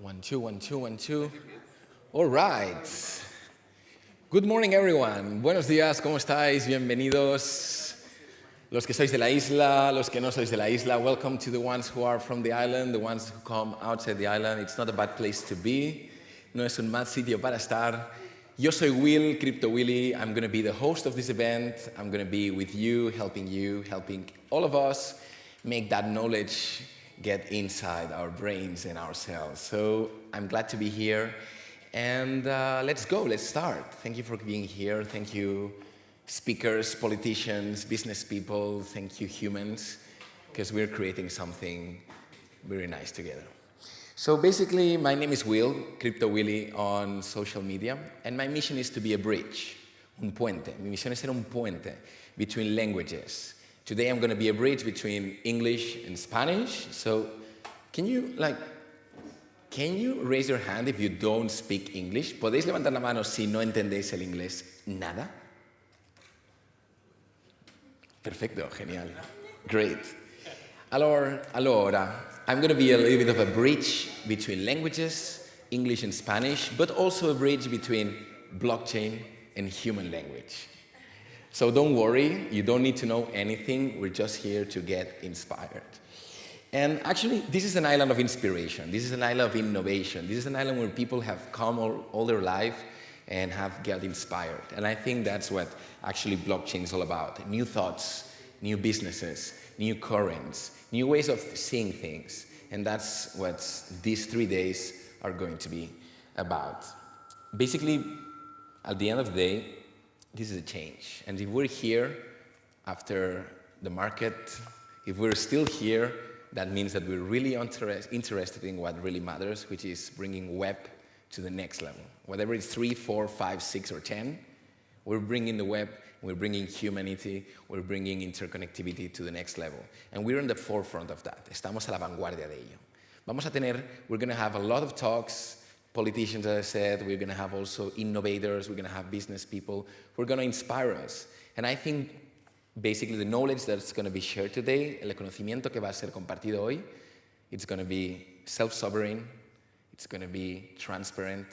One, two, one, two, one, two. All right. Good morning, everyone. Buenos días, ¿cómo estáis? Bienvenidos. Los que sois de la isla, los que no sois de la isla, welcome to the ones who are from the island, the ones who come outside the island. It's not a bad place to be. No es un mal sitio para estar. Yo soy Will, Crypto Willy. I'm going to be the host of this event. I'm going to be with you, helping all of us make that knowledge get inside our brains and our cells. So I'm glad to be here. And let's go, let's start. Thank you for being here. Thank you, speakers, politicians, business people. Thank you, humans, because we're creating something very nice together. So basically, my name is Will, Crypto Willy on social media, and my mission is to be a bridge, un puente. Mi misión es ser un puente between languages. Today I'm going to be a bridge between English and Spanish. So can you raise your hand if you don't speak English? ¿Podéis levantar la mano si no entendéis el inglés nada? Perfecto, genial. Great. Allora, I'm going to be a little bit of a bridge between languages, English and Spanish, but also a bridge between blockchain and human language. So don't worry, you don't need to know anything. We're just here to get inspired. And actually, this is an island of inspiration. This is an island of innovation. This is an island where people have come all their life and have get inspired. And I think that's what actually blockchain is all about. New thoughts, new businesses, new currents, new ways of seeing things. And that's what these 3 days are going to be about. Basically, at the end of the day, this is a change. And if we're here after the market, if we're still here, that means that we're really interested in what really matters, which is bringing web to the next level. Whatever it's 3, 4, 5, 6, or 10, we're bringing the web, we're bringing humanity, we're bringing interconnectivity to the next level. And we're on the forefront of that. Estamos a la vanguardia de ello. We're going to have a lot of talks, politicians, as I said, we're going to have also innovators, we're going to have business people who are going to inspire us. And I think basically the knowledge that's going to be shared today, el conocimiento que va a ser compartido hoy, it's going to be self-sovereign, it's going to be transparent,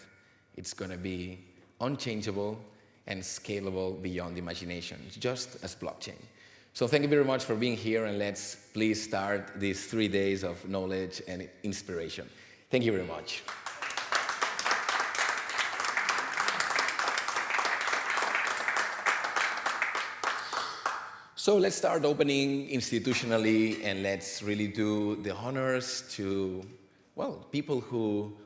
it's going to be unchangeable and scalable beyond imagination, just as blockchain. So thank you very much for being here, and let's please start these 3 days of knowledge and inspiration. Thank you very much. So let's start opening institutionally, and let's really do the honors to, well, people who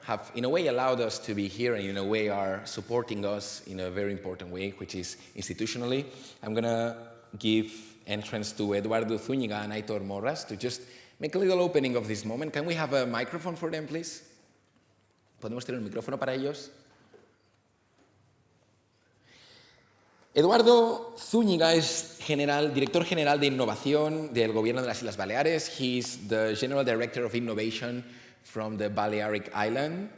have in a way allowed us to be here and in a way are supporting us in a very important way, which is institutionally. I'm going to give entrance to Eduardo Zúñiga and Aitor Morras to just make a little opening of this moment. Can we have a microphone for them, please? ¿Podemos tener un micrófono para ellos? Eduardo Zúñiga es director general de innovación del Gobierno de las Islas Baleares. He's the General Director of Innovation from the Balearic Island.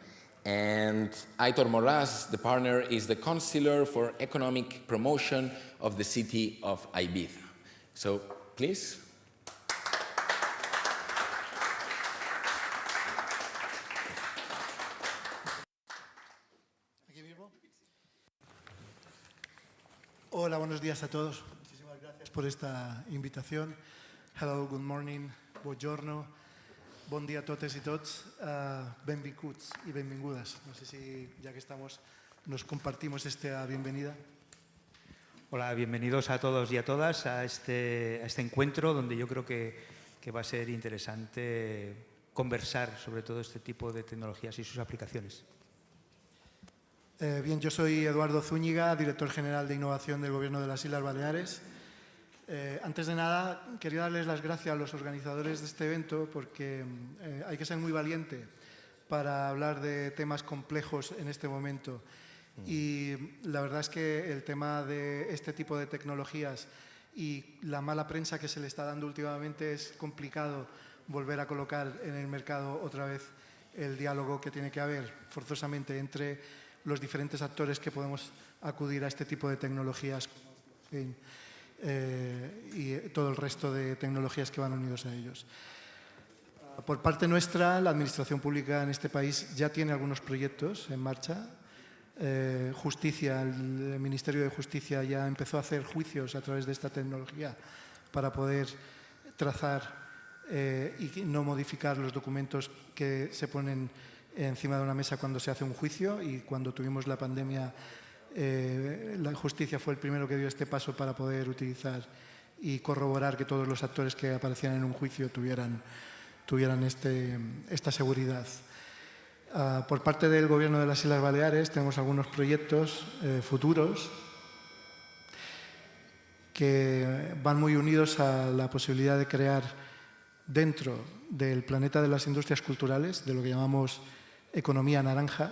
And Aitor Morras, the partner, is the Councillor for Economic Promotion of the city of Ibiza. So, please. Hola, buenos días a todos. Muchísimas gracias por esta invitación. Hello, good morning, buongiorno, bon dia a totes i tots. Benvinguts i benvingudes. No sé si, ya que estamos, nos compartimos esta bienvenida. Hola, bienvenidos a todos y a todas a este encuentro donde yo creo que va a ser interesante conversar sobre todo este tipo de tecnologías y sus aplicaciones. Bien, yo soy Eduardo Zúñiga, director general de innovación del Gobierno de las Islas Baleares. Antes de nada, quería darles las gracias a los organizadores de este evento porque hay que ser muy valiente para hablar de temas complejos en este momento. Y la verdad es que el tema de este tipo de tecnologías y la mala prensa que se le está dando últimamente es complicado volver a colocar en el mercado otra vez el diálogo que tiene que haber forzosamente entre los diferentes actores que podemos acudir a este tipo de tecnologías y todo el resto de tecnologías que van unidos a ellos. Por parte nuestra, la administración pública en este país ya tiene algunos proyectos en marcha. Justicia, el Ministerio de Justicia ya empezó a hacer juicios a través de esta tecnología para poder trazar y no modificar los documentos que se ponen encima de una mesa cuando se hace un juicio, y cuando tuvimos la pandemia la justicia fue el primero que dio este paso para poder utilizar y corroborar que todos los actores que aparecían en un juicio tuvieran esta seguridad. Por parte del Gobierno de las Islas Baleares tenemos algunos proyectos futuros que van muy unidos a la posibilidad de crear dentro del planeta de las industrias culturales, de lo que llamamos economía naranja,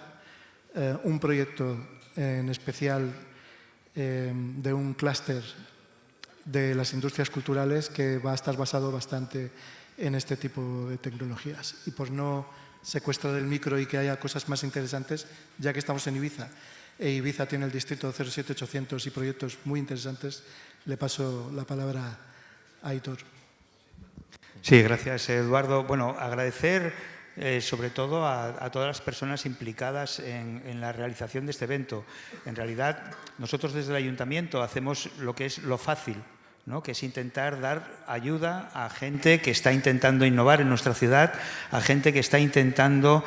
un proyecto en especial de un clúster de las industrias culturales que va a estar basado bastante en este tipo de tecnologías. Y por no secuestrar el micro y que haya cosas más interesantes, ya que estamos en Ibiza, Ibiza tiene el distrito 07800 y proyectos muy interesantes, le paso la palabra a Aitor. Sí, gracias, Eduardo. Bueno, agradecer sobre todo a todas las personas implicadas en la realización de este evento. En realidad, nosotros desde el Ayuntamiento hacemos lo que es lo fácil, ¿no? Que es intentar dar ayuda a gente que está intentando innovar en nuestra ciudad, a gente que está intentando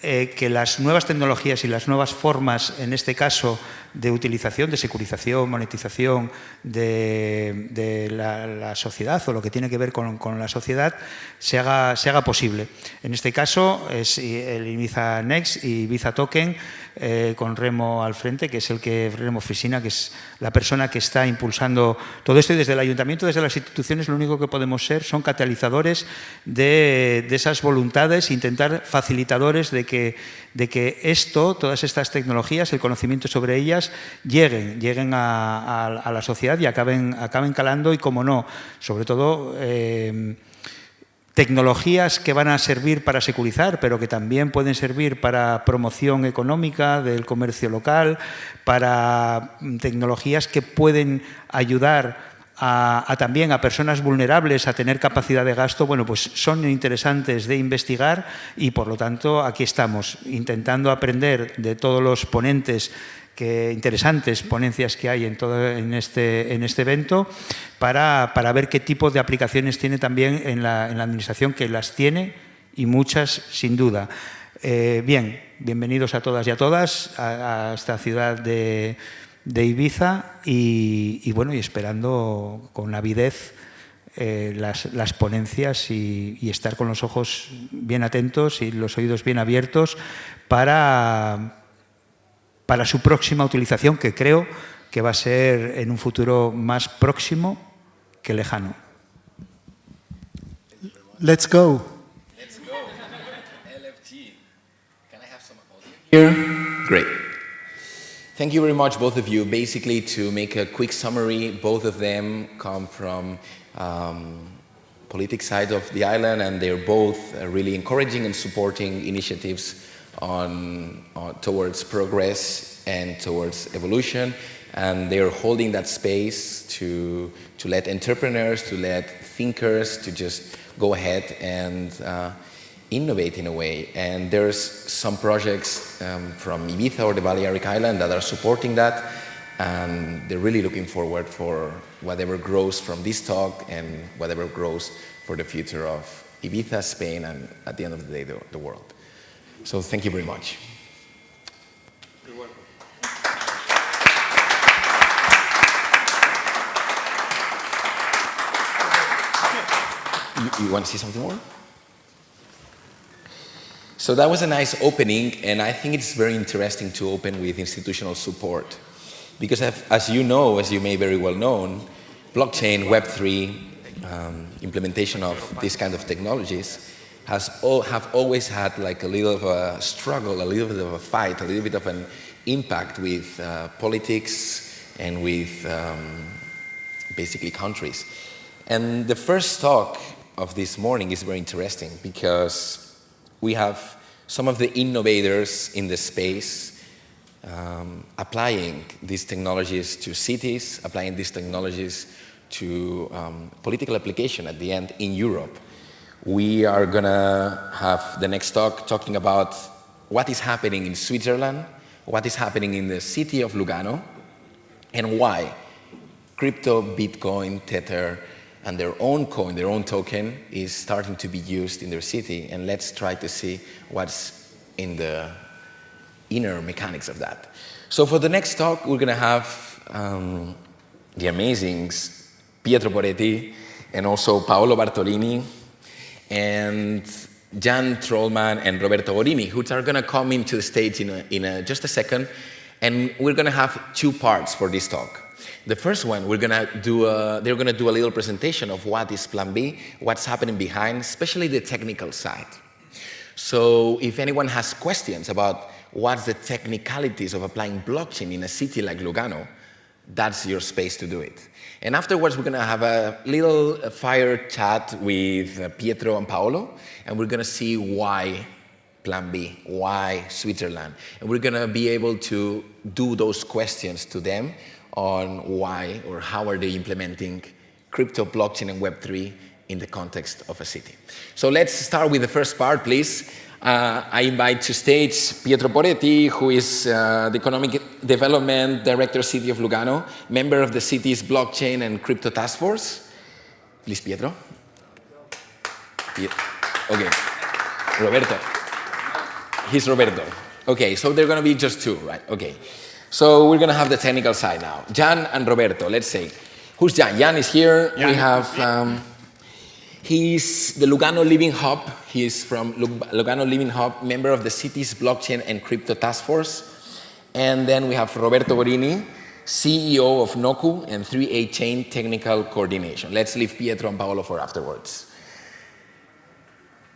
que las nuevas tecnologías y las nuevas formas, en este caso, de utilización, de securización, monetización de la sociedad o lo que tiene que ver con la sociedad, se haga posible. En este caso es el Ibiza Nxt y Ibiza Token, con Remo al frente, que es Remo Frisina, que es la persona que está impulsando todo esto, y desde el Ayuntamiento, desde las instituciones, lo único que podemos ser son catalizadores de esas voluntades, intentar facilitadores de que esto, todas estas tecnologías, el conocimiento sobre ellas, lleguen a la sociedad y acaben calando, y, como no, sobre todo tecnologías que van a servir para securizar, pero que también pueden servir para promoción económica del comercio local, para tecnologías que pueden ayudar también a personas vulnerables a tener capacidad de gasto. Bueno, pues son interesantes de investigar, y por lo tanto aquí estamos intentando aprender de todos los ponentes, interesantes ponencias que hay en este evento, para ver qué tipo de aplicaciones tiene también en la administración, que las tiene, y muchas sin duda. Bien, bienvenidos a todas y a todas a esta ciudad de Ibiza, y bueno, y esperando con avidez las ponencias, y estar con los ojos bien atentos y los oídos bien abiertos para su próxima utilización, que creo que va a ser en un futuro más próximo que lejano. Let's go. Let's go. LFG. Can I have some audio here? Great. Thank you very much, both of you. Basically, to make a quick summary, both of them come from political side of the island, and they're both really encouraging and supporting initiatives towards progress and towards evolution, and they're holding that space to let entrepreneurs, to let thinkers, to just go ahead and innovate in a way. And there's some projects from Ibiza or the Balearic Island that are supporting that, and they're really looking forward for whatever grows from this talk and whatever grows for the future of Ibiza, Spain, and at the end of the day, the world. So thank you very much. You're welcome. You want to see something more? So that was a nice opening, and I think it's very interesting to open with institutional support. Because as you know, as you may very well know, blockchain, Web3, implementation of these kind of technologies have always had like a little of a struggle, a little bit of a fight, a little bit of an impact with politics and with basically countries. And the first talk of this morning is very interesting because we have some of the innovators in the space applying these technologies to cities, applying these technologies to political application at the end in Europe, We are going to have the next talk talking about what is happening in Switzerland, what is happening in the city of Lugano, and why crypto, Bitcoin, Tether, and their own coin, their own token, is starting to be used in their city. And let's try to see what's in the inner mechanics of that. So for the next talk, we're going to have the amazing Pietro Poretti and also Paolo Bartolini and Jan Trollman and Roberto Gorini, who are going to come into the stage in just a second. And we're going to have two parts for this talk. The first one, they're going to do a little presentation of what is Plan B, what's happening behind, especially the technical side. So if anyone has questions about what's the technicalities of applying blockchain in a city like Lugano, that's your space to do it. And afterwards, we're going to have a little fire chat with Pietro and Paolo, and we're going to see why Plan B, why Switzerland. And we're going to be able to do those questions to them on why or how are they implementing crypto, blockchain, and Web3 in the context of a city. So let's start with the first part, please. I invite to stage Pietro Poretti, who is the Economic Development Director, City of Lugano, member of the city's Blockchain and Crypto Task Force. Please, Pietro. Okay. Roberto. He's Roberto. Okay, so they're going to be just two, right? Okay. So we're going to have the technical side now. Jan and Roberto, let's say. Who's Jan? Jan is here. Jan. We have... He's the Lugano Living Hub. He is from Lugano Living Hub, member of the city's Blockchain and Crypto Task Force. And then we have Roberto Gorini, CEO of Noku and 3A Chain Technical Coordination. Let's leave Pietro and Paolo for afterwards.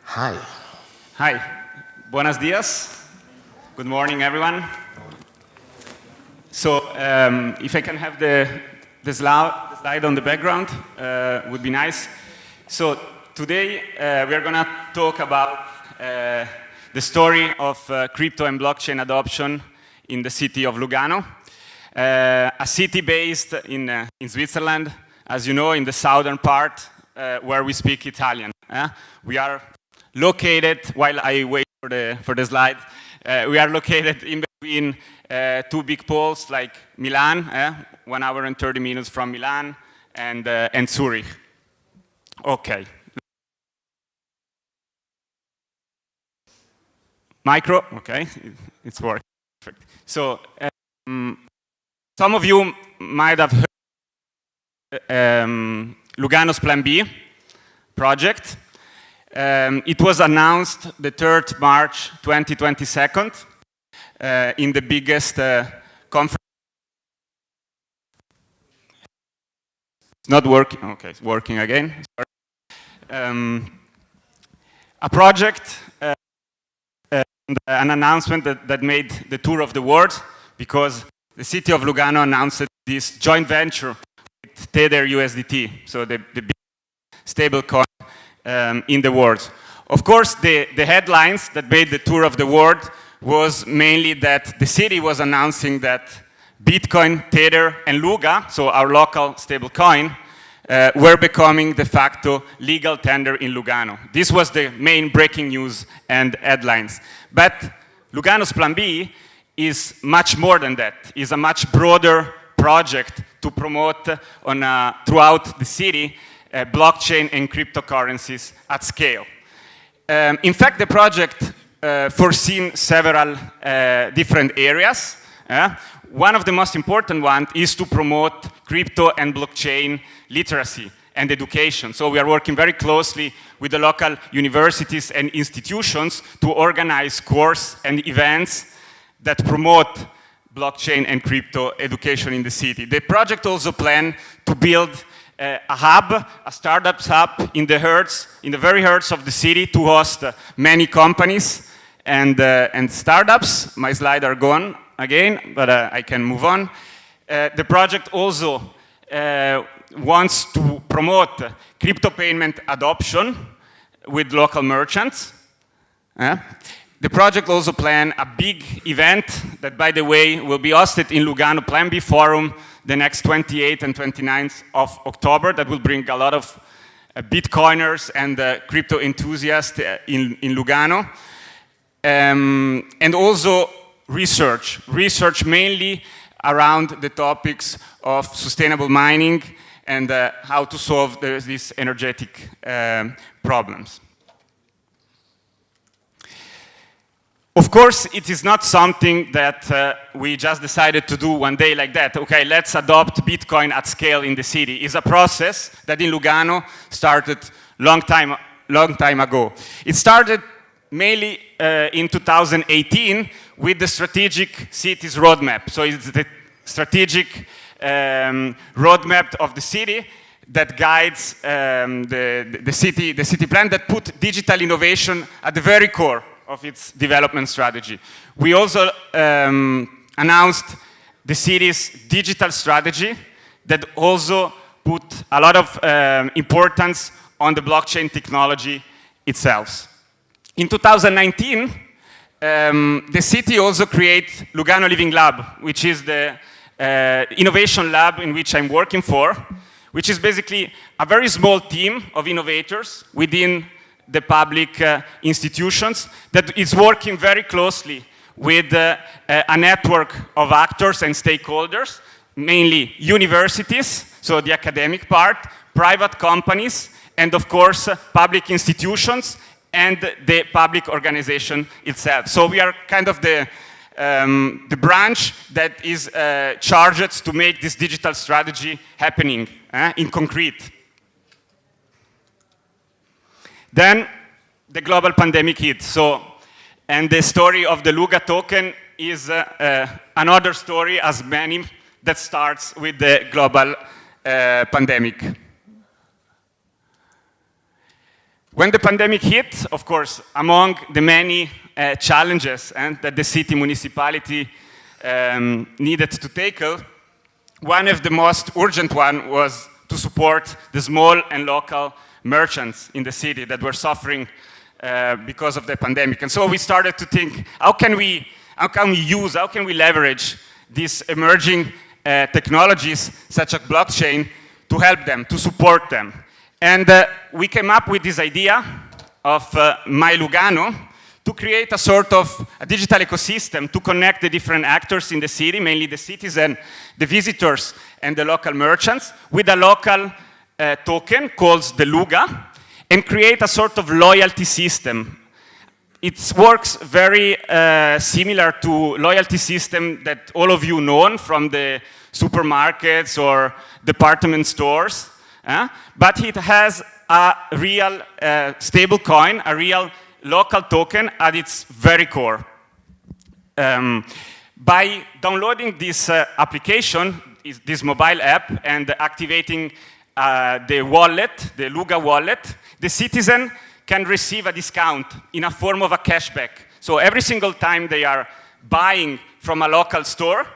Hi. Hi. Buenos dias. Good morning, everyone. So if I can have the slide on the background, would be nice. So today we are going to talk about the story of crypto and blockchain adoption in the city of Lugano, a city based in Switzerland, as you know, in the southern part where we speak Italian. We are located, while I wait for the slide, we are located in between two big poles like Milan, 1 hour and 30 minutes from Milan, and Zurich. Okay. Micro, okay, it's working. Perfect. So, some of you might have heard Lugano's Plan B project. It was announced the 3rd March 2022 in the biggest conference. It's not working. Okay, it's working again. Sorry. A project and an announcement that made the tour of the world, because the city of Lugano announced this joint venture with Tether USDT, so the big stable coin in the world. Of course, the headlines that made the tour of the world was mainly that the city was announcing that Bitcoin, Tether, and Luga, so our local stable coin, were becoming de facto legal tender in Lugano. This was the main breaking news and headlines. But Lugano's Plan B is much more than that. It's a much broader project to promote throughout the city blockchain and cryptocurrencies at scale. In fact, the project foreseen several different areas. One of the most important ones is to promote crypto and blockchain literacy and education. So we are working very closely with the local universities and institutions to organize courses and events that promote blockchain and crypto education in the city. The project also plans to build a hub, a startups hub in the very heart of the city to host many companies and startups. My slides are gone again, but I can move on. The project also wants to promote crypto payment adoption with local merchants. The project also plans a big event that, by the way, will be hosted in Lugano Plan B Forum the next 28th and 29th of October. That will bring a lot of Bitcoiners and crypto enthusiasts in Lugano. And also research mainly around the topics of sustainable mining and how to solve these energetic problems. Of course, it is not something that we just decided to do one day like that. Okay, let's adopt Bitcoin at scale in the city. It's a process that in Lugano started long time ago. It started mainly in 2018 with the strategic cities roadmap. So it's the strategic roadmap of the city that guides the city plan that put digital innovation at the very core of its development strategy. We also announced the city's digital strategy that also put a lot of importance on the blockchain technology itself. In 2019, the city also created Lugano Living Lab, which is the innovation lab in which I'm working for, which is basically a very small team of innovators within the public institutions that is working very closely with a network of actors and stakeholders, mainly universities, so the academic part, private companies, and of course, public institutions and the public organization itself. So we are kind of the branch that is charged to make this digital strategy happening in concrete. Then the global pandemic hit. And the story of the Luga token is another story as many that starts with the global pandemic. When the pandemic hit, of course, among the many challenges that the city municipality needed to tackle, one of the most urgent one was to support the small and local merchants in the city that were suffering because of the pandemic. And so we started to think, how can we leverage these emerging technologies such as blockchain to help them, to support them. And we came up with this idea of Milugano to create a sort of a digital ecosystem to connect the different actors in the city, mainly the citizens, the visitors, and the local merchants, with a local token called the Luga, and create a sort of loyalty system. It works very similar to loyalty system that all of you know from the supermarkets or department stores, but it has a real stable coin, a real local token at its very core. By downloading this application, this mobile app, and activating the wallet, the Luga wallet, the citizen can receive a discount in a form of a cashback. So every single time they are buying from a local store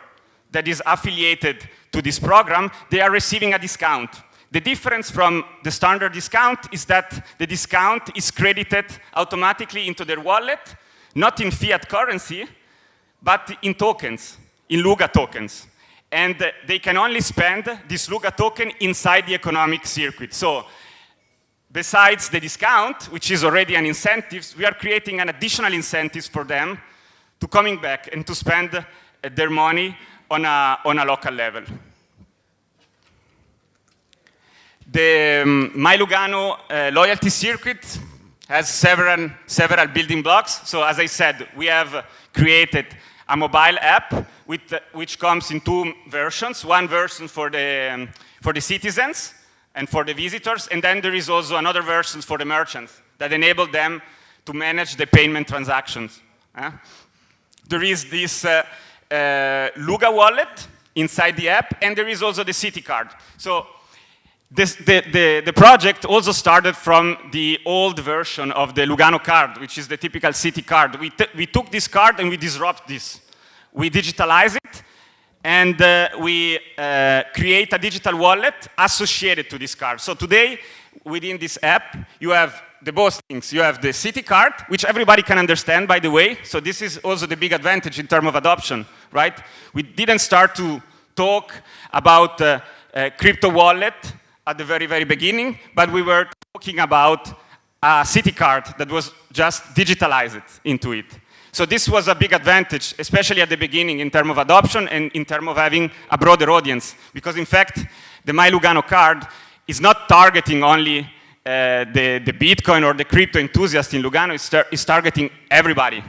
that is affiliated to this program, they are receiving a discount. The difference from the standard discount is that the discount is credited automatically into their wallet, not in fiat currency, but in tokens, in Luga tokens. And they can only spend this Luga token inside the economic circuit. So besides the discount, which is already an incentive, we are creating an additional incentives for them to coming back and to spend their money on a local level. The Milugano loyalty circuit has several building blocks. So as I said, we have created a mobile app which comes in two versions. One version for the citizens and for the visitors, and then there is also another version for the merchants that enable them to manage the payment transactions. There is this Luga wallet inside the app, and there is also the city card. So the project also started from the old version of the Lugano card, which is the typical city card. We took this card and we disrupt this. We digitalize it, and we create a digital wallet associated to this card. So today, within this app, you have the both things. You have the city card, which everybody can understand, by the way. So this is also the big advantage in terms of adoption, right? We didn't start to talk about crypto wallet at the very, very beginning, but we were talking about a city card that was just digitalized into it. So this was a big advantage, especially at the beginning in terms of adoption and in terms of having a broader audience. Because in fact, the Milugano card is not targeting only the Bitcoin or the crypto enthusiast in Lugano, it's targeting everybody,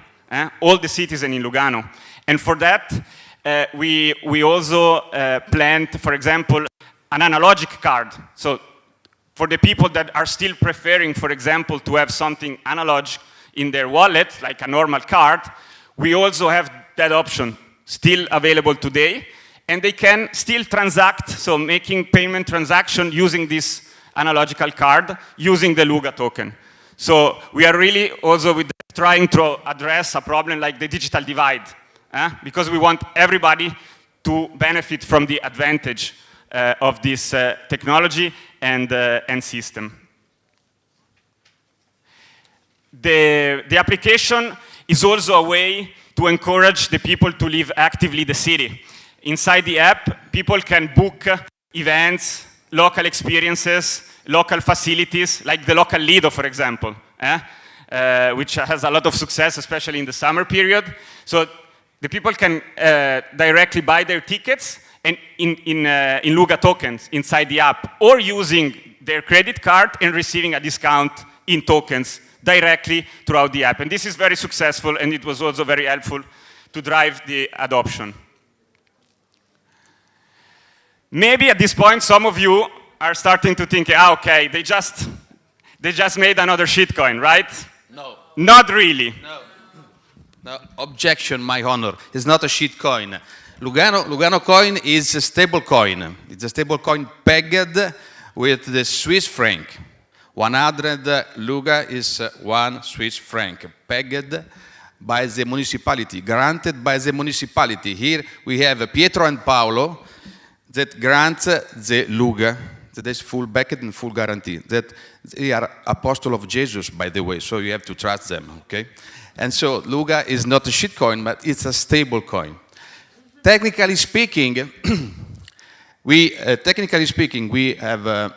all the citizens in Lugano. And for that, we also planned, for example, an analogic card. So for the people that are still preferring, for example, to have something analog in their wallet, like a normal card, we also have that option still available today. And they can still transact, so making payment transaction using this analogical card, using the Luga token. So we are really also with trying to address a problem like the digital divide, because we want everybody to benefit from the advantage of this technology and system. The application is also a way to encourage the people to live actively the city. Inside the app, people can book events, local experiences, local facilities, like the local Lido, for example, which has a lot of success, especially in the summer period. So the people can directly buy their tickets and in Luga tokens inside the app, or using their credit card and receiving a discount in tokens directly throughout the app. And this is very successful, and it was also very helpful to drive the adoption. Maybe at this point, some of you are starting to think, okay, they just made another shitcoin, right? No. Not really. No, objection, my honor. It's not a shitcoin. Lugano coin is a stable coin. It's a stable coin pegged with the Swiss franc. 100 Luga is 1 Swiss franc, pegged by the municipality, granted by the municipality. Here we have Pietro and Paolo that grant the Luga, that is full backed and full guarantee. That they are apostle of Jesus, by the way, so you have to trust them, okay? And so Luga is not a shitcoin, but it's a stable coin. Technically speaking, we have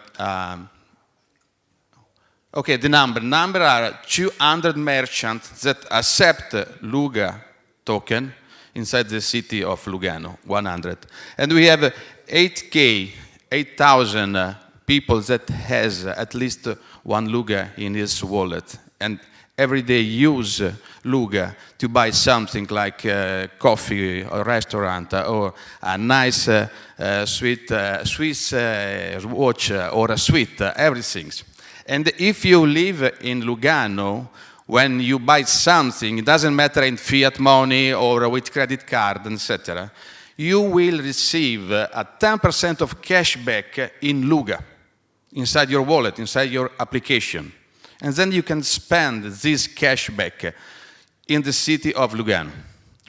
okay, the number are 200 merchants that accept Luga token inside the city of Lugano, 100. And we have 8,000 people that has at least one Luga in his wallet. And every day use Luga to buy something like coffee, a restaurant, or a nice Swiss watch, or a suite, everything. And if you live in Lugano, when you buy something, it doesn't matter in fiat money or with credit card, etc., you will receive a 10% of cashback in Luga, inside your wallet, inside your application. And then you can spend this cashback in the city of Lugano.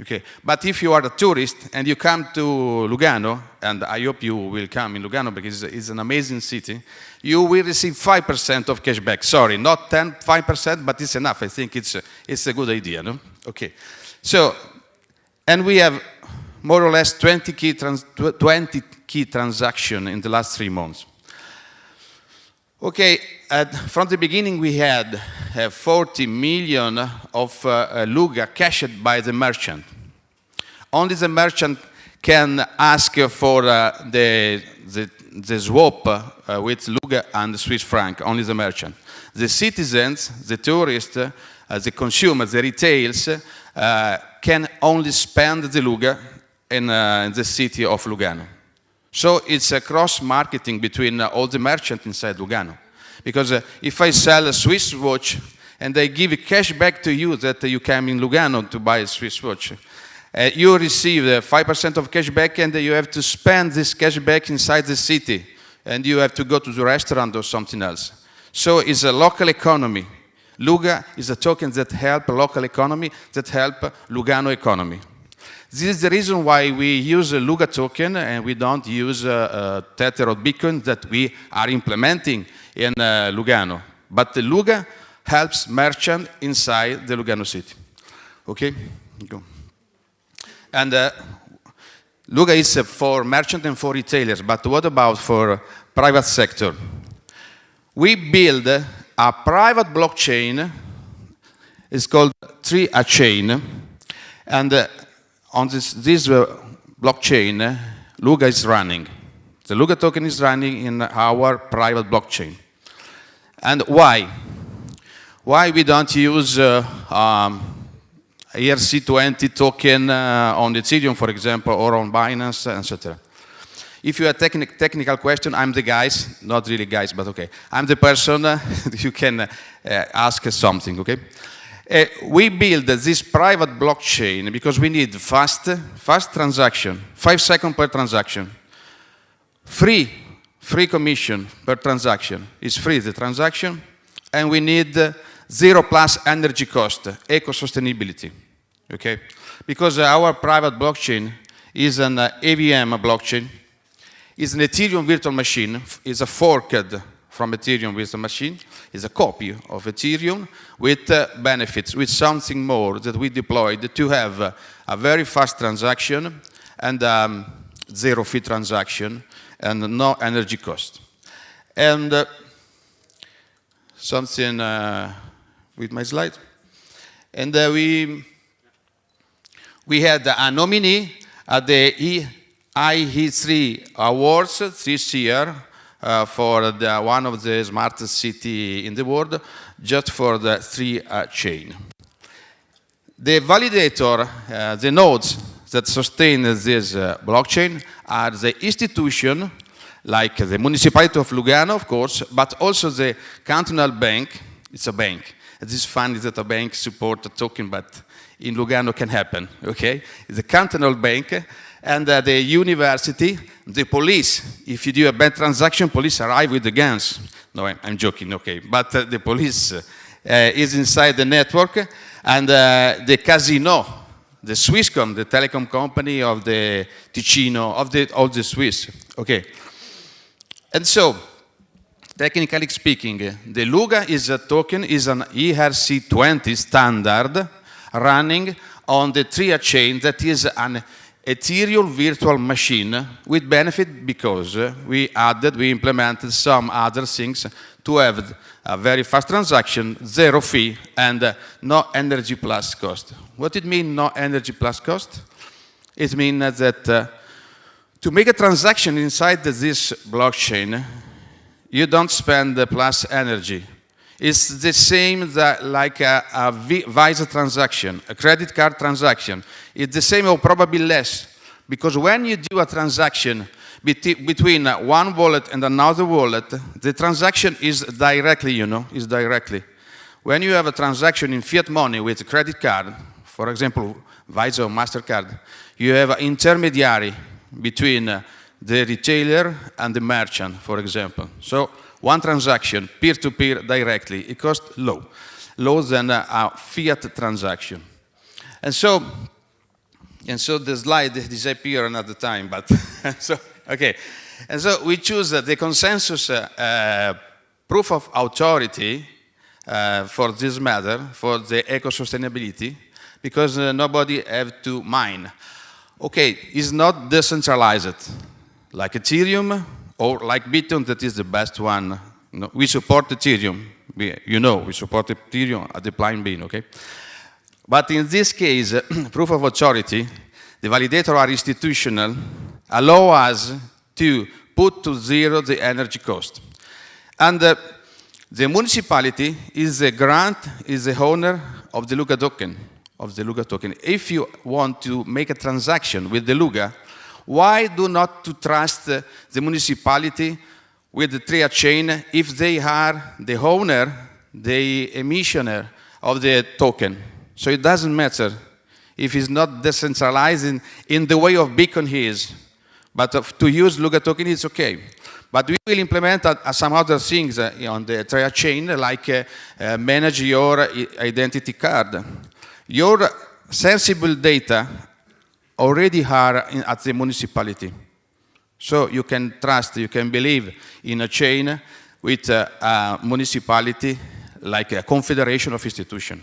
Okay. But if you are a tourist and you come to Lugano, and I hope you will come in Lugano because it's an amazing city, you will receive 5% of cashback. Sorry, not 5%, but it's enough. I think it's a good idea, no? Okay. So, and we have more or less 20 key transactions in the last 3 months. Okay, from the beginning we had 40 million of Luga cashed by the merchant. Only the merchant can ask for the swap with Luga and the Swiss franc, only the merchant. The citizens, the tourists, the consumers, the retails can only spend the Luga in the city of Lugano. So it's a cross-marketing between all the merchants inside Lugano. Because if I sell a Swiss watch and I give cash back to you that you came in Lugano to buy a Swiss watch, you receive 5% of cash back and you have to spend this cash back inside the city. And you have to go to the restaurant or something else. So it's a local economy. Luga is a token that help local economy, that help Lugano economy. This is the reason why we use a Luga token and we don't use Tether or Bitcoin that we are implementing in Lugano. But the Luga helps merchant inside the Lugano city. Okay? Go. And Luga is for merchant and for retailers, but what about for private sector? we build a private blockchain. It's called Tri-chain, and on this blockchain, Luga is running. The Luga token is running in our private blockchain. And why? Why we don't use ERC20 token on Ethereum, for example, or on Binance, etc. If you have technical question, I'm the guys, not really guys, but okay. I'm the person you can ask something, okay? We build this private blockchain because we need fast transaction, 5 seconds per transaction. Free commission per transaction. It's free, the transaction. And we need 0+ energy cost, eco-sustainability, okay? Because our private blockchain is an EVM blockchain, is an Ethereum virtual machine, is a forked from Ethereum virtual machine, is a copy of Ethereum with benefits, with something more that we deployed to have a very fast transaction and zero fee transaction and no energy cost. And something with my slide. And we had a nominee at the IE3 Awards this year for one of the smartest cities in the world, just for the Tri-chain. The validator, the nodes that sustain this blockchain are the institution, like the municipality of Lugano, of course, but also the cantonal bank. It's a bank. It's funny that a bank supports a token, but in Lugano can happen, okay? It's a cantonal bank, and the university, the police. If you do a bad transaction, police arrive with the guns. No, I'm joking, okay. But the police is inside the network, and the casino, the Swisscom, the telecom company of the Ticino, of all the Swiss, okay. And so, technically speaking, the Luga is a token, is an ERC20 standard running on the Tri-chain that is an Ethereum virtual machine with benefit because we implemented some other things to have a very fast transaction, zero fee, and no energy plus cost. What it means, no energy plus cost? It means that to make a transaction inside this blockchain, you don't spend plus energy. It's the same like a Visa transaction, a credit card transaction. It's the same or probably less, because when you do a transaction between one wallet and another wallet, the transaction is directly, is directly. When you have a transaction in fiat money with a credit card, for example, Visa or MasterCard, you have an intermediary between the retailer and the merchant, for example. So one transaction, peer-to-peer directly, it costs lower than a fiat transaction. And so the slide disappeared another time, but so, okay. And so we choose the consensus proof of authority for this matter, for the eco-sustainability, because nobody have to mine. Okay, it's not decentralized, like Ethereum or like Bitcoin, that is the best one. No, we support Ethereum. We support Ethereum at the plain bean, okay? But in this case, proof of authority, the validator are institutional, allow us to put to zero the energy cost. And the municipality is the owner of the Luga token. If you want to make a transaction with the Luga, why do not to trust the municipality with the Tri-chain if they are the owner, the emissioner of the token? So it doesn't matter if it's not decentralized in the way of Bitcoin is, but to use Luga token is okay. But we will implement some other things on the Tri-chain, like manage your identity card. Your sensible data already are at the municipality. So you can trust, you can believe in a chain with a municipality, like a confederation of institutions.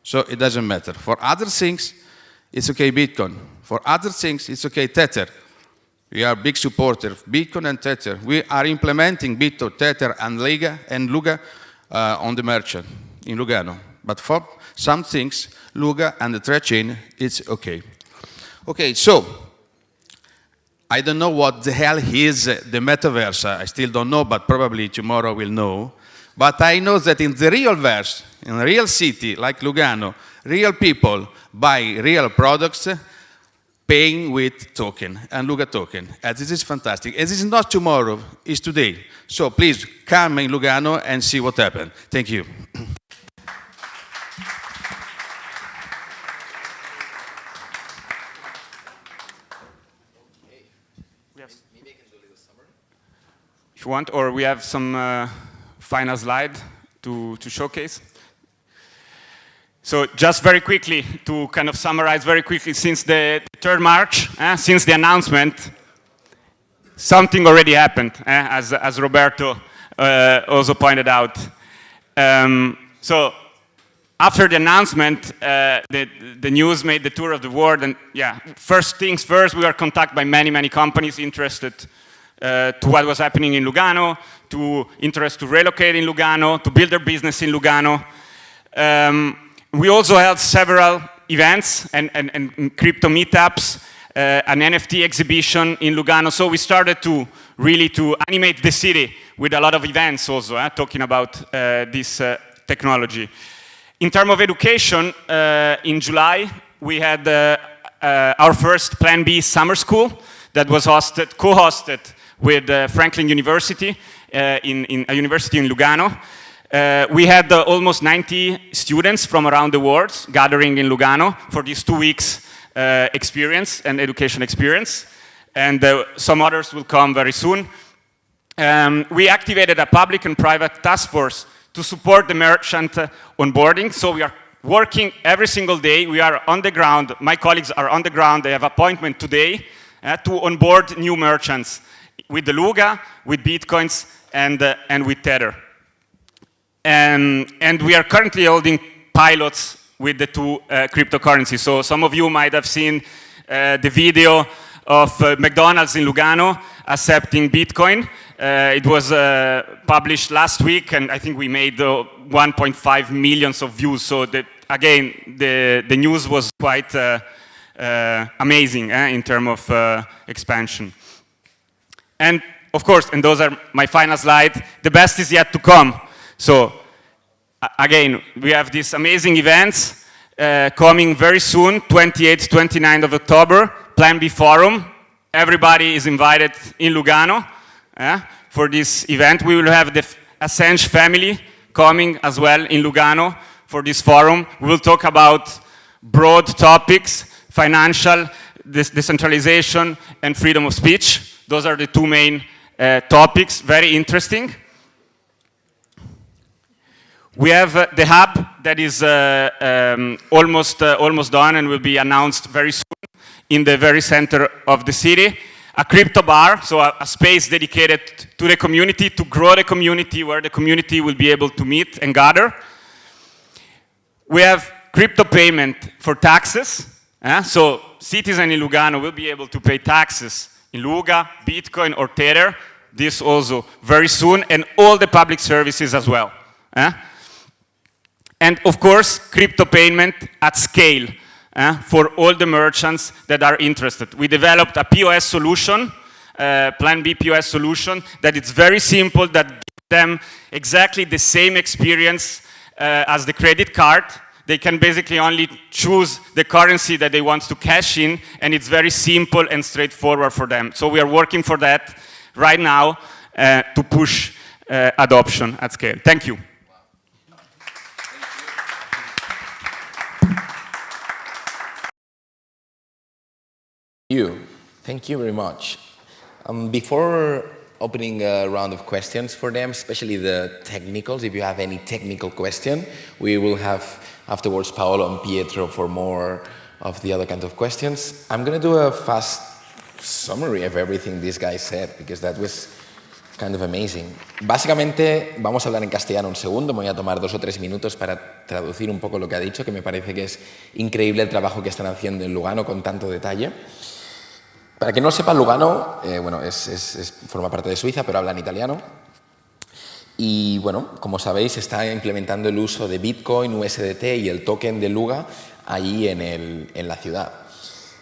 So it doesn't matter. For other things, it's okay Bitcoin. For other things, it's okay Tether. We are big supporters, Bitcoin and Tether. We are implementing Bitcoin, Tether, and Luga on the merchant in Lugano. But for some things, Luga and the thread chain, it's okay. Okay, so I don't know what the hell is the Metaverse. I still don't know, but probably tomorrow we'll know. But I know that in the real verse, in a real city like Lugano, real people buy real products, paying with token and Luga token. And this is fantastic. And this is not tomorrow, it's today. So please come in Lugano and see what happened. Thank you. If you want, or we have some final slide to showcase. So just very quickly, to kind of summarize very quickly, since the 3rd March, since the announcement, something already happened, as Roberto also pointed out. So after the announcement, the news made the tour of the world, and yeah, first things first, we were contacted by many companies interested to what was happening in Lugano, to interest to relocate in Lugano, to build their business in Lugano. We also held several events and crypto meetups, an NFT exhibition in Lugano. So we started to really to animate the city with a lot of events also, talking about this technology. In terms of education, in July, we had our first Plan B summer school that was co-hosted with Franklin University, in a university in Lugano. We had almost 90 students from around the world gathering in Lugano for this 2 weeks experience and education experience. And some others will come very soon. We activated a public and private task force to support the merchant onboarding. So we are working every single day. We are on the ground. My colleagues are on the ground. They have appointment today to onboard new merchants with the Luga, with Bitcoins, and with Tether. And we are currently holding pilots with the 2 cryptocurrencies. So some of you might have seen the video of McDonald's in Lugano accepting Bitcoin. It was published last week, and I think we made 1.5 million views. So again, the news was quite amazing in terms of expansion. And of course, and those are my final slide, the best is yet to come. So again, we have these amazing events coming very soon, 28th, 29th of October, Plan B Forum. Everybody is invited in Lugano for this event. We will have the Assange family coming as well in Lugano for this forum. We will talk about broad topics, financial, decentralization, and freedom of speech. Those are the 2 main topics, very interesting. We have the hub that is almost done and will be announced very soon in the very center of the city. A crypto bar, so a space dedicated to the community, to grow the community, where the community will be able to meet and gather. We have crypto payment for taxes. So citizens in Lugano will be able to pay taxes in Luga, Bitcoin, or Tether. This also very soon, and all the public services as well. And of course, crypto payment at scale for all the merchants that are interested. We developed a POS solution, Plan B POS solution, that it's very simple, that gives them exactly the same experience as the credit card. They can basically only choose the currency that they want to cash in, and it's very simple and straightforward for them. So we are working for that right now to push adoption at scale. Thank you. Thank you very much. Before opening a round of questions for them, especially the technicals, if you have any technical question, we will have afterwards Paolo and Pietro for more of the other kinds of questions. I'm going to do a fast summary of everything these guys said, because that was kind of amazing. Básicamente, vamos a hablar en castellano un segundo, me voy a tomar 2 o 3 minutos para traducir un poco lo que ha dicho, que me parece que es increíble el trabajo que están haciendo en Lugano con tanto detalle. Para quien no sepa, Lugano bueno, forma parte de Suiza, pero habla en italiano. Y bueno, como sabéis, está implementando el uso de Bitcoin, USDT y el token de Luga ahí en la ciudad.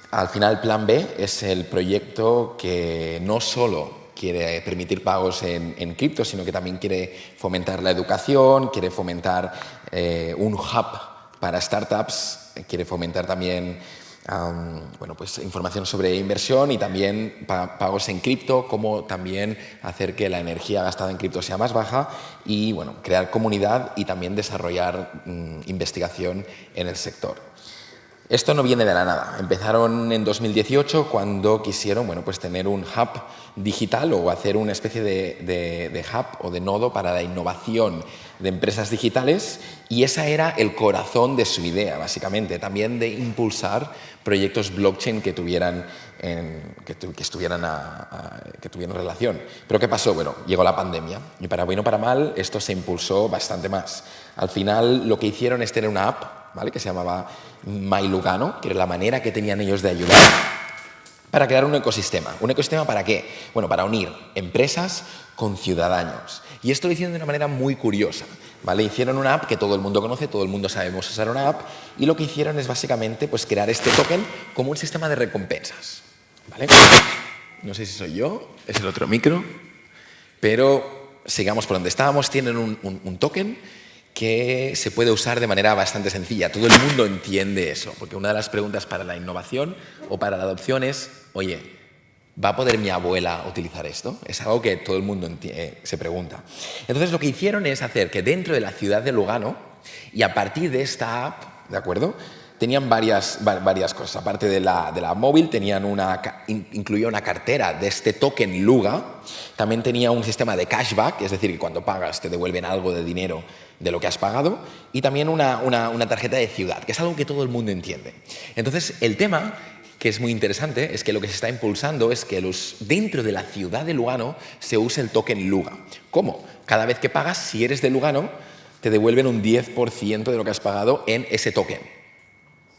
Al final, Plan B es el proyecto que no solo quiere permitir pagos en cripto, sino que también quiere fomentar la educación, quiere fomentar un hub para startups, quiere fomentar también bueno, pues información sobre inversión y también pagos en cripto, como también hacer que la energía gastada en cripto sea más baja y bueno, crear comunidad y también desarrollar investigación en el sector. Esto no viene de la nada. Empezaron en 2018 cuando quisieron bueno, pues tener un hub digital o hacer una especie de hub o de nodo para la innovación de empresas digitales y esa era el corazón de su idea, básicamente. También de impulsar proyectos blockchain que tuvieran relación. ¿Pero qué pasó? Bueno, llegó la pandemia y para bien o para mal esto se impulsó bastante más. Al final lo que hicieron es tener una app, ¿vale? Que se llamaba Milugano, que era la manera que tenían ellos de ayudar para crear un ecosistema. ¿Un ecosistema para qué? Bueno, para unir empresas con ciudadanos. Y esto lo hicieron de una manera muy curiosa, ¿vale? Hicieron una app que todo el mundo conoce, todo el mundo sabemos usar una app, y lo que hicieron es básicamente pues, crear este token como un sistema de recompensas, ¿vale? No sé si soy yo, es el otro micro, pero sigamos por donde estábamos. Tienen un token que se puede usar de manera bastante sencilla. Todo el mundo entiende eso, porque una de las preguntas para la innovación o para la adopción es, oye, ¿va a poder mi abuela utilizar esto? Es algo que todo el mundo se pregunta. Entonces lo que hicieron es hacer que dentro de la ciudad de Lugano, y a partir de esta app, ¿de acuerdo?, tenían varias cosas. Aparte de la móvil, incluía una cartera de este token Luga. También tenía un sistema de cashback, es decir, que cuando pagas te devuelven algo de dinero de lo que has pagado. Y también una tarjeta de ciudad, que es algo que todo el mundo entiende. Entonces, el tema, que es muy interesante, es que lo que se está impulsando es que dentro de la ciudad de Lugano se use el token Luga. ¿Cómo? Cada vez que pagas, si eres de Lugano, te devuelven un 10% de lo que has pagado en ese token.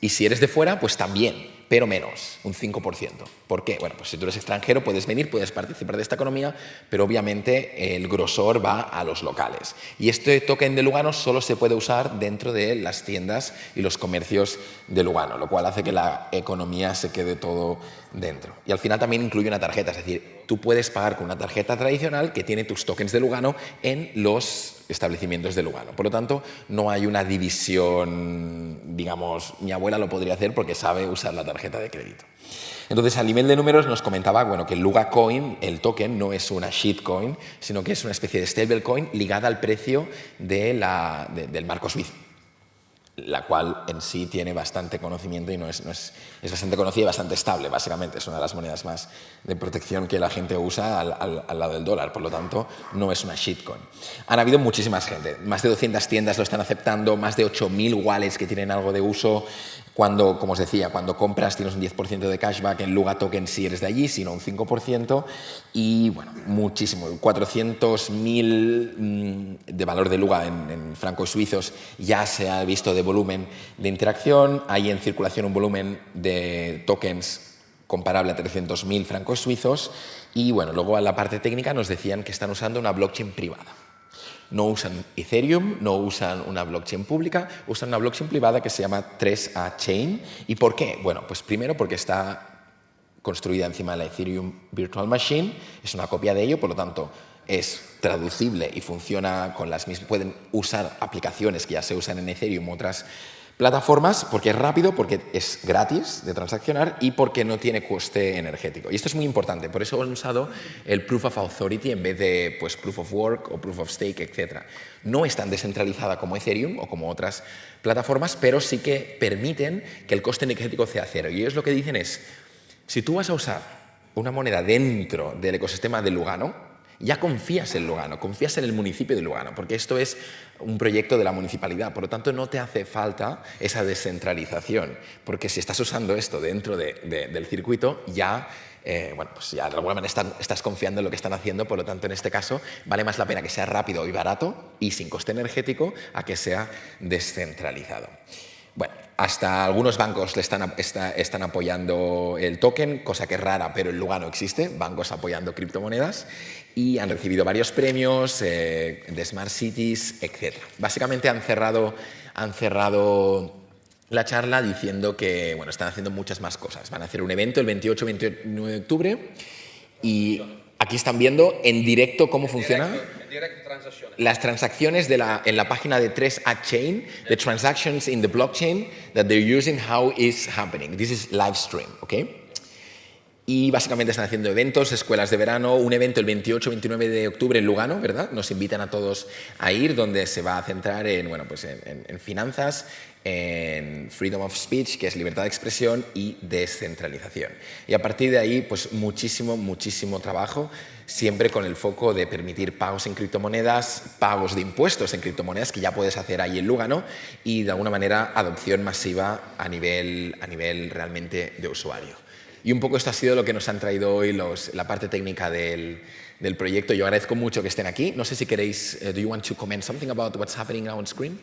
Y si eres de fuera, pues también, pero menos, un 5%. ¿Por qué? Bueno, pues si tú eres extranjero puedes venir, puedes participar de esta economía, pero obviamente el grosor va a los locales. Y este token de Lugano solo se puede usar dentro de las tiendas y los comercios de Lugano, lo cual hace que la economía se quede todo dentro. Y al final también incluye una tarjeta, es decir, tú puedes pagar con una tarjeta tradicional que tiene tus tokens de Lugano en los establecimientos de Lugano. Por lo tanto, no hay una división, digamos, mi abuela lo podría hacer porque sabe usar la tarjeta de crédito. Entonces, a nivel de números nos comentaba bueno, que el Luga Coin, el token, no es una shitcoin, sino que es una especie de stablecoin ligada al precio del marco suizo, la cual en sí tiene bastante conocimiento y es bastante conocida y bastante estable, básicamente. Es una de las monedas más de protección que la gente usa al lado del dólar, por lo tanto, no es una shitcoin. Han habido muchísimas gente, más de 200 tiendas lo están aceptando, más de 8.000 wallets que tienen algo de uso. Como os decía, cuando compras tienes un 10% de cashback en Luga Token si eres de allí, sino un 5%. Y bueno, muchísimo, 400.000 de valor de Luga en francos suizos ya se ha visto de volumen de interacción. Hay en circulación un volumen de tokens comparable a 300.000 francos suizos. Y bueno, luego a la parte técnica nos decían que están usando una blockchain privada. No usan Ethereum, no usan una blockchain pública, usan una blockchain privada que se llama 3A Chain. ¿Y por qué? Bueno, pues primero porque está construida encima de la Ethereum Virtual Machine, es una copia de ello, por lo tanto es traducible y funciona con las mismas. Pueden usar aplicaciones que ya se usan en Ethereum u otras plataformas, porque es rápido, porque es gratis de transaccionar y porque no tiene coste energético. Y esto es muy importante, por eso han usado el Proof of Authority en vez de pues, Proof of Work o Proof of Stake, etc. No es tan descentralizada como Ethereum o como otras plataformas, pero sí que permiten que el coste energético sea cero. Y ellos lo que dicen es, si tú vas a usar una moneda dentro del ecosistema de Lugano, ya confías en Lugano, confías en el municipio de Lugano, porque esto es un proyecto de la municipalidad, por lo tanto no te hace falta esa descentralización, porque si estás usando esto dentro del circuito, ya, pues ya de alguna manera estás confiando en lo que están haciendo, por lo tanto en este caso vale más la pena que sea rápido y barato y sin coste energético a que sea descentralizado. Bueno, hasta algunos bancos le están apoyando el token, cosa que es rara, pero en Lugano existe, bancos apoyando criptomonedas, y han recibido varios premios de Smart Cities, etc. Básicamente han cerrado la charla diciendo que bueno, están haciendo muchas más cosas. Van a hacer un evento el 28-29 de octubre y aquí están viendo en directo cómo funciona. Las transacciones en la página de 3@chain, the transactions in the blockchain that they're using, how is happening. This is live stream, ¿ok? Y básicamente están haciendo eventos, escuelas de verano, un evento el 28-29 de octubre en Lugano, ¿verdad? Nos invitan a todos a ir, donde se va a centrar en, bueno, pues en finanzas, en freedom of speech, que es libertad de expresión, y descentralización. Y a partir de ahí, pues muchísimo trabajo, siempre con el foco de permitir pagos en criptomonedas, pagos de impuestos en criptomonedas, que ya puedes hacer ahí en Lugano, y de alguna manera adopción masiva a nivel realmente de usuario. Y un poco esto ha sido lo que nos han traído hoy la parte técnica del proyecto. Yo agradezco mucho que estén aquí. No sé si queréis, do you want to comment something about what's happening now on screen?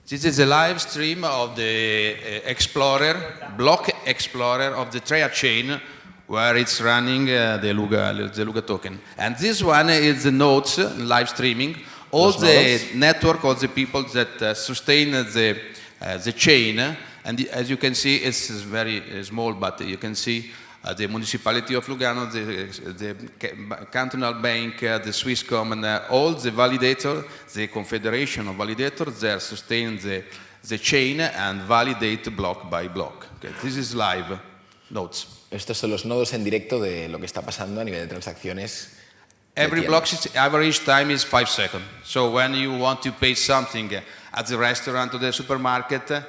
This is a live stream of the block explorer of the Tria chain, where it's running the Luga token. And this one is the nodes live streaming. All the network, all the people that sustain the chain. And as you can see, it's very small, but you can see the municipality of Lugano, the cantonal bank, the Swisscom, and all the validators, the confederation of validators, they sustain the chain and validate block by block. Okay, this is live nodes. Estos son los nodos en directo de lo que está pasando a nivel de transacciones. Every block's average time is 5 seconds. So when you want to pay something at the restaurant or the supermarket,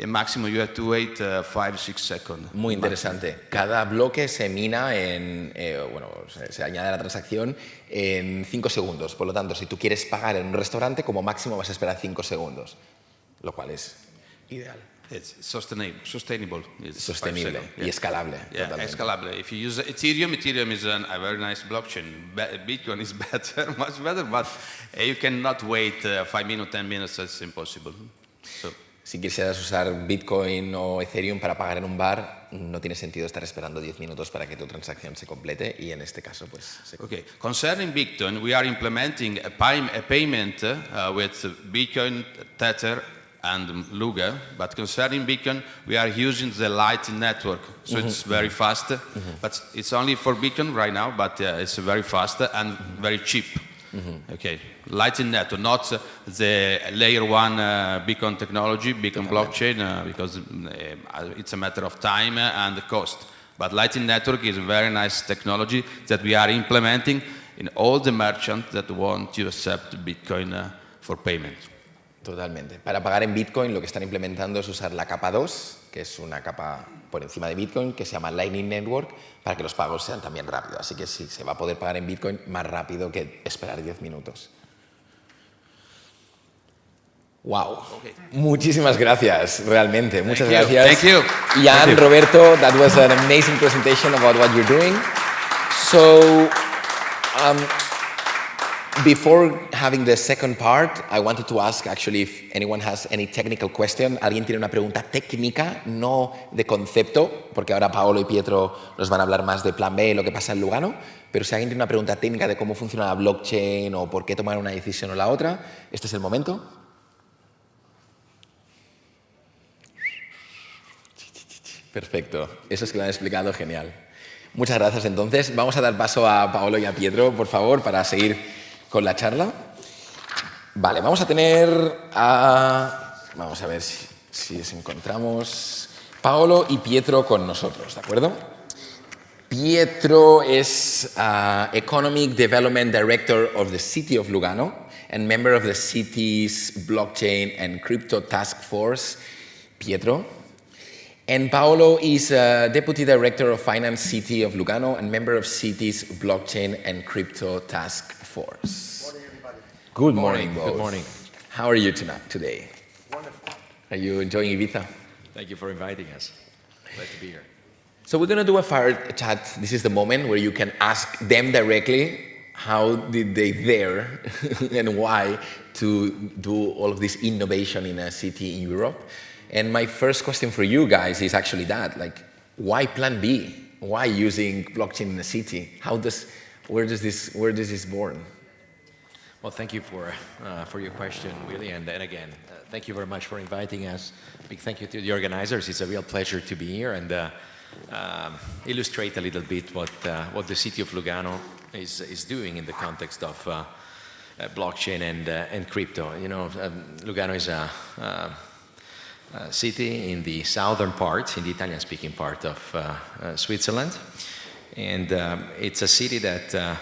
máximo you have to wait 5-6 seconds. Muy interesante. Cada bloque se mina se añade a la transacción en 5 segundos. Por lo tanto, si tú quieres pagar en un restaurante, como máximo vas a esperar 5 segundos, lo cual es ideal. It's sustainable. It's sostenible y escalable. Yeah, escalable. If you use Ethereum is a very nice blockchain. Bitcoin is better, much better, but you cannot wait 5 minutes, 10 minutes. It's impossible. So. Si quisieras usar Bitcoin o Ethereum para pagar en un bar, no tiene sentido estar esperando 10 minutos para que tu transacción se complete, y en este caso, pues... Okay. Concerning Bitcoin, we are implementing a payment with Bitcoin, Tether, and Luga. But concerning Bitcoin, we are using the Lightning Network, so it's very fast. But it's only for Bitcoin right now, but it's very fast and very cheap. Okay, Lightning Network, not the layer 1 Bitcoin technology, Bitcoin blockchain, because it's a matter of time and the cost. But Lightning Network is a very nice technology that we are implementing in all the merchants that want to accept Bitcoin for payment. Totalmente. Para pagar en Bitcoin, lo que están implementando es usar la capa 2, que es una capa por encima de Bitcoin, que se llama Lightning Network, para que los pagos sean también rápidos. Así que sí, se va a poder pagar en Bitcoin más rápido que esperar 10 minutos. Wow. Okay. Muchísimas gracias, realmente. Muchas gracias. Thank you. Jan, Roberto, that was an amazing presentation about what you're doing. So, before having the second part, I wanted to ask actually if anyone has any technical question. ¿Alguien tiene una pregunta técnica, no de concepto? Porque ahora Paolo y Pietro nos van a hablar más de plan B, lo que pasa en Lugano. Pero si alguien tiene una pregunta técnica de cómo funciona la blockchain o por qué tomar una decisión o la otra, este es el momento. Perfecto. Eso es que lo han explicado genial. Muchas gracias entonces. Vamos a dar paso a Paolo y a Pietro, por favor, para seguir con la charla. Vale, vamos a tener vamos a ver si les encontramos Paolo y Pietro con nosotros, ¿de acuerdo? Pietro es Economic Development Director of the City of Lugano and member of the city's Blockchain and Crypto Task Force. Pietro. And Paolo is Deputy Director of Finance City of Lugano and member of city's Blockchain and Crypto Task Force. Good morning, everybody. Good morning, both. Good morning. How are you today? Wonderful. Are you enjoying Ibiza? Thank you for inviting us. Glad to be here. So we're going to do a fire chat. This is the moment where you can ask them directly how did they dare and why to do all of this innovation in a city in Europe? And my first question for you guys is actually that, like, why Plan B? Why using blockchain in a city? Where does this born? Well, thank you for your question, Willie, and again, thank you very much for inviting us. Big thank you to the organizers. It's a real pleasure to be here and illustrate a little bit what the city of Lugano is doing in the context of blockchain and crypto. You know, Lugano is a city in the southern part, in the Italian-speaking part of Switzerland, and it's a city that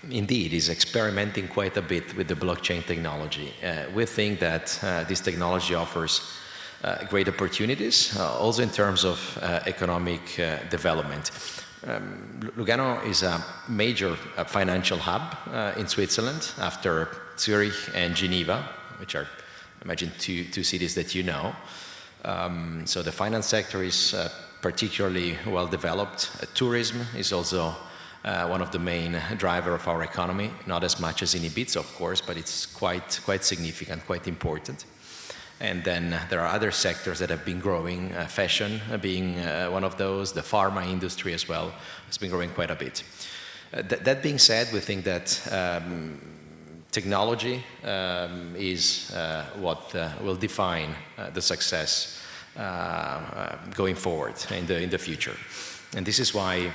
indeed is experimenting quite a bit with the blockchain technology. We think that this technology offers great opportunities, also in terms of economic development. Lugano is a major financial hub in Switzerland after Zurich and Geneva, which are, I imagine, two cities that you know. So the finance sector is particularly well developed. Tourism is also one of the main driver of our economy, not as much as in Ibiza, of course, but it's quite significant, quite important. And then there are other sectors that have been growing, fashion being one of those, the pharma industry as well has been growing quite a bit. That being said, we think that technology is what will define the success going forward in the future. And this is why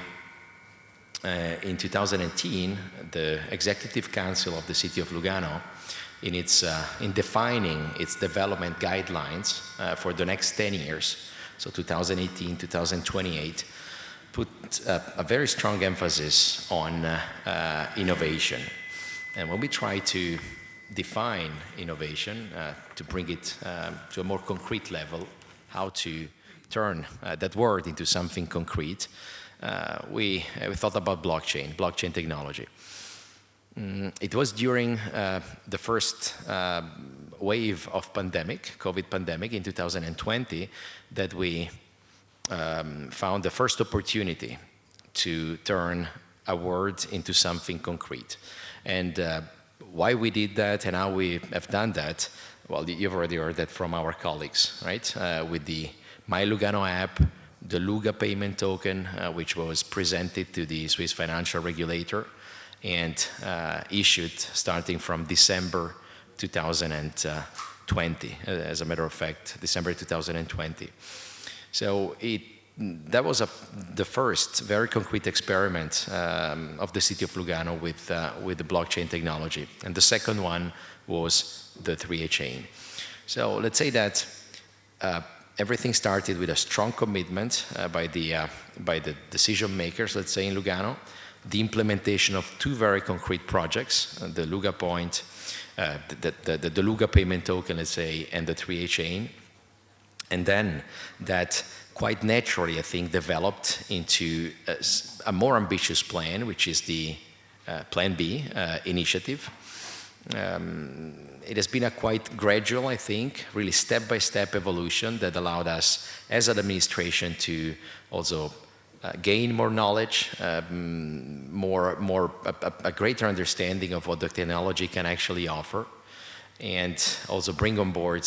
in 2018, the Executive Council of the City of Lugano, in defining its development guidelines for the next 10 years, so 2018, 2028, put a very strong emphasis on innovation. And when we try to define innovation, to bring it to a more concrete level, how to turn that word into something concrete, we thought about blockchain technology. It was during the first wave of COVID pandemic in 2020, that we found the first opportunity to turn a word into something concrete. And why we did that and how we have done that, well, you've already heard that from our colleagues, right? With the Milugano app, the Luga payment token, which was presented to the Swiss financial regulator and issued starting from December 2020, as a matter of fact, December 2020. So that was the first very concrete experiment of the city of Lugano with the blockchain technology. And the second one was the 3A chain. So let's say that everything started with a strong commitment by the decision makers, let's say, in Lugano, the implementation of two very concrete projects, the Luga point, the Luga payment token, let's say, and the 3A chain. And then that quite naturally, I think, developed into a more ambitious plan, which is the Plan B initiative. It has been a quite gradual, I think, really step-by-step evolution that allowed us as an administration to also gain more knowledge, a greater understanding of what the technology can actually offer, and also bring on board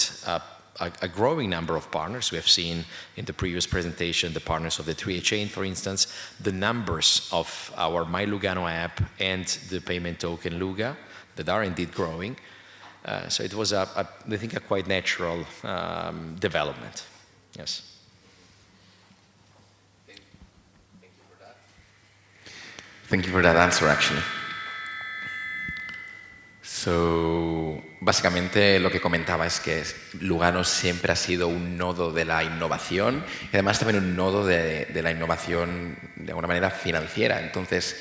a growing number of partners. We have seen in the previous presentation the partners of the 3A chain, for instance, the numbers of our Milugano app and the payment token Luga that are indeed growing. So it was, I think, a quite natural development. Yes. Thank you for that answer, actually. So, básicamente lo que comentaba es que Lugano siempre ha sido un nodo de la innovación y además también un nodo de la innovación de alguna manera financiera. Entonces,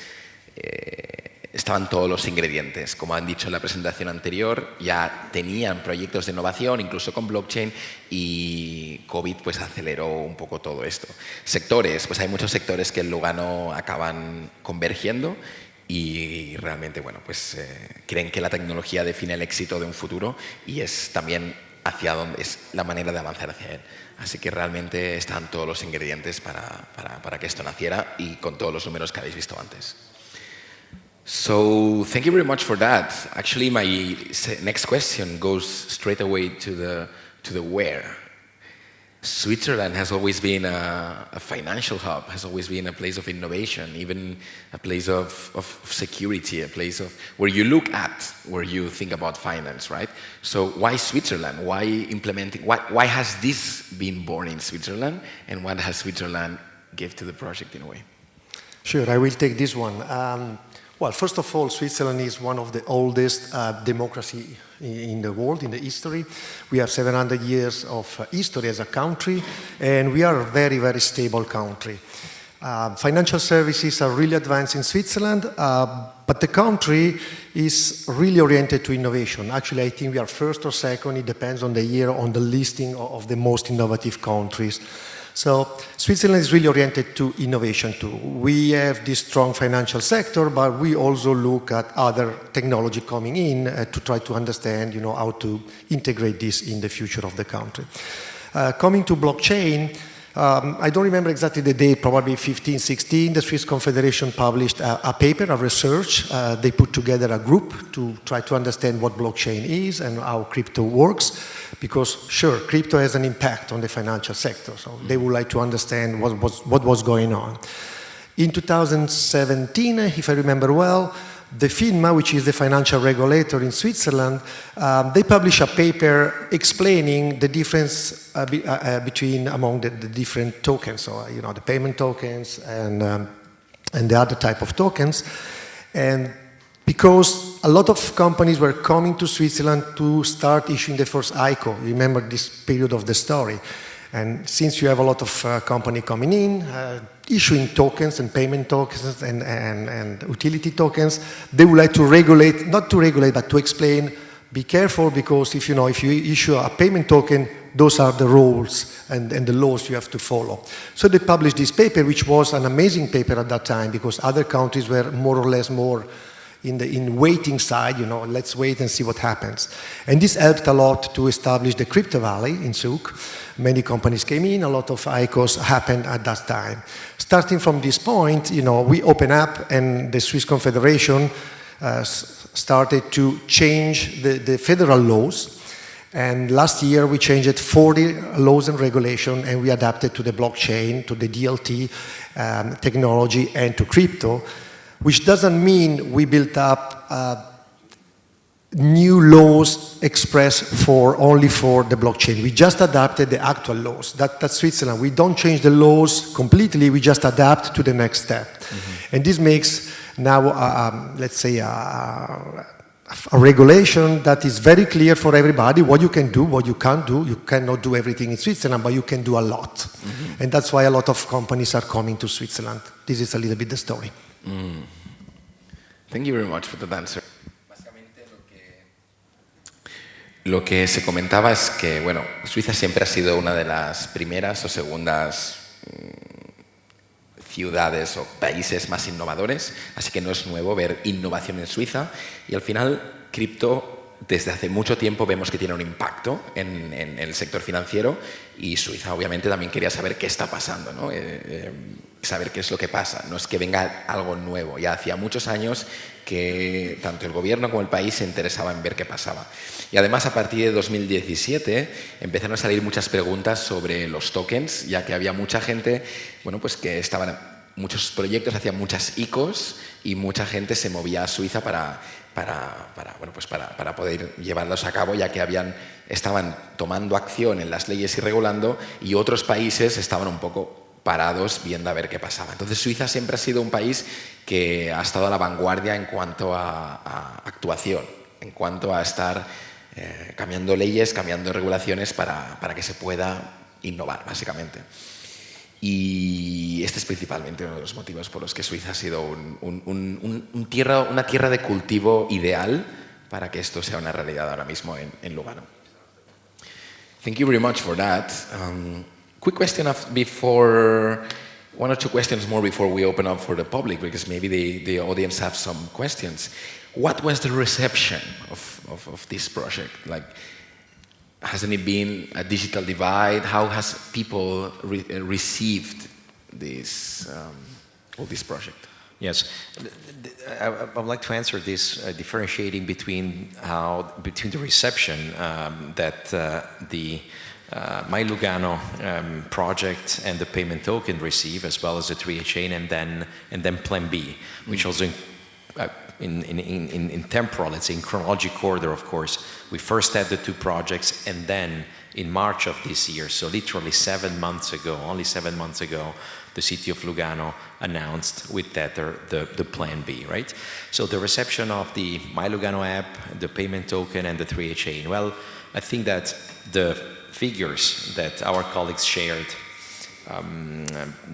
estaban todos los ingredientes. Como han dicho en la presentación anterior, ya tenían proyectos de innovación, incluso con blockchain, y COVID pues aceleró un poco todo esto. Sectores, pues hay muchos sectores que en Lugano acaban convergiendo y realmente, bueno, pues creen que la tecnología define el éxito de un futuro y es también hacia dónde es la manera de avanzar hacia él. Así que realmente están todos los ingredientes para que esto naciera y con todos los números que habéis visto antes. So thank you very much for that. Actually, my next question goes straight away to the where. Switzerland has always been a financial hub, has always been a place of innovation, even a place of security, a place of where you look at, where you think about finance, right? So why Switzerland? Why implementing? Why has this been born in Switzerland, and what has Switzerland give to the project in a way? Sure, I will take this one. Well, first of all, Switzerland is one of the oldest democracy in the world, in the history. We have 700 years of history as a country, and we are a very, very stable country. Financial services are really advanced in Switzerland, but the country is really oriented to innovation. Actually, I think we are first or second, it depends on the year, on the listing of the most innovative countries. So Switzerland is really oriented to innovation too. We have this strong financial sector, but we also look at other technology coming in to try to understand, how to integrate this in the future of the country. Coming to blockchain, I don't remember exactly the date, probably 15, 16, the Swiss Confederation published a paper, a research. They put together a group to try to understand what blockchain is and how crypto works, because sure, crypto has an impact on the financial sector, so they would like to understand what was going on. In 2017, if I remember well, the FINMA, which is the financial regulator in Switzerland, they published a paper explaining the difference among the different tokens, so the payment tokens and the other type of tokens, and because a lot of companies were coming to Switzerland to start issuing the first ICO. Remember this period of the story. And since you have a lot of company coming in, issuing tokens and payment tokens and utility tokens, they would like to regulate, not to regulate, but to explain, be careful, because if you issue a payment token, those are the rules and the laws you have to follow. So they published this paper, which was an amazing paper at that time, because other countries were more or less more in waiting side, let's wait and see what happens. And this helped a lot to establish the Crypto Valley in Zug. Many companies came in, a lot of ICOs happened at that time. Starting from this point, we open up, and the Swiss Confederation started to change the federal laws. And last year we changed 40 laws and regulations, and we adapted to the blockchain, to the DLT technology, and to crypto, which doesn't mean we built up new laws expressed only for the blockchain. We just adapted the actual laws. That's Switzerland. We don't change the laws completely, we just adapt to the next step. Mm-hmm. And this makes now, let's say, a regulation that is very clear for everybody, what you can do, what you can't do. You cannot do everything in Switzerland, but you can do a lot. Mm-hmm. And that's why a lot of companies are coming to Switzerland. This is a little bit the story. Mm. Thank you very much for the answer. Básicamente lo que se comentaba es que, bueno, Suiza siempre ha sido una de las primeras o segundas ciudades o países más innovadores, así que no es nuevo ver innovación en Suiza, y al final cripto desde hace mucho tiempo vemos que tiene un impacto en el sector financiero, y Suiza obviamente también quería saber qué está pasando, ¿no? Saber qué es lo que pasa. No es que venga algo nuevo, ya hacía muchos años que tanto el gobierno como el país se interesaba en ver qué pasaba. Y además, a partir de 2017 empezaron a salir muchas preguntas sobre los tokens, ya que había mucha gente, bueno, pues que muchos proyectos hacían muchas ICOs, y mucha gente se movía a Suiza para poder llevarlos a cabo, ya que estaban tomando acción en las leyes y regulando, y otros países estaban un poco parados viendo a ver qué pasaba. Entonces Suiza siempre ha sido un país que ha estado a la vanguardia en cuanto a actuación, en cuanto a estar cambiando leyes, cambiando regulaciones para que se pueda innovar, básicamente. Y este es principalmente uno de los motivos por los que Suiza ha sido una tierra de cultivo ideal para que esto sea una realidad ahora mismo en Lugano. Thank you very much for that. Quick question before, one or two questions more before we open up for the public, because maybe the audience have some questions. What was the reception of this project? Like, hasn't it been a digital divide? How has people received this project? Yes, I would like to answer this differentiating between the reception that the Milugano project and the payment token receive, as well as the 3A chain, and then Plan B, which also in temporal, let's say in chronological order, of course. We first had the two projects, and then in March of this year, so literally 7 months ago, only 7 months ago, the city of Lugano announced with Tether the Plan B, right? So the reception of the Milugano app, the payment token, and the 3A chain. Well, I think that the figures that our colleagues shared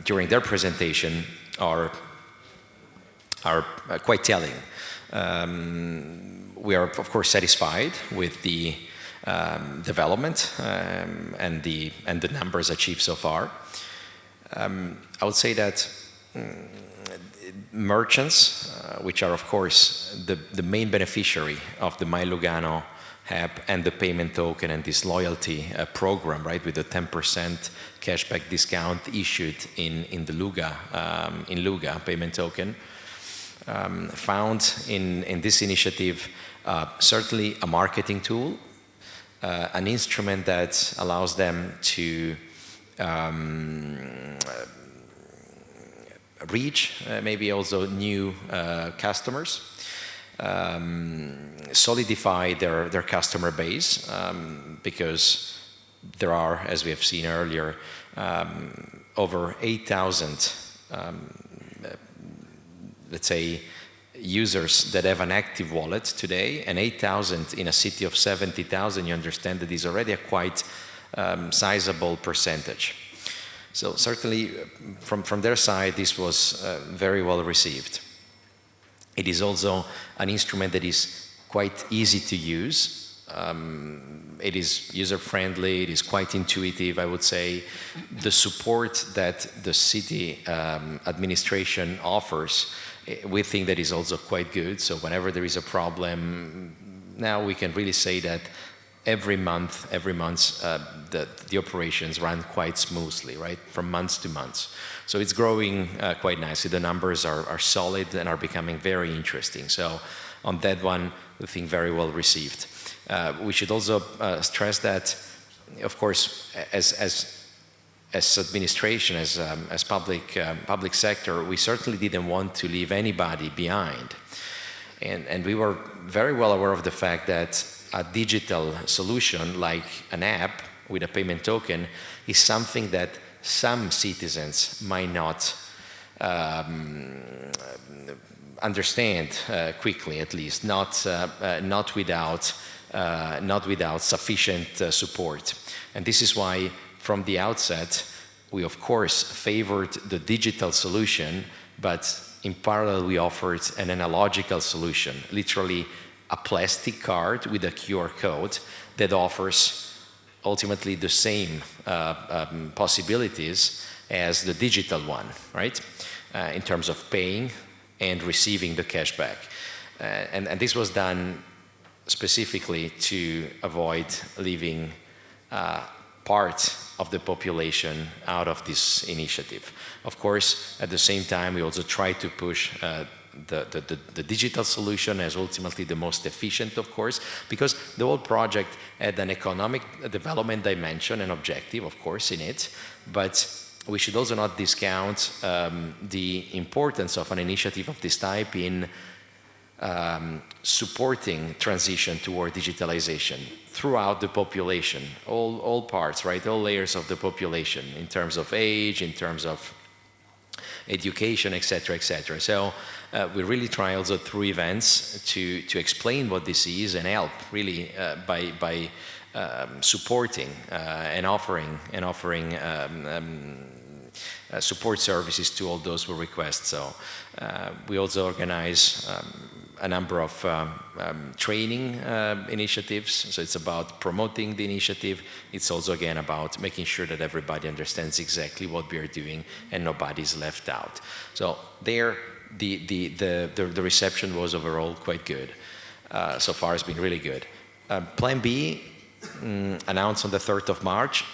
during their presentation are quite telling. We are, of course, satisfied with the development and the numbers achieved so far. I would say that merchants, which are, of course, the main beneficiary of the Milugano app and the payment token and this loyalty program, right, with the 10% cashback discount issued in the Luga payment token, found in this initiative certainly a marketing tool, an instrument that allows them to reach maybe also new customers, solidify their customer base, because there are, as we have seen earlier, over 8,000 let's say users that have an active wallet today, and 8,000 in a city of 70,000, you understand that is already a quite sizable percentage. So certainly from their side, this was very well received. It is also an instrument that is quite easy to use. It is user-friendly, it is quite intuitive, I would say. The support that the city administration offers, we think that is also quite good. So whenever there is a problem, now we can really say that every month, the operations run quite smoothly, right, from months to months. So it's growing quite nicely. The numbers are solid and are becoming very interesting. So on that one, we think very well received. We should also stress that, of course, as administration, as public sector, we certainly didn't want to leave anybody behind. And we were very well aware of the fact that a digital solution like an app with a payment token is something that some citizens might not understand quickly, at least, not without sufficient support. And this is why, from the outset, we of course favored the digital solution, but in parallel we offered an analogical solution, literally a plastic card with a QR code that offers ultimately the same possibilities as the digital one, right? In terms of paying and receiving the cashback. And this was done specifically to avoid leaving part of the population out of this initiative. Of course, at the same time, we also try to push the digital solution as ultimately the most efficient, of course, because the whole project had an economic development dimension and objective, of course, in it, but we should also not discount the importance of an initiative of this type in supporting transition toward digitalization throughout the population, all parts, right, all layers of the population, in terms of age, in terms of education, etc., etc. So we really try also through events to explain what this is and help really by supporting and offering support services to all those who request. So we also organize a number of training initiatives. So it's about promoting the initiative. It's also, again, about making sure that everybody understands exactly what we are doing and nobody's left out. So there, the reception was overall quite good. So far, it's been really good. Plan B, announced on the 3rd of March.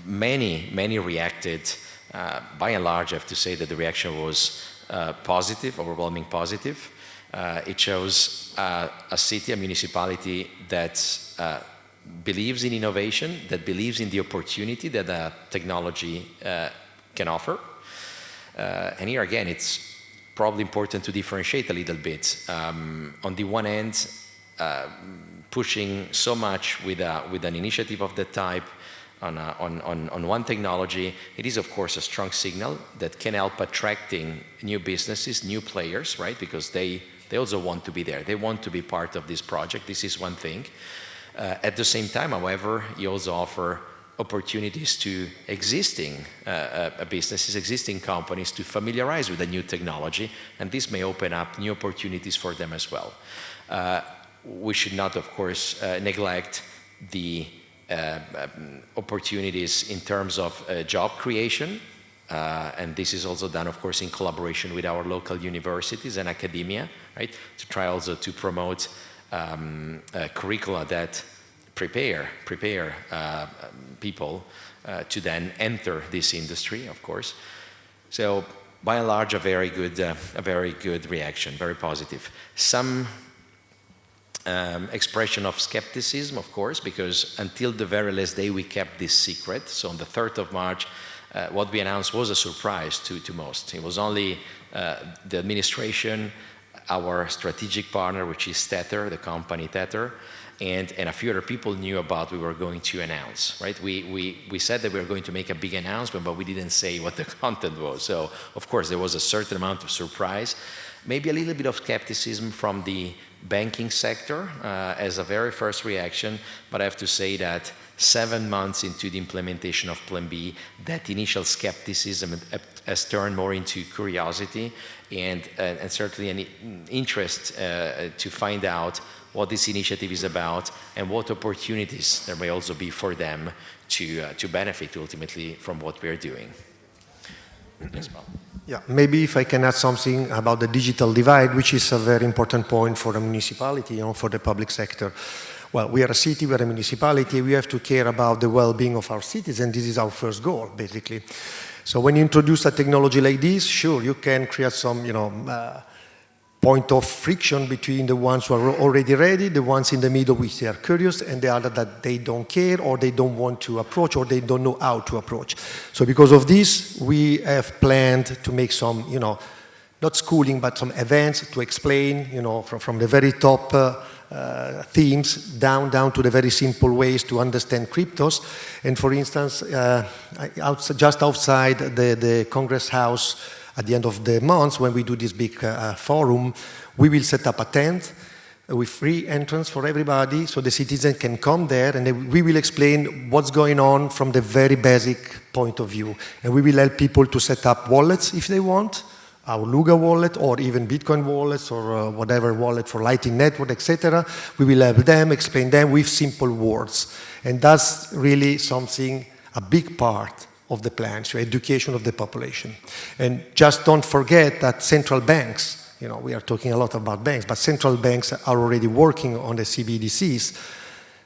Many reacted. By and large, I have to say that the reaction was positive, overwhelming positive. It shows a city, a municipality that believes in innovation, that believes in the opportunity that technology can offer. And here again, it's probably important to differentiate a little bit. On the one hand, pushing so much with an initiative of that type on one technology, it is of course a strong signal that can help attracting new businesses, new players, right? Because they also want to be there. They want to be part of this project. This is one thing. At the same time, however, you also offer opportunities to existing businesses, existing companies to familiarize with the new technology, and this may open up new opportunities for them as well. We should not, of course, neglect the opportunities in terms of job creation, and this is also done, of course, in collaboration with our local universities and academia, right? To try also to promote curricula that prepare people to then enter this industry, of course. So, by and large, a very good reaction, very positive. Some expression of skepticism, of course, because until the very last day we kept this secret. So on the 3rd of March, what we announced was a surprise to most. It was only the administration, our strategic partner, which is Tether, the company Tether, and a few other people knew about we were going to announce, right? We said that we were going to make a big announcement, but we didn't say what the content was. So, of course, there was a certain amount of surprise, maybe a little bit of skepticism from the banking sector as a very first reaction, but I have to say that 7 months into the implementation of Plan B, that initial skepticism has turned more into curiosity and certainly an interest to find out what this initiative is about and what opportunities there may also be for them to benefit ultimately from what we're doing. Yes, Paul. Yeah, maybe if I can add something about the digital divide, which is a very important point for the municipality, for the public sector. Well, we are a city, we are a municipality, we have to care about the well-being of our citizens. This is our first goal, basically. So when you introduce a technology like this, sure, you can create some, point of friction between the ones who are already ready, the ones in the middle which they are curious, and the other that they don't care or they don't want to approach or they don't know how to approach. So because of this, we have planned to make some, not schooling, but some events to explain, from the very top themes down to the very simple ways to understand cryptos. And for instance, just outside the Congress House, at the end of the month, when we do this big forum, we will set up a tent with free entrance for everybody, so the citizen can come there, and we will explain what's going on from the very basic point of view. And we will help people to set up wallets if they want, our Luga wallet, or even Bitcoin wallets, or whatever wallet for Lightning Network, etc. We will help them, explain them with simple words. And that's really something, a big part of the plan, so education of the population. And just don't forget that central banks, we are talking a lot about banks, but central banks are already working on the CBDCs.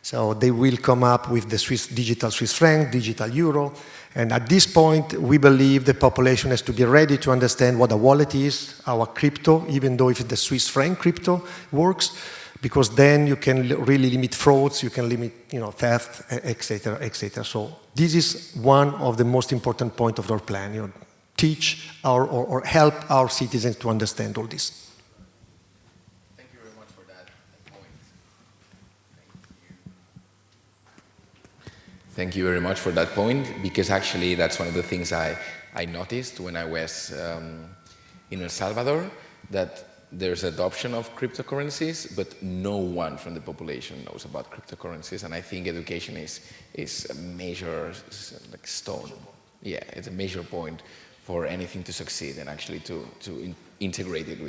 So they will come up with the digital Swiss franc, digital euro. And at this point, we believe the population has to be ready to understand what a wallet is, our crypto, even though if the Swiss franc crypto works, because then you can really limit frauds, you can limit, theft, etc., etc. So this is one of the most important points of our plan, teach or help our citizens to understand all this. Thank you very much for that point. Thank you very much for that point, because actually that's one of the things I noticed when I was in El Salvador, that there's adoption of cryptocurrencies, but no one from the population knows about cryptocurrencies, and I think education is a major stone. Yeah, it's a major point for anything to succeed, and actually to integrate it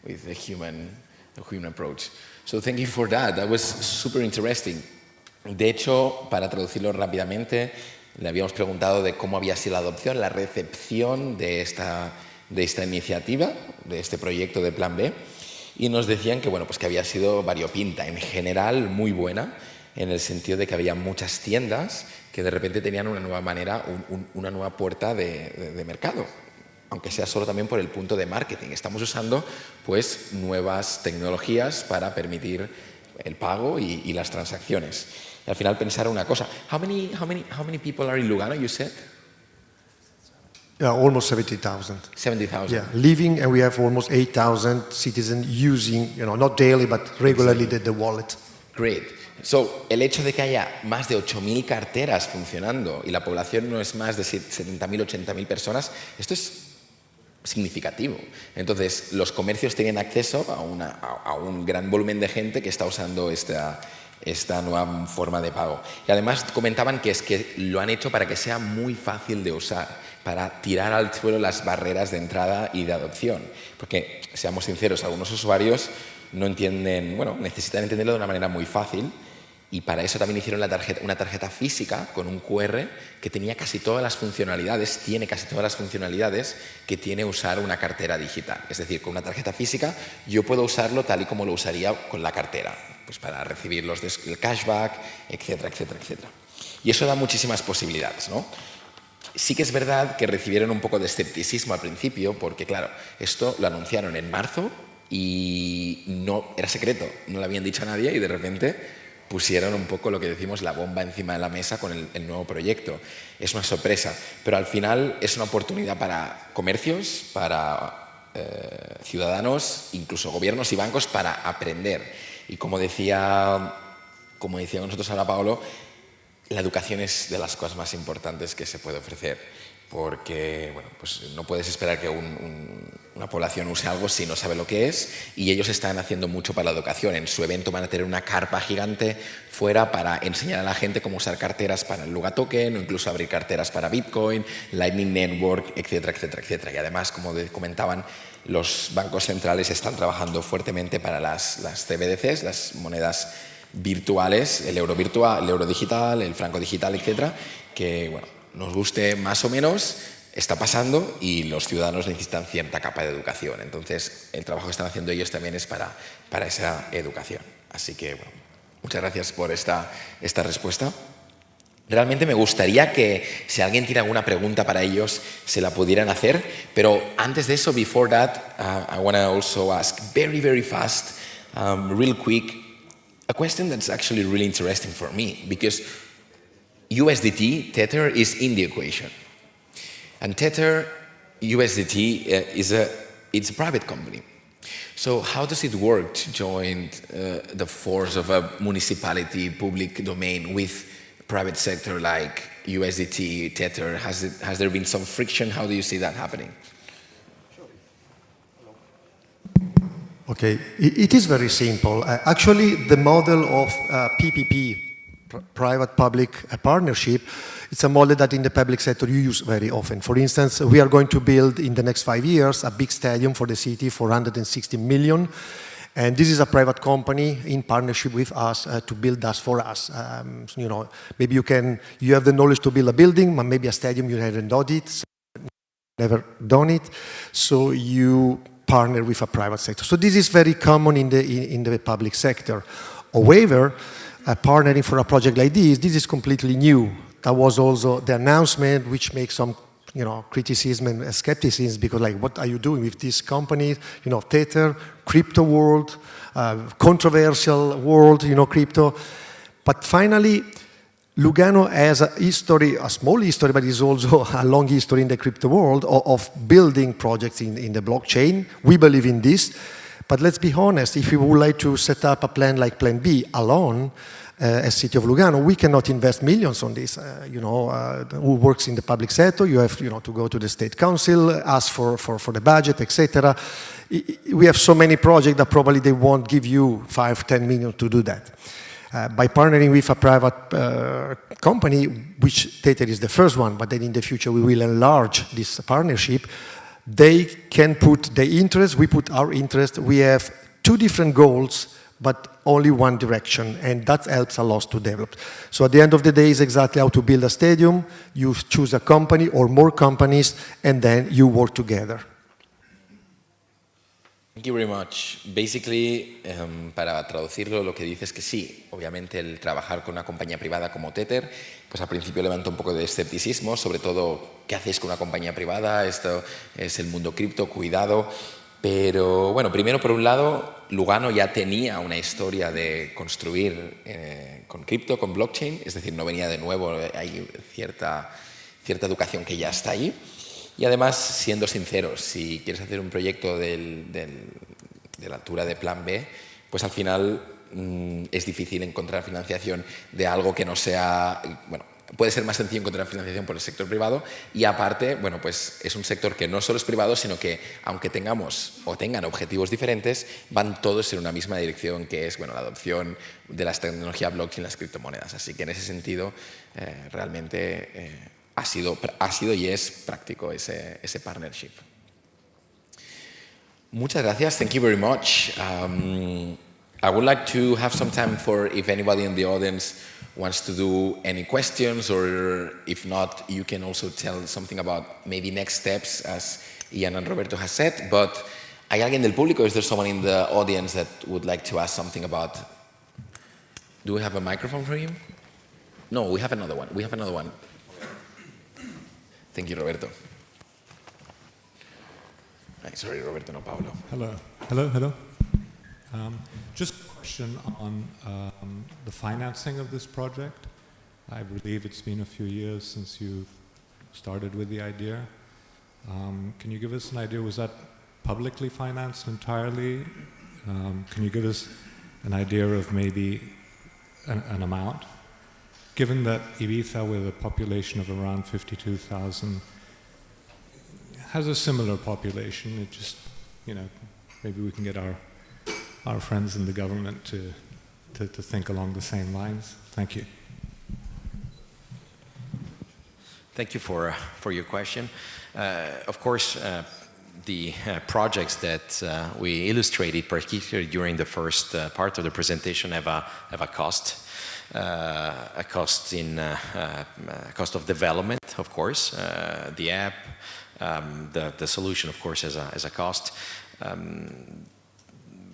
with the human approach. So thank you for that. That was super interesting. De hecho, para traducirlo rápidamente, le habíamos preguntado de cómo había sido la adopción, la recepción de esta iniciativa, de este proyecto de Plan B, y nos decían que, pues que había sido variopinta, en general muy buena, en el sentido de que había muchas tiendas que de repente tenían una nueva manera, una nueva puerta de mercado. aunque sea solo también por el punto de marketing. Estamos usando pues nuevas tecnologías para permitir el pago y las transacciones. Y al final pensar una cosa. How many people are in Lugano, you said? Yeah, almost 70,000. 70,000. Yeah, living, and we have almost 8,000 citizens using, not daily, but regularly the wallet. Great. So, el hecho de que haya más de 8.000 carteras funcionando y la población no es más de 70.000, 80.000 personas, esto es significativo. Entonces, los comercios tienen acceso a un gran volumen de gente que está usando esta nueva forma de pago. Y además comentaban que es que lo han hecho para que sea muy fácil de usar, para tirar al suelo las barreras de entrada y de adopción. Porque, seamos sinceros, algunos usuarios no entienden, necesitan entenderlo de una manera muy fácil. Y para eso también hicieron una tarjeta física con un QR que tenía casi todas las funcionalidades, tiene casi todas las funcionalidades que tiene usar una cartera digital. Es decir, con una tarjeta física yo puedo usarlo tal y como lo usaría con la cartera, pues para recibir el cashback, etcétera, etcétera, etcétera. Y eso da muchísimas posibilidades, ¿no? Sí que es verdad que recibieron un poco de escepticismo al principio, porque claro, esto lo anunciaron en marzo y no era secreto, no lo habían dicho a nadie y de repente pusieron un poco lo que decimos la bomba encima de la mesa con el nuevo proyecto. Es una sorpresa, pero al final es una oportunidad para comercios, para ciudadanos, incluso gobiernos y bancos para aprender. Y como decía nosotros ahora Paolo, la educación es de las cosas más importantes que se puede ofrecer, porque pues no puedes esperar que una población use algo si no sabe lo que es, y ellos están haciendo mucho para la educación. En su evento van a tener una carpa gigante fuera para enseñar a la gente cómo usar carteras para el Luga Token o incluso abrir carteras para Bitcoin, Lightning Network, etcétera, etcétera, etcétera. Y además, como comentaban, los bancos centrales están trabajando fuertemente para las CBDCs, las monedas virtuales, el euro virtual, el euro digital, el franco digital, etcétera, que nos guste más o menos, está pasando y los ciudadanos necesitan cierta capa de educación. Entonces, el trabajo que están haciendo ellos también es para esa educación. Así que, muchas gracias por esta respuesta. Realmente me gustaría que si alguien tiene alguna pregunta para ellos, se la pudieran hacer. Pero antes de eso, before that, I want to also ask very, very fast, real quick, a question that's actually really interesting for me, because USDT, Tether, is in the equation. And Tether, USDT, it's a private company. So how does it work to join the force of a municipality, public domain with private sector like USDT, Tether? Has there been some friction? How do you see that happening? Okay, it is very simple. Actually, the model of PPP, private-public partnership, it's a model that in the public sector you use very often. For instance, we are going to build in the next 5 years a big stadium for the city for 160 million. And this is a private company in partnership with us to build that for us. Maybe you have the knowledge to build a building, but maybe a stadium you haven't done it. So you partner with a private sector. So this is very common in the public sector. However, partnering for a project like this is completely new. That was also the announcement, which makes some criticism and skepticism, because what are you doing with this company? Tether, crypto world, controversial world, crypto. But finally, Lugano has a history, a small history, but it's also a long history in the crypto world of building projects in the blockchain. We believe in this. But let's be honest, if we would like to set up a plan like Plan B alone, as City of Lugano, we cannot invest millions on this. Who works in the public sector, you have to go to the state council, ask for the budget, etc. We have so many projects that probably they won't give you 5-10 million to do that. By partnering with a private company, which Tether is the first one, but then in the future we will enlarge this partnership, they can put their interest, we put our interest. We have two different goals, but only one direction, and that helps a lot to develop. So at the end of the day, it's exactly how to build a stadium. You choose a company or more companies, and then you work together. Thank you very much. Basically, para traducirlo, lo que dice es que sí, obviamente el trabajar con una compañía privada como Tether, pues al principio levanta un poco de escepticismo, sobre todo, ¿qué hacéis con una compañía privada? Esto es el mundo cripto, cuidado. Pero bueno, primero por un lado, Lugano ya tenía una historia de construir con cripto, con blockchain, es decir, no venía de nuevo, hay cierta educación que ya está ahí. Y además, siendo sinceros, si quieres hacer un proyecto de la altura de Plan B, pues al final es difícil encontrar financiación de algo que no sea... Bueno, puede ser más sencillo encontrar financiación por el sector privado y aparte, bueno, pues es un sector que no solo es privado, sino que aunque tengamos o tengan objetivos diferentes, van todos en una misma dirección, que es, bueno, la adopción de las tecnologías blockchain, las criptomonedas. Así que en ese sentido, realmente... Ha sido y es práctico ese partnership. Muchas gracias. Thank you very much. I would like to have some time for if anybody in the audience wants to do any questions, or if not, you can also tell something about maybe next steps, as Ian and Roberto has said. But ¿hay alguien del público? Is there someone in the audience that would like to ask something about? Do we have a microphone for him? No, we have another one. We have another one. Thank you, Roberto. Sorry, Roberto, no Pablo. Hello. Just a question on the financing of this project. I believe it's been a few years since you started with the idea. Can you give us an idea, was that publicly financed entirely? Can you give us an idea of maybe an amount? Given that Ibiza, with a population of around 52,000, has a similar population, it just, maybe we can get our friends in the government to think along the same lines. Thank you. Thank you for your question. Of course, the projects that we illustrated, particularly during the first part of the presentation, have a cost. A cost of development, of course, the app, the solution, of course, as a cost.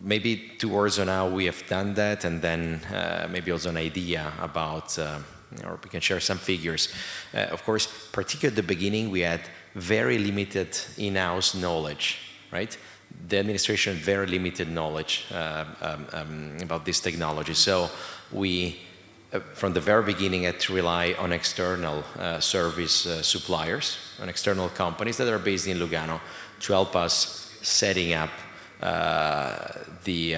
Maybe 2 words on how we have done that, and then maybe also an idea about, or we can share some figures. Of course, particularly at the beginning, we had very limited in-house knowledge, right? The administration had very limited knowledge about this technology. So we, from the very beginning, had to rely on external service suppliers, on external companies that are based in Lugano, to help us setting up the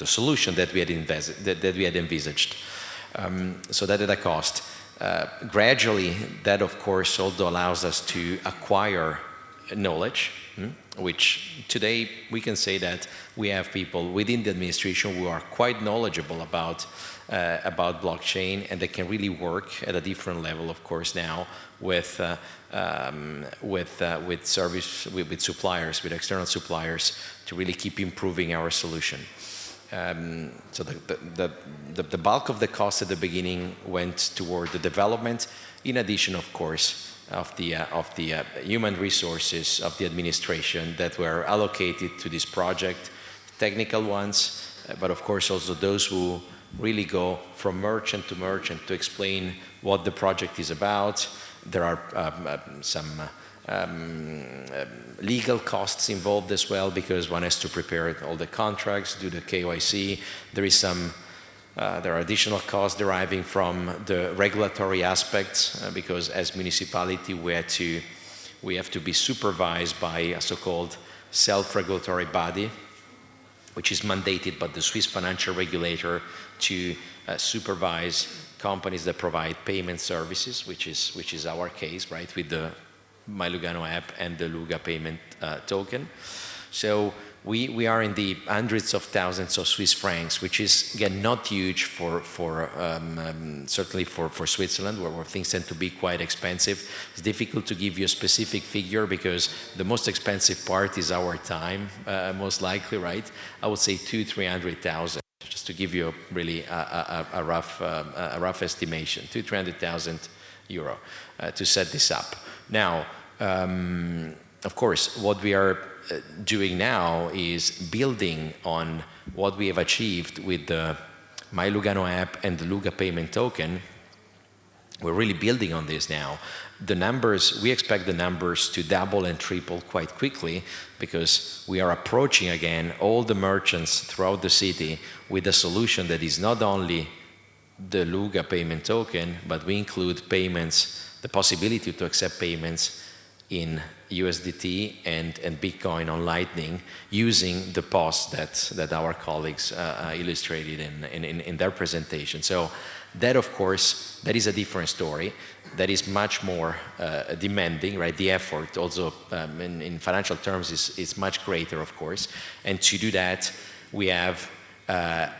solution that we had envisaged. So that had a cost. Gradually, that of course also allows us to acquire knowledge, which today we can say that we have people within the administration who are quite knowledgeable about blockchain, and they can really work at a different level, of course, now with suppliers, with external suppliers, to really keep improving our solution. So the bulk of the cost at the beginning went toward the development, in addition, of course, of the human resources of the administration that were allocated to this project, technical ones, but of course also those who really go from merchant to merchant to explain what the project is about. There are some legal costs involved as well, because one has to prepare all the contracts, do the KYC. There are additional costs deriving from the regulatory aspects, because as municipality we have to be supervised by a so-called self-regulatory body, which is mandated by the Swiss financial regulator to supervise companies that provide payment services, which is our case, right, with the Milugano app and the Luga payment token. So we are in the hundreds of thousands of Swiss francs, which is, again, not huge for certainly for Switzerland, where things tend to be quite expensive. It's difficult to give you a specific figure, because the most expensive part is our time, most likely, right? I would say 200,000-300,000, just to give you really a rough estimation, 200,000-300,000 euro to set this up. Now, of course, what we are doing now is building on what we have achieved with the Milugano app and the Luga payment token. We're really building on this now. The numbers, we expect the numbers to double and triple quite quickly because we are approaching again all the merchants throughout the city with a solution that is not only the Luga payment token, but we include payments, the possibility to accept payments in USDT and Bitcoin on Lightning using the POS that our colleagues illustrated in their presentation. So that, of course, that is a different story. That is much more demanding, right? The effort also in financial terms is much greater, of course. And to do that, we have a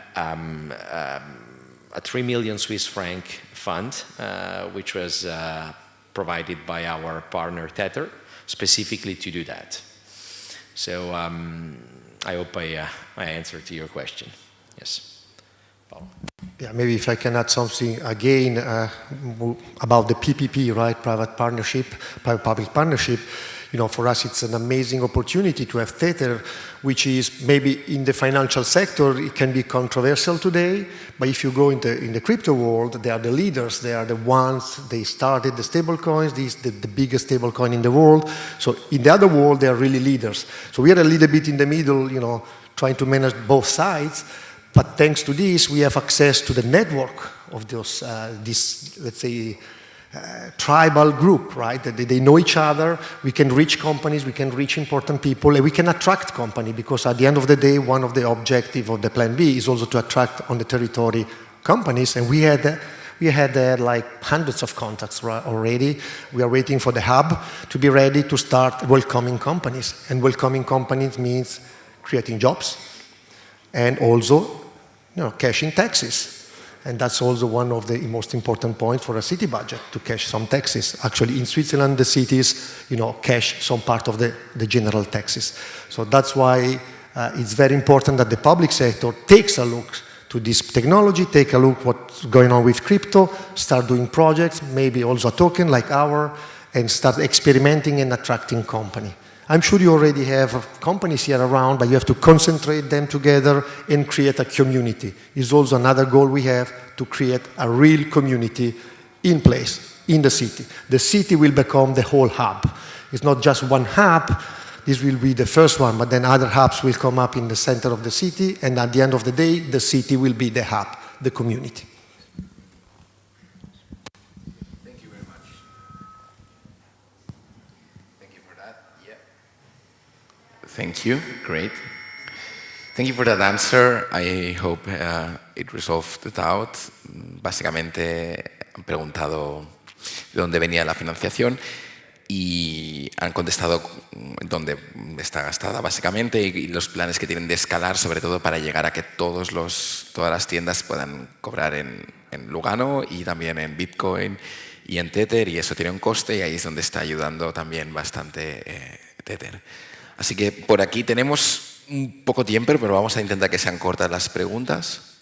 3 million Swiss franc fund, which was provided by our partner Tether, specifically to do that. So I hope I answered to your question. Yes. Paolo. Yeah, maybe if I can add something again about the PPP, right? Private partnership, private-public partnership. You know, for us, it's an amazing opportunity to have Tether, which is maybe in the financial sector, it can be controversial today, but if you go in the crypto world, they are the leaders, they are the ones, they started the stable coins, this is the biggest stable coin in the world. So in the other world, they are really leaders. So we are a little bit in the middle, you know, trying to manage both sides, but thanks to this, we have access to the network of those, this, let's say, tribal group, right? They know each other, we can reach companies, we can reach important people, and we can attract companies, because at the end of the day, one of the objectives of the Plan B is also to attract on the territory companies, and we had like hundreds of contacts already. We are waiting for the hub to be ready to start welcoming companies, and welcoming companies means creating jobs, and also, you know, cashing taxes. And that's also one of the most important points for a city budget, to cash some taxes. Actually, in Switzerland, the cities, you know, cash some part of the general taxes. So that's why it's very important that the public sector takes a look to this technology, take a look what's going on with crypto, start doing projects, maybe also a token like ours, and start experimenting and attracting company. I'm sure you already have companies here around, but you have to concentrate them together and create a community. It's also another goal we have, to create a real community in place, in the city. The city will become the whole hub. It's not just one hub, this will be the first one, but then other hubs will come up in the center of the city, and at the end of the day, the city will be the hub, the community. Thank you. Great. Thank you for that answer. I hope it resolved the doubt. Básicamente han preguntado de dónde venía la financiación y han contestado dónde está gastada, básicamente, y los planes que tienen de escalar, sobre todo para llegar a que todas las tiendas puedan cobrar en Lugano y también en Bitcoin y en Tether, y eso tiene un coste, y ahí es donde está ayudando también bastante Tether. Así que por aquí tenemos un poco tiempo, pero vamos a intentar que sean cortas las preguntas.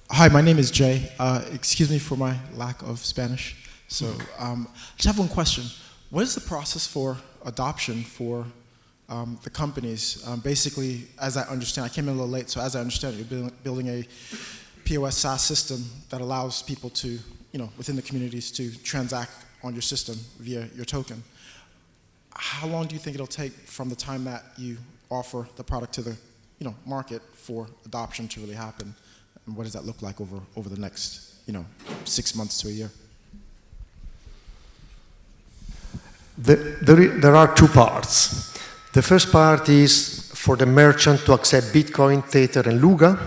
Hi, my name is Jay. Excuse me for my lack of Spanish. So I just have one question. What is the process for adoption for the companies? Basically, as I understand, I came in a little late, so as I understand, you're building a POS SaaS system that allows people to, you know, within the communities to transact on your system via your token. How long do you think it'll take from the time that you offer the product to the, you know, market for adoption to really happen? And what does that look like over the next, you know, 6 months to a year? There are two parts. The first part is for the merchant to accept Bitcoin, Tether, and Luga.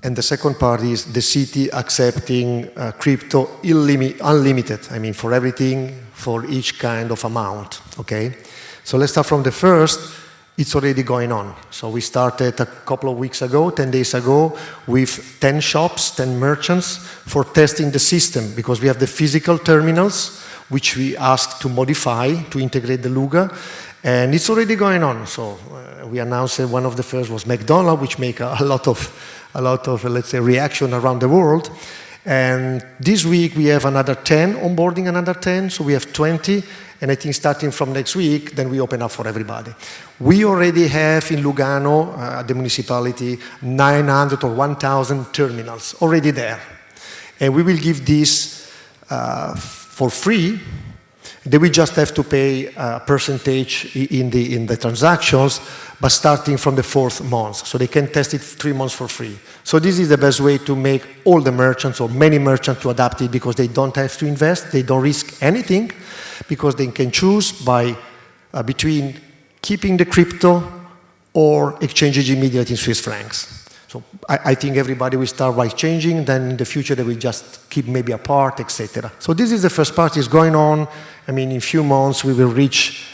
And the second part is the city accepting crypto unlimited, I mean, for everything, for each kind of amount, okay? So let's start from the first. It's already going on. So we started a couple of weeks ago, 10 days ago, with 10 shops, 10 merchants for testing the system, because we have the physical terminals, which we asked to modify to integrate the Luga, and it's already going on. So we announced that one of the first was McDonald's, which make a lot of, let's say, reaction around the world. And this week we have another 10, onboarding another 10, so we have 20. And I think starting from next week, then we open up for everybody. We already have in Lugano, at the municipality, 900 or 1,000 terminals already there. And we will give this for free. They will just have to pay a percentage in the transactions, but starting from the 4th month. So they can test it 3 months for free. So this is the best way to make all the merchants, or many merchants, to adapt it, because they don't have to invest, they don't risk anything, because they can choose between keeping the crypto or exchanging immediately in Swiss francs. So I think everybody will start by changing, then in the future they will just keep maybe apart, etc. So this is the first part, is going on. I mean, in a few months we will reach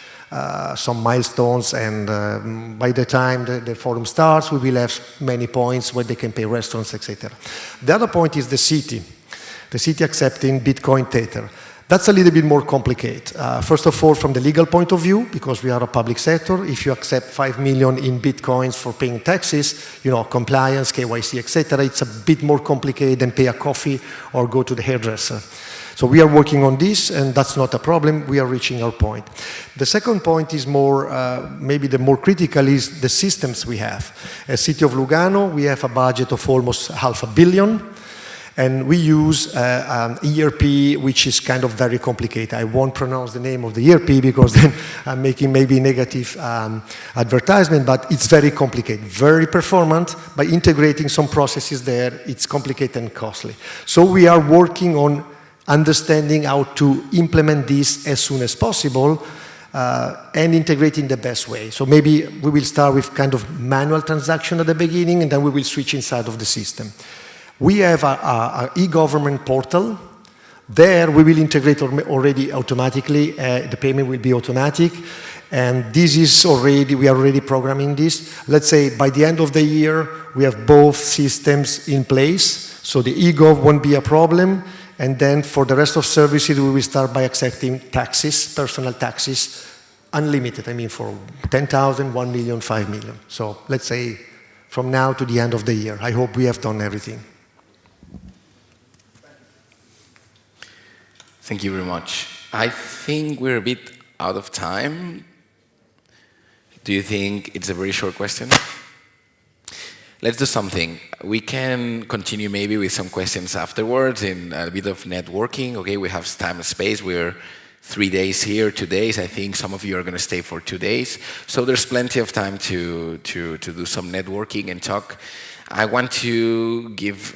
some milestones, and by the time the forum starts, we will have many points where they can pay restaurants, etc. The other point is the city accepting Bitcoin Tether. That's a little bit more complicated. First of all, from the legal point of view, because we are a public sector, if you accept 5 million in Bitcoins for paying taxes, compliance, KYC, etc., it's a bit more complicated than pay a coffee or go to the hairdresser. So we are working on this, and that's not a problem. We are reaching our point. The second point is more, maybe the more critical, is the systems we have. As City of Lugano, we have a budget of almost $500 million. And we use an ERP, which is kind of very complicated. I won't pronounce the name of the ERP because then I'm making maybe negative advertisement, but it's very complicated, very performant. By integrating some processes there, it's complicated and costly. So we are working on understanding how to implement this as soon as possible and integrate in the best way. So maybe we will start with kind of manual transaction at the beginning, and then we will switch inside of the system. We have an e-government portal. There we will integrate already automatically. The payment will be automatic. And this is already, we are already programming this. Let's say by the end of the year, we have both systems in place. So the e-gov won't be a problem. And then for the rest of services, we will start by accepting taxes, personal taxes, unlimited. I mean, for 10,000, 1 million, 5 million. So let's say from now to the end of the year. I hope we have done everything. Thank you very much. I think we're a bit out of time. Do you think it's a very short question? Let's do something. We can continue maybe with some questions afterwards in a bit of networking. Okay, we have time and space. We're 3 days here, 2 days. I think some of you are going to stay for 2 days. So there's plenty of time to do some networking and talk. I want to give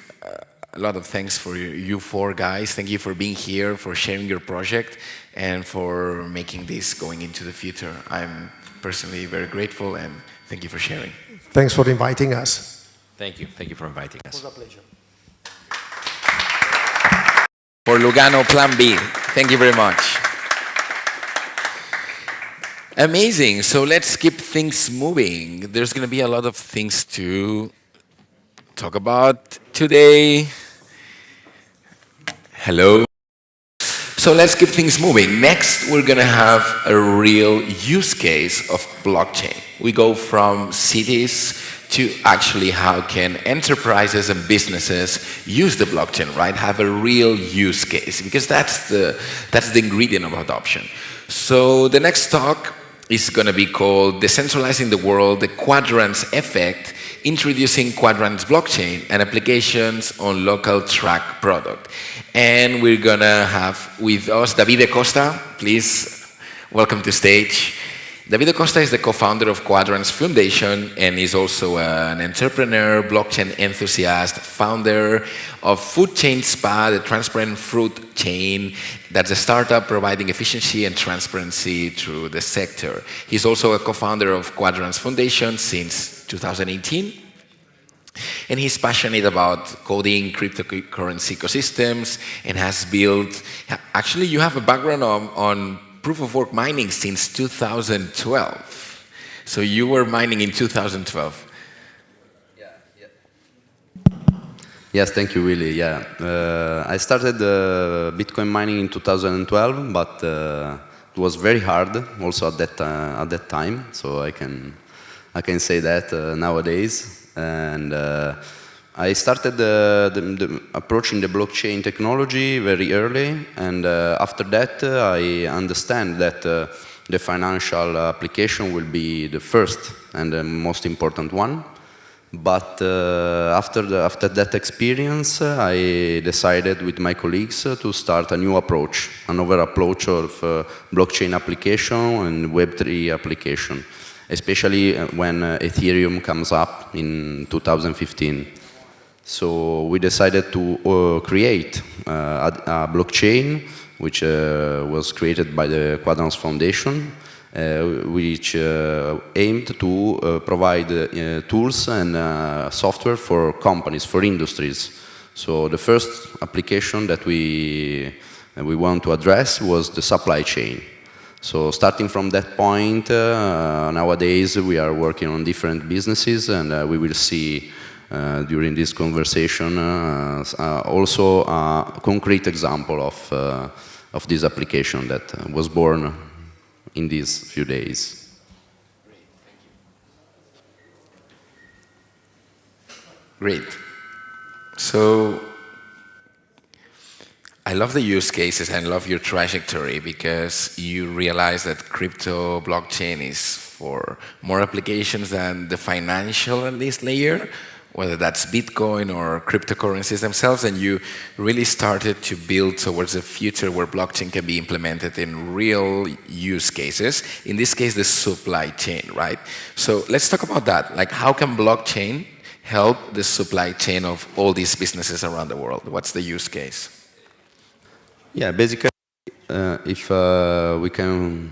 a lot of thanks for you four guys. Thank you for being here, for sharing your project, and for making this going into the future. I'm personally very grateful, and thank you for sharing. Thanks for inviting us. Thank you. Thank you for inviting us. It was a pleasure. For Lugano Plan B, thank you very much. Amazing. So let's keep things moving. There's going to be a lot of things to talk about today. Hello. So let's keep things moving. Next, we're going to have a real use case of blockchain. We go from cities to actually how can enterprises and businesses use the blockchain, right? Have a real use case, because that's the ingredient of adoption. So the next talk is going to be called Decentralizing the World, the Quadrants Effect, Introducing Quadrants Blockchain and Applications on Local Track Product. And we're going to have with us Davide Costa. Please welcome to stage. Davide Costa is the co-founder of Quadrants Foundation and is also an entrepreneur, blockchain enthusiast, founder of Food Chain Spa, the transparent fruit chain. That's a startup providing efficiency and transparency through the sector. He's also a co-founder of Quadrants Foundation since 2018. And he's passionate about coding cryptocurrency ecosystems and has built, actually you have a background on proof of work mining since 2012. So you were mining in 2012. Yes, thank you, Willy. Yeah, I started Bitcoin mining in 2012, but it was very hard also at that time. So I can say that nowadays. And I started approaching the blockchain technology very early, and after that I understand that the financial application will be the first and the most important one. But after that experience, I decided with my colleagues to start a new approach, another approach of blockchain application and Web3 application, especially when Ethereum comes up in 2015. So we decided to create a blockchain which was created by the Quadrants Foundation, which aimed to provide tools and software for companies, for industries. So the first application that we want to address was the supply chain. So starting from that point, nowadays we are working on different businesses, and we will see during this conversation also a concrete example of this application that was born in these few days. Great. So I love the use cases and love your trajectory, because you realize that crypto blockchain is for more applications than the financial, at least, layer, whether that's Bitcoin or cryptocurrencies themselves, and you really started to build towards a future where blockchain can be implemented in real use cases, in this case, the supply chain, right? So let's talk about that. Like, how can blockchain help the supply chain of all these businesses around the world? What's the use case? Yeah, basically, if we can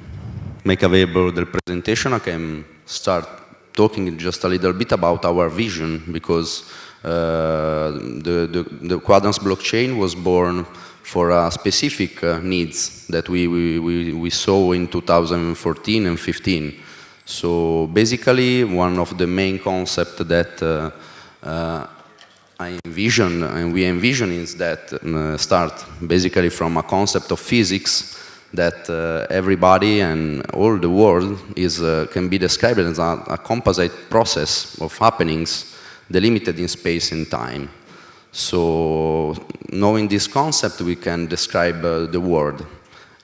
make available the presentation, I can start talking just a little bit about our vision, because the Quadrants blockchain was born for specific needs that we saw in 2014 and 15. So basically, one of the main concepts that I envision and we envision is that start basically from a concept of physics, that everybody and all the world can be described as a composite process of happenings delimited in space and time. So knowing this concept, we can describe the world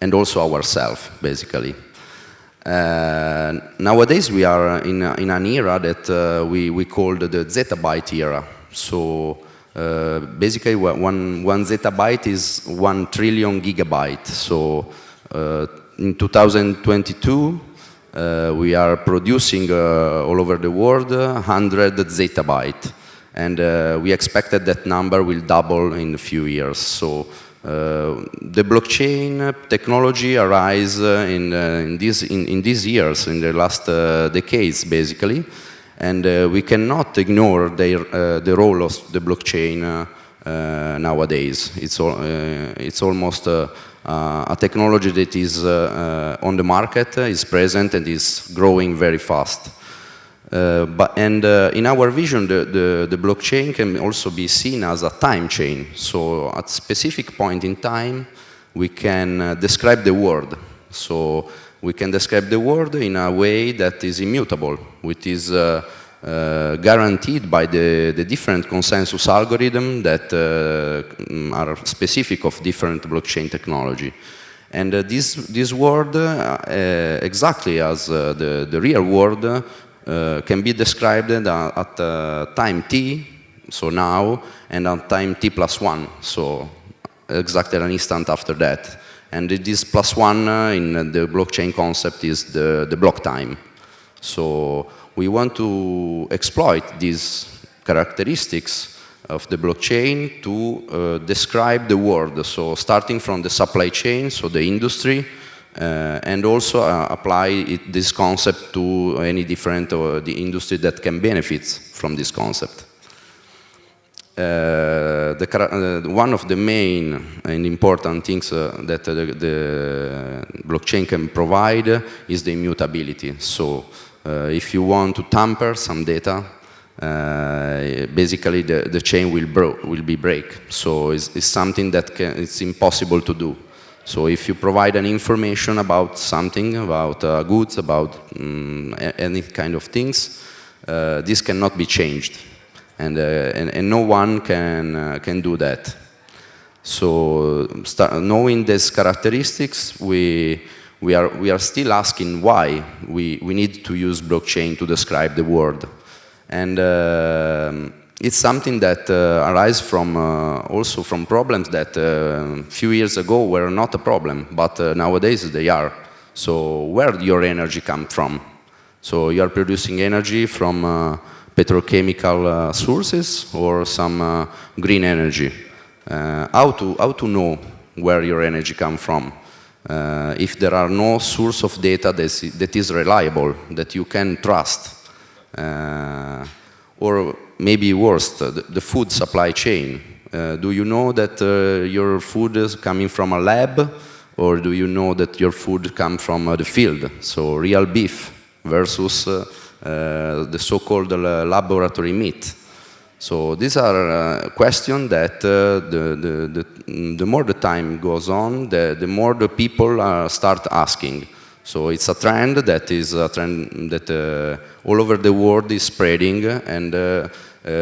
and also ourselves, basically. Nowadays we are in an era that we call the Zettabyte Era. So basically one zettabyte is 1 trillion gigabyte. So in 2022, we are producing all over the world 100 zettabyte, and we expected that number will double in a few years. So the blockchain technology arise in these years, in the last decades, basically, and we cannot ignore the role of the blockchain nowadays. It's almost a technology that is on the market, is present, and is growing very fast. In our vision, the blockchain can also be seen as a time chain. So at a specific point in time, we can describe the world. So we can describe the world in a way that is immutable, which is guaranteed by the different consensus algorithms that are specific of different blockchain technology. And this world, exactly as the real world, can be described at time t, so now, and at time t+1, so exactly an instant after that. And this +1 in the blockchain concept is the block time. So we want to exploit these characteristics of the blockchain to describe the world. So starting from the supply chain, so the industry, and also apply this concept to any different the industry that can benefit from this concept. One of the main and important things that the blockchain can provide is the immutability. So if you want to tamper some data, basically the chain will be break. So it's something that it's impossible to do. So if you provide an information about something, about goods, about any kind of things, this cannot be changed. and no one can do that. So knowing these characteristics, we are still asking why we need to use blockchain to describe the world. And it's something that arises from also from problems that a few years ago were not a problem, but nowadays they are. So where your energy comes from? So you are producing energy from petrochemical sources or some green energy. How to know where your energy comes from? If there are no source of data that is reliable, that you can trust, or maybe worse, the food supply chain. Do you know that your food is coming from a lab, or do you know that your food comes from the field? So real beef versus the so-called laboratory meat. So these are questions that the more the time goes on, the more the people start asking. So it's a trend that is a trend that all over the world is spreading, and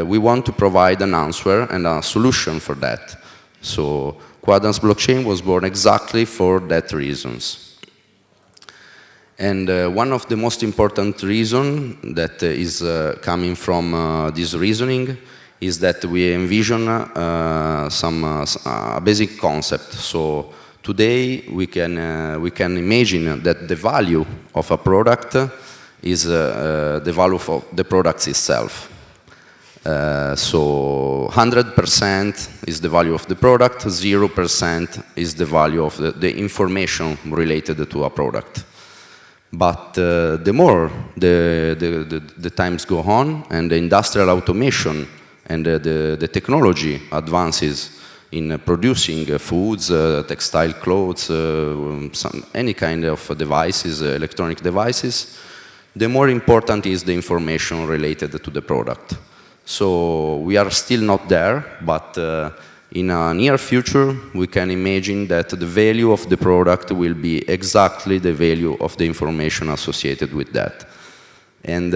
we want to provide an answer and a solution for that. So Quadrants blockchain was born exactly for that reasons. And one of the most important reasons that is coming from this reasoning is that we envision a basic concept. So today we can imagine that the value of a product is the value of the product itself. So 100% is the value of the product, 0% is the value of the information related to a product. But the more the times go on and the industrial automation and the technology advances in producing foods, textile clothes, any kind of devices, electronic devices, the more important is the information related to the product. So we are still not there, but in a near future, we can imagine that the value of the product will be exactly the value of the information associated with that. And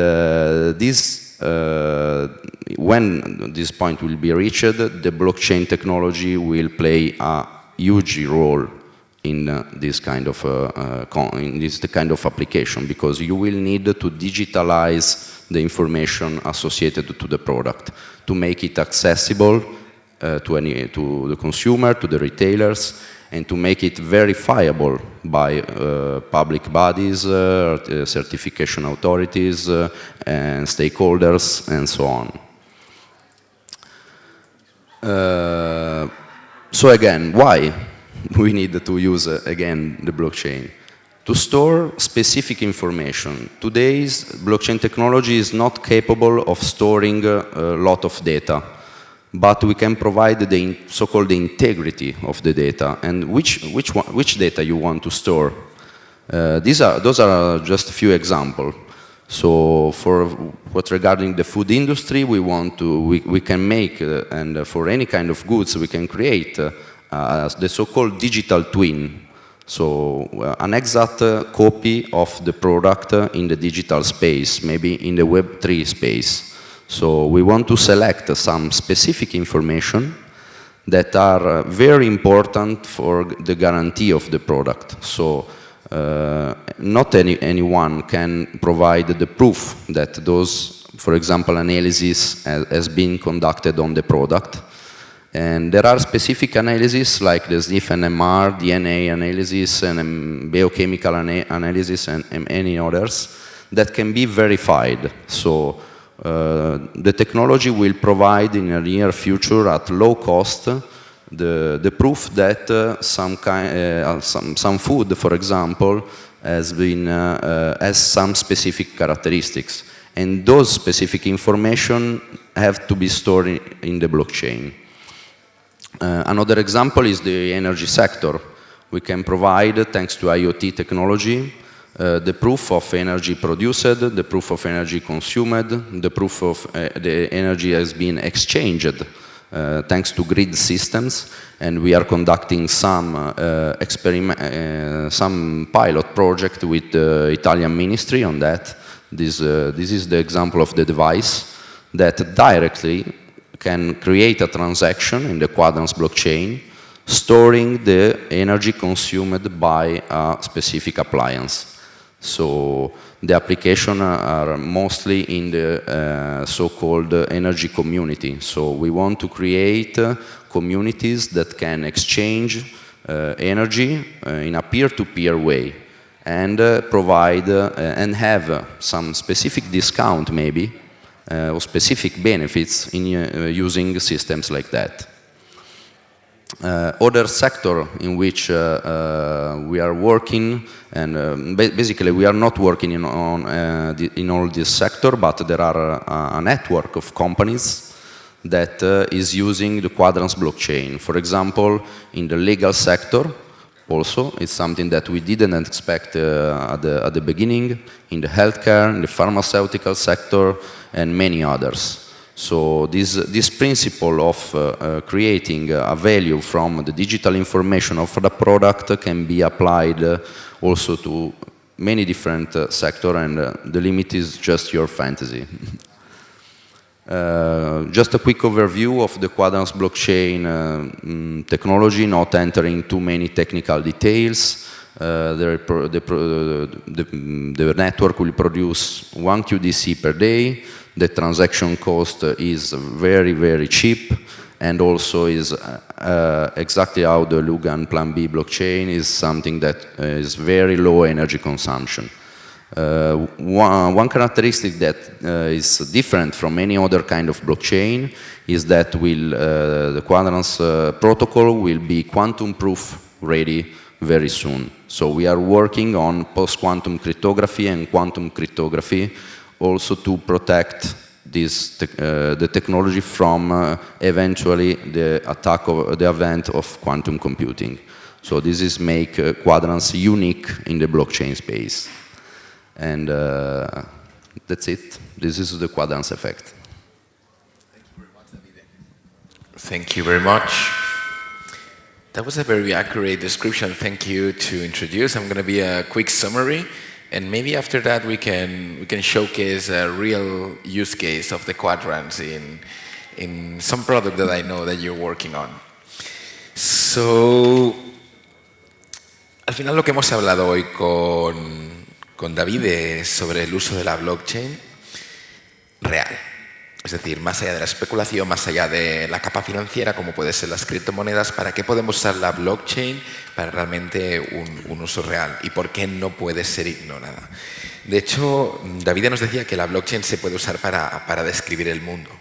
when this point will be reached, the blockchain technology will play a huge role in this kind of application, because you will need to digitalize the information associated to the product to make it accessible to the consumer, to the retailers, and to make it verifiable by public bodies, certification authorities, and stakeholders, and so on. So again, why we need to use, again, the blockchain? To store specific information. Today's blockchain technology is not capable of storing a lot of data, but we can provide the so-called integrity of the data and which data you want to store. Those are just a few examples. So for what regarding the food industry, we can make, and for any kind of goods, we can create the so-called digital twin. So an exact copy of the product in the digital space, maybe in the Web3 space. So we want to select some specific information that are very important for the guarantee of the product. So not anyone can provide the proof that those, for example, analysis has been conducted on the product. And there are specific analyses like the SNF NMR, DNA analysis, and biochemical analysis, and any others that can be verified. So the technology will provide in the near future at low cost the proof that some food, for example, has some specific characteristics, and those specific information have to be stored in the blockchain. Another example is the energy sector. We can provide, thanks to IoT technology, the proof of energy produced, the proof of energy consumed, the proof of the energy has been exchanged, thanks to grid systems, and we are conducting some pilot project with the Italian ministry on that. This is the example of the device that directly can create a transaction in the Quadrants blockchain, storing the energy consumed by a specific appliance. So the applications are mostly in the so-called energy community. So we want to create communities that can exchange energy in a peer-to-peer way and provide and have some specific discount maybe or specific benefits in using systems like that. Other sector in which we are working, and basically we are not working in all this sector, but there are a network of companies that is using the Quadrants blockchain. For example, in the legal sector, also, it's something that we didn't expect at the beginning, in the healthcare, in the pharmaceutical sector, and many others. So this principle of creating a value from the digital information of the product can be applied also to many different sectors, and the limit is just your fantasy. Just a quick overview of the Quadrants blockchain technology, not entering too many technical details. The network will produce 1 QDC per day. The transaction cost is very, very cheap, and also is exactly how the Lugan Plan B blockchain is something that is very low energy consumption. One characteristic that is different from any other kind of blockchain is that the Quadrants protocol will be quantum proof ready very soon. So we are working on post-quantum cryptography and quantum cryptography also to protect the technology from eventually the attack of the event of quantum computing. So this is make Quadrants unique in the blockchain space. And that's it. This is the Quadrants effect. Thank you very much, Davide. Thank you very much. That was a very accurate description. Thank you to introduce. I'm going to be a quick summary, and maybe after that we can showcase a real use case of the Quadrants in some product that I know that you're working on. So, al final lo que hemos hablado hoy con David sobre el uso de la blockchain real. Es decir, más allá de la especulación, más allá de la capa financiera, como puede ser las criptomonedas, ¿para qué podemos usar la blockchain para realmente un uso real? ¿Y por qué no puede ser ignorada? De hecho, David nos decía que la blockchain se puede usar para describir el mundo.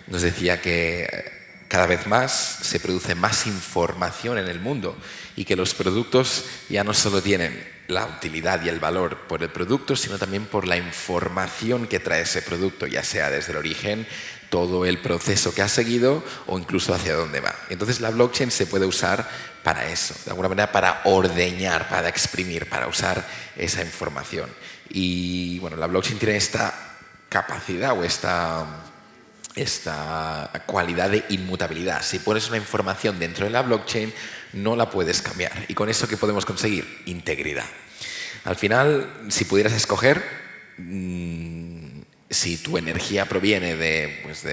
Nos decía que cada vez más se produce más información en el mundo y que los productos ya no solo tienen la utilidad y el valor por el producto, sino también por la información que trae ese producto, ya sea desde el origen, todo el proceso que ha seguido o incluso hacia dónde va. Entonces la blockchain se puede usar para eso, de alguna manera para ordeñar, para exprimir, para usar esa información. Y bueno, la blockchain tiene esta capacidad o esta cualidad de inmutabilidad. Si pones una información dentro de la blockchain, no la puedes cambiar. ¿Y con eso qué podemos conseguir? Integridad. Al final, si pudieras escoger, si tu energía proviene de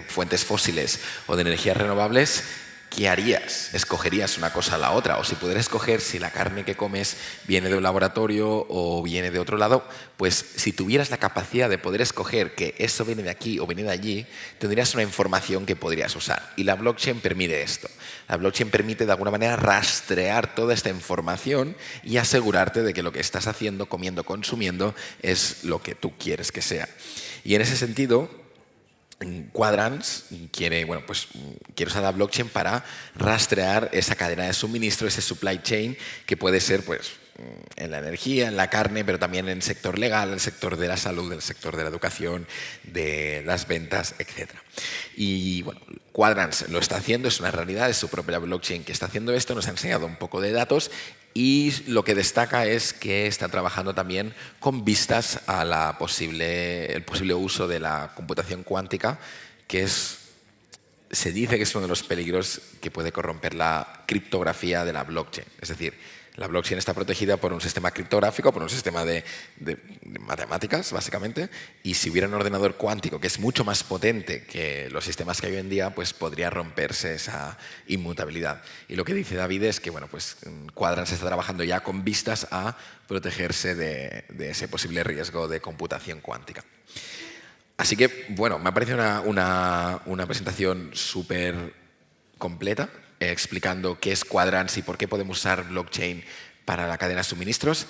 fuentes fósiles o de energías renovables, ¿qué harías? ¿Escogerías una cosa a la otra? O si pudieras escoger si la carne que comes viene de un laboratorio o viene de otro lado, pues si tuvieras la capacidad de poder escoger que eso viene de aquí o viene de allí, tendrías una información que podrías usar. Y la blockchain permite esto. La blockchain permite de alguna manera rastrear toda esta información y asegurarte de que lo que estás haciendo, comiendo, consumiendo, es lo que tú quieres que sea. Y en ese sentido, Quadrants quiere usar la blockchain para rastrear esa cadena de suministro, ese supply chain que puede ser en la energía, en la carne, pero también en el sector legal, en el sector de la salud, en el sector de la educación, de las ventas, etc. Y bueno, Quadrants lo está haciendo, es una realidad, es su propia blockchain que está haciendo esto, nos ha enseñado un poco de datos y lo que destaca es que está trabajando también con vistas a el posible uso de la computación cuántica, que se dice que es uno de los peligros que puede corromper la criptografía de la blockchain. Es decir, La blockchain está protegida por un sistema criptográfico, por un sistema de matemáticas, básicamente, y si hubiera un ordenador cuántico que es mucho más potente que los sistemas que hay hoy en día, pues podría romperse esa inmutabilidad. Y lo que dice David es que, bueno, pues Quadrants está trabajando ya con vistas a protegerse de ese posible riesgo de computación cuántica. Así que, bueno, me ha parecido una presentación súper completa, explicando qué es Quadrants y por qué podemos usar blockchain para la cadena de suministros.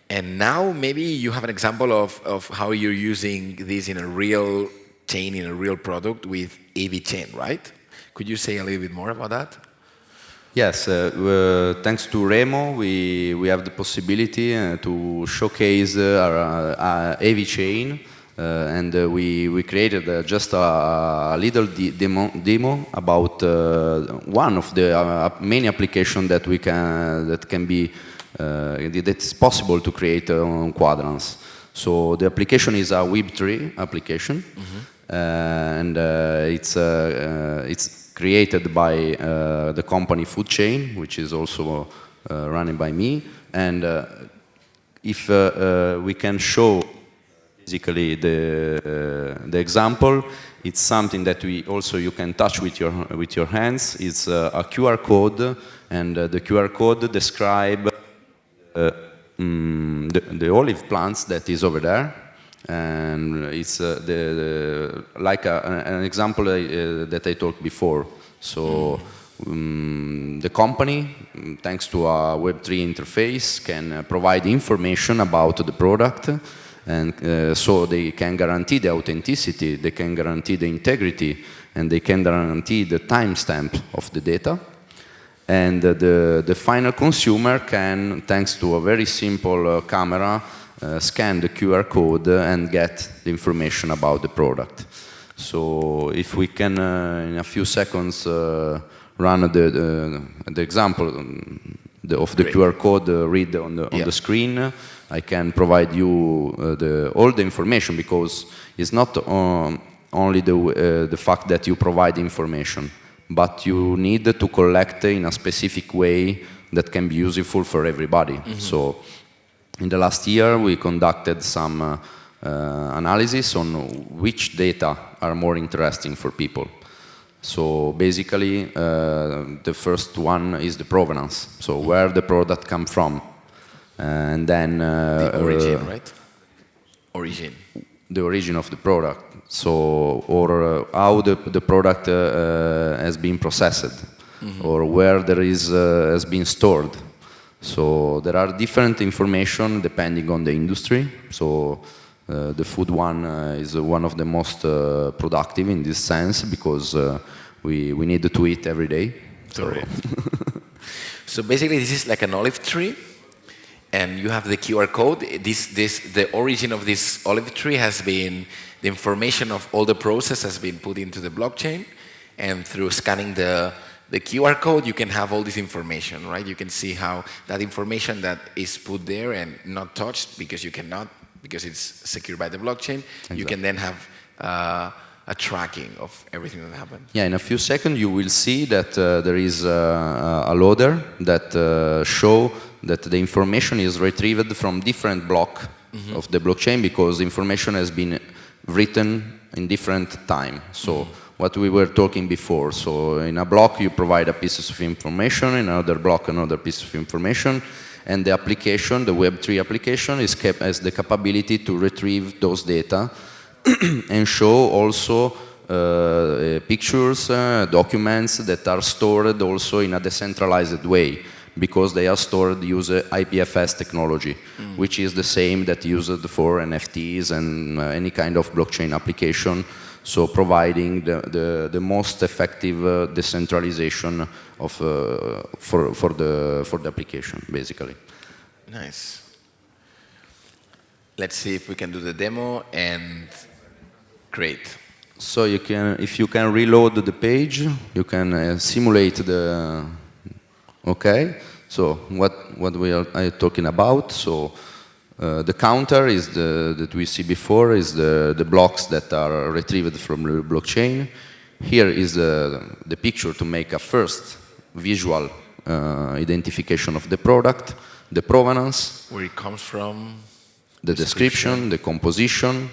And now maybe you have an example of how you're using this in a real chain, in a real product with EV chain, right? Could you say a little bit more about that? Yes, thanks to Remo, we have the possibility to showcase our AV chain. And we created just a little demo about one of the main applications that it's possible to create on Quadrants. So the application is a Web3 application, and it's created by the company Food Chain, which is also running by me. And if we can show basically the example, it's something that you can touch with your hands. It's a QR code, and the QR code describes the olive plants that is over there, and it's like an example that I talked before. So the company, thanks to a Web3 interface, can provide information about the product. And so they can guarantee the authenticity, they can guarantee the integrity, and they can guarantee the timestamp of the data. And the final consumer can, thanks to a very simple camera, scan the QR code and get the information about the product. So if we can, in a few seconds, run the example of the QR code read on the screen, I can provide you all the information, because it's not only the fact that you provide information, but you need to collect in a specific way that can be useful for everybody. So in the last year we conducted some analysis on which data are more interesting for people. So basically the first one is the provenance, so where the product comes from. And then the origin, right? Origin. The origin of the product. So, or how the product has been processed, or where there has been stored. So there are different information depending on the industry. So the food one is one of the most productive in this sense, because we need to eat every day. So basically, this is like an olive tree. And you have the QR code. The origin of this olive tree has been, the information of all the process has been put into the blockchain, and through scanning the QR code, you can have all this information, right? You can see how that information that is put there and not touched, because you cannot, because it's secured by the blockchain. Exactly. You can then have a tracking of everything that happened. Yeah, in a few seconds you will see that there is a loader that show that the information is retrieved from different block of the blockchain, because information has been written in different time. So what we were talking before, so in a block you provide a piece of information, in another block another piece of information, and the application, the Web3 application, has the capability to retrieve those data and show also pictures, documents that are stored also in a decentralized way, because they are stored using IPFS technology, which is the same that used for NFTs and any kind of blockchain application. So providing the most effective decentralization of for the application, basically. Nice. Let's see if we can do the demo and create. So you can, if you can reload the page, you can simulate the. Okay, so what we are talking about? So the counter is that we see before is the blocks that are retrieved from the blockchain. Here is the picture to make a first visual identification of the product. the provenance, where it comes from, the description, the composition,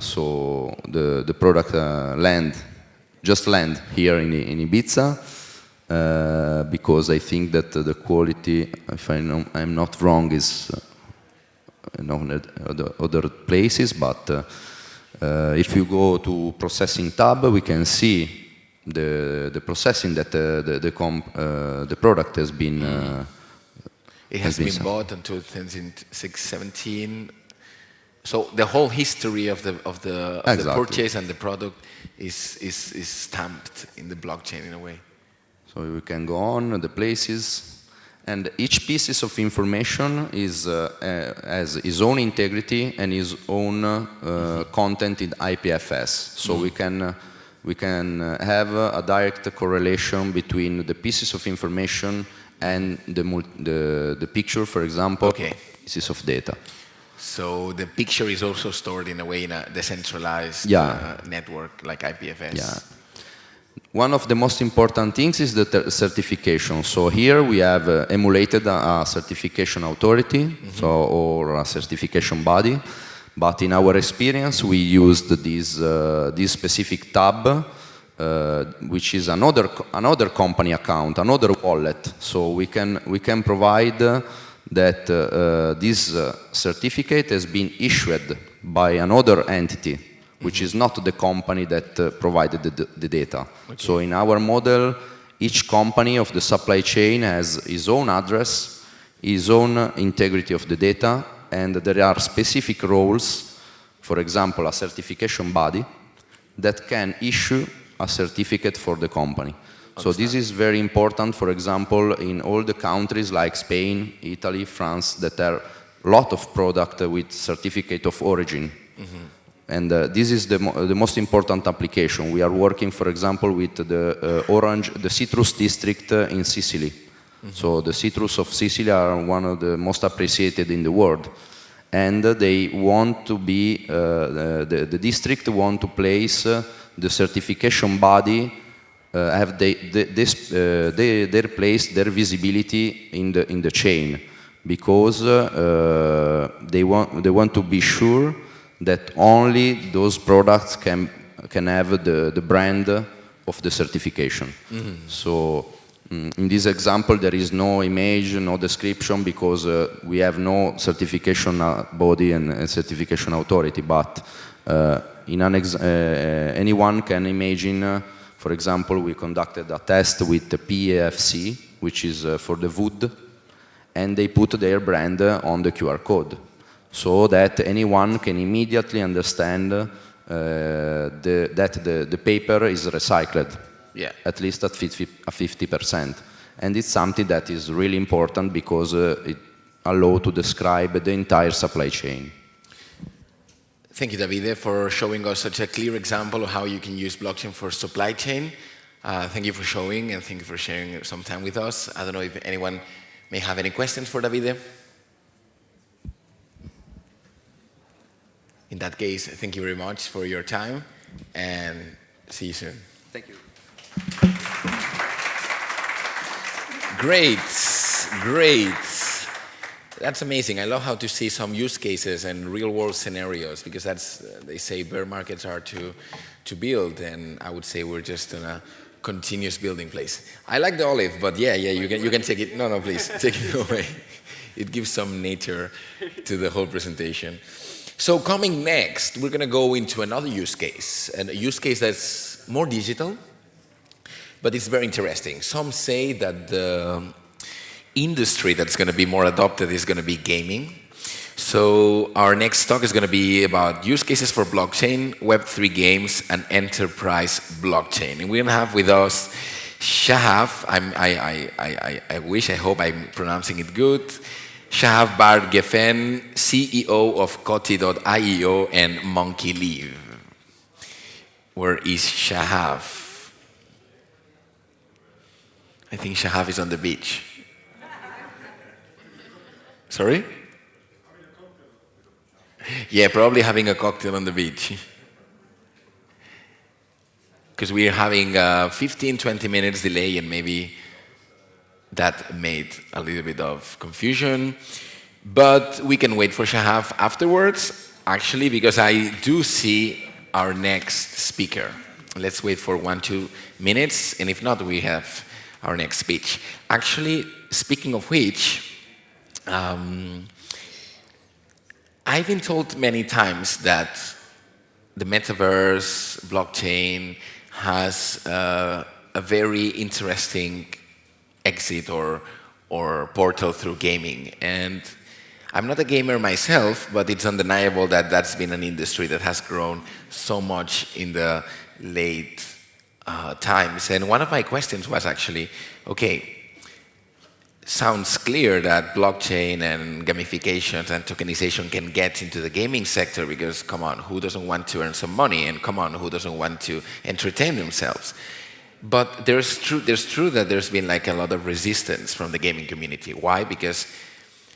so the product just land here in Ibiza, because I think that the quality, if I'm not wrong, is in other places, but if you go to processing tab, we can see the processing that the product has been. It has been bought until 2017. So the whole history of the purchase and the product is stamped in the blockchain in a way. So we can go on the places, and each piece of information has its own integrity and its own content in IPFS. So we can have a direct correlation between the pieces of information and the picture, for example, pieces of data. So the picture is also stored in a way in a decentralized network like IPFS. Yeah. One of the most important things is the certification. So here we have emulated a certification authority, or a certification body. But in our experience, we used this specific tab, which is another company account, another wallet. So we can provide that this certificate has been issued by another entity, which is not the company that provided the data. So in our model, each company of the supply chain has its own address, its own integrity of the data, and there are specific roles, for example, a certification body that can issue a certificate for the company. So this is very important, for example, in all the countries like Spain, Italy, France, that are a lot of product with certificate of origin. And this is the most important application. We are working, for example, with the citrus district in Sicily. So the citrus of Sicily are one of the most appreciated in the world. And they want to be, the district want to place the certification body, have their place, their visibility in the chain, because they want to be sure that only those products can have the brand of the certification. So in this example, there is no image, no description, because we have no certification body and certification authority. But anyone can imagine, for example, we conducted a test with the PAFC, which is for the wood, and they put their brand on the QR code, so that anyone can immediately understand that the paper is recycled, at least at 50%. And it's something that is really important because it allows to describe the entire supply chain. Thank you, Davide, for showing us such a clear example of how you can use blockchain for supply chain. Thank you for showing, and thank you for sharing some time with us. I don't know if anyone may have any questions for Davide. In that case, thank you very much for your time, and see you soon. Thank you. Great, great. That's amazing. I love how to see some use cases and real-world scenarios, because that's, they say bear markets are to build, and I would say we're just in a continuous building place. I like the olive, but yeah, you can take it. No, please, take it away. It gives some nature to the whole presentation. So coming next, we're going to go into another use case, and a use case that's more digital, but it's very interesting. Some say that the industry that's going to be more adopted is going to be gaming. So our next talk is going to be about use cases for blockchain, Web3 games, and enterprise blockchain. And we're going to have with us Shahab, I hope I'm pronouncing it good, Shahab Bar Geffen, CEO of Koti.io and Monkey Leave. Where is Shahab? I think Shahab is on the beach. Sorry? Yeah, probably having a cocktail on the beach. Because we're having 15-20 minutes delay, and maybe that made a little bit of confusion. But we can wait for Shahab afterwards, actually, because I do see our next speaker. Let's wait for 1-2 minutes, and if not, we have our next speech. Actually, speaking of which, I've been told many times that the Metaverse, blockchain, has a very interesting exit or portal through gaming. And I'm not a gamer myself, but it's undeniable that that's been an industry that has grown so much in the late times. And one of my questions was actually, okay, sounds clear that blockchain and gamifications and tokenization can get into the gaming sector because, come on, who doesn't want to earn some money? And come on, who doesn't want to entertain themselves? But there's true that there's been like a lot of resistance from the gaming community. Why? Because,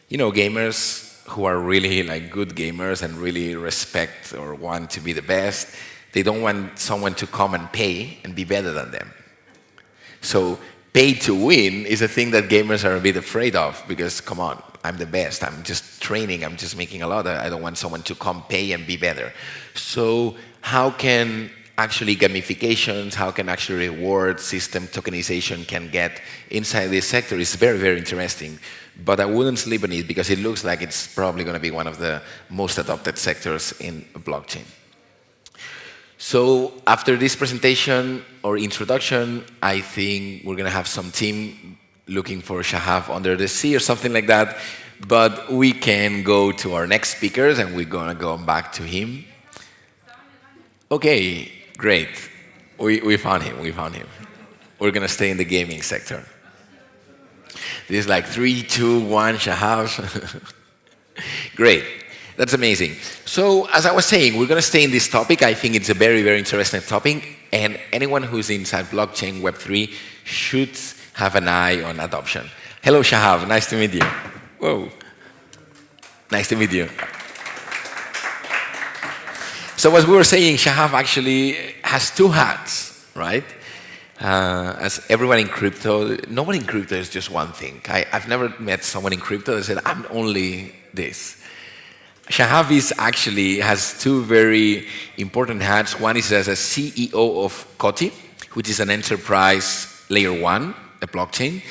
you know, gamers who are really like good gamers and really respect or want to be the best, they don't want someone to come and pay and be better than them. So pay to win is a thing that gamers are a bit afraid of because, come on, I'm the best. I'm just training. I'm just making a lot. I don't want someone to come pay and be better. So how can actually gamifications, how can actually reward system tokenization can get inside this sector is very, very interesting. But I wouldn't sleep on it because it looks like it's probably going to be one of the most adopted sectors in blockchain. So after this presentation or introduction, I think we're going to have some team looking for Shahab under the sea or something like that. But we can go to our next speakers and we're going to go back to him. Okay, great. We found him. We found him. We're going to stay in the gaming sector. This is like 3, 2, 1, Shahab. Great. That's amazing. So, as I was saying, we're going to stay in this topic. I think it's a very, very interesting topic, and anyone who's inside blockchain Web3 should have an eye on adoption. Hello, Shahab. Nice to meet you. Whoa. Nice to meet you. So, as we were saying, Shahab actually has 2 hats, right? As everyone in crypto, nobody in crypto is just one thing. I've never met someone in crypto that said, I'm only this. Shahab has 2 very important hats. One is as a CEO of Koti, which is an enterprise layer 1, a blockchain.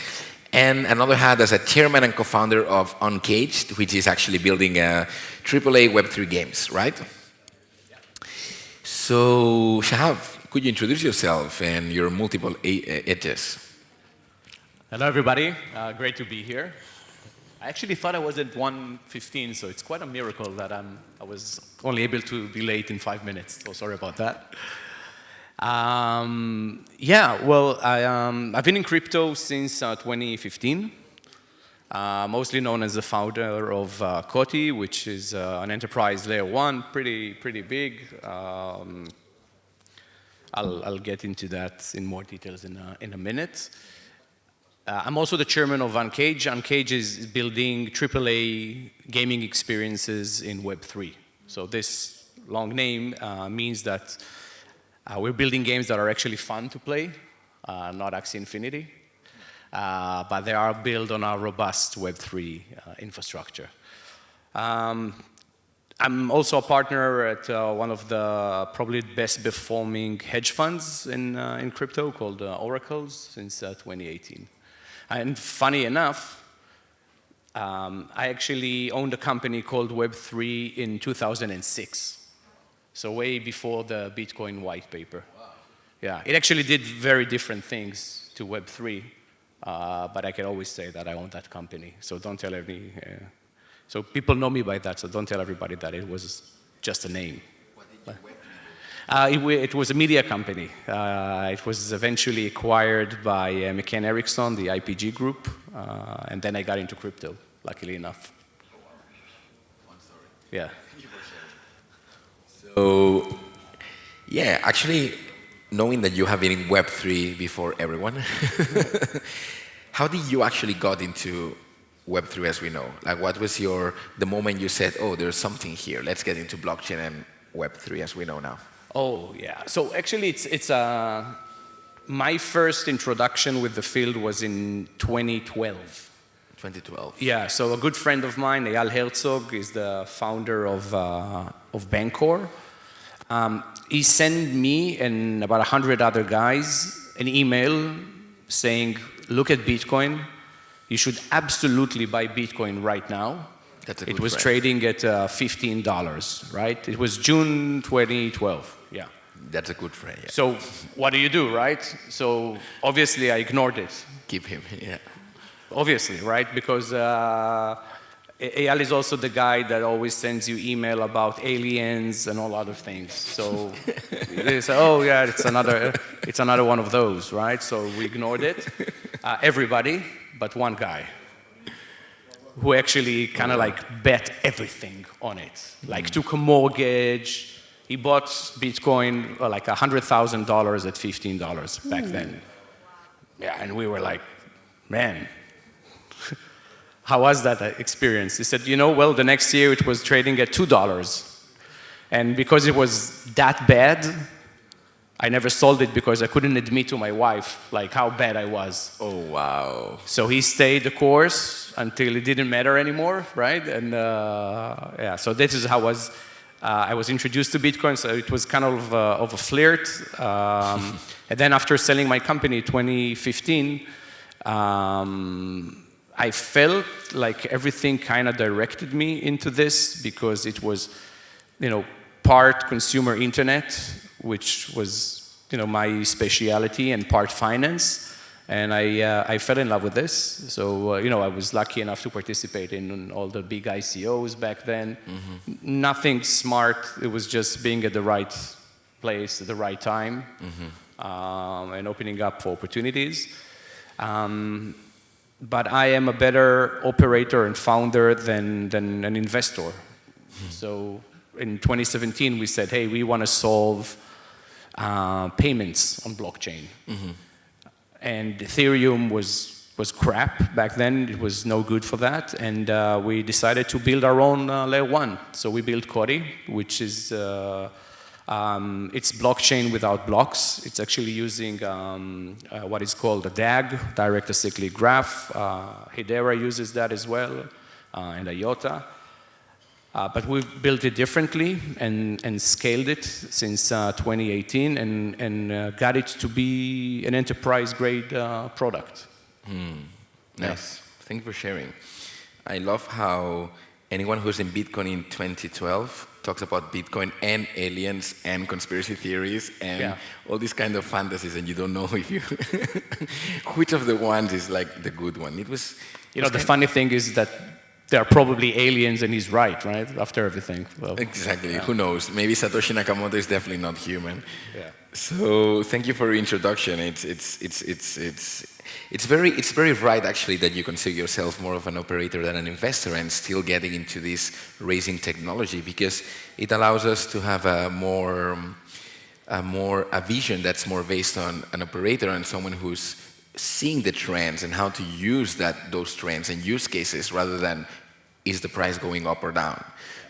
And another hat as a chairman and co-founder of Uncaged, which is actually building a AAA Web3 games, right? So, Shahab, could you introduce yourself and your multiple edges? Hello, everybody. Great to be here. I actually thought I was at 1:15, so it's quite a miracle that I was only able to be late in 5 minutes. So sorry about that. I've been in crypto since 2015. Mostly known as the founder of Koti, which is an enterprise layer 1, pretty big. I'll get into that in more details in a minute. I'm also the chairman of Uncaged. Uncaged is building AAA gaming experiences in Web3. So this long name means that we're building games that are actually fun to play, not Axie Infinity, but they are built on our robust Web3 infrastructure. I'm also a partner at one of the probably best performing hedge funds in crypto called Oracles since 2018. And funny enough, I actually owned a company called Web3 in 2006. So way before the Bitcoin white paper. Wow. Yeah, it actually did very different things to Web3, but I can always say that I own that company. So don't tell any, so people know me by that, so don't tell everybody that it was just a name. It was a media company. It was eventually acquired by McCann Erickson, the IPG group, and then I got into crypto, luckily enough. One story. Yeah. So, yeah, actually, knowing that you have been in Web3 before everyone, how did you actually got into Web3 as we know? Like, what was the moment you said, oh, there's something here, let's get into blockchain and Web3 as we know now? Oh, yeah. So actually, my first introduction with the field was in 2012. 2012. Yeah, so a good friend of mine, Eyal Herzog, is the founder of Bancor. He sent me and about 100 other guys an email saying, look at Bitcoin. You should absolutely buy Bitcoin right now. That's a good It was friend. trading at $15, right? It was June 2012, yeah. That's a good friend, yeah. So what do, right? So obviously I ignored it. Keep him, yeah. Obviously, right? Because Eyal is also the guy that always sends you email about aliens and all other things. So they say, oh yeah, it's another one of those, right? So we ignored it. Everybody but one guy who actually kind of like bet everything on it. Like took a mortgage. He bought Bitcoin like $100,000 at $15 back then. Yeah, and we were like, man, how was that experience? He said, you know, well, the next year it was trading at $2. And because it was that bad, I never sold it because I couldn't admit to my wife like how bad I was. Oh, wow. So he stayed the course until it didn't matter anymore, right? And yeah, so this is how I was introduced to Bitcoin. So it was kind of a flirt. And then after selling my company in 2015, I felt like everything kind of directed me into this because it was, you know, part consumer internet, which was, you know, my specialty, and part finance. And I fell in love with this. So, you know, I was lucky enough to participate in all the big ICOs back then. Mm-hmm. Nothing smart. It was just being at the right place at the right time, and opening up for opportunities. But I am a better operator and founder than an investor. So in 2017, we said, hey, we want to solve payments on blockchain. And Ethereum was crap back then. It was no good for that. And we decided to build our own layer one. So we built Cody, which is it's blockchain without blocks. It's actually using what is called a DAG, direct acyclic graph. Hedera uses that as well, and IOTA. But we've built it differently and scaled it since 2018 and got it to be an enterprise-grade product. Nice. Yeah. Thank you for sharing. I love how anyone who's in Bitcoin in 2012 talks about Bitcoin and aliens and conspiracy theories and all these kind of fantasies, and you don't know if you which of the ones is like the good one. It was, you know, the funny thing is that there are probably aliens, and he's right, after everything. Well, exactly. Who knows? Maybe Satoshi Nakamoto is definitely not human. Yeah. So thank you for your introduction. It's very right actually that you consider yourself more of an operator than an investor, and still getting into this raising technology, because it allows us to have a vision that's more based on an operator and someone who's seeing the trends and how to use those trends and use cases, rather than is the price going up or down.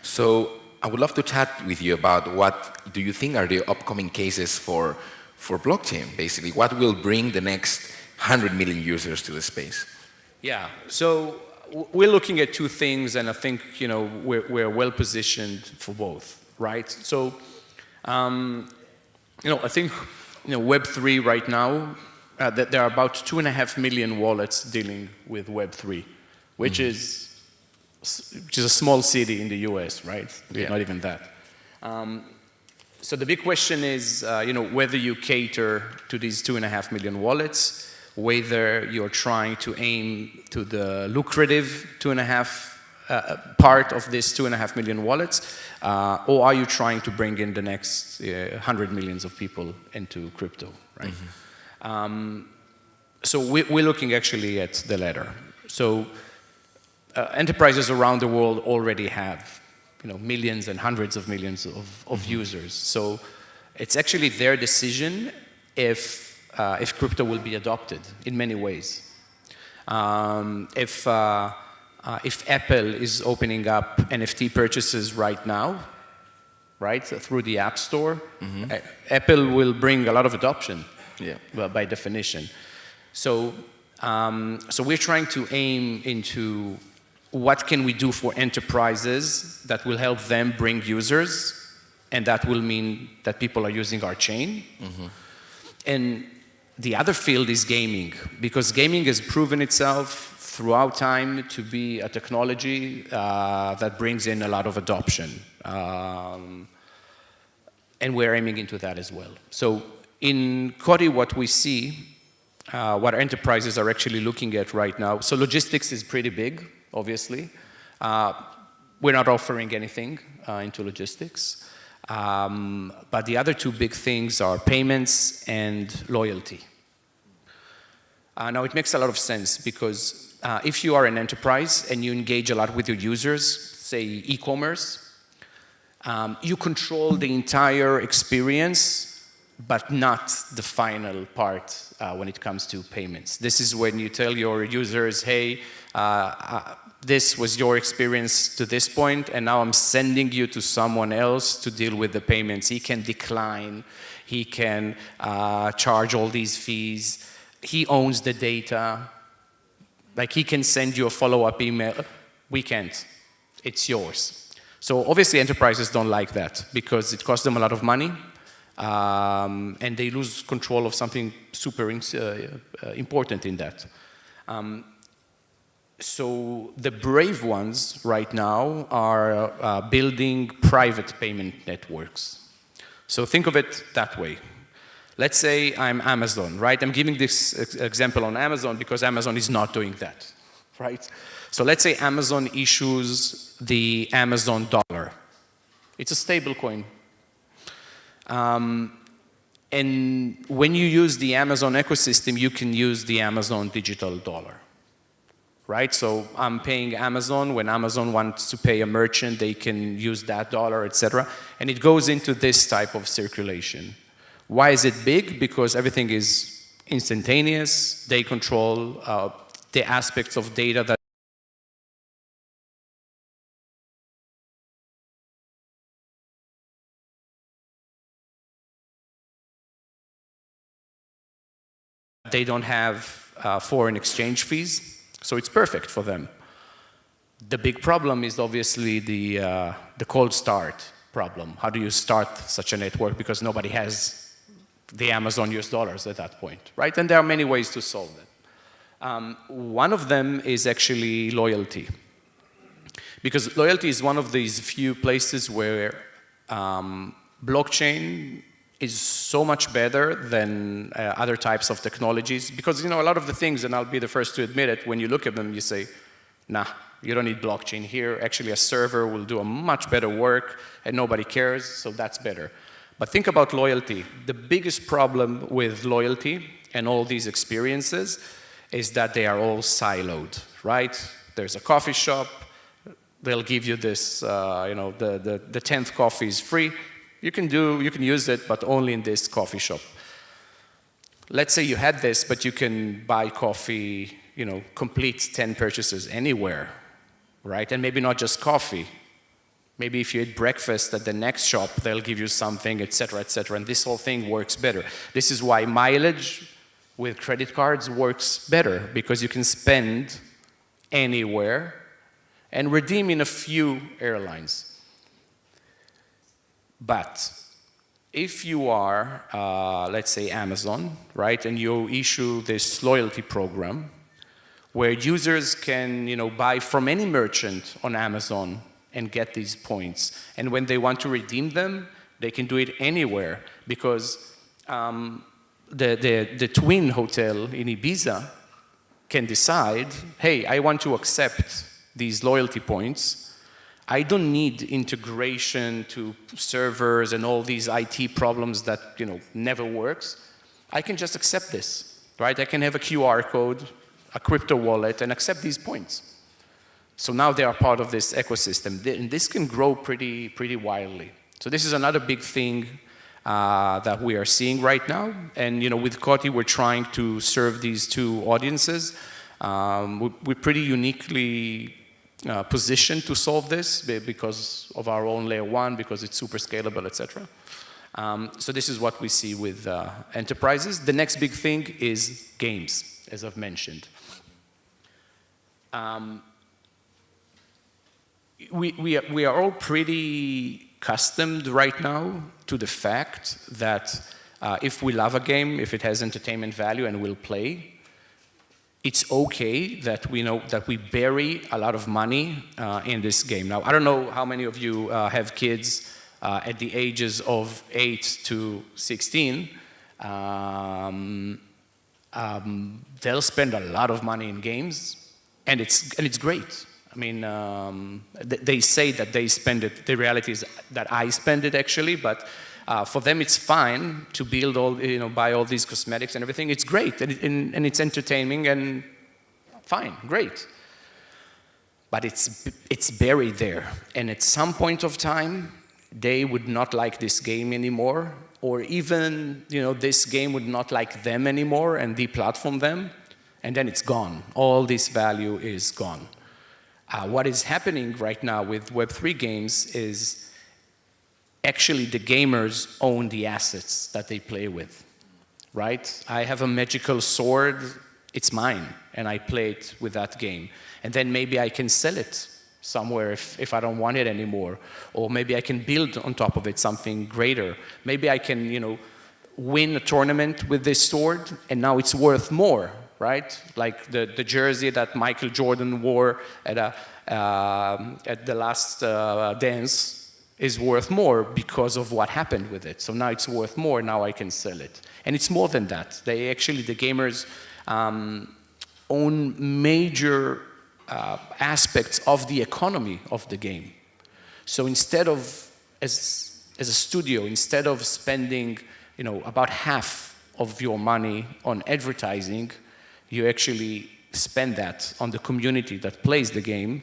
So I would love to chat with you about what do you think are the upcoming cases for blockchain, basically. What will bring the next 100 million users to the space? Yeah, so we're looking at two things, and I think, you know, we're well positioned for both, right? So, you know, I think, you know, Web3 right now, that there are about 2.5 million wallets dealing with Web3, which is a small city in the US, right? Yeah. Not even that. So the big question is, you know, whether you cater to these 2.5 million wallets, whether you're trying to aim to the lucrative 2.5 part of this 2.5 million wallets, or are you trying to bring in the next 100 millions of people into crypto, right? So we're looking actually at the latter. So enterprises around the world already have, you know, millions and hundreds of millions of users. So it's actually their decision if crypto will be adopted in many ways. If Apple is opening up NFT purchases right now, right, through the App Store, Apple will bring a lot of adoption. by definition. So, so we're trying to aim into what can we do for enterprises that will help them bring users, and that will mean that people are using our chain. And the other field is gaming, because gaming has proven itself throughout time to be a technology that brings in a lot of adoption. And we're aiming into that as well. So in Codi, what we see, what our enterprises are actually looking at right now, so logistics is pretty big, obviously. We're not offering anything into logistics. But the other two big things are payments and loyalty. Now, it makes a lot of sense because if you are an enterprise and you engage a lot with your users, say e-commerce, you control the entire experience, but not the final part when it comes to payments. This is when you tell your users, hey, this was your experience to this point, and now I'm sending you to someone else to deal with the payments. He can decline, he can charge all these fees, he owns the data. Like, he can send you a follow-up email. We can't. It's yours. So obviously enterprises don't like that because it costs them a lot of money, and they lose control of something super important in that. So the brave ones right now are building private payment networks. So think of it that way. Let's say I'm Amazon, right? I'm giving this example on Amazon because Amazon is not doing that, right? So let's say Amazon issues the Amazon dollar. It's a stable coin. And when you use the Amazon ecosystem, you can use the Amazon digital dollar, right? So I'm paying Amazon. When Amazon wants to pay a merchant, they can use that dollar, etc. And it goes into this type of circulation. Why is it big? Because everything is instantaneous. They control the aspects of data that they don't have foreign exchange fees, so it's perfect for them. The big problem is obviously the cold start problem. How do you start such a network? Because nobody has the Amazon US dollars at that point, right? And there are many ways to solve that. One of them is actually loyalty. Because loyalty is one of these few places where blockchain is so much better than other types of technologies. Because, you know, a lot of the things, and I'll be the first to admit it, when you look at them, you say, nah, you don't need blockchain here. Actually, a server will do a much better work, and nobody cares, so that's better. But think about loyalty. The biggest problem with loyalty and all these experiences is that they are all siloed, right? There's a coffee shop. They'll give you this, you know, the 10th coffee is free. You can use it, but only in this coffee shop. Let's say you had this, but you can buy coffee, you know, complete 10 purchases anywhere, right? And maybe not just coffee. Maybe if you eat breakfast at the next shop, they'll give you something, etc., and this whole thing works better. This is why mileage with credit cards works better, because you can spend anywhere and redeem in a few airlines. But if you are, let's say, Amazon, right, and you issue this loyalty program where users can, you know, buy from any merchant on Amazon and get these points. And when they want to redeem them, they can do it anywhere, because the Twin Hotel in Ibiza can decide, hey, I want to accept these loyalty points. I don't need integration to servers and all these IT problems that, you know, never works. I can just accept this, right? I can have a QR code, a crypto wallet, and accept these points. So now they are part of this ecosystem, and this can grow pretty wildly. So this is another big thing that we are seeing right now. And, you know, with Coti, we're trying to serve these two audiences. We're pretty uniquely positioned to solve this because of our own layer one, because it's super scalable, etc. So this is what we see with enterprises. The next big thing is games, as I've mentioned. We are all pretty accustomed right now to the fact that if we love a game, if it has entertainment value and we'll play, it's okay that we know that we bury a lot of money in this game. Now, I don't know how many of you have kids at the ages of 8 to 16. They'll spend a lot of money in games, and it's great. I mean, they say that they spend it. The reality is that I spend it actually, but for them it's fine to build all, buy all these cosmetics and everything. It's great, and it's entertaining and fine, great. But it's buried there, and at some point of time, they would not like this game anymore, or even this game would not like them anymore and deplatform them, and then it's gone. All this value is gone. What is happening right now with Web3 games is actually the gamers own the assets that they play with, right? I have a magical sword, it's mine, and I play it with that game. And then maybe I can sell it somewhere if I don't want it anymore. Or maybe I can build on top of it something greater. Maybe I can, win a tournament with this sword, and now it's worth more, right? Like the jersey that Michael Jordan wore at the last dance is worth more because of what happened with it. So now it's worth more, now I can sell it. And it's more than that. The gamers own major aspects of the economy of the game. So instead of, as a studio, instead of spending about half of your money on advertising, you actually spend that on the community that plays the game,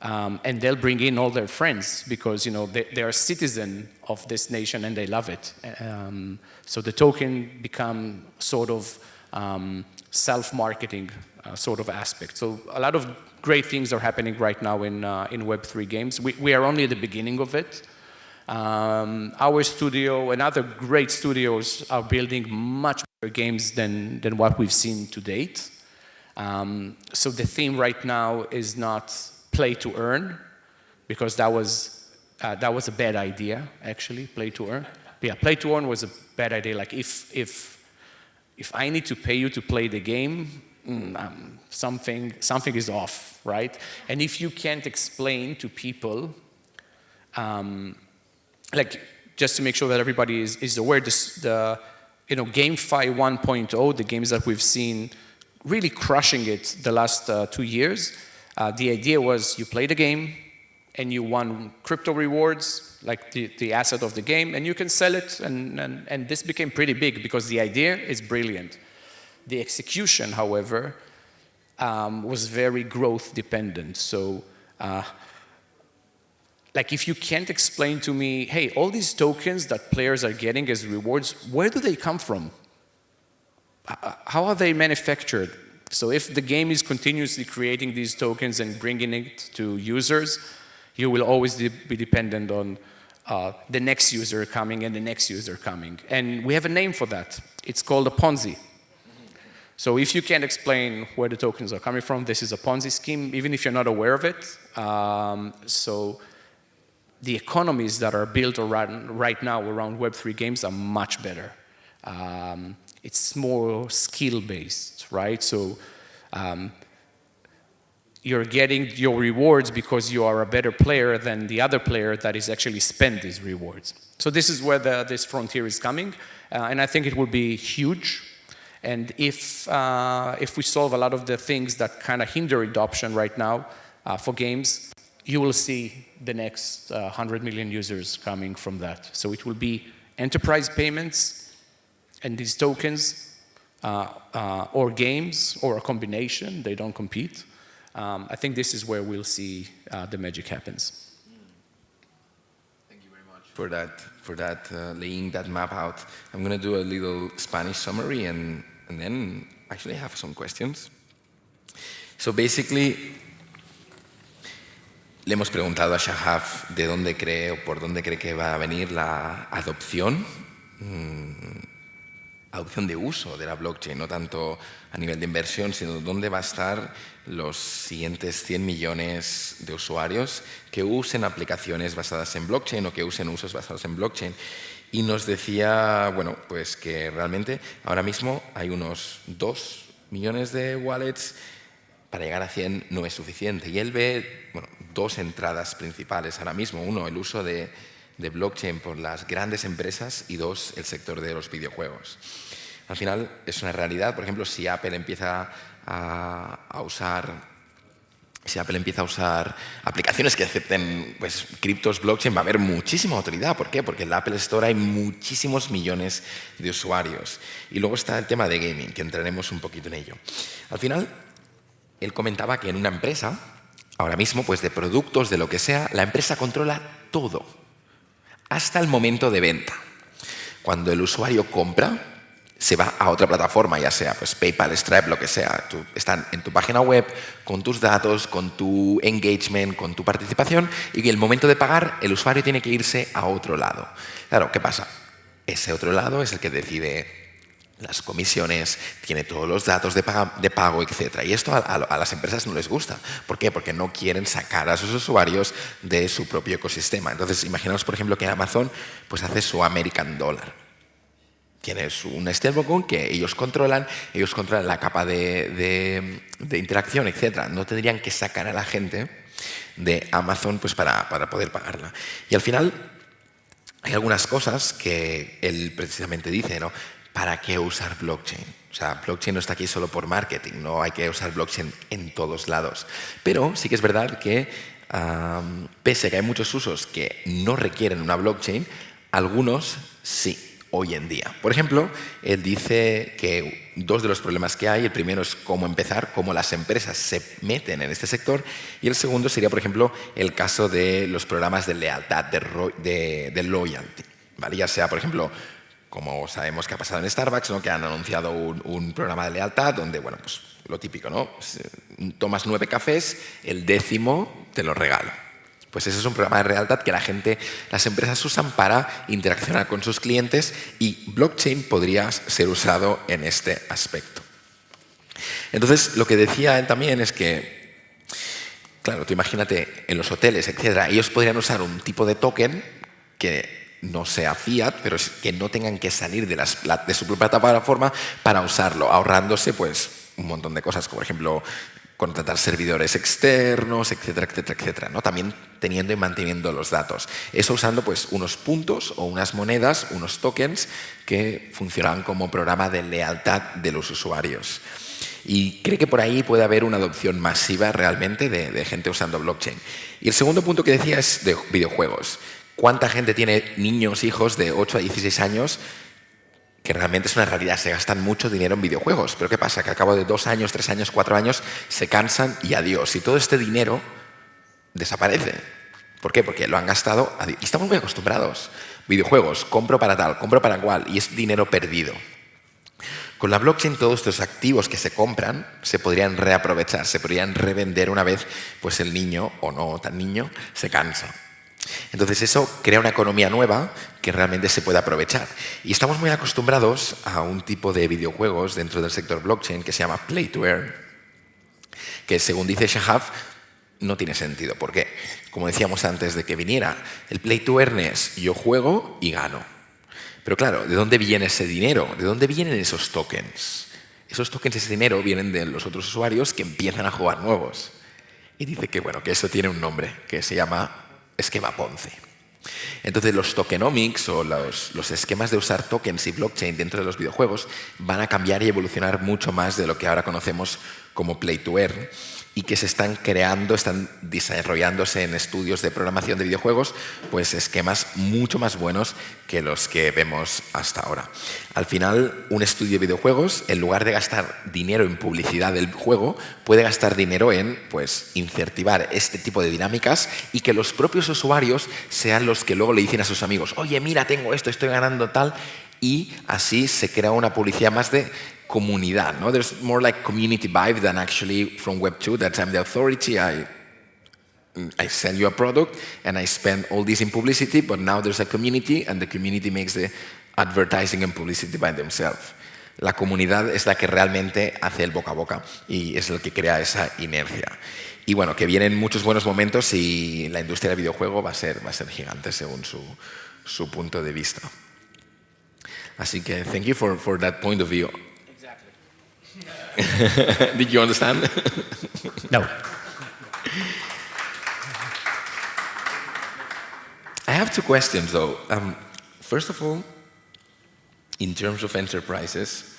and they'll bring in all their friends because they are citizens of this nation and they love it. So the token become sort of self-marketing sort of aspect. So a lot of great things are happening right now in Web3 games. We are only at the beginning of it. Our studio and other great studios are building much better games than what we've seen to date. So the theme right now is not play to earn, because that was a bad idea, actually, play to earn. Yeah, play to earn was a bad idea. Like if I need to pay you to play the game, something is off, right? And if you can't explain to people, like just to make sure that everybody is aware, the GameFi 1.0, the games that we've seen really crushing it the last 2 years. The idea was you play the game and you won crypto rewards, like the asset of the game, and you can sell it, and this became pretty big because the idea is brilliant. The execution, however, was very growth dependent. So like if you can't explain to me, hey, all these tokens that players are getting as rewards, where do they come from? How are they manufactured? So if the game is continuously creating these tokens and bringing it to users, you will always be dependent on the next user coming and the next user coming. And we have a name for that. It's called a Ponzi. So if you can't explain where the tokens are coming from, this is a Ponzi scheme, even if you're not aware of it. So the economies that are built right now around Web3 games are much better. It's more skill-based, right? So you're getting your rewards because you are a better player than the other player that is actually spent these rewards. So this is where this frontier is coming, and I think it will be huge. And if we solve a lot of the things that kind of hinder adoption right now for games, you will see the next 100 million users coming from that. So it will be enterprise payments and these tokens, or games, or a combination. They don't compete. I think this is where we'll see the magic happens. Thank you very much for that laying that map out. I'm going to do a little Spanish summary and then actually have some questions. So basically, le hemos preguntado a Shahaf de dónde cree o por dónde cree que va a venir la adopción de uso de la blockchain, no tanto a nivel de inversión, sino dónde va a estar los siguientes 100 millones de usuarios que usen aplicaciones basadas en blockchain o que usen usos basados en blockchain. Y nos decía, bueno, pues que realmente ahora mismo hay unos 2 millones de wallets. Para llegar a 100 no es suficiente. Y él ve, bueno, 2 entradas principales ahora mismo. Uno, el uso de blockchain por las grandes empresas, y 2, el sector de los videojuegos. Al final es una realidad. Por ejemplo, si Apple empieza a usar aplicaciones que acepten pues, criptos blockchain, va a haber muchísima autoridad. ¿Por qué? Porque en la Apple Store hay muchísimos millones de usuarios. Y luego está el tema de gaming, que entraremos un poquito en ello. Al final, él comentaba que en una empresa, ahora mismo, pues de productos, de lo que sea, la empresa controla todo, hasta el momento de venta. Cuando el usuario compra, se va a otra plataforma, ya sea pues PayPal, Stripe, lo que sea. Están en tu página web, con tus datos, con tu engagement, con tu participación, y en el momento de pagar, el usuario tiene que irse a otro lado. Claro, ¿qué pasa? Ese otro lado es el que decide las comisiones, tiene todos los datos de pago, etc. Y esto a las empresas no les gusta. ¿Por qué? Porque no quieren sacar a sus usuarios de su propio ecosistema. Entonces, imaginaos, por ejemplo, que Amazon pues, hace su American Dollar. Tienes un stablecoin que ellos controlan la capa de interacción, etc. No tendrían que sacar a la gente de Amazon pues, para poder pagarla. Y al final hay algunas cosas que él precisamente dice, ¿no? ¿Para qué usar blockchain? O sea, blockchain no está aquí solo por marketing, no hay que usar blockchain en todos lados. Pero sí que es verdad que, pese a que hay muchos usos que no requieren una blockchain, algunos sí. Hoy en día. Por ejemplo, él dice que 2 de los problemas que hay, el primero es cómo empezar, cómo las empresas se meten en este sector, y el segundo sería, por ejemplo, el caso de los programas de lealtad, de loyalty, ¿vale? Ya sea, por ejemplo, como sabemos que ha pasado en Starbucks, ¿no? Que han anunciado un programa de lealtad donde, bueno, pues lo típico, ¿no? Tomas 9 cafés, el 10º te lo regalo. Pues ese es un programa de lealtad que las empresas usan para interaccionar con sus clientes, y blockchain podría ser usado en este aspecto. Entonces, lo que decía él también es que, claro, tú imagínate en los hoteles, etcétera, ellos podrían usar un tipo de token que no sea fiat, pero que no tengan que salir de su propia plataforma para usarlo, ahorrándose pues un montón de cosas, como por ejemplo contratar servidores externos, etcétera, etcétera, etcétera, ¿no? También teniendo y manteniendo los datos. Eso usando pues unos puntos o unas monedas, unos tokens que funcionaban como programa de lealtad de los usuarios. Y cree que por ahí puede haber una adopción masiva realmente de gente usando blockchain. Y el segundo punto que decía es de videojuegos. ¿Cuánta gente tiene niños, hijos de 8 a 16 años que realmente es una realidad, se gastan mucho dinero en videojuegos? Pero ¿qué pasa? Que al cabo de 2 años, 3 años, 4 años se cansan y adiós. Y todo este dinero desaparece. ¿Por qué? Porque lo han gastado y estamos muy acostumbrados. Videojuegos, compro para tal, compro para cual, y es dinero perdido. Con la blockchain todos estos activos que se compran se podrían reaprovechar, se podrían revender una vez pues el niño, o no tan niño, se cansa. Entonces eso crea una economía nueva que realmente se puede aprovechar. Y estamos muy acostumbrados a un tipo de videojuegos dentro del sector blockchain que se llama Play to Earn, que según dice Shahaf no tiene sentido. ¿Por qué? Como decíamos antes de que viniera, el Play to Earn es yo juego y gano. Pero claro, ¿de dónde viene ese dinero? ¿De dónde vienen esos tokens? Esos tokens, ese dinero, vienen de los otros usuarios que empiezan a jugar nuevos. Y dice que, bueno, que eso tiene un nombre, que se llama esquema Ponzi. Entonces los tokenomics o los esquemas de usar tokens y blockchain dentro de los videojuegos van a cambiar y evolucionar mucho más de lo que ahora conocemos como Play to Earn, y que se están creando, están desarrollándose en estudios de programación de videojuegos, pues esquemas mucho más buenos que los que vemos hasta ahora. Al final, un estudio de videojuegos, en lugar de gastar dinero en publicidad del juego, puede gastar dinero en pues, incentivar este tipo de dinámicas y que los propios usuarios sean los que luego le dicen a sus amigos, oye, mira, tengo esto, estoy ganando tal, y así se crea una publicidad más de comunidad, ¿no? There's more like community vibe than actually from Web 2, that I'm the authority, I sell you a product and I spend all this in publicity, but now there's a community and the community makes the advertising and publicity by themselves. La comunidad es la que realmente hace el boca a boca y es lo que crea esa inercia. Y bueno, que vienen muchos buenos momentos y la industria del videojuego va a ser gigante según su punto de vista. Así que thank you for that point of view. Exactly. Did you understand? No. I have two questions, though. First of all, in terms of enterprises,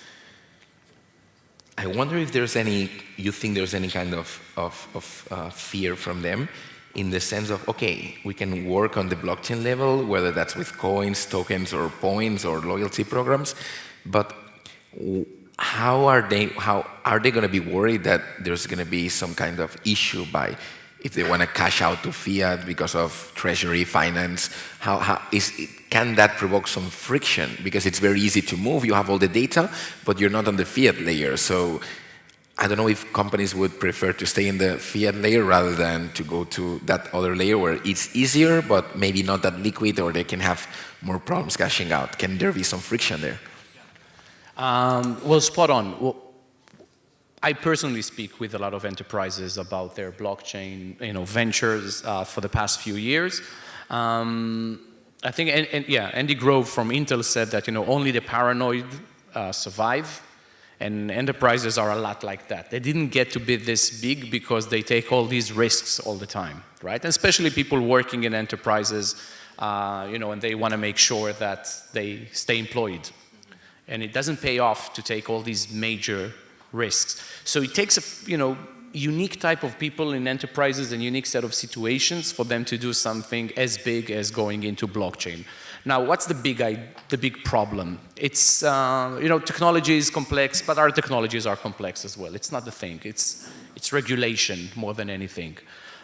I wonder if you think there's any kind of fear from them in the sense of, okay, we can work on the blockchain level, whether that's with coins, tokens, or points, or loyalty programs, but how are they going to be worried that there's going to be some kind of issue by if they want to cash out to fiat because of treasury finance? Can that provoke some friction? Because it's very easy to move, you have all the data, but you're not on the fiat layer. So I don't know if companies would prefer to stay in the fiat layer rather than to go to that other layer where it's easier, but maybe not that liquid, or they can have more problems cashing out. Can there be some friction there? Well, spot on. Well, I personally speak with a lot of enterprises about their blockchain, ventures for the past few years. I think, Andy Grove from Intel said that only the paranoid survive, and enterprises are a lot like that. They didn't get to be this big because they take all these risks all the time, right? And especially people working in enterprises, and they want to make sure that they stay employed. And it doesn't pay off to take all these major risks. So it takes a unique type of people in enterprises and unique set of situations for them to do something as big as going into blockchain. Now, what's the big problem? It's technology is complex, but our technologies are complex as well. It's not the thing. It's regulation more than anything.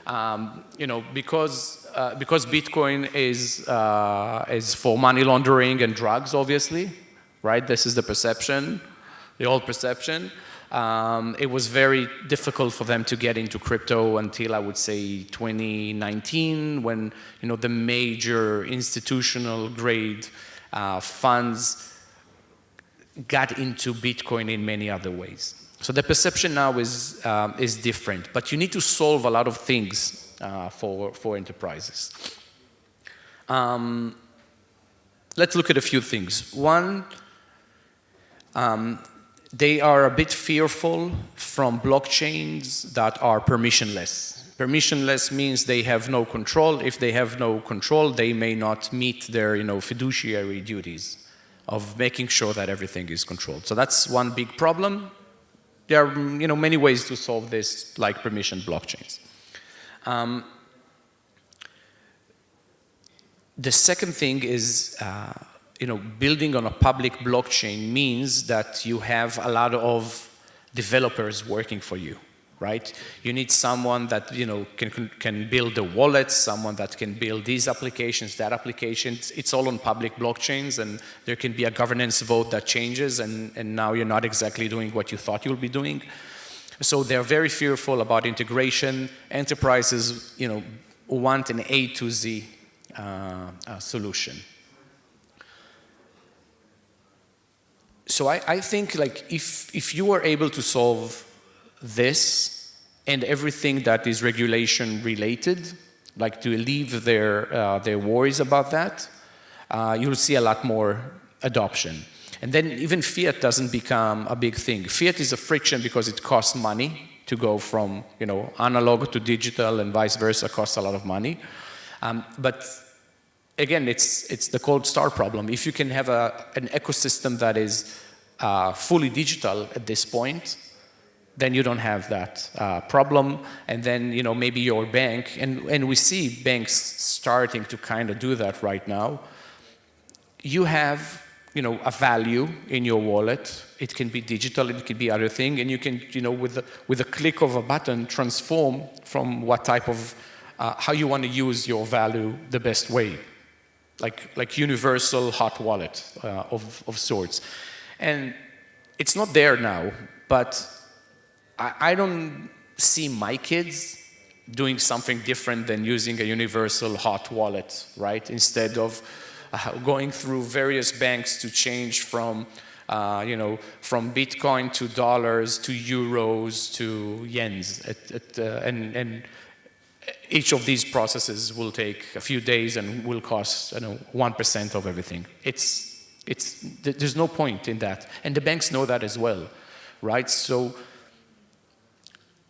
Because Bitcoin is for money laundering and drugs, obviously, right? This is the perception, the old perception. It was very difficult for them to get into crypto until, I would say, 2019, when the major institutional grade funds got into Bitcoin in many other ways. So the perception now is different, but you need to solve a lot of things for enterprises. Let's look at a few things. One, they are a bit fearful from blockchains that are permissionless. Permissionless means they have no control. If they have no control, they may not meet their fiduciary duties of making sure that everything is controlled. So that's one big problem. There are many ways to solve this, like permissioned blockchains. The second thing is building on a public blockchain means that you have a lot of developers working for you, right? You need someone that can build the wallets, someone that can build these applications, that applications. It's all on public blockchains, and there can be a governance vote that changes, and now you're not exactly doing what you thought you'll be doing. So they're very fearful about integration. Enterprises, want an A to Z solution. So I think if you are able to solve this and everything that is regulation related, like to alleviate their worries about that, you'll see a lot more adoption. And then even fiat doesn't become a big thing. Fiat is a friction because it costs money to go from analog to digital, and vice versa costs a lot of money. But again, it's the cold start problem. If you can have an ecosystem that is fully digital at this point, then you don't have that problem. And then maybe your bank, and we see banks starting to kind of do that right now. You have a value in your wallet. It can be digital, it can be other thing, and you can with a click of a button transform from what type of how you want to use your value the best way. Like universal hot wallet of sorts. And it's not there now, but I don't see my kids doing something different than using a universal hot wallet, right? Instead of going through various banks to change from, from Bitcoin to dollars to euros to yens, and each of these processes will take a few days and will cost 1% of everything. There's no point in that, and the banks know that as well, right? So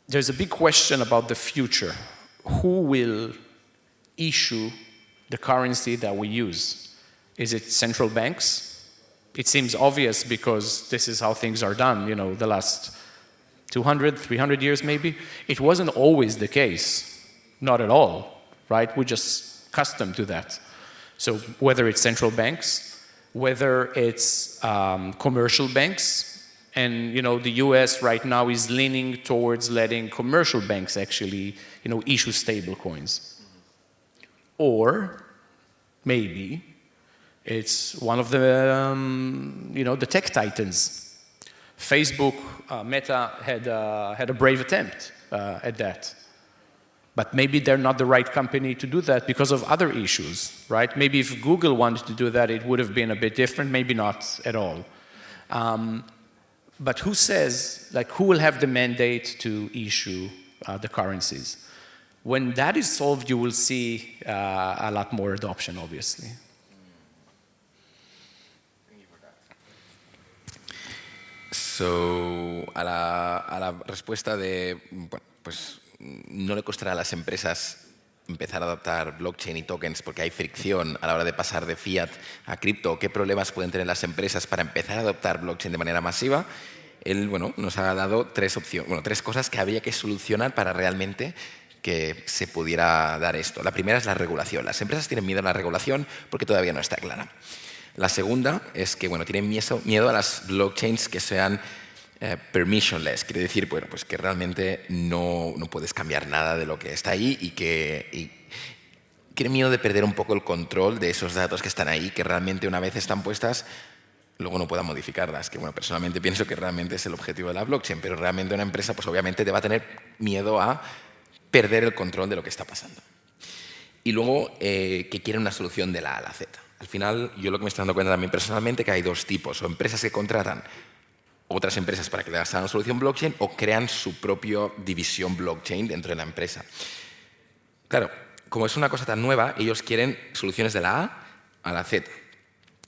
there's a big question about the future. Who will issue the currency that we use? Is it central banks? It seems obvious because this is how things are done, the last 200, 300 years maybe. It wasn't always the case. Not at all, right? We're just accustomed to that. So whether it's central banks, whether it's commercial banks, and the US right now is leaning towards letting commercial banks actually issue stable coins. Or maybe it's one of the the tech titans. Facebook, Meta had a brave attempt at that. But maybe they're not the right company to do that because of other issues, right? Maybe if Google wanted to do that, it would have been a bit different, maybe not at all. But who says, who will have the mandate to issue the currencies? When that is solved, you will see a lot more adoption, obviously. So, a la respuesta de, bueno, pues no le costará a las empresas empezar a adoptar blockchain y tokens porque hay fricción a la hora de pasar de fiat a cripto. ¿Qué problemas pueden tener las empresas para empezar a adoptar blockchain de manera masiva? Él, nos ha dado tres cosas que habría que solucionar para realmente que se pudiera dar esto. La primera es la regulación. Las empresas tienen miedo a la regulación porque todavía no está clara. La segunda es que tienen miedo a las blockchains que sean permissionless, quiere decir pues que realmente no puedes cambiar nada de lo que está ahí y tienen miedo de perder un poco el control de esos datos que están ahí, que realmente una vez están puestas, luego no puedan modificarlas, que personalmente pienso que realmente es el objetivo de la blockchain, pero realmente una empresa pues obviamente te va a tener miedo a perder el control de lo que está pasando. Y luego que quieren una solución de la A a la Z. Al final, yo lo que me estoy dando cuenta también personalmente que hay dos tipos, o empresas que contratan otras empresas para que les hagan una solución blockchain o crean su propia división blockchain dentro de la empresa. Claro, como es una cosa tan nueva, ellos quieren soluciones de la A a la Z,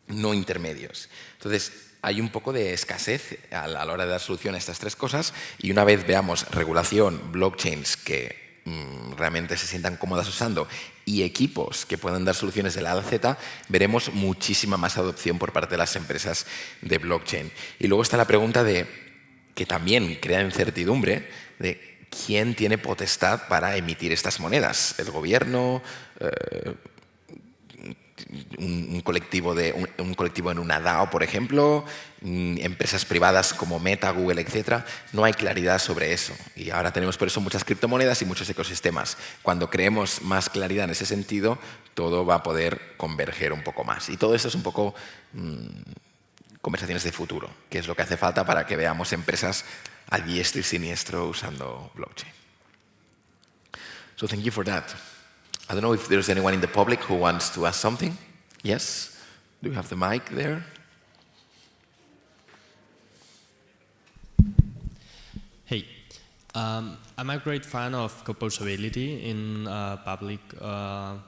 no intermedios. Entonces, hay un poco de escasez a la hora de dar solución a estas tres cosas y una vez veamos regulación, blockchains que realmente se sientan cómodas usando y equipos que puedan dar soluciones de la A a la Z, veremos muchísima más adopción por parte de las empresas de blockchain. Y luego está la pregunta que también crea incertidumbre de quién tiene potestad para emitir estas monedas. ¿El gobierno? Un colectivo en una DAO, por ejemplo, empresas privadas como Meta, Google, etcétera. No hay claridad sobre eso y ahora tenemos por eso muchas criptomonedas y muchos ecosistemas. Cuando creemos más claridad en ese sentido, todo va a poder converger un poco más y todo eso es un poco conversaciones de futuro, que es lo que hace falta para que veamos empresas a diestro y siniestro usando blockchain. So thank you for that. I don't know if there's anyone in the public who wants to ask something. Yes? Do you have the mic there? Hey, I'm a great fan of composability in public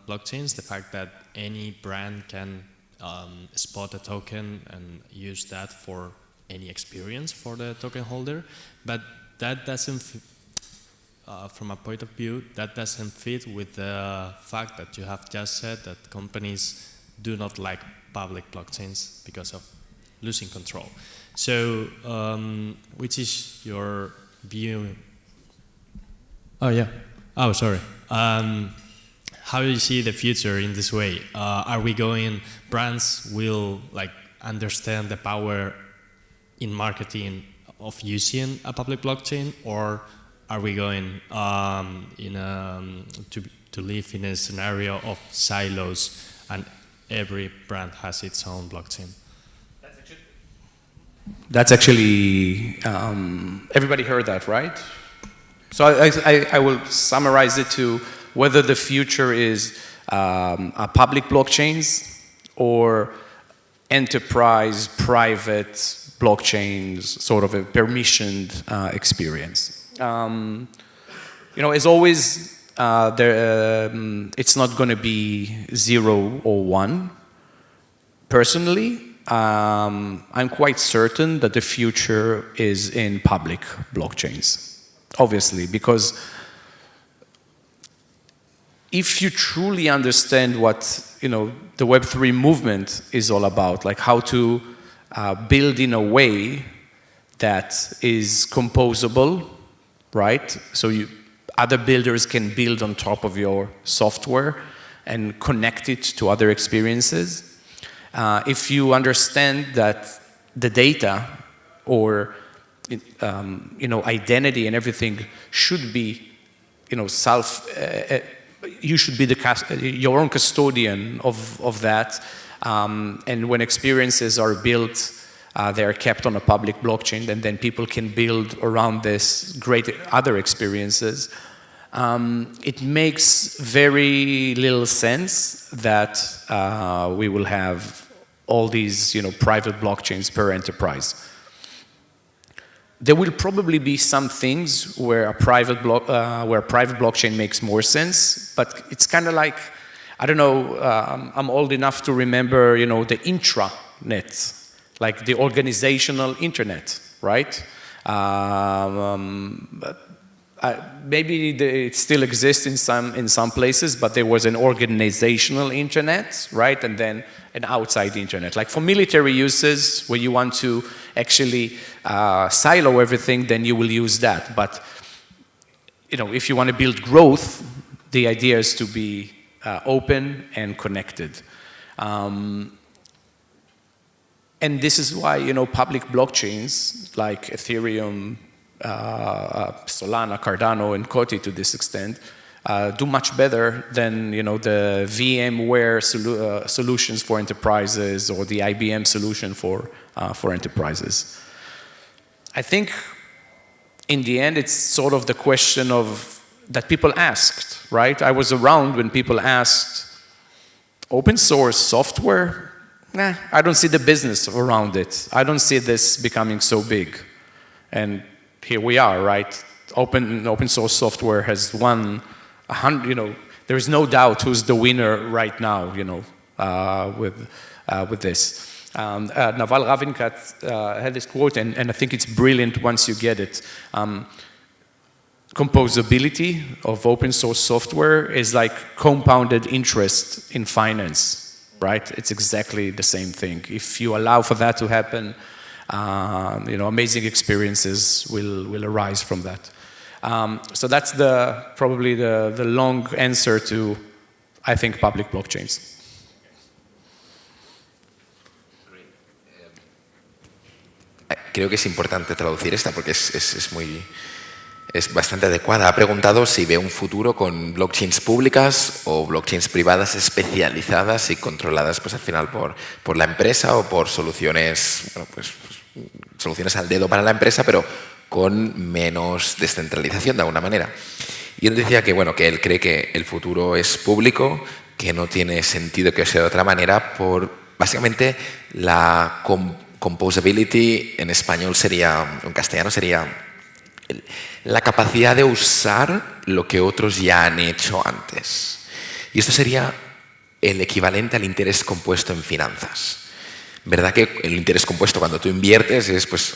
blockchains, the fact that any brand can spot a token and use that for any experience for the token holder, but that doesn't from a point of view, that doesn't fit with the fact that you have just said that companies do not like public blockchains because of losing control. So, which is your view? Oh, yeah. Oh, sorry. How do you see the future in this way? Are we going, brands will understand the power in marketing of using a public blockchain, or are we going to live in a scenario of silos and every brand has its own blockchain? That's actually everybody heard that, right? So I will summarize it to whether the future is a public blockchains or enterprise private blockchains, sort of a permissioned experience. You know, as always, it's not going to be 0 or 1. Personally, I'm quite certain that the future is in public blockchains. Obviously, because if you truly understand what, you know, the Web3 movement is all about, like how to build in a way that is composable, right? So other builders can build on top of your software and connect it to other experiences. If you understand that the data or you know, identity and everything should be, you know, you should be your own custodian of that. And when experiences are built, they are kept on a public blockchain, and then people can build around this great other experiences. It makes very little sense that we will have all these, you know, private blockchains per enterprise. There will probably be some things where a private blockchain makes more sense, but it's kind of like, I don't know, I'm old enough to remember, you know, the intranet, like the organizational internet, right? Maybe it still exists in some places, but there was an organizational internet, right? And then an outside internet. Like for military uses, where you want to actually silo everything, then you will use that. But you know, if you want to build growth, the idea is to be open and connected. And this is why, you know, public blockchains like Ethereum, Solana, Cardano, and Kotti to this extent do much better than, you know, the VMware solutions for enterprises or the IBM solution for enterprises. I think in the end it's sort of the question of that people asked, right? I was around when people asked, open source software? Nah, I don't see the business around it. I don't see this becoming so big. And here we are, right? Open source software has won 100, you know, there is no doubt who's the winner right now, you know, with this. Naval Ravikant had this quote, and I think it's brilliant once you get it. Composability of open source software is like compounded interest in finance, right? It's exactly the same thing. If you allow for that to happen, you know, amazing experiences will arise from that. So that's probably the long answer to, I think, public blockchains. Creo que es importante traducir esta porque es bastante adecuada. Ha preguntado si ve un futuro con blockchains públicas o blockchains privadas especializadas y controladas, pues al final por la empresa o por soluciones, bueno, pues soluciones al dedo para la empresa, pero con menos descentralización de alguna manera. Y él decía que, bueno, que él cree que el futuro es público, que no tiene sentido que sea de otra manera por básicamente la composability en español sería, en castellano sería la capacidad de usar lo que otros ya han hecho antes. Y esto sería el equivalente al interés compuesto en finanzas. ¿Verdad que el interés compuesto cuando tú inviertes es pues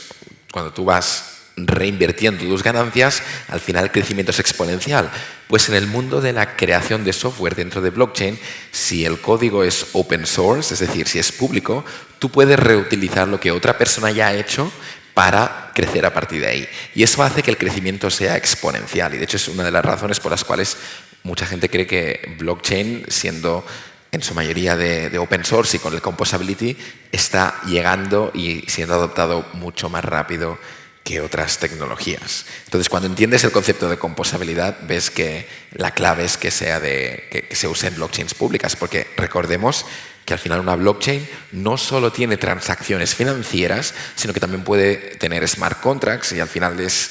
cuando tú vas reinvirtiendo tus ganancias, al final el crecimiento es exponencial? Pues en el mundo de la creación de software dentro de blockchain, si el código es open source, es decir, si es público, tú puedes reutilizar lo que otra persona ya ha hecho para crecer a partir de ahí. Y eso hace que el crecimiento sea exponencial. Y de hecho es una de las razones por las cuales mucha gente cree que blockchain, siendo en su mayoría de open source y con el composability, está llegando y siendo adoptado mucho más rápido que otras tecnologías. Entonces, cuando entiendes el concepto de composabilidad, ves que la clave es que se use en blockchains públicas, porque recordemos que al final una blockchain no solo tiene transacciones financieras, sino que también puede tener smart contracts y al final es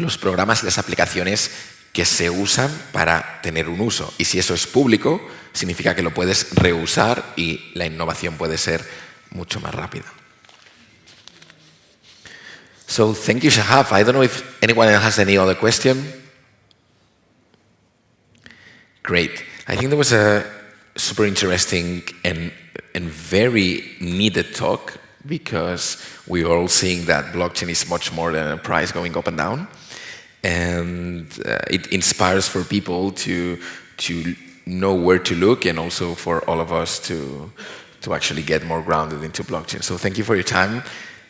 los programas y las aplicaciones que se usan para tener un uso. Y si eso es público, significa que lo puedes reusar y la innovación puede ser mucho más rápida. So thank you, Shahab. I don't know if anyone else has any other question. Great. I think there was a super interesting and very needed talk, because we are all seeing that blockchain is much more than a price going up and down. And it inspires for people to know where to look, and also for all of us to actually get more grounded into blockchain. So thank you for your time,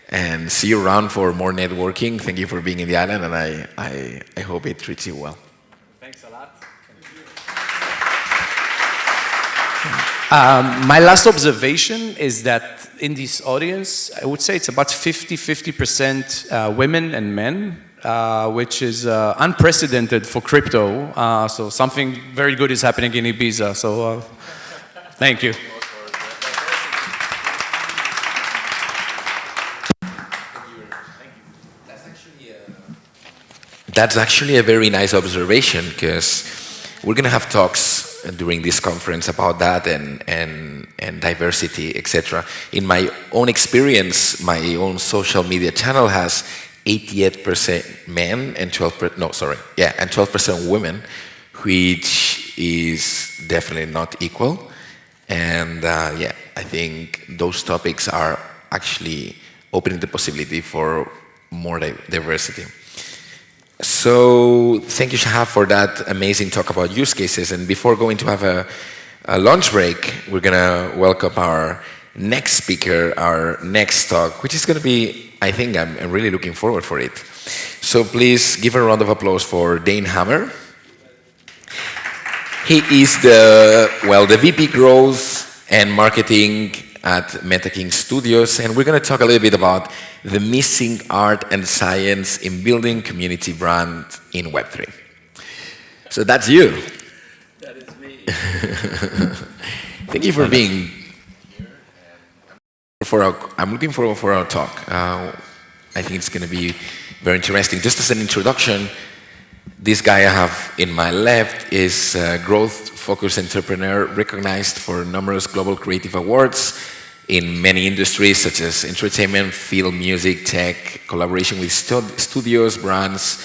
and see you around for more networking. Thank you for being in the island, and I hope it treats you well. Thanks a lot. My last observation is that in this audience, I would say it's about 50% women and men, which is unprecedented for crypto. So something very good is happening in Ibiza. So thank you. That's actually a very nice observation, because we're going to have talks during this conference about that and diversity, etc. In my own experience, my own social media channel has 88% men and 12% women, which is definitely not equal. And yeah, I think those topics are actually opening the possibility for more diversity. So thank you, Shahab, for that amazing talk about use cases. And before going to have a lunch break, we're going to welcome our next speaker, our next talk, which is going to be, I think I'm really looking forward for it. So please give a round of applause for Dane Hammer. He is the VP Growth and Marketing at MetaKing Studios, and we're going to talk a little bit about the missing art and science in building community brand in Web3. So that's you. That is me. Thank you for being here. I'm looking forward for our talk. I think it's going to be very interesting. Just as an introduction, this guy I have in my left is a growth-focused entrepreneur recognized for numerous global creative awards in many industries such as entertainment, film, music, tech, collaboration with studios, brands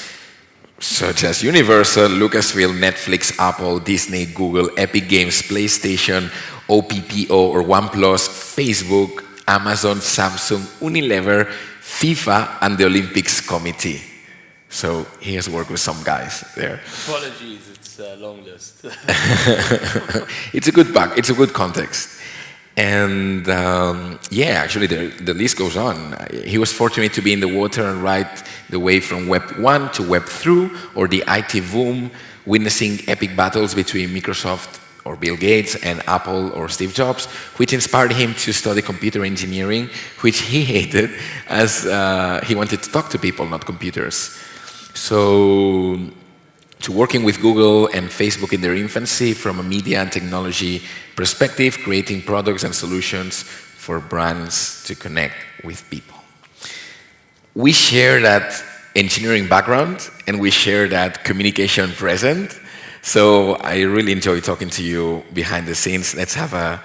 such as Universal, Lucasfilm, Netflix, Apple, Disney, Google, Epic Games, PlayStation, OPPO or OnePlus, Facebook, Amazon, Samsung, Unilever, FIFA, and the Olympics Committee. So he has worked with some guys there. Apologies, it's a long list. It's a good back. It's a good context. And yeah, actually the list goes on. He was fortunate to be in the water and ride the way from Web 1 to Web 2, or the IT boom, witnessing epic battles between Microsoft or Bill Gates and Apple or Steve Jobs, which inspired him to study computer engineering, which he hated as he wanted to talk to people, not computers. So, to working with Google and Facebook in their infancy from a media and technology perspective, creating products and solutions for brands to connect with people. We share that engineering background, and we share that communication present. So I really enjoy talking to you behind the scenes. Let's have a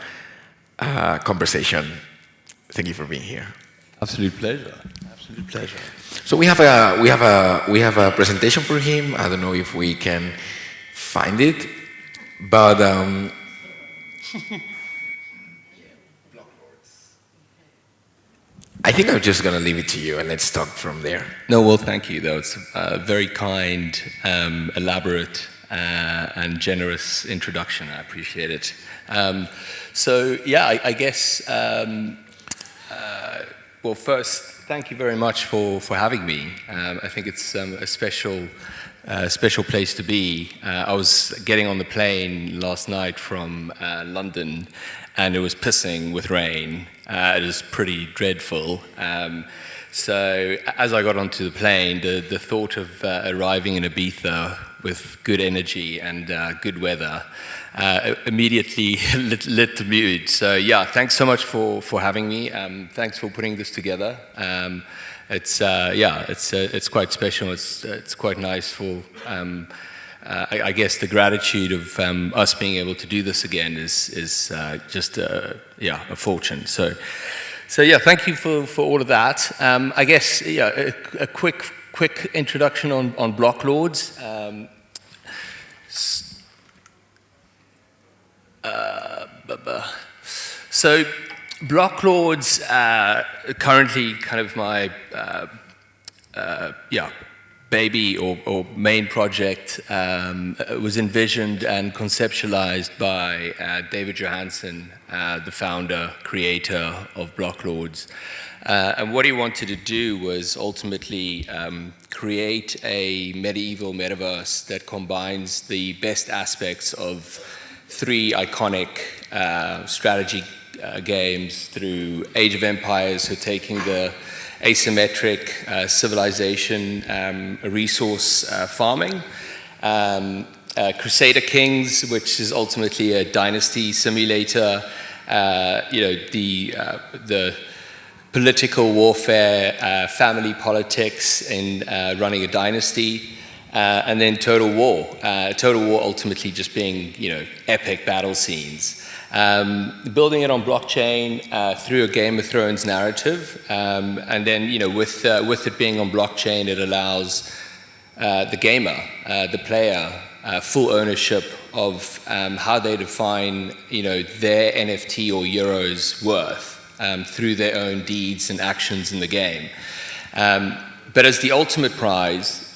conversation. Thank you for being here. Absolute pleasure. Absolute pleasure. So we have a presentation for him. I don't know if we can find it, but I think I'm just going to leave it to you, and let's talk from there. No, well, thank you. That was a very kind, elaborate, and generous introduction. I appreciate it. So, yeah, I guess, well, first, thank you very much for having me. I think it's a special place to be. I was getting on the plane last night from London, and it was pissing with rain. It was pretty dreadful. So as I got onto the plane, the thought of arriving in Ibiza with good energy and good weather immediately lit the mood. So yeah, thanks so much for having me. Thanks for putting this together. It's quite special. It's quite nice for. I guess the gratitude of us being able to do this again is just a fortune. So yeah, thank you for all of that. I guess a quick introduction on block lords. So block lords currently kind of my baby or main project. Was envisioned and conceptualized by David Johansen, the founder, creator of block lords. And what he wanted to do was ultimately create a medieval metaverse that combines the best aspects of 3 iconic strategy games through Age of Empires, so taking the asymmetric civilization resource farming, Crusader Kings, which is ultimately a dynasty simulator, the political warfare, family politics in running a dynasty, and then Total War. Total War ultimately just being, epic battle scenes. Building it on blockchain through a Game of Thrones narrative, and then with it being on blockchain, it allows the gamer, the player, full ownership of how they define their NFT or euros worth through their own deeds and actions in the game. But as the ultimate prize,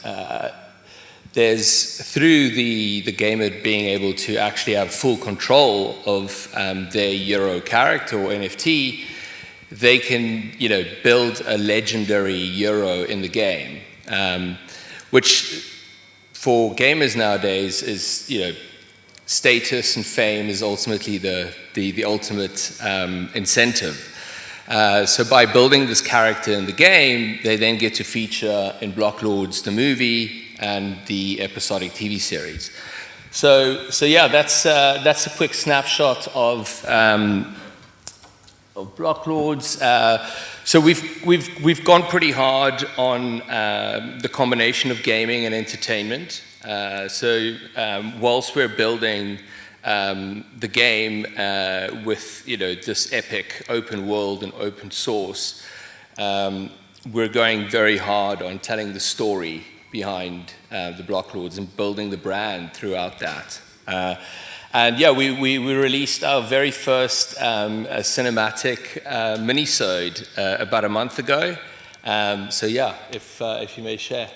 there's through the gamer being able to actually have full control of their Euro character or NFT, they can build a legendary Euro in the game, which for gamers nowadays is status and fame is ultimately the ultimate incentive. So by building this character in the game, they then get to feature in Block Lords the movie and the episodic TV series. So yeah, that's a quick snapshot of Block Lords. So we've gone pretty hard on the combination of gaming and entertainment. So whilst we're building the game with this epic open world and open source, we're going very hard on telling the story behind the Block Lords and building the brand throughout that. And yeah, we released our very first cinematic minisode about a month ago. So yeah, if you may share.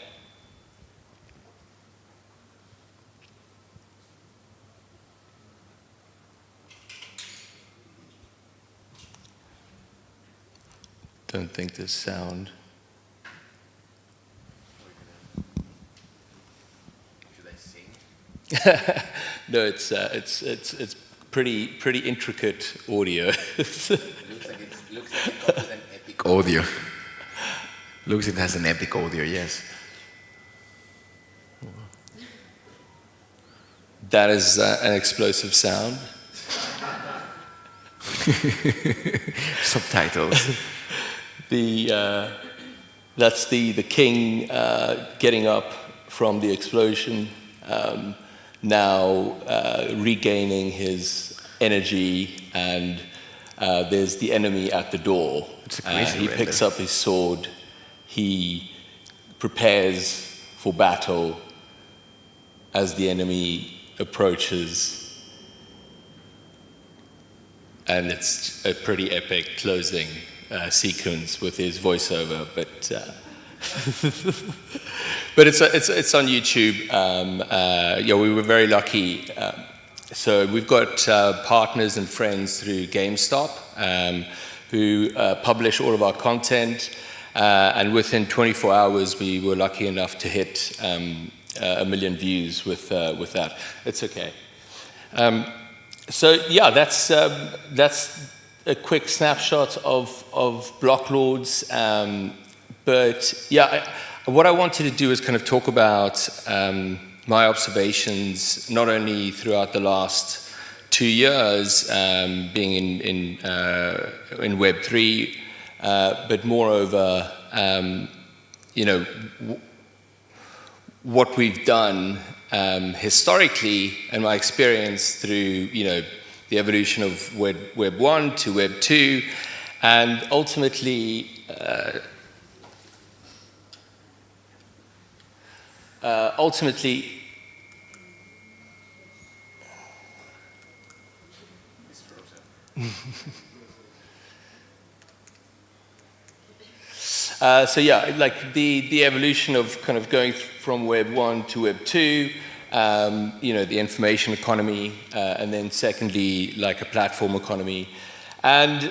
Don't think there's sound. No, it's pretty intricate audio. Looks like it comes with an epic audio. Looks it has an epic audio, yes. That is an explosive sound. Subtitles. That's the king getting up from the explosion. Now regaining his energy, and there's the enemy at the door. He picks up his sword, he prepares for battle as the enemy approaches, and it's a pretty epic closing sequence with his voiceover, but but it's on YouTube. Yeah, we were very lucky. So we've got partners and friends through GameStop who publish all of our content, and within 24 hours we were lucky enough to hit 1 million views with that. It's okay. So yeah, that's a quick snapshot of Block Lords. But yeah, what I wanted to do is kind of talk about my observations, not only throughout the last 2 years being in Web3, but moreover, you know, what we've done historically, and my experience through, you know, the evolution of Web 1 to Web 2, and ultimately, so yeah, like the evolution of kind of going from Web 1 to Web 2, you know, the information economy, and then secondly, like a platform economy. And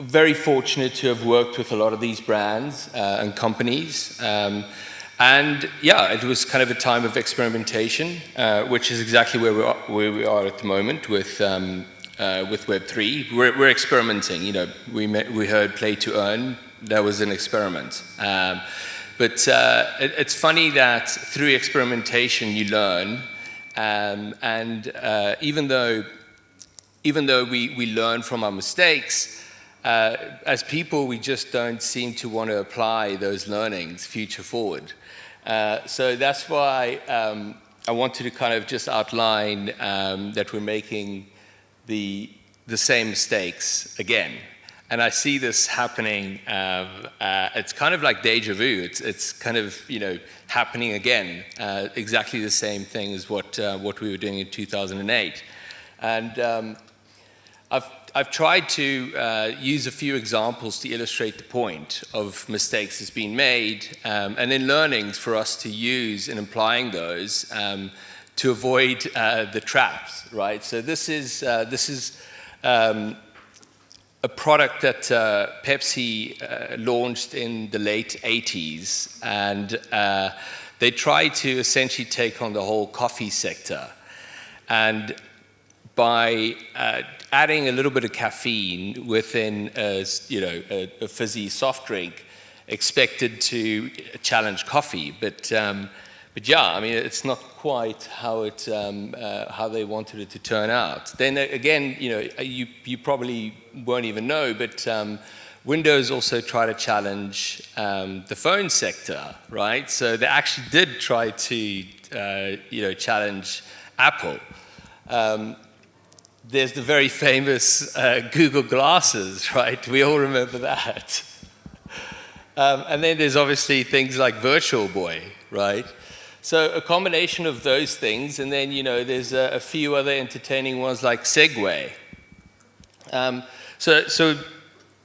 very fortunate to have worked with a lot of these brands and companies. And yeah, it was kind of a time of experimentation, which is exactly where we are at the moment with Web3. We're experimenting. You know, we heard play to earn. That was an experiment. But it's funny that through experimentation you learn, and even though we learn from our mistakes, as people we just don't seem to want to apply those learnings future forward. So that's why I wanted to kind of just outline that we're making the same mistakes again. And I see this happening, it's kind of like deja vu. It's kind of, you know, happening again. Exactly the same thing as what we were doing in 2008. And I've tried to use a few examples to illustrate the point of mistakes that's been made, and then learnings for us to use in applying those to avoid the traps, right? So this is a product that Pepsi launched in the late 80s, and they tried to essentially take on the whole coffee sector. And by adding a little bit of caffeine within a fizzy soft drink, expected to challenge coffee, but yeah, I mean, it's not quite how they wanted it to turn out. Then again, you know, you probably won't even know, but Windows also tried to challenge the phone sector, right? So they actually did try to challenge Apple. There's the very famous Google glasses, right? We all remember that. And then there's obviously things like Virtual Boy, right? So a combination of those things, and then, you know, there's a few other entertaining ones like Segway. So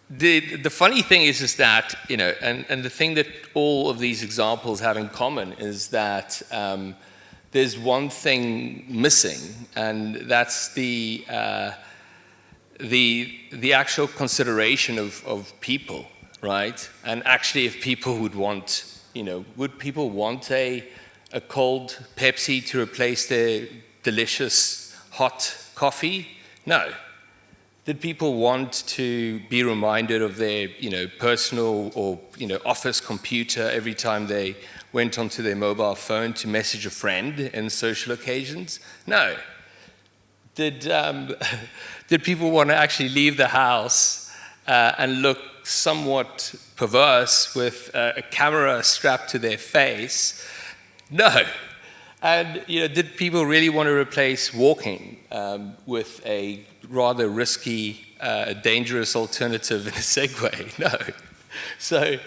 the funny thing is that, you know, and the thing that all of these examples have in common is that there's one thing missing, and that's the actual consideration of people, right? And actually, if people would want, you know, would people want a cold Pepsi to replace their delicious hot coffee? No. Did people want to be reminded of their, you know, personal or, you know, office computer every time they went onto their mobile phone to message a friend in social occasions? No. Did people want to actually leave the house and look somewhat perverse with a camera strapped to their face? No. And, you know, did people really want to replace walking with a rather risky, dangerous alternative in a Segway? No. So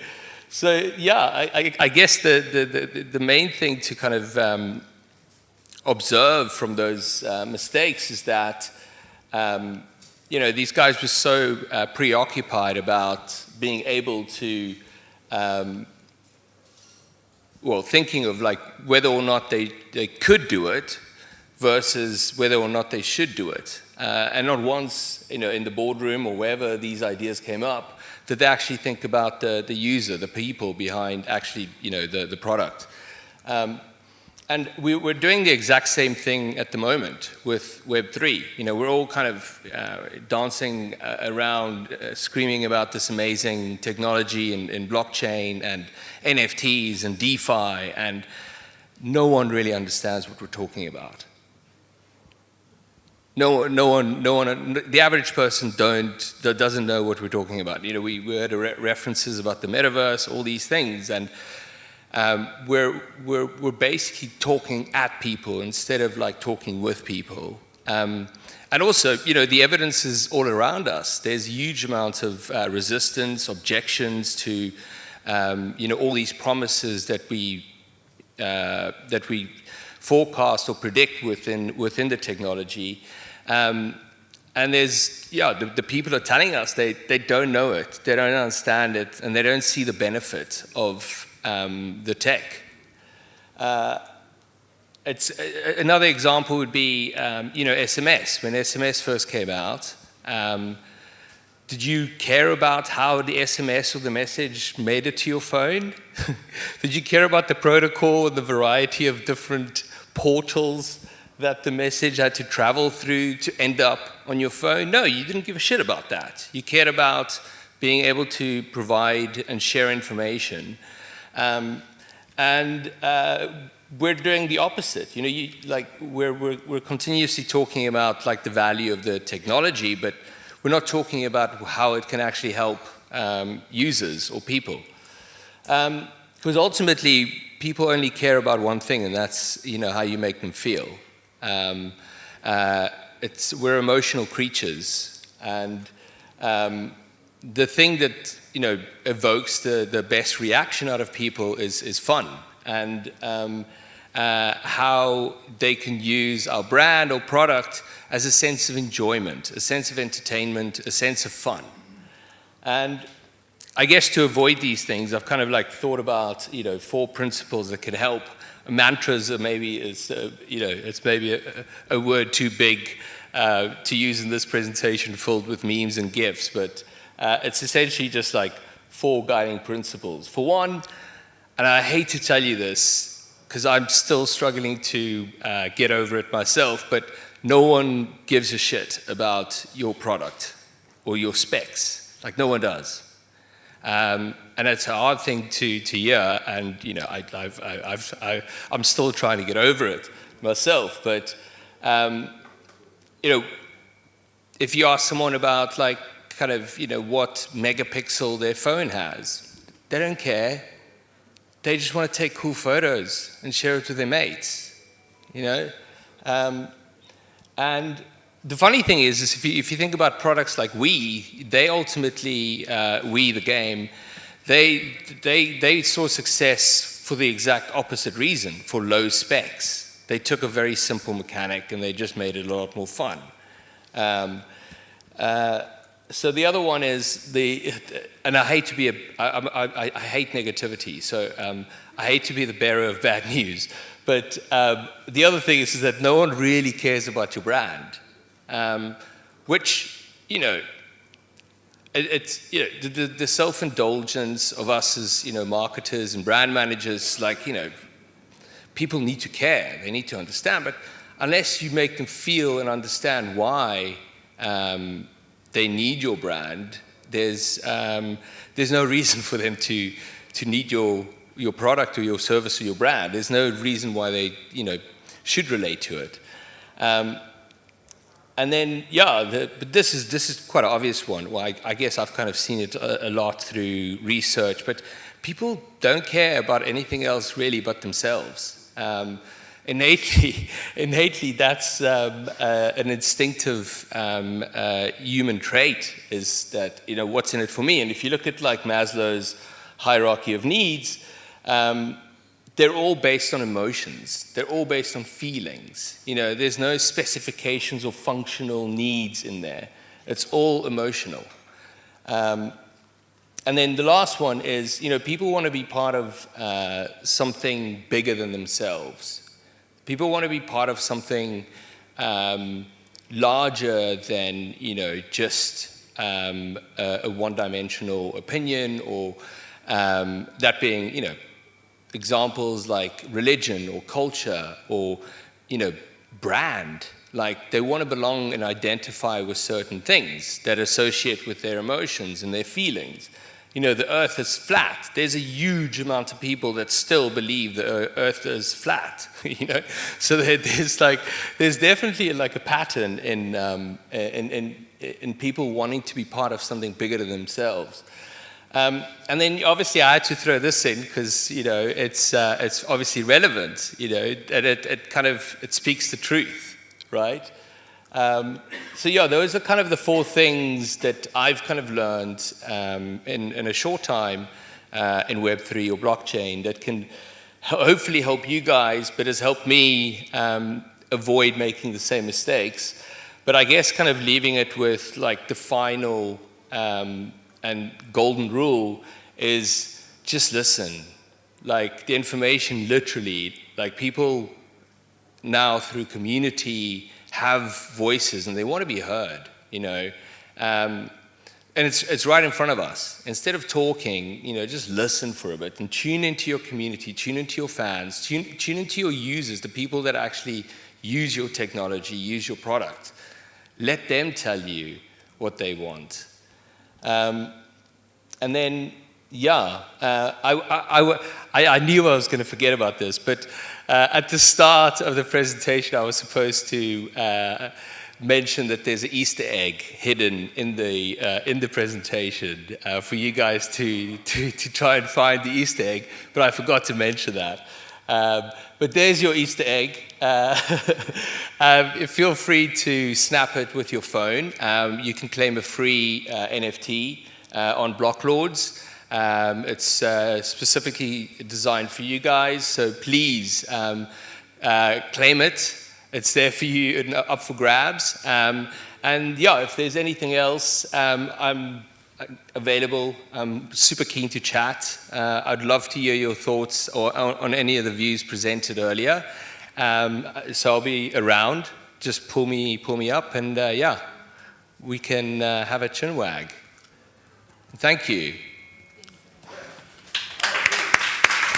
yeah, I guess the main thing to kind of observe from those mistakes is that, you know, these guys were so preoccupied about being able to, well, thinking of like whether or not they could do it versus whether or not they should do it. And not once, you know, in the boardroom or wherever these ideas came up, did they actually think about the user, the people behind actually, you know, the product. And we're doing the exact same thing at the moment with Web3. You know, we're all kind of dancing around, screaming about this amazing technology in blockchain and NFTs and DeFi. And, no one really understands what we're talking about. No one, the average person doesn't know what we're talking about. You know, we heard references about the Metaverse, all these things, and we're basically talking at people instead of like talking with people. And also, you know, the evidence is all around us. There's huge amounts of resistance, objections to, you know, all these promises that we forecast or predict within the technology. And there's, yeah, the people are telling us they don't know it, they don't understand it, and they don't see the benefit of the tech. Another example would be, you know, SMS. When SMS first came out, did you care about how the SMS or the message made it to your phone? Did you care about the protocol and the variety of different portals that the message had to travel through to end up on your phone? No, you didn't give a shit about that. You cared about being able to provide and share information. We're doing the opposite. You know, we're continuously talking about like the value of the technology, but we're not talking about how it can actually help users or people. Because ultimately, people only care about one thing, and that's, you know, how you make them feel. We're emotional creatures, and the thing that, you know, evokes the best reaction out of people is fun, and how they can use our brand or product as a sense of enjoyment, a sense of entertainment, a sense of fun. And I guess to avoid these things, I've kind of like thought about, you know, 4 principles that could help. Mantras are maybe, you know, it's maybe a word too big to use in this presentation filled with memes and GIFs, but it's essentially just like 4 guiding principles. For one, and I hate to tell you this, because I'm still struggling to get over it myself, but no one gives a shit about your product or your specs. Like, no one does. And it's a hard thing to hear, and, you know, I'm still trying to get over it myself, but, you know, if you ask someone about, like, kind of, you know, what megapixel their phone has, they don't care. They just want to take cool photos and share it with their mates, you know? And the funny thing is if you think about products like they ultimately, the game, they saw success for the exact opposite reason, for low specs. They took a very simple mechanic and they just made it a lot more fun. So the other one is and I hate to be I hate negativity, so I hate to be the bearer of bad news, but the other thing is that no one really cares about your brand, which, you know, it's, you know, the self-indulgence of us as, you know, marketers and brand managers, like, you know, people need to care, they need to understand, but unless you make them feel and understand why they need your brand, there's no reason for them to need your product or your service or your brand. There's no reason why they, you know, should relate to it. And then, yeah, but this is quite an obvious one. Well, I guess I've kind of seen it a lot through research, but people don't care about anything else really but themselves. Innately, that's an instinctive human trait, is that, you know, what's in it for me? And if you look at like Maslow's hierarchy of needs, they're all based on emotions. They're all based on feelings. You know, there's no specifications or functional needs in there. It's all emotional. And then the last one is, you know, people want to be part of something bigger than themselves. People want to be part of something larger than, you know, just a one-dimensional opinion, or that being, you know, examples like religion or culture or, you know, brand. Like, they want to belong and identify with certain things that associate with their emotions and their feelings. you know, the Earth is flat. There's a huge amount of people that still believe the Earth is flat, you know. So there's definitely like a pattern in people wanting to be part of something bigger than themselves. And then obviously I had to throw this in because, you know, it's obviously relevant, you know, and it speaks the truth, right? So yeah, those are kind of the 4 things that I've kind of learned in a short time in Web3 or blockchain that can hopefully help you guys, but has helped me avoid making the same mistakes. But I guess kind of leaving it with like the final and golden rule is just listen. Like the information literally, like people now through community have voices and they want to be heard, you know, and it's right in front of us. Instead of talking, you know, just listen for a bit and tune into your community, tune into your fans, tune into your users, the people that actually use your technology, use your product. Let them tell you what they want. And then, yeah, I knew I was going to forget about this, but at the start of the presentation, I was supposed to mention that there's an Easter egg hidden in the presentation for you guys to try and find the Easter egg, but I forgot to mention that. But there's your Easter egg. Feel free to snap it with your phone. You can claim a free NFT on Blocklords. It's specifically designed for you guys, so please claim it. It's there for you, up for grabs. And yeah, if there's anything else, I'm available. I'm super keen to chat. I'd love to hear your thoughts on any of the views presented earlier. So I'll be around. Just pull me up, and yeah, we can have a chin wag. Thank you.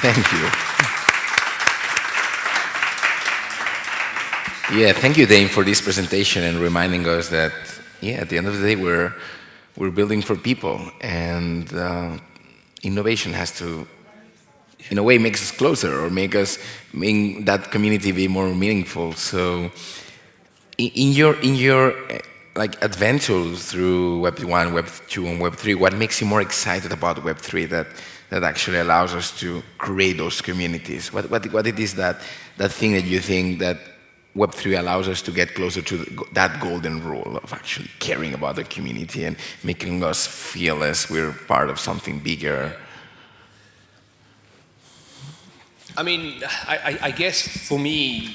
Thank you. Yeah, thank you, Dane, for this presentation and reminding us that, yeah, at the end of the day, we're building for people, and innovation has to, in a way, make us closer or make that community be more meaningful. So, in your like adventure through Web 1, Web 2, and Web 3, what makes you more excited about Web 3 that actually allows us to create those communities? What it is that thing that you think that Web 3 allows us to get closer to that golden rule of actually caring about the community and making us feel as we're part of something bigger? I mean, I guess for me,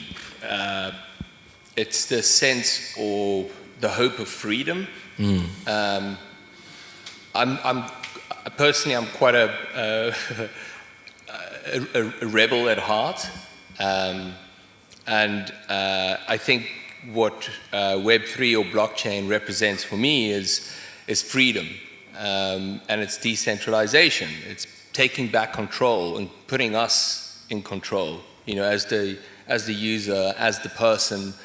it's the sense or the hope of freedom. Personally, I'm quite a rebel at heart, and I think what Web3 or blockchain represents for me is freedom, and it's decentralization. It's taking back control and putting us in control. You know, as the user, as the person,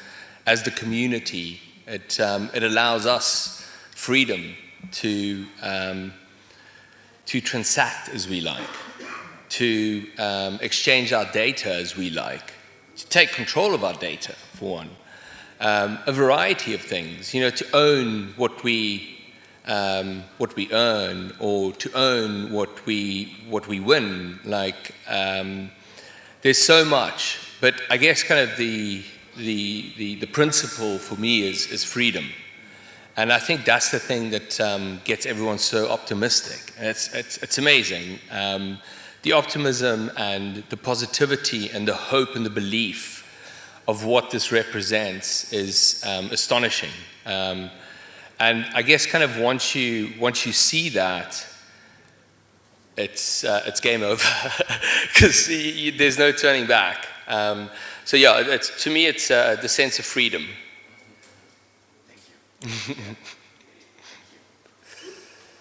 as the community. It allows us freedom to transact as we like, to exchange our data as we like, to take control of our data, for one. A variety of things, you know, to own what we earn, or to own what we win. Like, there's so much, but I guess kind of the principle for me is freedom. And I think that's the thing that gets everyone so optimistic. And it's amazing. The optimism and the positivity and the hope and the belief of what this represents is astonishing. And I guess kind of once you see that, it's game over, because there's no turning back. So yeah, to me, it's the sense of freedom. Thank you.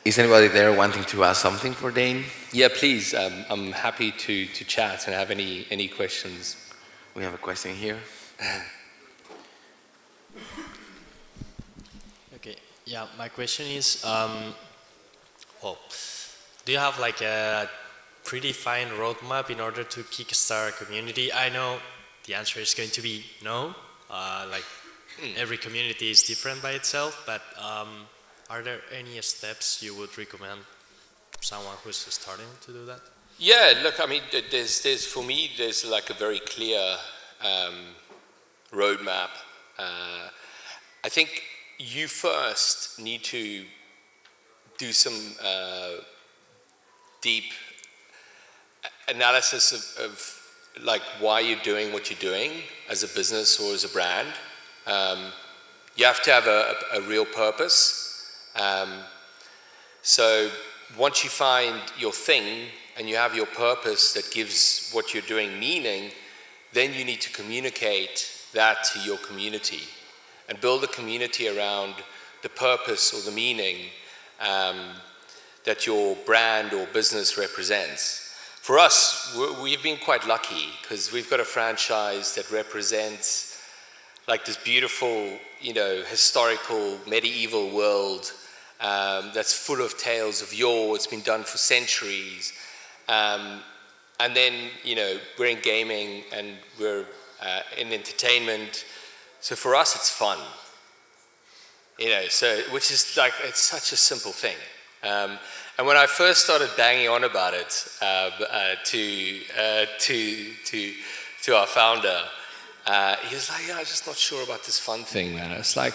Is anybody there wanting to ask something for Dane? Yeah, please. I'm happy to chat and have any questions. We have a question here. Okay. Yeah, my question is, do you have like a predefined roadmap in order to kickstart a community? I know the answer is going to be no. Every community is different by itself, but are there any steps you would recommend someone who's starting to do that? Yeah, look, I mean, for me, there's like a very clear roadmap. I think you first need to do some deep analysis of like why you're doing what you're doing as a business or as a brand. You have to have a real purpose. So once you find your thing and you have your purpose that gives what you're doing meaning, then you need to communicate that to your community and build a community around the purpose or the meaning that your brand or business represents. For us, we've been quite lucky because we've got a franchise that represents like this beautiful, historical, medieval world that's full of tales of yore. It's been done for centuries. And then, we're in gaming and we're in entertainment. So for us, it's fun. Which is like, it's such a simple thing. And when I first started banging on about it to our founder, he was like, I'm just not sure about this fun thing, man. It's like,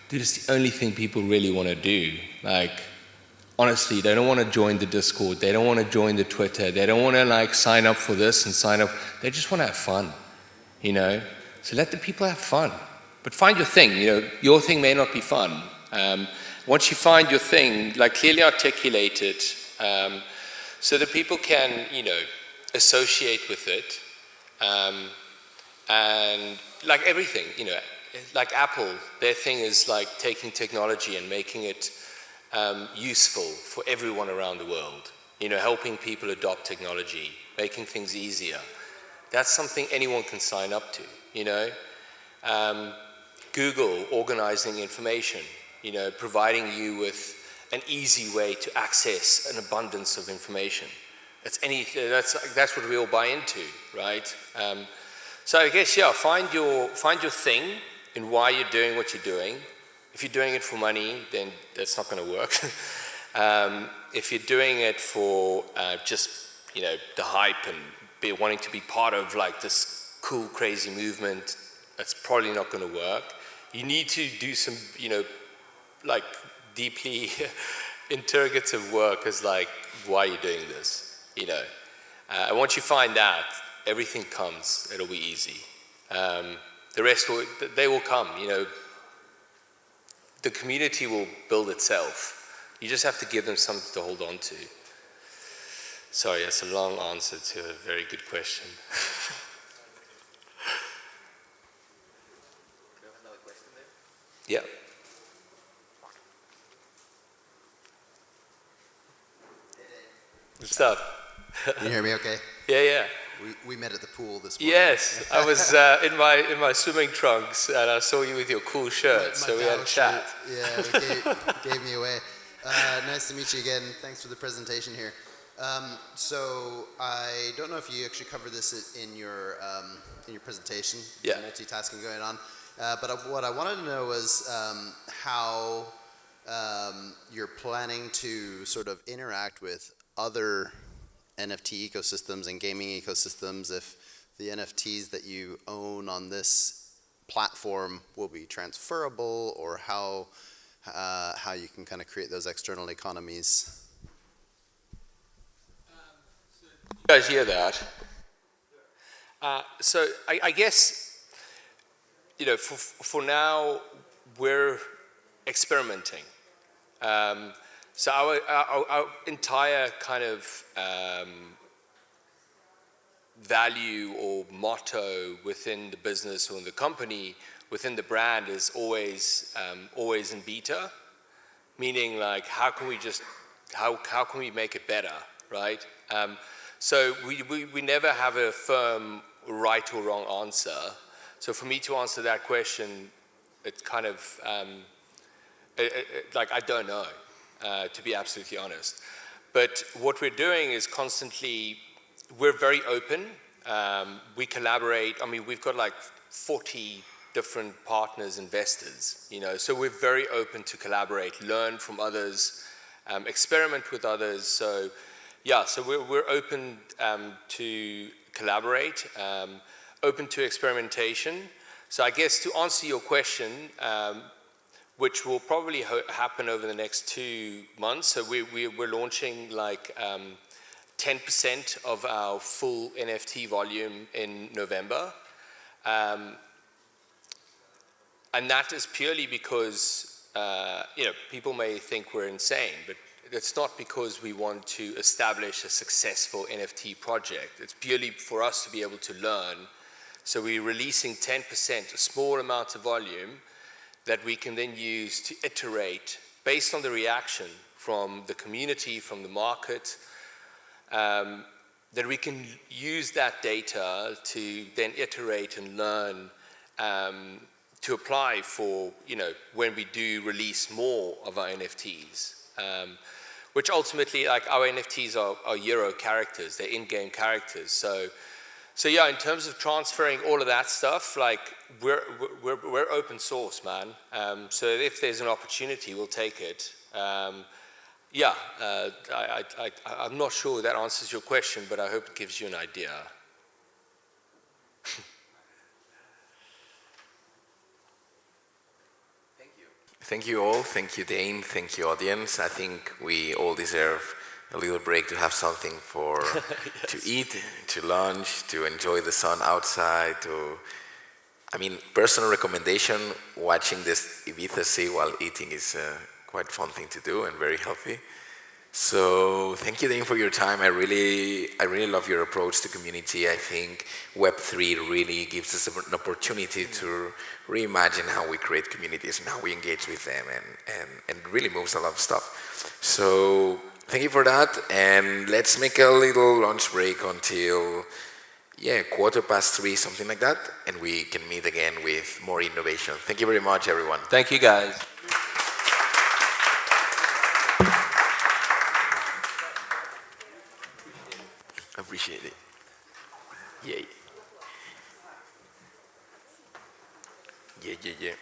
dude, it's the only thing people really want to do. Like, honestly, they don't want to join the Discord. They don't want to join the Twitter. They don't want to like sign up for this and sign up. They just want to have fun, So let the people have fun. But find your thing, your thing may not be fun. Once you find your thing, like clearly articulate it, so that people can, associate with it. And like everything, like Apple, their thing is like taking technology and making it useful for everyone around the world. Helping people adopt technology, making things easier. That's something anyone can sign up to, Google, organizing information, providing you with an easy way to access an abundance of information. That's what we all buy into, right? So I guess, find your thing and why you're doing what you're doing. If you're doing it for money, then that's not going to work. If you're doing it for just, the hype and wanting to be part of like this cool, crazy movement, that's probably not going to work. You need to do some, like deeply interrogative work as like, why are you doing this? And once you find that, everything comes. It'll be easy. The rest they will come. The community will build itself. You just have to give them something to hold on to. Sorry, that's a long answer to a very good question. Yeah. What's up? Can you hear me okay? Yeah. We met at the pool this morning. Yes, I was in my swimming trunks and I saw you with your cool shirt, so we had a chat. Yeah, gave me away. Nice to meet you again. Thanks for the presentation here. So I don't know if you actually covered this in your presentation. Yeah. Multitasking going on. But what I wanted to know was how you're planning to sort of interact with other NFT ecosystems and gaming ecosystems, if the NFTs that you own on this platform will be transferable, or how you can kind of create those external economies. You guys hear that? So I guess, for now, we're experimenting. So our entire kind of value or motto within the business or in the company, within the brand, is always in beta, meaning like how can we make it better, right? So we never have a firm right or wrong answer. So for me to answer that question, it's kind of like I don't know. To be absolutely honest. But what we're doing is constantly, we're very open. We collaborate. I mean, we've got like 40 different partners, investors, you know, so we're very open to collaborate, learn from others, experiment with others. So yeah, so we're open to collaborate, open to experimentation. So I guess to answer your question, which will probably happen over the next 2 months. So we're launching like 10% of our full NFT volume in November. And that is purely because, you know, people may think we're insane, but it's not because we want to establish a successful NFT project. It's purely for us to be able to learn. So we're releasing 10%, a small amount of volume, that we can then use to iterate based on the reaction from the community, from the market, that we can use that data to then iterate and learn to apply for, you know, when we do release more of our NFTs. Which ultimately, like our NFTs are Euro characters, they're in-game characters. So yeah, in terms of transferring all of that stuff, like we're open source, man. So if there's an opportunity, we'll take it. Yeah, I'm not sure that answers your question, but I hope it gives you an idea. Thank you all. Thank you, Dane. Thank you, audience. I think we all deserve a little break to have something for yes. To eat, to lunch, to enjoy the sun outside. I mean, personal recommendation: watching this Ibiza Sea while eating is a quite fun thing to do and very healthy. So thank you, Dane, for your time. I really love your approach to community. I think Web3 really gives us an opportunity to reimagine how we create communities and how we engage with them, and really moves a lot of stuff. So thank you for that, and let's make a little lunch break until 3:15, something like that, and we can meet again with more innovation. Thank you very much, everyone. Thank you, guys. Appreciate it. Yay. Yeah.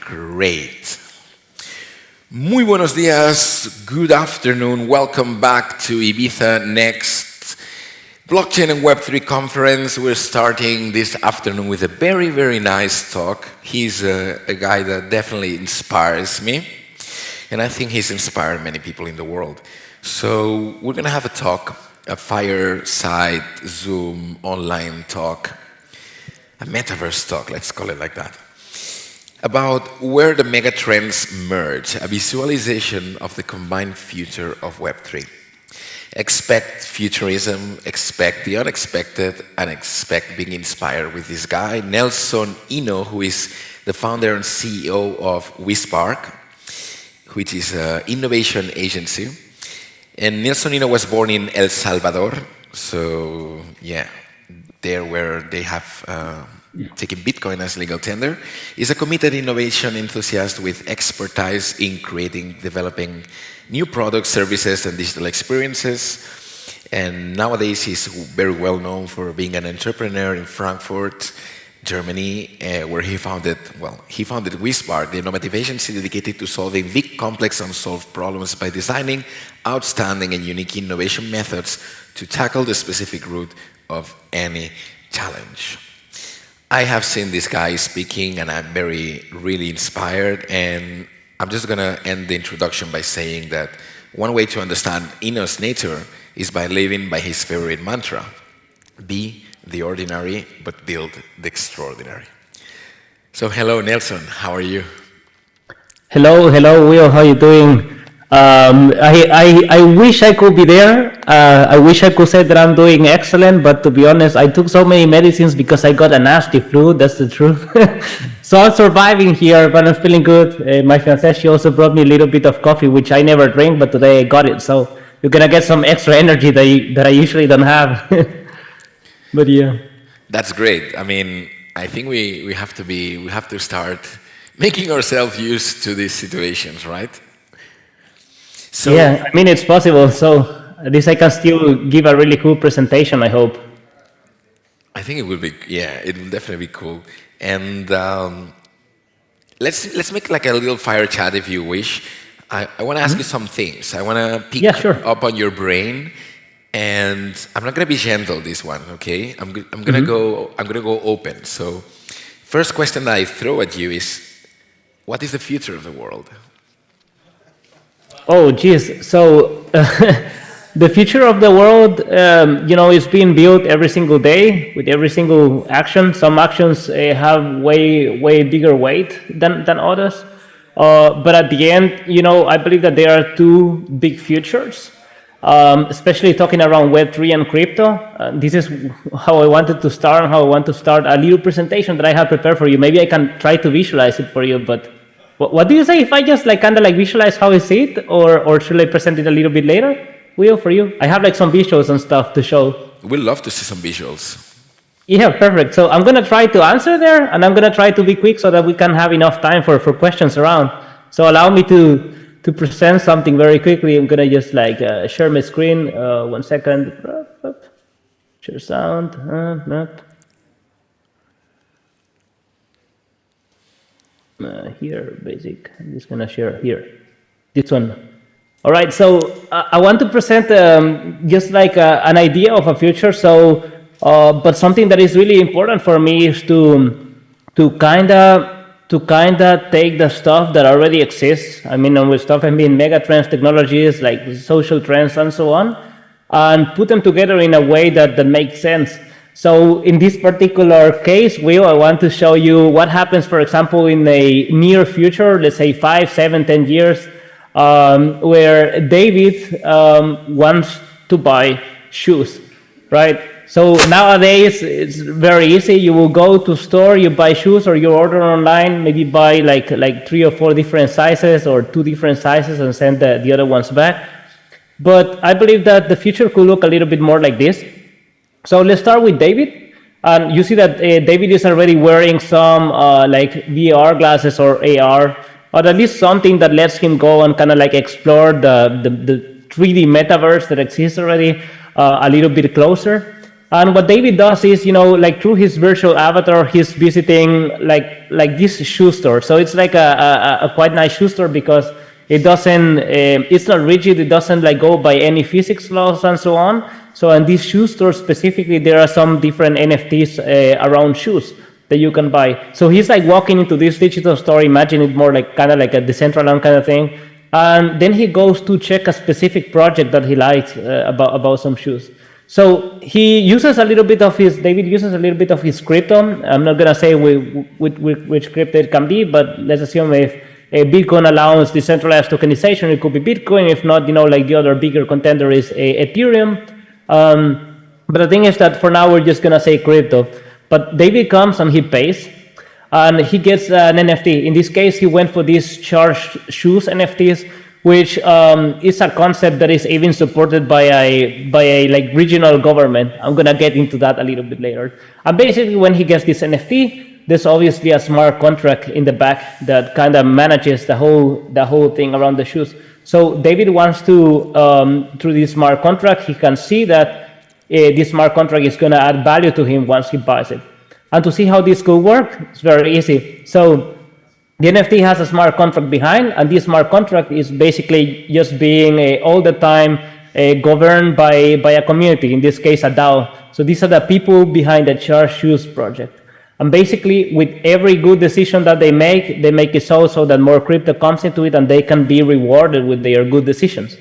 Great. Muy buenos días, good afternoon, welcome back to Ibiza Next Blockchain and Web3 conference. We're starting this afternoon with a very, very nice talk. He's a guy that definitely inspires me, and I think he's inspired many people in the world. So we're going to have a talk, a fireside Zoom online talk, a Metaverse talk, let's call it like that, about where the megatrends merge, a visualization of the combined future of Web3. Expect futurism, expect the unexpected, and expect being inspired with this guy, Nelson Ino, who is the founder and CEO of WeSpark, which is an innovation agency. And Nelson Ino was born in El Salvador, so yeah, there where they have taking Bitcoin as legal tender. Is a committed innovation enthusiast with expertise in creating, developing new products, services, and digital experiences. And nowadays he's very well known for being an entrepreneur in Frankfurt, Germany, where he founded WeSpark, the innovative agency dedicated to solving big, complex, unsolved problems by designing outstanding and unique innovation methods to tackle the specific root of any challenge. I have seen this guy speaking, and I'm really inspired, and I'm just going to end the introduction by saying that one way to understand Ino's nature is by living by his favorite mantra: be the ordinary, but build the extraordinary. So hello, Nelson, how are you? Hello, Will, how are you doing? I wish I could be there. I wish I could say that I'm doing excellent, but to be honest, I took so many medicines because I got a nasty flu, that's the truth. So I'm surviving here, but I'm feeling good. My fiancée, she also brought me a little bit of coffee, which I never drink, but today I got it. So you're gonna get some extra energy that I usually don't have. But yeah. That's great. I mean, I think we have to start making ourselves used to these situations, right? So, yeah, I mean, it's possible. So at least I can still give a really cool presentation, I hope. I think it will be, yeah, it will definitely be cool. And let's make like a little fire chat if you wish. I want to ask you some things. I want to pick up on your brain, and I'm not going to be gentle this one, okay? I'm going to go open. So first question that I throw at you is, what is the future of the world? Oh, geez. So the future of the world, is being built every single day with every single action. Some actions have way bigger weight than others. But at the end, I believe that there are two big futures, especially talking around Web3 and crypto. This is how I wanted to start and how I want to start a little presentation that I have prepared for you. Maybe I can try to visualize it for you, but what do you say if I just kind of visualize how I see it, or should I present it a little bit later? Will, for you? I have some visuals and stuff to show. We'd love to see some visuals. Yeah, perfect. So I'm going to try to answer there, and I'm going to try to be quick so that we can have enough time for questions around. So allow me to present something very quickly. I'm going to just share my screen. 1 second. Share sound. Here, basic. I'm just going to share here. This one. All right, so I want to present just an idea of a future. So, but something that is really important for me is to kind of take the stuff that already exists. I mean, with stuff I mean mega trends, technologies like social trends and so on, and put them together in a way that makes sense. So in this particular case, Will, I want to show you what happens, for example, in a near future, let's say 5, 7, 10 years, where David wants to buy shoes, right? So nowadays, it's very easy. You will go to store, you buy shoes, or you order online, maybe buy like 3 or 4 different sizes or 2 different sizes and send the other ones back. But I believe that the future could look a little bit more like this. So let's start with David. And you see that David is already wearing some VR glasses or AR, or at least something that lets him go and kind of explore the 3D metaverse that exists already a little bit closer. And what David does is, like through his virtual avatar, he's visiting like this shoe store. So it's like a quite nice shoe store because it doesn't, it's not rigid. It doesn't like go by any physics laws and so on. So in this shoe store specifically, there are some different NFTs around shoes that you can buy. So he's like walking into this digital store. Imagine it more like kind of like a Decentraland kind of thing. And then he goes to check a specific project that he likes about some shoes. So he uses a little bit of David uses a little bit of his crypto. I'm not going to say which crypto it can be, but let's assume if Bitcoin allows decentralized tokenization, it could be Bitcoin. If not, like the other bigger contender is Ethereum. But the thing is that for now, we're just going to say crypto. But David comes and he pays. And he gets an NFT. In this case, he went for these charged shoes NFTs, which is a concept that is even supported by a like regional government. I'm gonna get into that a little bit later. And basically, when he gets this NFT, there's obviously a smart contract in the back that kind of manages the whole thing around the shoes. So David wants to through this smart contract, he can see that this smart contract is gonna add value to him once he buys it. And to see how this could work, it's very easy. So the NFT has a smart contract behind, and this smart contract is basically just being all the time governed by a community, in this case, a DAO. So these are the people behind the Charge Shoes project. And basically, with every good decision that they make it so that more crypto comes into it and they can be rewarded with their good decisions,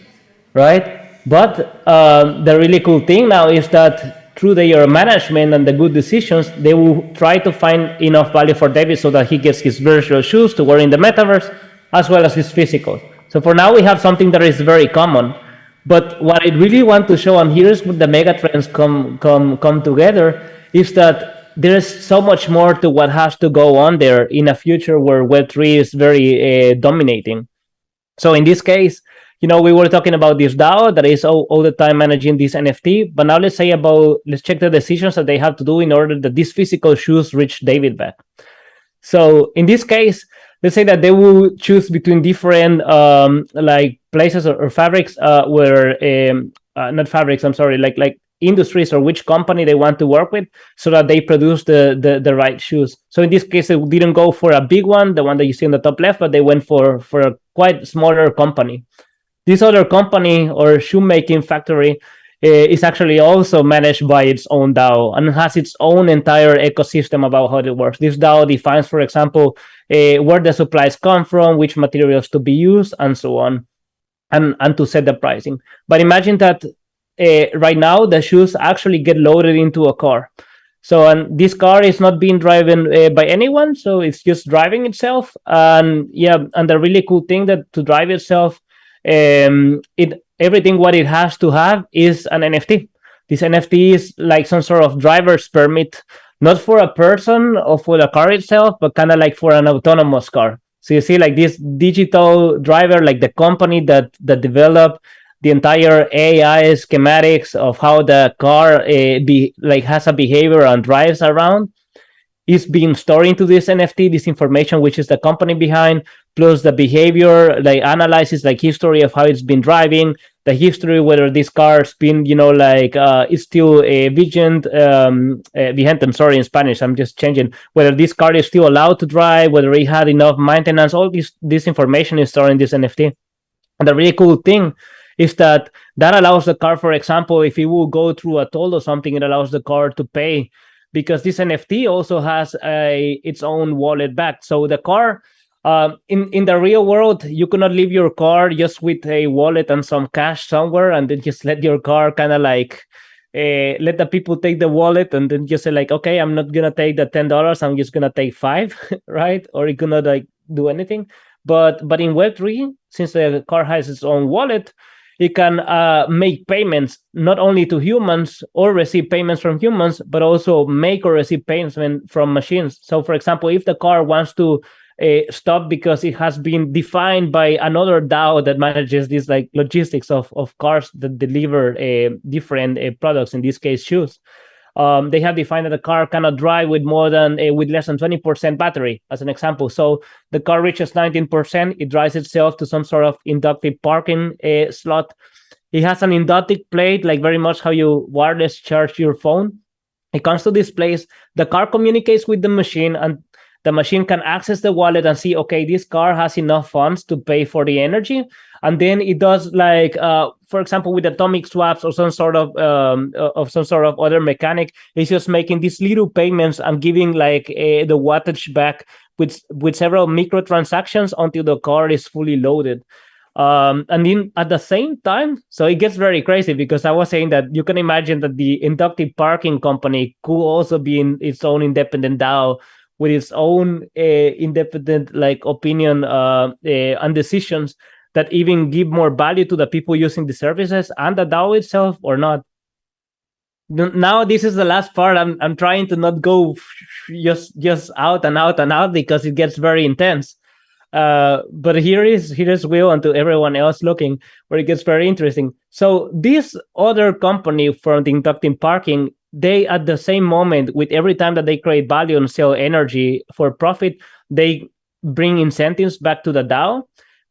right? But the really cool thing now is that through their management and the good decisions, they will try to find enough value for David so that he gets his virtual shoes to wear in the metaverse, as well as his physical. So for now, we have something that is very common. But what I really want to show, and here is where the megatrends come together, is that there is so much more to what has to go on there in a future where Web3 is very dominating. So in this case, we were talking about this DAO that is all the time managing this NFT, but now let's check the decisions that they have to do in order that these physical shoes reach David back. So in this case, let's say that they will choose between different like places or fabrics not fabrics, I'm sorry, like industries or which company they want to work with so that they produce the right shoes. So in this case, they didn't go for a big one, the one that you see on the top left, but they went for a quite smaller company. This other company or shoemaking factory is actually also managed by its own DAO and has its own entire ecosystem about how it works. This DAO defines, for example, where the supplies come from, which materials to be used, and so on, and to set the pricing. But imagine that right now the shoes actually get loaded into a car. So and this car is not being driven by anyone, so it's just driving itself. And the really cool thing that to drive itself, everything what it has to have is an NFT. This NFT is like some sort of driver's permit, not for a person or for the car itself, but kind of like for an autonomous car. So you see like this digital driver, like the company that developed the entire AI schematics of how the car has a behavior and drives around, is being stored into this NFT, this information, which is the company behind, plus the behavior, like analysis, like history of how it's been driving, the history, whether this car's been, is still vigent, I'm sorry, in Spanish, I'm just changing, whether this car is still allowed to drive, whether it had enough maintenance, all this information is stored in this NFT. And the really cool thing is that allows the car, for example, if it will go through a toll or something, it allows the car to pay, because this NFT also has its own wallet back. So the car, in the real world, you cannot leave your car just with a wallet and some cash somewhere and then just let your car kind of like, let the people take the wallet and then just say like, okay, I'm not going to take the $10, I'm just going to take $5, right? Or it cannot like do anything. But in Web3, since the car has its own wallet, it can make payments not only to humans or receive payments from humans, but also make or receive payments from machines. So, for example, if the car wants to stop because it has been defined by another DAO that manages this like logistics of cars that deliver different products, in this case, shoes. They have defined that the car cannot drive with less than 20% battery, as an example. So the car reaches 19%, it drives itself to some sort of inductive parking slot. It has an inductive plate, like very much how you wireless charge your phone. It comes to this place, the car communicates with the machine, and the machine can access the wallet and see, okay, this car has enough funds to pay for the energy. And then it does like, for example, with atomic swaps or some sort of other mechanic, it's just making these little payments and giving like the wattage back with several microtransactions until the car is fully loaded. And then at the same time, so it gets very crazy, because I was saying that you can imagine that the inductive parking company could also be in its own independent DAO with its own independent like opinion and decisions that even give more value to the people using the services and the DAO itself or not. Now this is the last part. I'm trying to not go just out and out and out, because it gets very intense. But here is Will, and to everyone else looking, where it gets very interesting. So this other company from the inductive parking, they at the same moment, with every time that they create value and sell energy for profit, they bring incentives back to the DAO.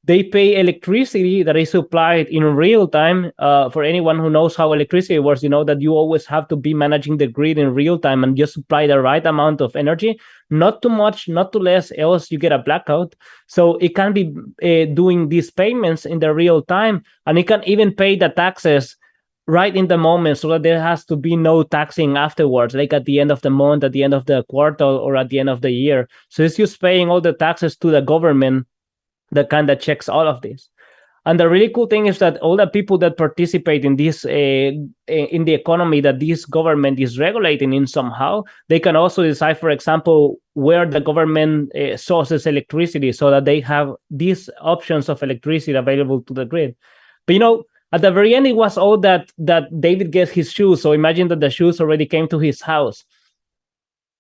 They pay electricity that is supplied in real time. For anyone who knows how electricity works, you know that you always have to be managing the grid in real time and just supply the right amount of energy, not too much, not too less, else you get a blackout. So it can be doing these payments in the real time, and it can even pay the taxes right in the moment, so that there has to be no taxing afterwards, like at the end of the month, at the end of the quarter, or at the end of the year. So it's just paying all the taxes to the government that kind of checks all of this. And the really cool thing is that all the people that participate in this in the economy that this government is regulating in somehow, they can also decide, for example, where the government sources electricity, so that they have these options of electricity available to the grid. But you know, at the very end, it was all that David gets his shoes. So imagine that the shoes already came to his house.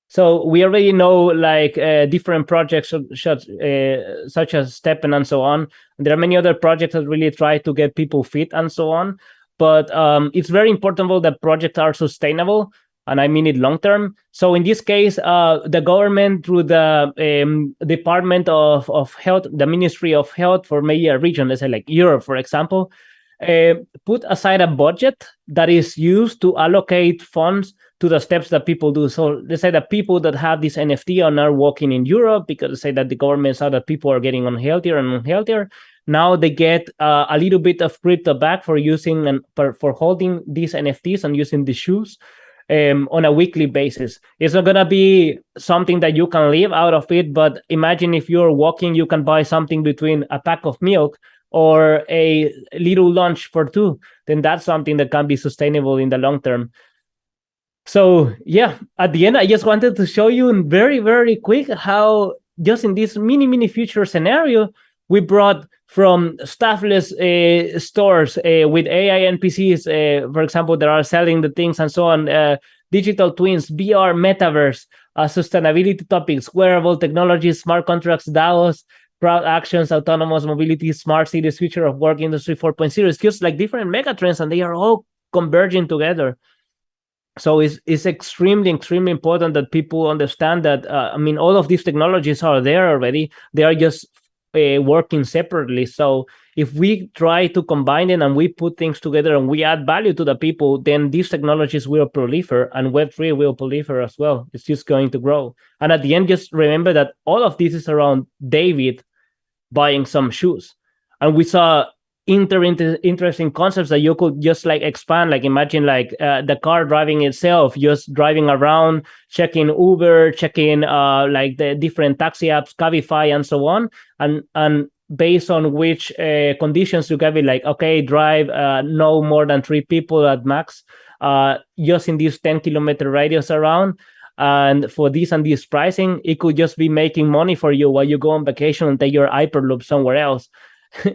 So we already know like different projects such as Deepen and so on. There are many other projects that really try to get people fit and so on. But it's very important that projects are sustainable, and I mean it long term. So in this case, the government, through the Department of Health, the Ministry of Health for maybe a region, let's say like Europe, for example, put aside a budget that is used to allocate funds to the steps that people do. So let's say that people that have this NFT are now working in Europe, because they say that the government saw that people are getting unhealthier and unhealthier. Now they get a little bit of crypto back for using and for holding these NFTs and using the shoes on a weekly basis. It's not gonna be something that you can live out of it, but imagine if you're walking, you can buy something between a pack of milk or a little lunch for two. Then that's something that can be sustainable in the long term. So yeah, at the end, I just wanted to show you very, very quick how just in this mini future scenario, we brought from staffless stores with AI NPCs, for example, that are selling the things and so on, digital twins, VR, Metaverse, sustainability topics, wearable technologies, smart contracts, DAOs, crowd actions, autonomous mobility, smart cities, future of work, industry 4.0. It's just like different megatrends, and they are all converging together. So it's extremely important that people understand that, I mean, all of these technologies are there already. They are just working separately. So if we try to combine them and we put things together and we add value to the people, then these technologies will proliferate, and Web3 will proliferate as well. It's just going to grow. And at the end, just remember that all of this is around David buying some shoes. And we saw interesting concepts that you could just like expand, like imagine like the car driving itself, just driving around, checking Uber, checking like the different taxi apps, Cabify, and so on, and based on which conditions you can be like, okay, drive no more than 3 people at max, just in this 10-kilometer radius around. And for this and this pricing, it could just be making money for you while you go on vacation and take your Hyperloop somewhere else,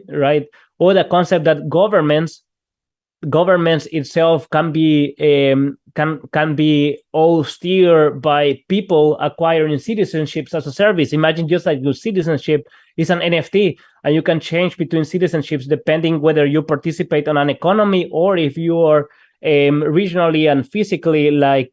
right? Or the concept that governments itself can be all steered by people acquiring citizenships as a service. Imagine just like your citizenship is an NFT, and you can change between citizenships depending whether you participate on an economy or if you are regionally and physically like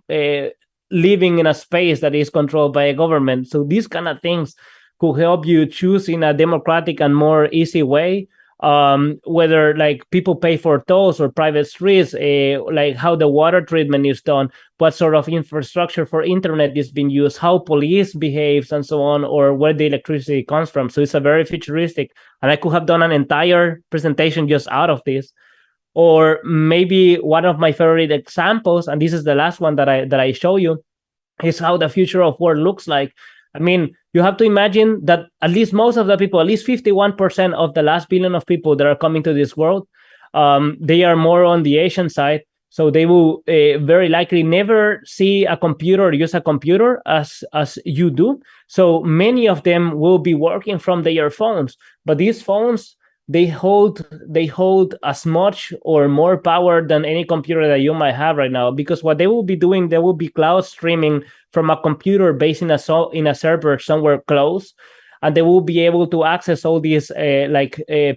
living in a space that is controlled by a government. So these kind of things could help you choose in a democratic and more easy way whether like people pay for tolls or private streets, like how the water treatment is done, what sort of infrastructure for internet is being used, how police behaves, and so on, or where the electricity comes from. So it's a very futuristic, and I could have done an entire presentation just out of this. Or maybe one of my favorite examples, and this is the last one that I show you, is how the future of work looks like. I mean, you have to imagine that at least most of the people, at least 51% of the last billion of people that are coming to this world, they are more on the Asian side. So they will very likely never see a computer or use a computer as you do. So many of them will be working from their phones. But these phones, they hold as much or more power than any computer that you might have right now, because what they will be doing, they will be cloud streaming from a computer based in a server somewhere close, and they will be able to access all these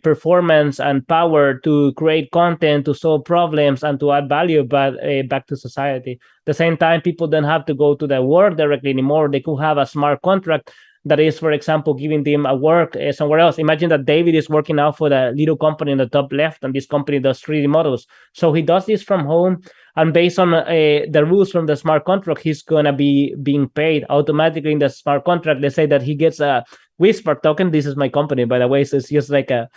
performance and power to create content, to solve problems, and to add value back to society. At the same time, people don't have to go to their work directly anymore. They could have a smart contract that is, for example, giving them a work somewhere else. Imagine that David is working now for the little company in the top left, and this company does 3D models. So he does this from home, and based on the rules from the smart contract, he's going to be being paid automatically in the smart contract. They say that he gets a Whisper token. This is my company, by the way, so it's just like a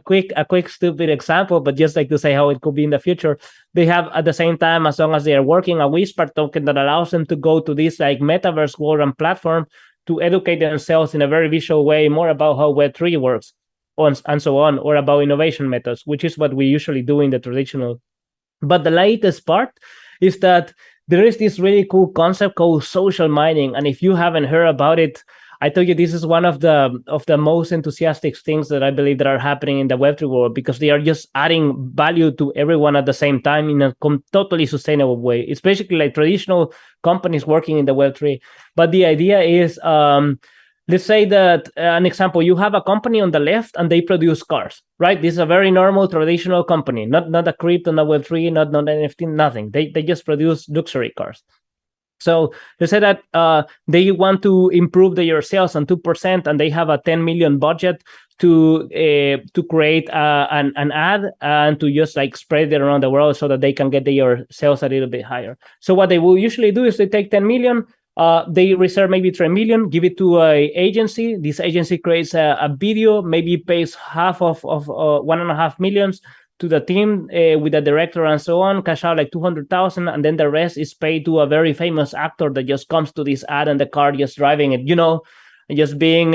quick stupid example, but just like to say how it could be in the future. They have, at the same time, as long as they are working, a Whisper token that allows them to go to this like Metaverse world and platform to educate themselves in a very visual way more about how Web3 works and so on, or about innovation methods, which is what we usually do in the traditional. But the latest part is that there is this really cool concept called social mining. And if you haven't heard about it, I tell you, this is one of the most enthusiastic things that I believe that are happening in the Web3 world, because they are just adding value to everyone at the same time in a totally sustainable way. It's basically like traditional companies working in the Web3. But the idea is, let's say that an example, you have a company on the left and they produce cars, right? This is a very normal traditional company, not a crypto, not Web3, not NFT, nothing. They just produce luxury cars. So they say that they want to improve their sales on 2%, and they have a 10 million budget to create an ad and to just like spread it around the world so that they can get their sales a little bit higher. So what they will usually do is they take 10 million, they reserve maybe 3 million, give it to an agency. This agency creates a video, maybe pays half of 1.5 million to the team with the director and so on, cash out like 200,000, and then the rest is paid to a very famous actor that just comes to this ad and the car just driving it, just being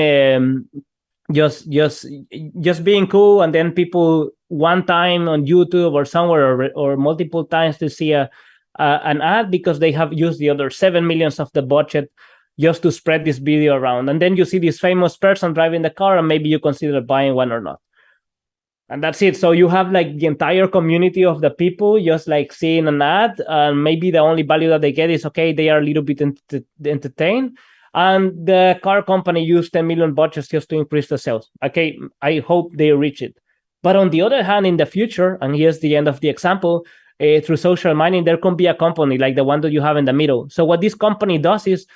just being cool, and then people one time on YouTube or somewhere or multiple times to see an ad because they have used the other 7 million of the budget just to spread this video around. And then you see this famous person driving the car, and maybe you consider buying one or not. And that's it. So you have like the entire community of the people just like seeing an ad, and maybe the only value that they get is, okay, they are a little bit entertained, and the car company used 10 million budgets just to increase the sales. Okay, I hope they reach it. But on the other hand, in the future, and here's the end of the example, through social mining, there can be a company like the one that you have in the middle. So what this company does is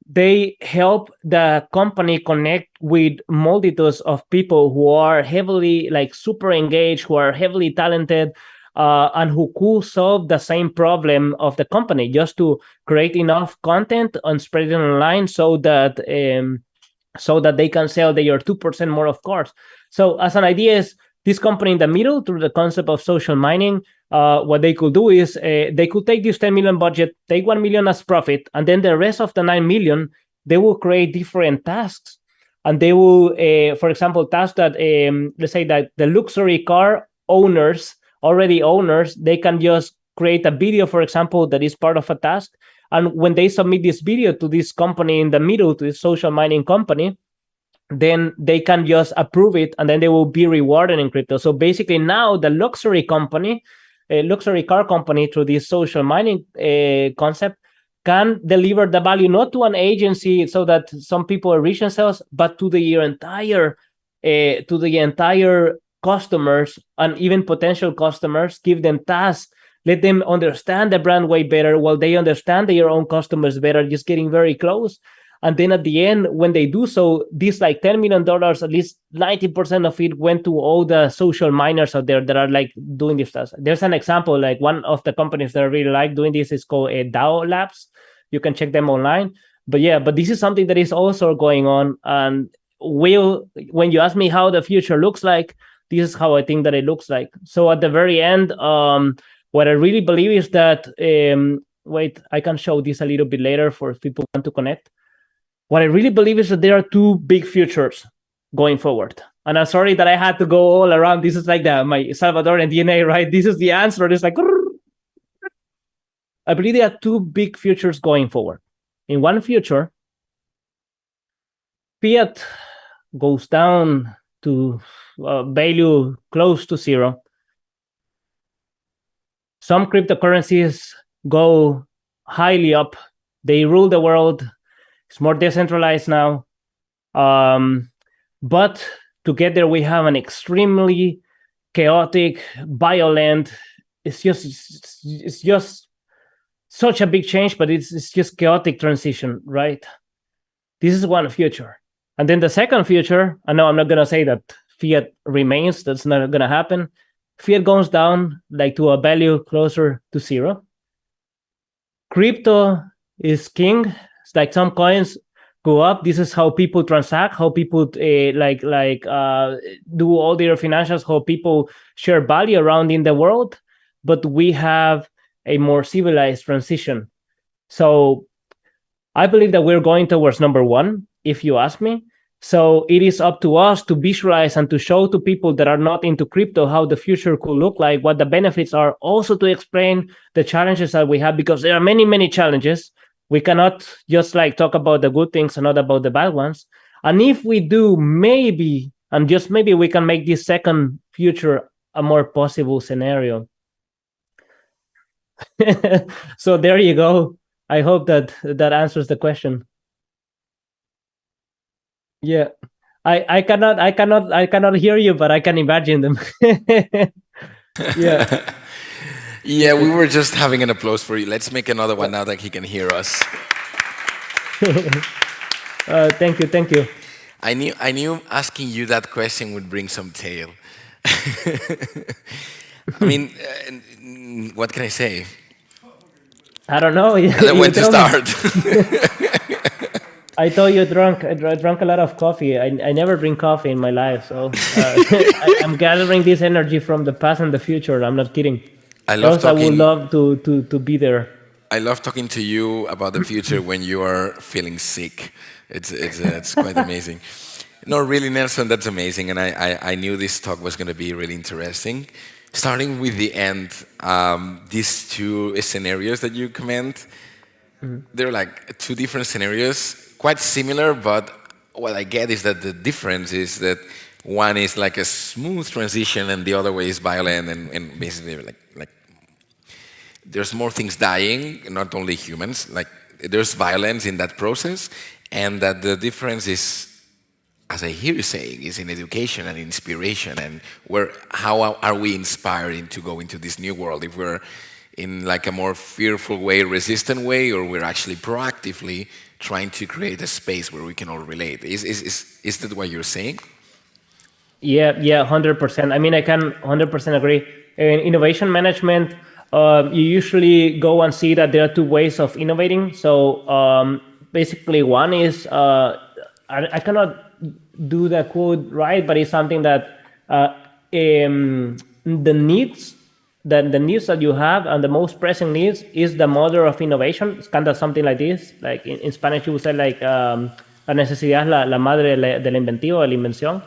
they help the company connect with multitudes of people who are heavily, like super engaged, who are heavily talented, and who could solve the same problem of the company, just to create enough content and spread it online so that they can sell their 2% more of cars. So as an idea is, this company in the middle, through the concept of social mining, what they could do is they could take this 10 million budget, take 1 million as profit, and then the rest of the 9 million, they will create different tasks. And they will, for example, tasks that, let's say that the luxury car owners, they can just create a video, for example, that is part of a task. And when they submit this video to this company in the middle, to this social mining company, then they can just approve it, and then they will be rewarded in crypto. So basically now the luxury car company, through this social mining concept, can deliver the value not to an agency so that some people are rich themselves, but to the entire customers and even potential customers, give them tasks, let them understand the brand way better while they understand their own customers better, just getting very close. And then at the end, when they do so, this like $10 million, at least 90% of it went to all the social miners out there that are like doing this stuff. There's an example, like one of the companies that I really like doing this is called DAO Labs. You can check them online. But yeah, but this is something that is also going on. And when you ask me how the future looks like, this is how I think that it looks like. So at the very end, what I really believe is that, wait, I can show this a little bit later for if people want to connect. What I really believe is that there are two big futures going forward. And I'm sorry that I had to go all around. This is like my Salvadorian DNA, right? This is the answer. It's like, I believe there are two big futures going forward. In one future, fiat goes down to value close to zero. Some cryptocurrencies go highly up. They rule the world. It's more decentralized now. But together we have an extremely chaotic, violent, it's just such a big change, but it's just chaotic transition, right? This is one future. And then the second future, I know I'm not going to say that fiat remains. That's not going to happen. Fiat goes down like to a value closer to zero. Crypto is king. It's like some coins go up. This is how people transact, how people do all their financials, how people share value around in the world. But we have a more civilized transition. So I believe that we're going towards number one, if you ask me. So it is up to us to visualize and to show to people that are not into crypto how the future could look like, what the benefits are, also to explain the challenges that we have, because there are many, many challenges. We cannot just like talk about the good things and not about the bad ones. And if we do, maybe, and just maybe, we can make this second future a more possible scenario. So there you go. I hope that answers the question. Yeah, I cannot hear you, but I can imagine them. Yeah. Yeah, we were just having an applause for you. Let's make another one now that he can hear us. Thank you. I knew asking you that question would bring some tail. I mean, what can I say? I don't know. And then when to start? I thought you drank. I drank a lot of coffee. I never drink coffee in my life, so I'm gathering this energy from the past and the future. I'm not kidding. I would love to be there. I love talking to you about the future when you are feeling sick. It's quite amazing. No, really, Nelson, that's amazing. And I knew this talk was going to be really interesting. Starting with the end, these two scenarios that you comment, they're like two different scenarios, quite similar, but what I get is that the difference is that one is like a smooth transition and the other way is violent and basically like there's more things dying, not only humans, like there's violence in that process, and that the difference is, as I hear you saying, is in education and inspiration, and how are we inspired to go into this new world, if we're in like a more fearful way, resistant way, or we're actually proactively trying to create a space where we can all relate. Is that what you're saying? Yeah, 100%. I mean, I can 100% agree. In innovation management, you usually go and see that there are two ways of innovating. So basically one is, I cannot do the quote right, but it's something that the needs that you have and the most pressing needs is the mother of innovation. It's kind of something like this. Like in Spanish, you would say like la necesidad es la madre de la inventiva, de la invención.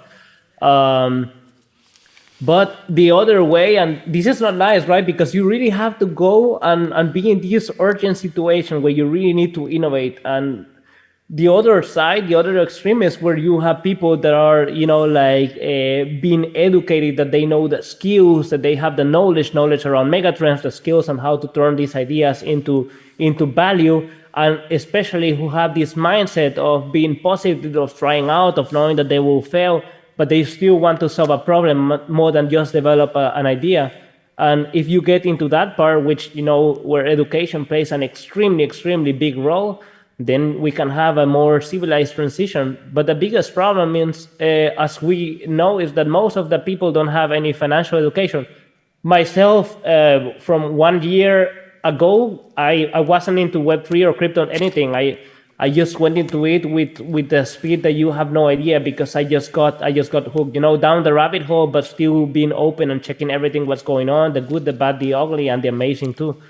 But the other way, and this is not nice, right? Because you really have to go and be in this urgent situation where you really need to innovate. And the other side, the other extreme is where you have people that are, being educated, that they know the skills, that they have the knowledge around megatrends, the skills on how to turn these ideas into value, and especially who have this mindset of being positive, of trying out, of knowing that they will fail, but they still want to solve a problem more than just develop an idea. And if you get into that part, which, where education plays an extremely, extremely big role, then we can have a more civilized transition. But the biggest problem is, as we know, is that most of the people don't have any financial education. Myself, from 1 year ago, I wasn't into Web3 or crypto or anything. I just went into it with the speed that you have no idea, because I just got hooked, down the rabbit hole, but still being open and checking everything what's going on, the good, the bad, the ugly, and the amazing too.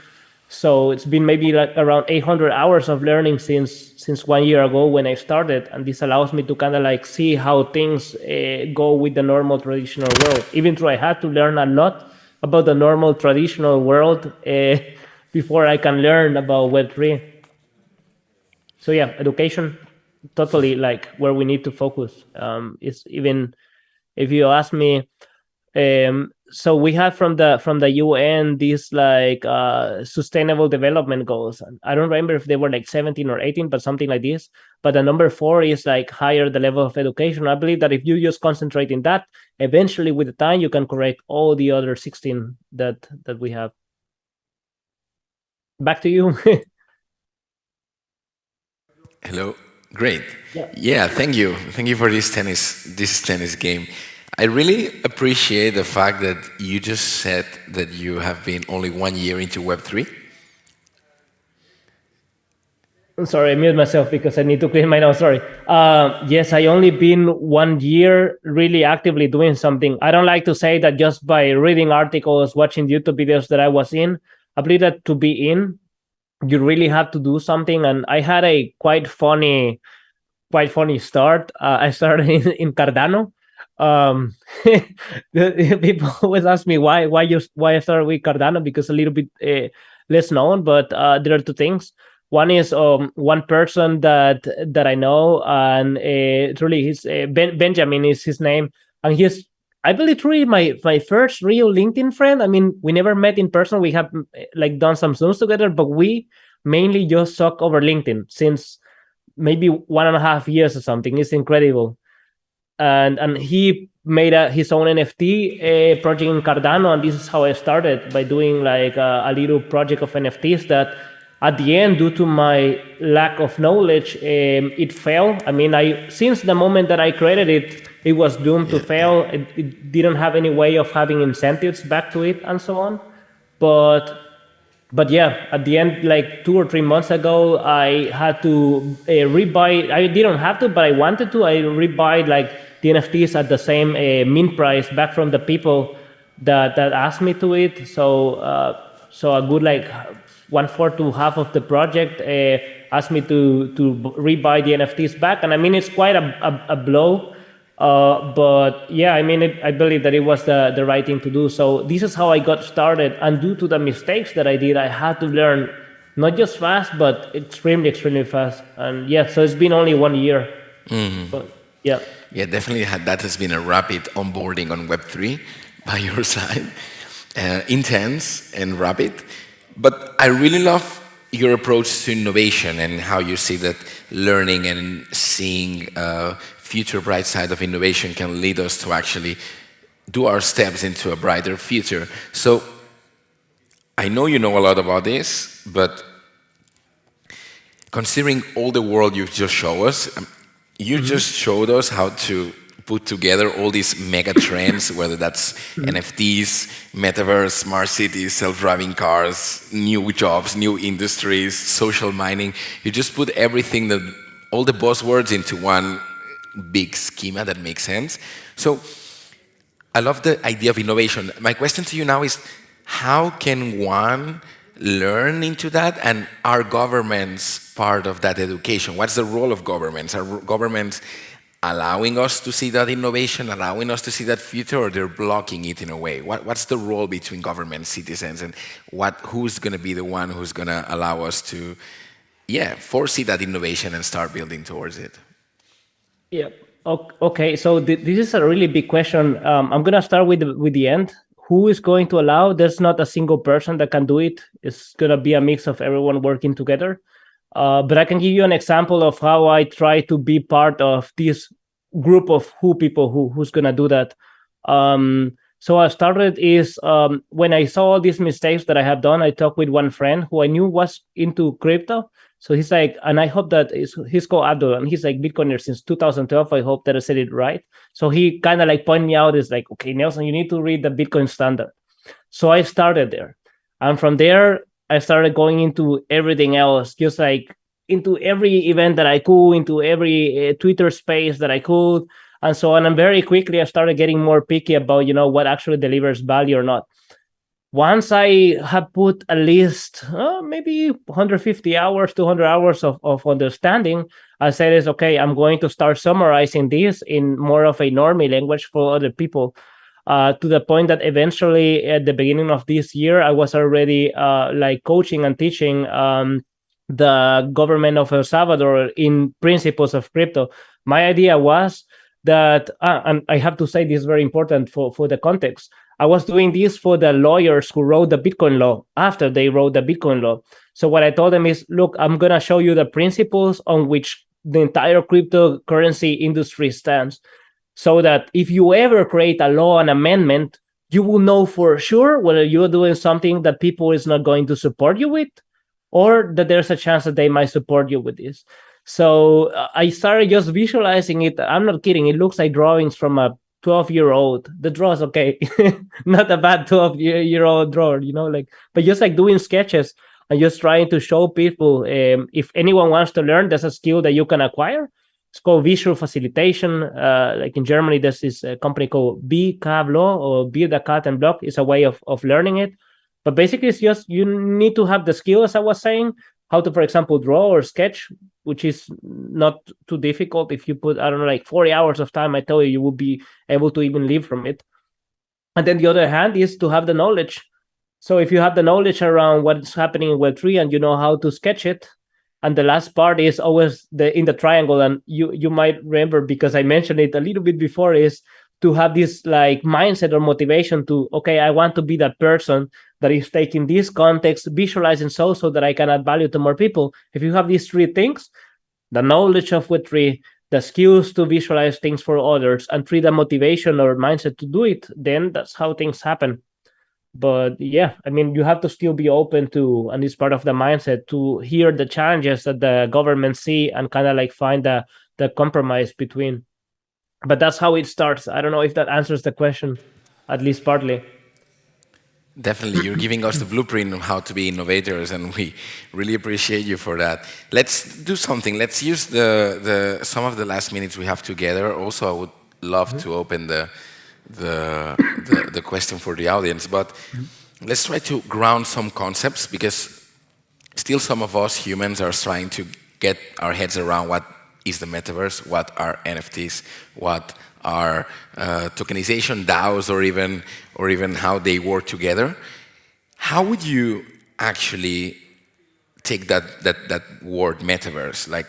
So it's been maybe like around 800 hours of learning since 1 year ago when I started, and this allows me to kind of like see how things go with the normal traditional world. Even though I had to learn a lot about the normal traditional world before I can learn about Web3. So yeah, education, totally like where we need to focus. It's even if you ask me. So we have from the UN these like sustainable development goals. I don't remember if they were like 17 or 18, but something like this. But the number 4 is like higher the level of education. I believe that if you just concentrate in that, eventually with the time you can correct all the other 16 that we have. Back to you. Hello. Great. Yeah, thank you. Thank you for this tennis game. I really appreciate the fact that you just said that you have been only 1 year into Web3. I'm sorry, I muted myself because I need to clear my nose. Sorry. Yes, I only been 1 year really actively doing something. I don't like to say that just by reading articles, watching YouTube videos that I was in. I believe that to be in, you really have to do something. And I had a quite funny start. I started in Cardano. The people always ask me why I started with Cardano, because a little bit less known, but there are two things. One is one person that I know, and truly he's Benjamin is his name, and he's, I believe, truly my first real LinkedIn friend. I mean, we never met in person. We have like done some Zooms together, but we mainly just talk over LinkedIn since maybe 1.5 years or something. It's incredible. And he made his own NFT project in Cardano, and this is how I started, by doing like a little project of NFTs that at the end, due to my lack of knowledge, it failed. I mean, since the moment that I created it, it was doomed to fail. It didn't have any way of having incentives back to it and so on. But yeah, at the end, like 2 or 3 months ago, I had to rebuy. I didn't have to, but I wanted to. I rebuy like the NFTs at the same mint price back from the people that asked me to it. So a good like 1/4 to half of the project asked me to rebuy the NFTs back, and I mean it's quite a blow. But yeah, I mean, I believe that it was the right thing to do. So this is how I got started. And due to the mistakes that I did, I had to learn not just fast, but extremely, extremely fast. And yeah, so it's been only 1 year. Mm-hmm. But yeah. Yeah, definitely that has been a rapid onboarding on Web3 by your side. Intense and rapid. But I really love your approach to innovation and how you see that learning and seeing future bright side of innovation can lead us to actually do our steps into a brighter future. So I know you know a lot about this, but considering all the world you've just showed us, you just showed us how to put together all these mega trends, whether that's NFTs, Metaverse, smart cities, self-driving cars, new jobs, new industries, social mining. You just put everything, all the buzzwords into one big schema that makes sense. So I love the idea of innovation. My question to you now is, how can one learn into that, and are governments part of that education? What's the role of governments? Are governments allowing us to see that innovation, allowing us to see that future, or they're blocking it in a way? What's the role between government, citizens, and who's going to be the one who's going to allow us to, foresee that innovation and start building towards it? Yeah. Okay. So this is a really big question. I'm gonna start with the end. Who is going to allow? There's not a single person that can do it. It's gonna be a mix of everyone working together. But I can give you an example of how I try to be part of this group of people who's gonna do that. So I started is when I saw all these mistakes that I have done, I talked with one friend who I knew was into crypto. So he's like, and I hope that he's called Abdul, and he's like Bitcoiner since 2012. I hope that I said it right. So he kind of like pointed me out, is like, okay, Nelson, you need to read the Bitcoin Standard. So I started there. And from there, I started going into everything else, just like into every event that I could, into every Twitter space that I could, and so on. And very quickly, I started getting more picky about, what actually delivers value or not. Once I have put at least maybe 150 hours, 200 hours of understanding, I said, is okay, I'm going to start summarizing this in more of a normie language for other people. To the point that eventually at the beginning of this year, I was already like coaching and teaching the government of El Salvador in principles of crypto. My idea was that, and I have to say this is very important for the context, I was doing this for the lawyers who wrote the Bitcoin law after they wrote the Bitcoin law. So what I told them is, look, I'm going to show you the principles on which the entire cryptocurrency industry stands, so that if you ever create a law and amendment, you will know for sure whether you're doing something that people is not going to support you with, or that there's a chance that they might support you with this. So I started just visualizing it. I'm not kidding. It looks like drawings from a 12-year-old. The draw is okay. Not a bad 12-year-old drawer, but just like doing sketches and just trying to show people, if anyone wants to learn, there's a skill that you can acquire. It's called visual facilitation. Like in Germany, there's this company called BKBLO, or Build a Cut and Block. It's a way of learning it. But basically, it's just you need to have the skill, as I was saying, how to, for example, draw or sketch, which is not too difficult. If you put, I don't know, like 40 hours of time, I tell you, you will be able to even live from it. And then the other hand is to have the knowledge. So if you have the knowledge around what's happening in Web3 and you know how to sketch it, and the last part is always in the triangle, and you might remember, because I mentioned it a little bit before, is to have this like mindset or motivation to, okay, I want to be that person that is taking this context, visualizing so that I can add value to more people. If you have these three things, the knowledge of Web3, the skills to visualize things for others, and the motivation or mindset to do it, then that's how things happen. But yeah, I mean, you have to still be open to, and it's part of the mindset, to hear the challenges that the government see and kind of like find the compromise between. But that's how it starts. I don't know if that answers the question, at least partly. Definitely, you're giving us the blueprint on how to be innovators, and we really appreciate you for that. Let's do something. Let's use some of the last minutes we have together. Also, I would love to open the question for the audience, but let's try to ground some concepts, because still some of us humans are trying to get our heads around what is the metaverse, what are NFTs, what are tokenization, DAOs, or even how they work together. How would you actually take that word metaverse? Like,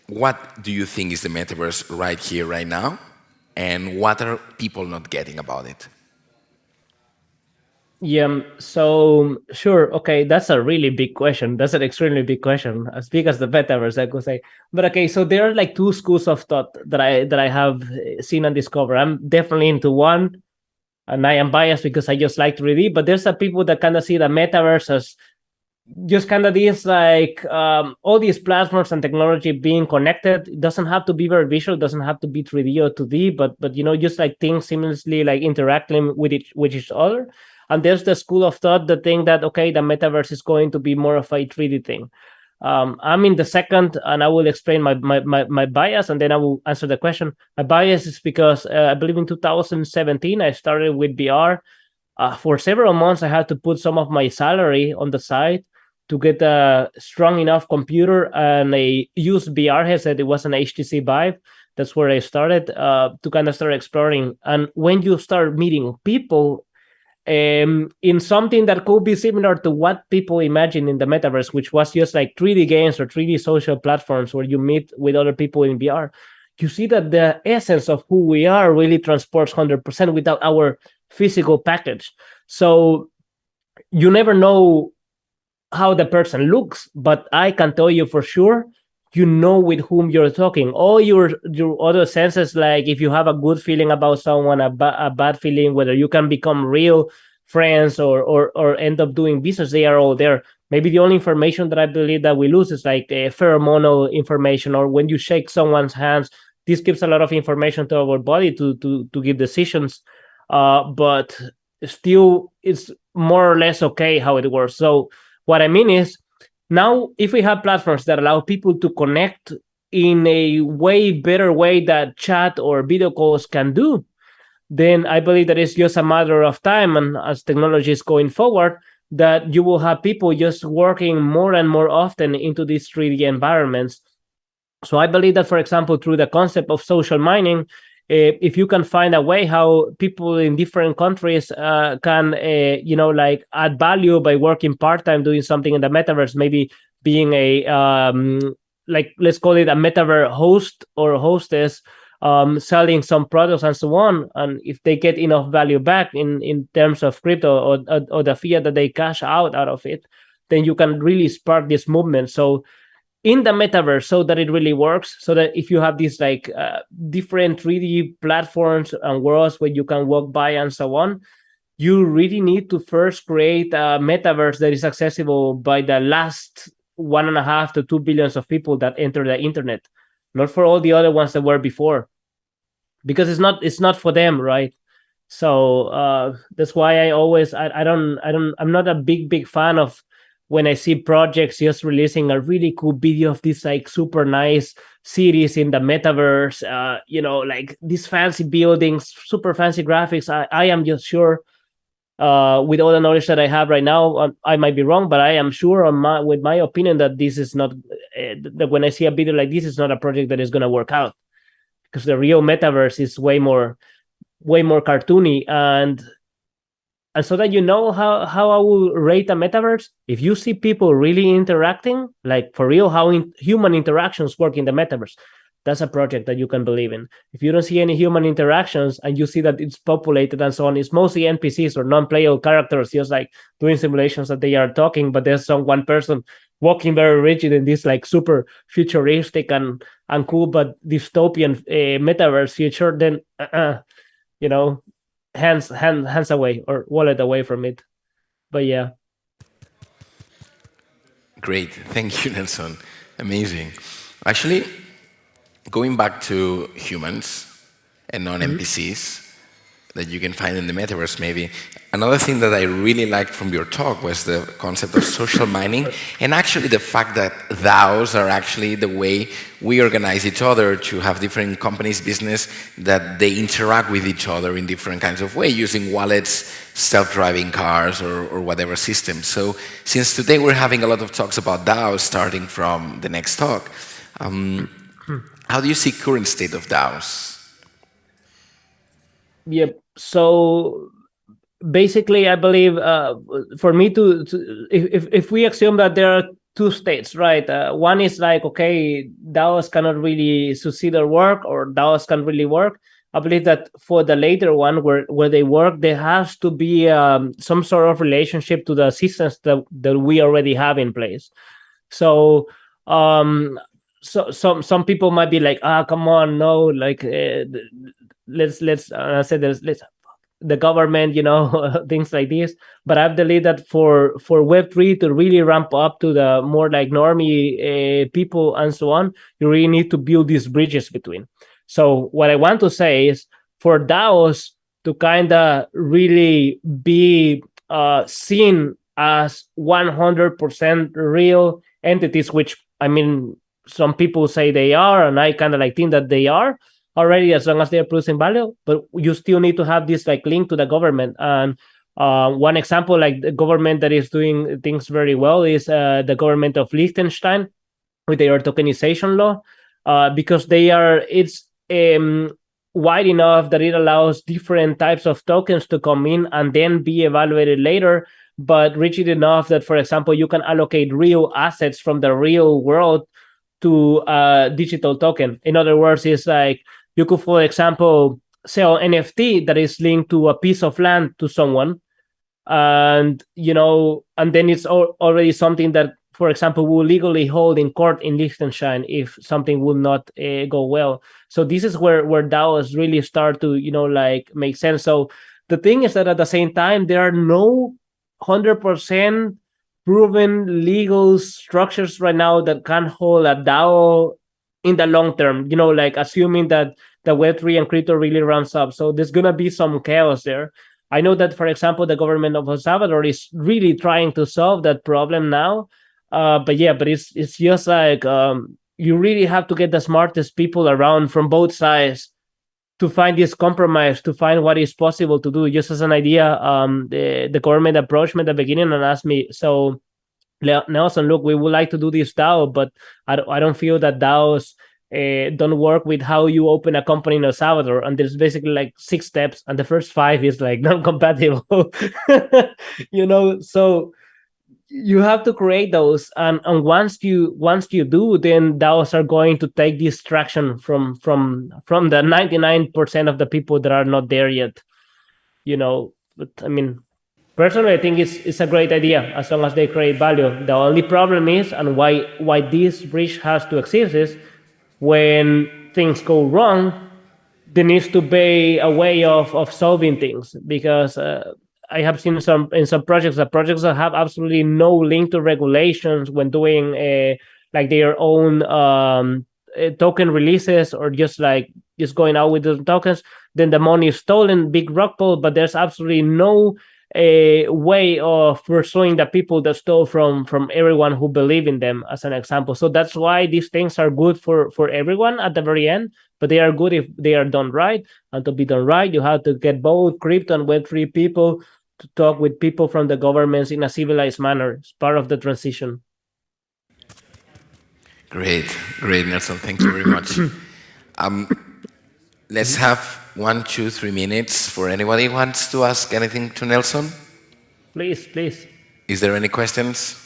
what do you think is the metaverse right here, right now? And what are people not getting about it? Yeah, so sure, okay, that's a really big question. That's an extremely big question, as big as the metaverse, I could say. But okay, so there are like two schools of thought that I have seen and discovered. I'm definitely into one, and I am biased because I just like to read it. But there's some people that kind of see the metaverse as just kind of this like all these platforms and technology being connected. It doesn't have to be very visual, it doesn't have to be 3D or 2D, but just like things seamlessly like interacting with each other. And there's the school of thought that think that, okay, the metaverse is going to be more of a 3D thing. I'm in the second, and I will explain my bias, and then I will answer the question. My bias is because I believe in 2017, I started with VR. For several months, I had to put some of my salary on the side to get a strong enough computer and a used VR headset. It was an HTC Vive. That's where I started to kind of start exploring. And when you start meeting people, in something that could be similar to what people imagine in the metaverse, which was just like 3D games or 3D social platforms where you meet with other people in VR, you see that the essence of who we are really transports 100% without our physical package. So you never know how the person looks, but I can tell you for sure, you know with whom you're talking. All your other senses, like if you have a good feeling about someone, a bad feeling, whether you can become real friends or end up doing business, they are all there. Maybe the only information that I believe that we lose is like pheromonal information, or when you shake someone's hands. This gives a lot of information to our body to give decisions, but still it's more or less okay how it works. So what I mean is, now if we have platforms that allow people to connect in a way better way that chat or video calls can do, then I believe that it's just a matter of time, and as technology is going forward, that you will have people just working more and more often into these 3D environments. So I believe that, for example, through the concept of social mining, if you can find a way how people in different countries can, like add value by working part-time, doing something in the metaverse, maybe being a, let's call it a metaverse host or hostess, selling some products and so on. And if they get enough value back in terms of crypto or the fiat that they cash out of it, then you can really spark this movement. So in the metaverse, so that it really works, so that if you have these like different 3D platforms and worlds where you can walk by and so on, you really need to first create a metaverse that is accessible by the last 1.5 to 2 billion of people that enter the internet, not for all the other ones that were before, because it's not for them, right? So that's why I'm not a big fan of when I see projects just releasing a really cool video of this like super nice cities in the metaverse, like these fancy buildings, super fancy graphics. I am just sure, with all the knowledge that I have right now, I might be wrong, but I am sure with my opinion that this is not, that when I see a video like this, it's not a project that is going to work out, because the real metaverse is way more cartoony. And so that how I will rate a metaverse, if you see people really interacting, like for real, how human interactions work in the metaverse, that's a project that you can believe in. If you don't see any human interactions and you see that it's populated and so on, it's mostly NPCs or non-playable characters, just like doing simulations that they are talking, but there's one person walking very rigid in this like super futuristic and cool but dystopian metaverse future, then hands away, or wallet away from it. But yeah. Great, thank you, Nelson. Amazing. Actually, going back to humans and non-NPCs that you can find in the metaverse, maybe. Another thing that I really liked from your talk was the concept of social mining, and actually the fact that DAOs are actually the way we organize each other to have different companies' business, that they interact with each other in different kinds of ways, using wallets, self-driving cars, or whatever system. So since today we're having a lot of talks about DAOs, starting from the next talk, how do you see current state of DAOs? Yep. So basically, I believe for me if we assume that there are two states, right? One is like, okay, DAOs cannot really succeed or work, or DAOs can really work. I believe that for the later one, where they work, there has to be some sort of relationship to the systems that we already have in place. So so some people might be like, come on, no, like let's say let's the government, things like this. But I believe that for Web3 to really ramp up to the more like normie people and so on, you really need to build these bridges between. So what I want to say is, for DAOs to kind of really be seen as 100% real entities, which I mean, some people say they are, and I kind of like think that they are already, as long as they're producing value, but you still need to have this like link to the government. And one example, like the government that is doing things very well, is the government of Liechtenstein with their tokenization law, because it's wide enough that it allows different types of tokens to come in and then be evaluated later, but rigid enough that, for example, you can allocate real assets from the real world to a digital token. In other words, it's like you could, for example, sell NFT that is linked to a piece of land to someone, and and then it's already something that for example, will legally hold in court in Liechtenstein if something will not go well. So this is where DAOs really start to, like make sense. So the thing is that at the same time, there are no 100% proven legal structures right now that can hold a DAO in the long term, like assuming that the Web3 and crypto really ramps up. So there's going to be some chaos there. I know that, for example, the government of El Salvador is really trying to solve that problem now. But it's just like you really have to get the smartest people around from both sides to find this compromise, to find what is possible to do. Just as an idea, the government approached me at the beginning and asked me, so Nelson, look, we would like to do this DAO, but I don't feel that DAOs don't work with how you open a company in El Salvador. And there's basically like 6 steps, and the first 5 is like non-compatible. So you have to create those, and once you do, then DAOs are going to take this traction from the 99% of the people that are not there yet. But I mean, personally, I think it's a great idea as long as they create value. The only problem is, and why this bridge has to exist, is when things go wrong, there needs to be a way of solving things, because I have seen in some projects that have absolutely no link to regulations when doing like their own token releases, or just going out with the tokens. Then the money is stolen, big rock pull, but there's absolutely no way of pursuing the people that stole from everyone who believe in them, as an example. So that's why these things are good for everyone at the very end, but they are good if they are done right. And to be done right, you have to get both crypto and Web3 people to talk with people from the governments in a civilized manner. It's part of the transition. Great, Nelson. Thank you very much. Let's have 1, 2, 3 minutes for anybody who wants to ask anything to Nelson. Please. Is there any questions?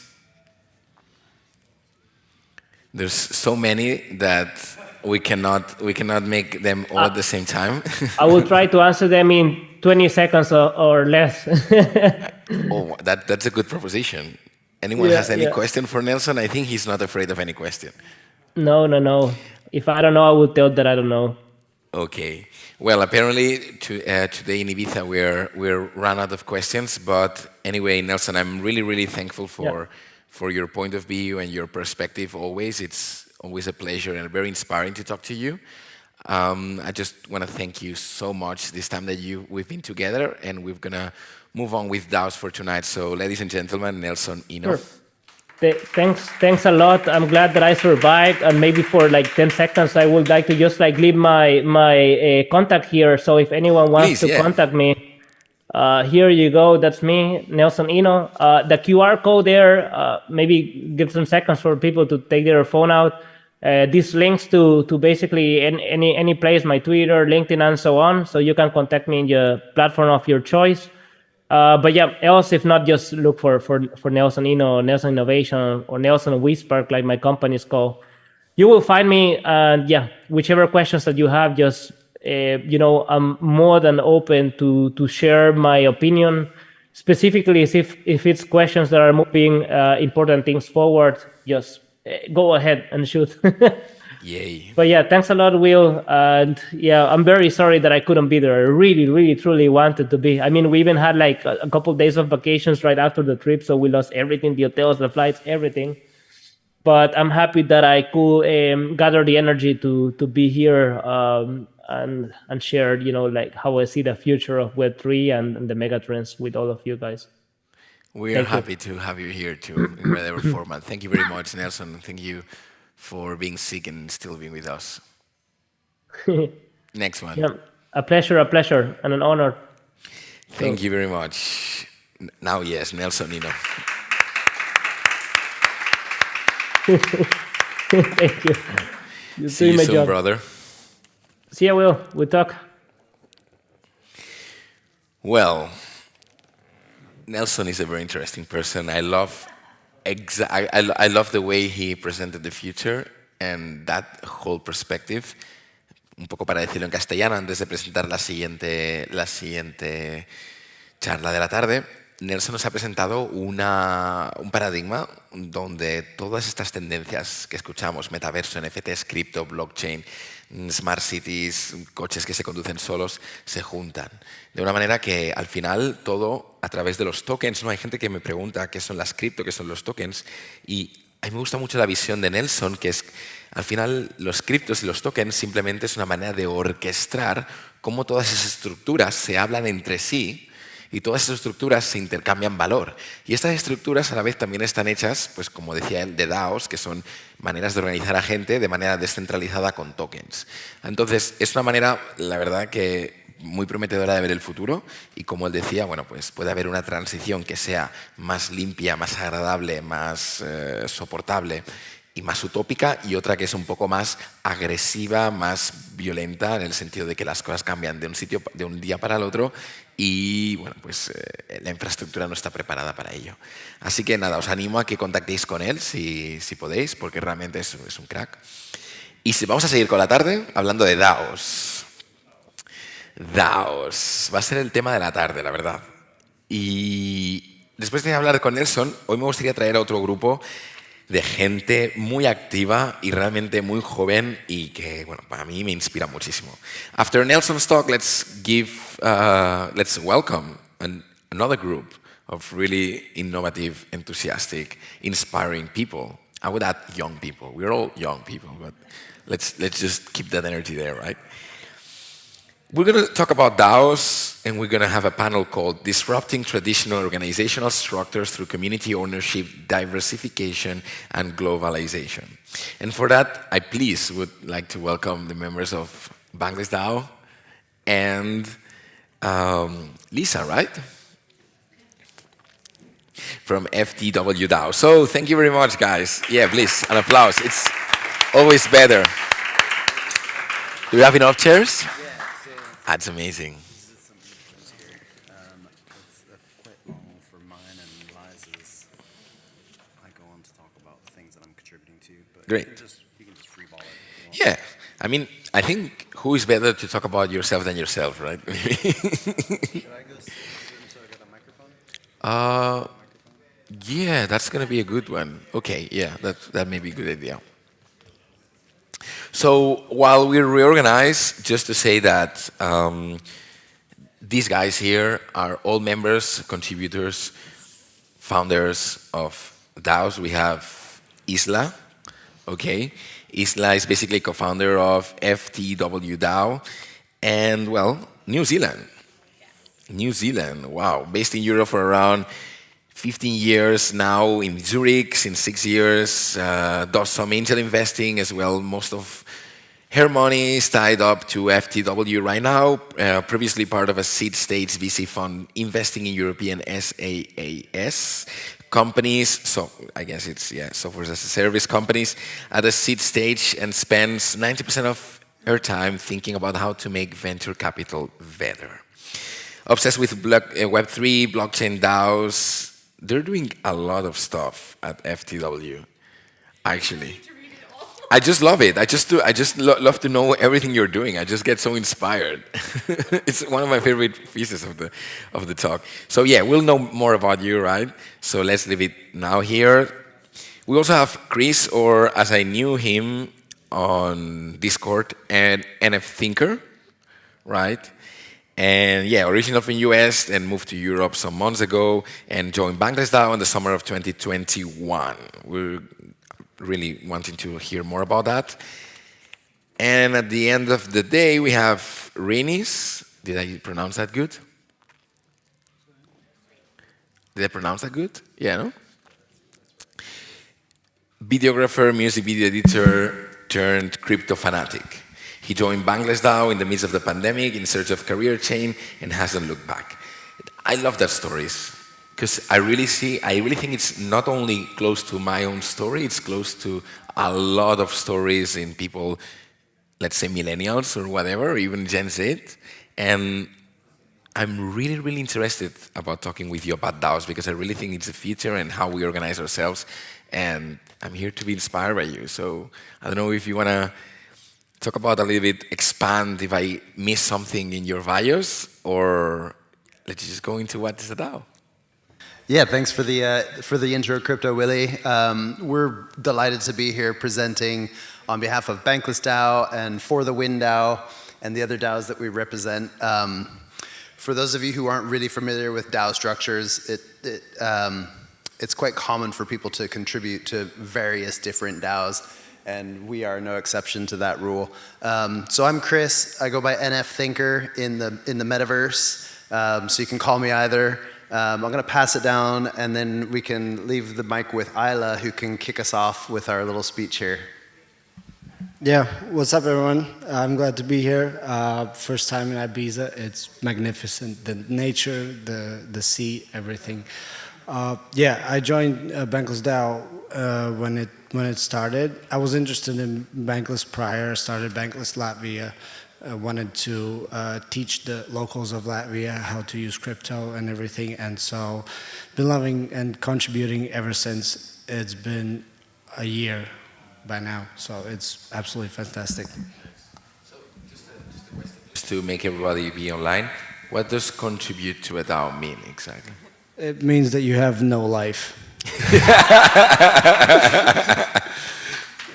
There's so many that we cannot make them all at the same time. I will try to answer them in 20 seconds or less. Oh, that's a good proposition. Anyone has any question for Nelson? I think he's not afraid of any question. No. If I don't know, I will tell that I don't know. Okay. Well, apparently today in Ibiza we're run out of questions. But anyway, Nelson, I'm really thankful for your point of view and your perspective. Always, it's always a pleasure and very inspiring to talk to you. I just want to thank you so much this time that we've been together, and we're gonna move on with DAOs for tonight. So, ladies and gentlemen, Nelson Ino. Sure. Thanks a lot. I'm glad that I survived, and maybe for like 10 seconds, I would like to just leave my contact here. So if anyone wants to contact me, here you go. That's me, Nelson Ino. The QR code there, maybe give some seconds for people to take their phone out. This links to basically any place, my Twitter, LinkedIn, and so on. So you can contact me in your platform of your choice. But else, if not, just look for Nelson Ino, Nelson Innovation, or Nelson WeSpark, like my company is called. You will find me, and whichever questions that you have, just, I'm more than open to share my opinion, specifically if it's questions that are moving important things forward, just go ahead and shoot. Yay. But thanks a lot, Will. And I'm very sorry that I couldn't be there. I really, truly wanted to be. I mean, we even had like a couple of days of vacations right after the trip, so we lost everything, the hotels, the flights, everything. But I'm happy that I could gather the energy to be here and share, like how I see the future of Web3 and the megatrends with all of you guys. We are happy to have you here too, in whatever format. Thank you very much, Nelson. Thank you for being sick and still being with us. Next one. A pleasure, and an honor. Thank you very much. Now, yes, Nelson Ino. Thank you. See you soon, brother. See you, Will. We'll talk. Well, Nelson is a very interesting person. I love the way he presented the future and that whole perspective. Un poco para decirlo en castellano antes de presentar la siguiente charla de la tarde. Nelson nos ha presentado un paradigma donde todas estas tendencias que escuchamos, metaverso, NFTs, cripto, blockchain, smart cities, coches que se conducen solos, se juntan. De una manera que al final todo a través de los tokens, ¿no? Hay gente que me pregunta qué son las cripto, qué son los tokens, y a mí me gusta mucho la visión de Nelson, que es al final los criptos y los tokens simplemente es una manera de orquestar cómo todas esas estructuras se hablan entre sí y todas esas estructuras se intercambian valor. Y estas estructuras a la vez también están hechas, pues como decía él, de DAOs, que son maneras de organizar a gente de manera descentralizada con tokens. Entonces, es una manera, la verdad, que muy prometedora de ver el futuro y como él decía, bueno, pues puede haber una transición que sea más limpia, más agradable, más soportable y más utópica, y otra que es un poco más agresiva, más violenta, en el sentido de que las cosas cambian de un día para el otro y bueno, pues la infraestructura no está preparada para ello. Así que nada, os animo a que contactéis con él si podéis, porque realmente es un crack. Y vamos a seguir con la tarde hablando de DAOs. DAOs, va a ser el tema de la tarde, la verdad. Y después de hablar con Nelson, hoy me gustaría traer a otro grupo de gente muy activa y realmente muy joven y que, bueno, para mí me inspira muchísimo. After Nelson's talk, let's welcome another group of really innovative, enthusiastic, inspiring people. I would add young people. We're all young people, but let's just keep that energy there, right? We're going to talk about DAOs, and we're going to have a panel called Disrupting Traditional Organizational Structures Through Community Ownership, Diversification, and Globalization. And for that, I please would like to welcome the members of Bangless DAO and Lisa, right? From FTW DAO. So thank you very much, guys. Yeah, please, an applause. It's always better. Do we have enough chairs? That's amazing. It's quite long for mine and Liza's. I go on to talk about the things that I'm contributing to, but Great. You can just freeball it. Yeah, I mean, I think who is better to talk about yourself than yourself, right? Should I go so I get a microphone? Yeah, that's going to be a good one. Okay, yeah, that may be a good idea. So while we reorganize, just to say that these guys here are all members, contributors, founders of DAOs. We have Isla, okay? Isla is basically co-founder of FTW DAO, and well, New Zealand. New Zealand, wow, based in Europe for around 15 years now, in Zurich since 6 years, does some angel investing as well. Most of her money is tied up to FTW right now, previously part of a seed stage VC fund investing in European SaaS companies, so I guess it's, software as a service companies at a seed stage, and spends 90% of her time thinking about how to make venture capital better. Obsessed with Web3, blockchain DAOs. They're doing a lot of stuff at FTW, actually. I just love it. I just love to know everything you're doing. I just get so inspired. It's one of my favorite pieces of the talk. So yeah, we'll know more about you, right? So let's leave it now here. We also have Chris, or as I knew him on Discord, and NF Thinker, right? And yeah, originally from US and moved to Europe some months ago and joined Bangless DAO in the summer of 2021. We're really wanting to hear more about that. And at the end of the day, we have Renis. Did I pronounce that good? Did I pronounce that good? Yeah, no? Videographer, music video editor, turned crypto fanatic. He joined Bangless DAO in the midst of the pandemic in search of career change and hasn't looked back. I love that stories because I really think it's not only close to my own story, it's close to a lot of stories in people, let's say millennials or whatever, or even Gen Z. And I'm really, really interested about talking with you about DAOs because I really think it's the future and how we organize ourselves. And I'm here to be inspired by you. So I don't know if you want to talk about a little bit, expand if I miss something in your bios, or let's just go into what is a DAO. Yeah, thanks for the intro, Crypto Willie. We're delighted to be here presenting on behalf of Bankless DAO and For the Win DAO and the other DAOs that we represent. For those of you who aren't really familiar with DAO structures, it's quite common for people to contribute to various different DAOs, and we are no exception to that rule. So I'm Chris. I go by NF Thinker in the Metaverse, so you can call me either. I'm going to pass it down, and then we can leave the mic with Isla, who can kick us off with our little speech here. Yeah, what's up, everyone? I'm glad to be here. First time in Ibiza. It's magnificent. The nature, the sea, everything. Yeah, I joined Bankless DAO when it started. I was interested in Bankless prior. I started Bankless Latvia. I wanted to teach the locals of Latvia how to use crypto and everything, and so been loving and contributing ever since. It's been a year by now, so it's absolutely fantastic. So just a question. Just to make everybody be online, what does contribute to a DAO mean exactly? It means that you have no life.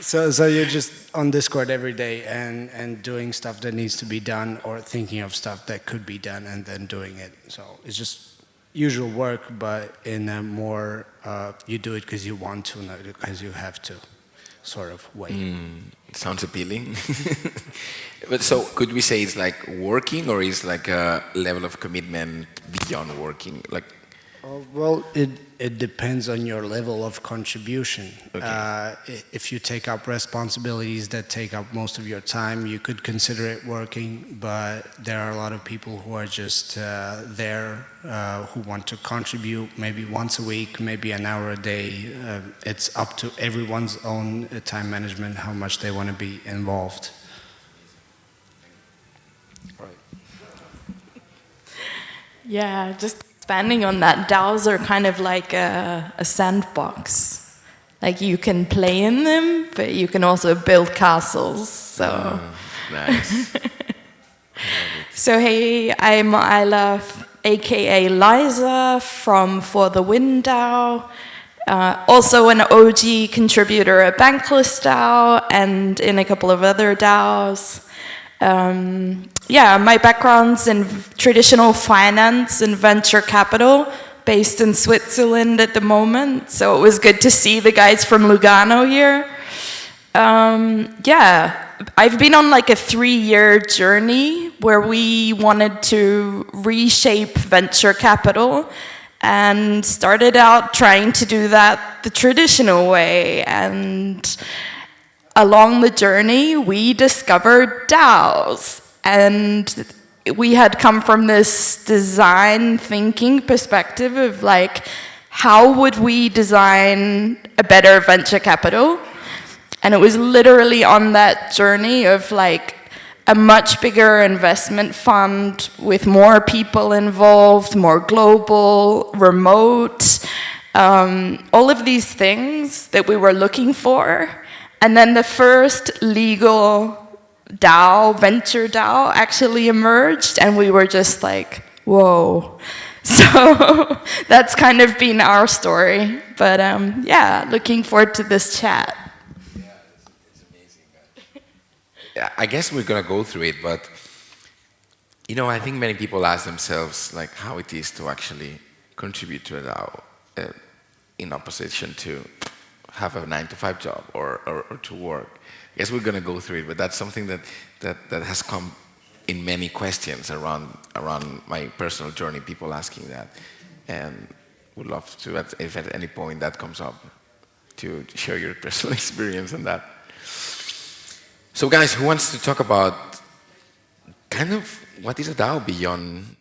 So you're just on Discord every day and doing stuff that needs to be done, or thinking of stuff that could be done and then doing it. So it's just usual work, but in a more, you do it because you want to, not because you have to sort of way. It sounds appealing. But so could we say it's like working, or is like a level of commitment beyond working? Like, well, it depends on your level of contribution. Okay. If you take up responsibilities that take up most of your time, you could consider it working, but there are a lot of people who are just there, who want to contribute maybe once a week, maybe an hour a day. It's up to everyone's own time management, how much they want to be involved. Yeah, just expanding on that, DAOs are kind of like a sandbox. Like you can play in them, but you can also build castles. So nice. So hey, I'm Isla, aka Liza from For the Win DAO. Also an OG contributor at Bankless DAO and in a couple of other DAOs. Yeah, my background's in traditional finance and venture capital, based in Switzerland at the moment. So it was good to see the guys from Milugano here. Yeah, I've been on like a 3-year journey where we wanted to reshape venture capital and started out trying to do that the traditional way. And along the journey, we discovered DAOs. And we had come from this design thinking perspective of like, how would we design a better venture capital? And it was literally on that journey of like a much bigger investment fund with more people involved, more global, remote, all of these things that we were looking for. And then the first legal DAO, venture DAO, actually emerged, and we were just like, whoa. So that's kind of been our story. But yeah, looking forward to this chat. Yeah, it's amazing. Yeah, I guess we're going to go through it, but you know, I think many people ask themselves like how it is to actually contribute to a DAO in opposition to have a 9-to-5 job or to work. I guess we're going to go through it, but that's something that has come in many questions around my personal journey, people asking that. And would love to, if at any point that comes up, to share your personal experience on that. So guys, who wants to talk about kind of what is a DAO beyond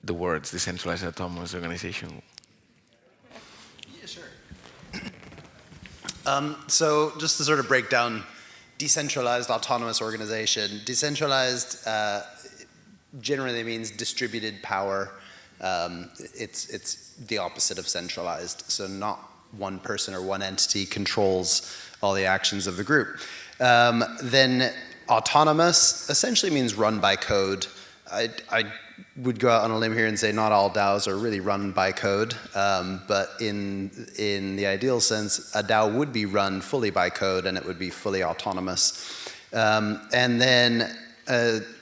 the words decentralized autonomous organization? Yeah, sure. So just to sort of break down decentralized autonomous organization. Decentralized generally means distributed power. It's the opposite of centralized. So not one person or one entity controls all the actions of the group. Then autonomous essentially means run by code. I would go out on a limb here and say not all DAOs are really run by code, but in the ideal sense, a DAO would be run fully by code and it would be fully autonomous. And then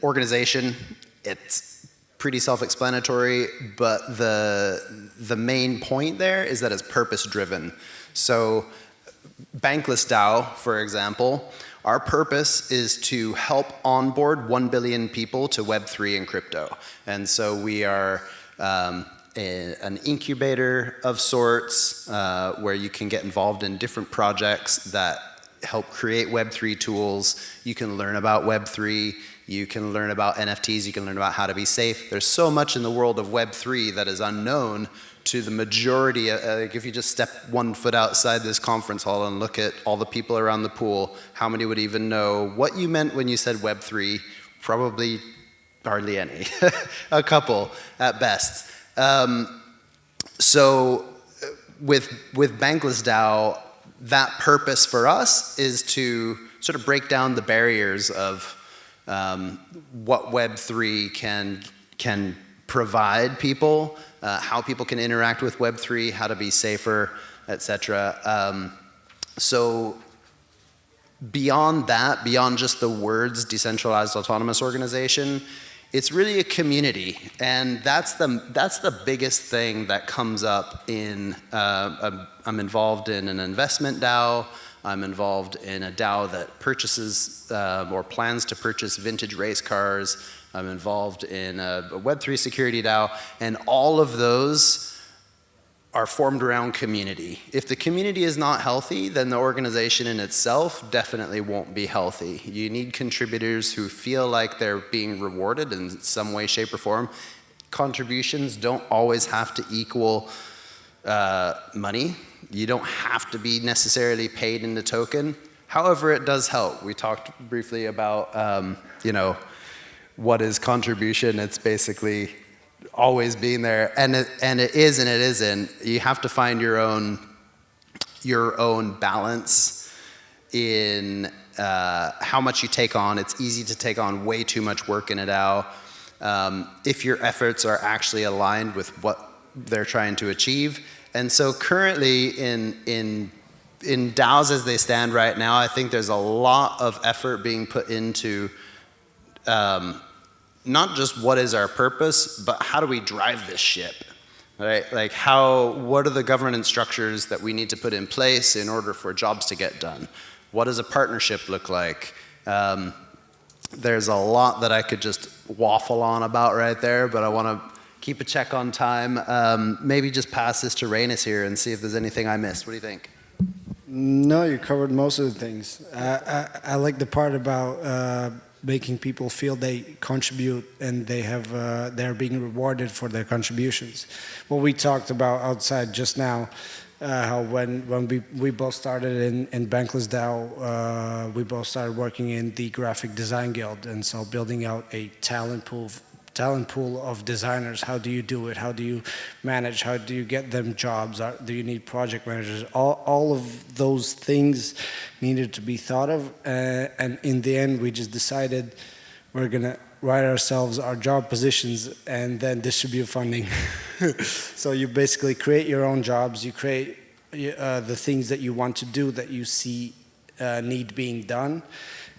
organization, it's pretty self-explanatory, but the main point there is that it's purpose-driven. So Bankless DAO, for example, our purpose is to help onboard 1 billion people to Web3 and crypto. And so we are an incubator of sorts where you can get involved in different projects that help create Web3 tools. You can learn about Web3. You can learn about NFTs. You can learn about how to be safe. There's so much in the world of Web3 that is unknown to the majority. Like if you just step 1 foot outside this conference hall and look at all the people around the pool, how many would even know what you meant when you said Web3? Probably hardly any. A couple at best. So with Bankless DAO, that purpose for us is to sort of break down the barriers of what Web3 can provide people, how people can interact with Web3, how to be safer, etc. So beyond that, beyond just the words decentralized autonomous organization, it's really a community, and that's the biggest thing that comes up in, I'm involved in an investment DAO, I'm involved in a DAO that purchases or plans to purchase vintage race cars, I'm involved in a Web3 security DAO, and all of those are formed around community. If the community is not healthy, then the organization in itself definitely won't be healthy. You need contributors who feel like they're being rewarded in some way, shape, or form. Contributions don't always have to equal money. You don't have to be necessarily paid in the token. However, it does help. We talked briefly about, you know, what is contribution. It's basically always being there, and it is and it isn't. You have to find your own balance in how much you take on. It's easy to take on way too much work in a DAO if your efforts are actually aligned with what they're trying to achieve. And so currently in DAOs as they stand right now, I think there's a lot of effort being put into not just what is our purpose, but how do we drive this ship, right? Like what are the governance structures that we need to put in place in order for jobs to get done? What does a partnership look like? There's a lot that I could just waffle on about right there, but I want to keep a check on time. Maybe just pass this to Reynes here and see if there's anything I missed. What do you think? No, you covered most of the things. I like the part about making people feel they contribute and they're being rewarded for their contributions. What we talked about outside just now, how when we both started in Bankless DAO, we both started working in the Graphic Design Guild, and so building out a talent pool of designers. How do you do it? How do you manage? How do you get them jobs? Do you need project managers? All of those things needed to be thought of, and in the end we just decided we're gonna write ourselves our job positions and then distribute funding. So you basically create your own jobs, you create the things that you want to do that you see need being done,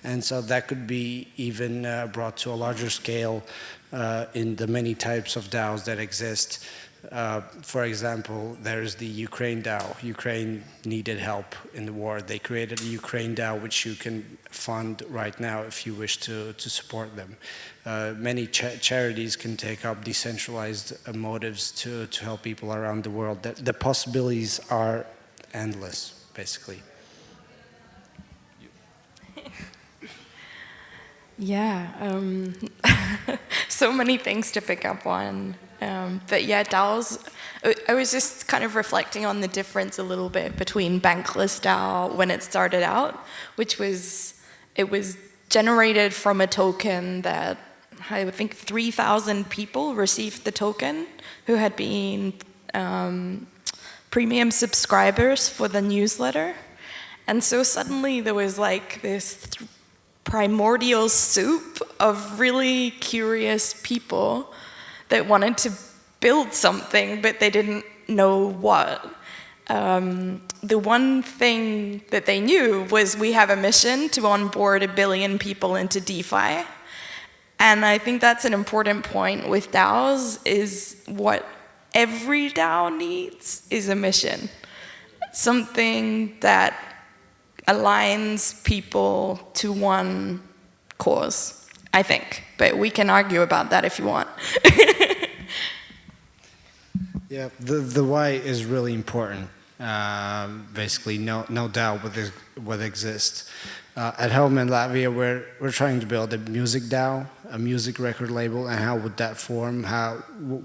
and so that could be even brought to a larger scale in the many types of DAOs that exist. For example, there's the Ukraine DAO. Ukraine needed help in the war. They created a Ukraine DAO, which you can fund right now if you wish to support them. Many charities can take up decentralized motives to help people around the world. The possibilities are endless, basically. Yeah, so many things to pick up on. But yeah, DAOs, I was just kind of reflecting on the difference a little bit between Bankless DAO when it started out, which was, it was generated from a token that I would think 3,000 people received the token who had been premium subscribers for the newsletter. And so suddenly there was like this primordial soup of really curious people that wanted to build something, but they didn't know what. The one thing that they knew was we have a mission to onboard 1 billion people into DeFi. And I think that's an important point with DAOs, is what every DAO needs is a mission. Something that aligns people to one cause, I think. But we can argue about that if you want. Yeah, the why is really important. Basically, no DAO would exist. At home in Latvia, we're trying to build a music DAO, a music record label, and how would that form?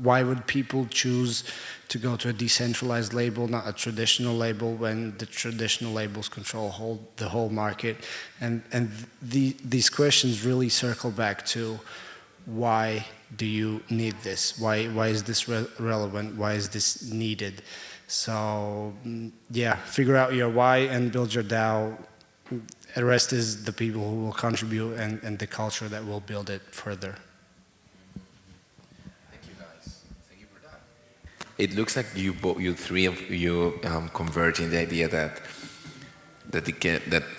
Why would people choose to go to a decentralized label, not a traditional label, when the traditional labels control the whole market? And these questions really circle back to why do you need this? Why is this relevant? Why is this needed? So yeah, figure out your why and build your DAO. The rest is the people who will contribute and the culture that will build it further. Thank you, guys. Thank you for that. It looks like you three of you converge in the idea that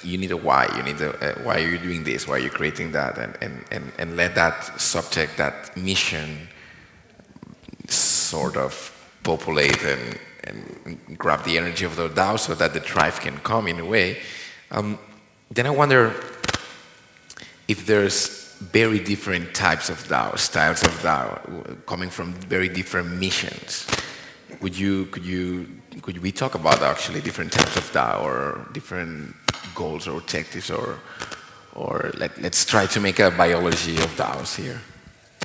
you need a why. You need why are you doing this? Why are you creating that? And let that subject, that mission, sort of populate and grab the energy of the DAO so that the drive can come in a way. Then I wonder if there's very different types of DAO, styles of DAO, coming from very different missions. Could we talk about actually different types of DAO or different goals or objectives, or let's try to make a biology of DAOs here?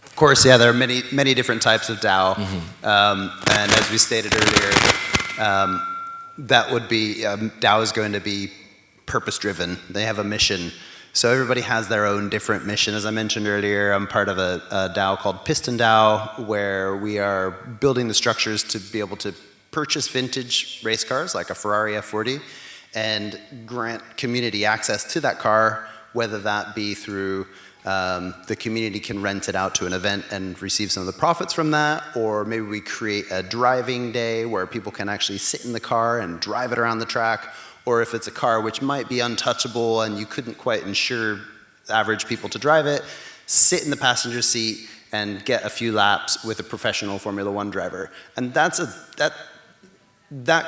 Of course, yeah, there are many different types of DAO, and as we stated earlier, that would be DAO is going to be purpose-driven. They have a mission. So everybody has their own different mission. As I mentioned earlier, I'm part of a DAO called Piston DAO, where we are building the structures to be able to purchase vintage race cars like a Ferrari F40 and grant community access to that car, whether that be through the community can rent it out to an event and receive some of the profits from that, or maybe we create a driving day where people can actually sit in the car and drive it around the track. Or if it's a car which might be untouchable and you couldn't quite ensure average people to drive it, sit in the passenger seat and get a few laps with a professional Formula One driver. And that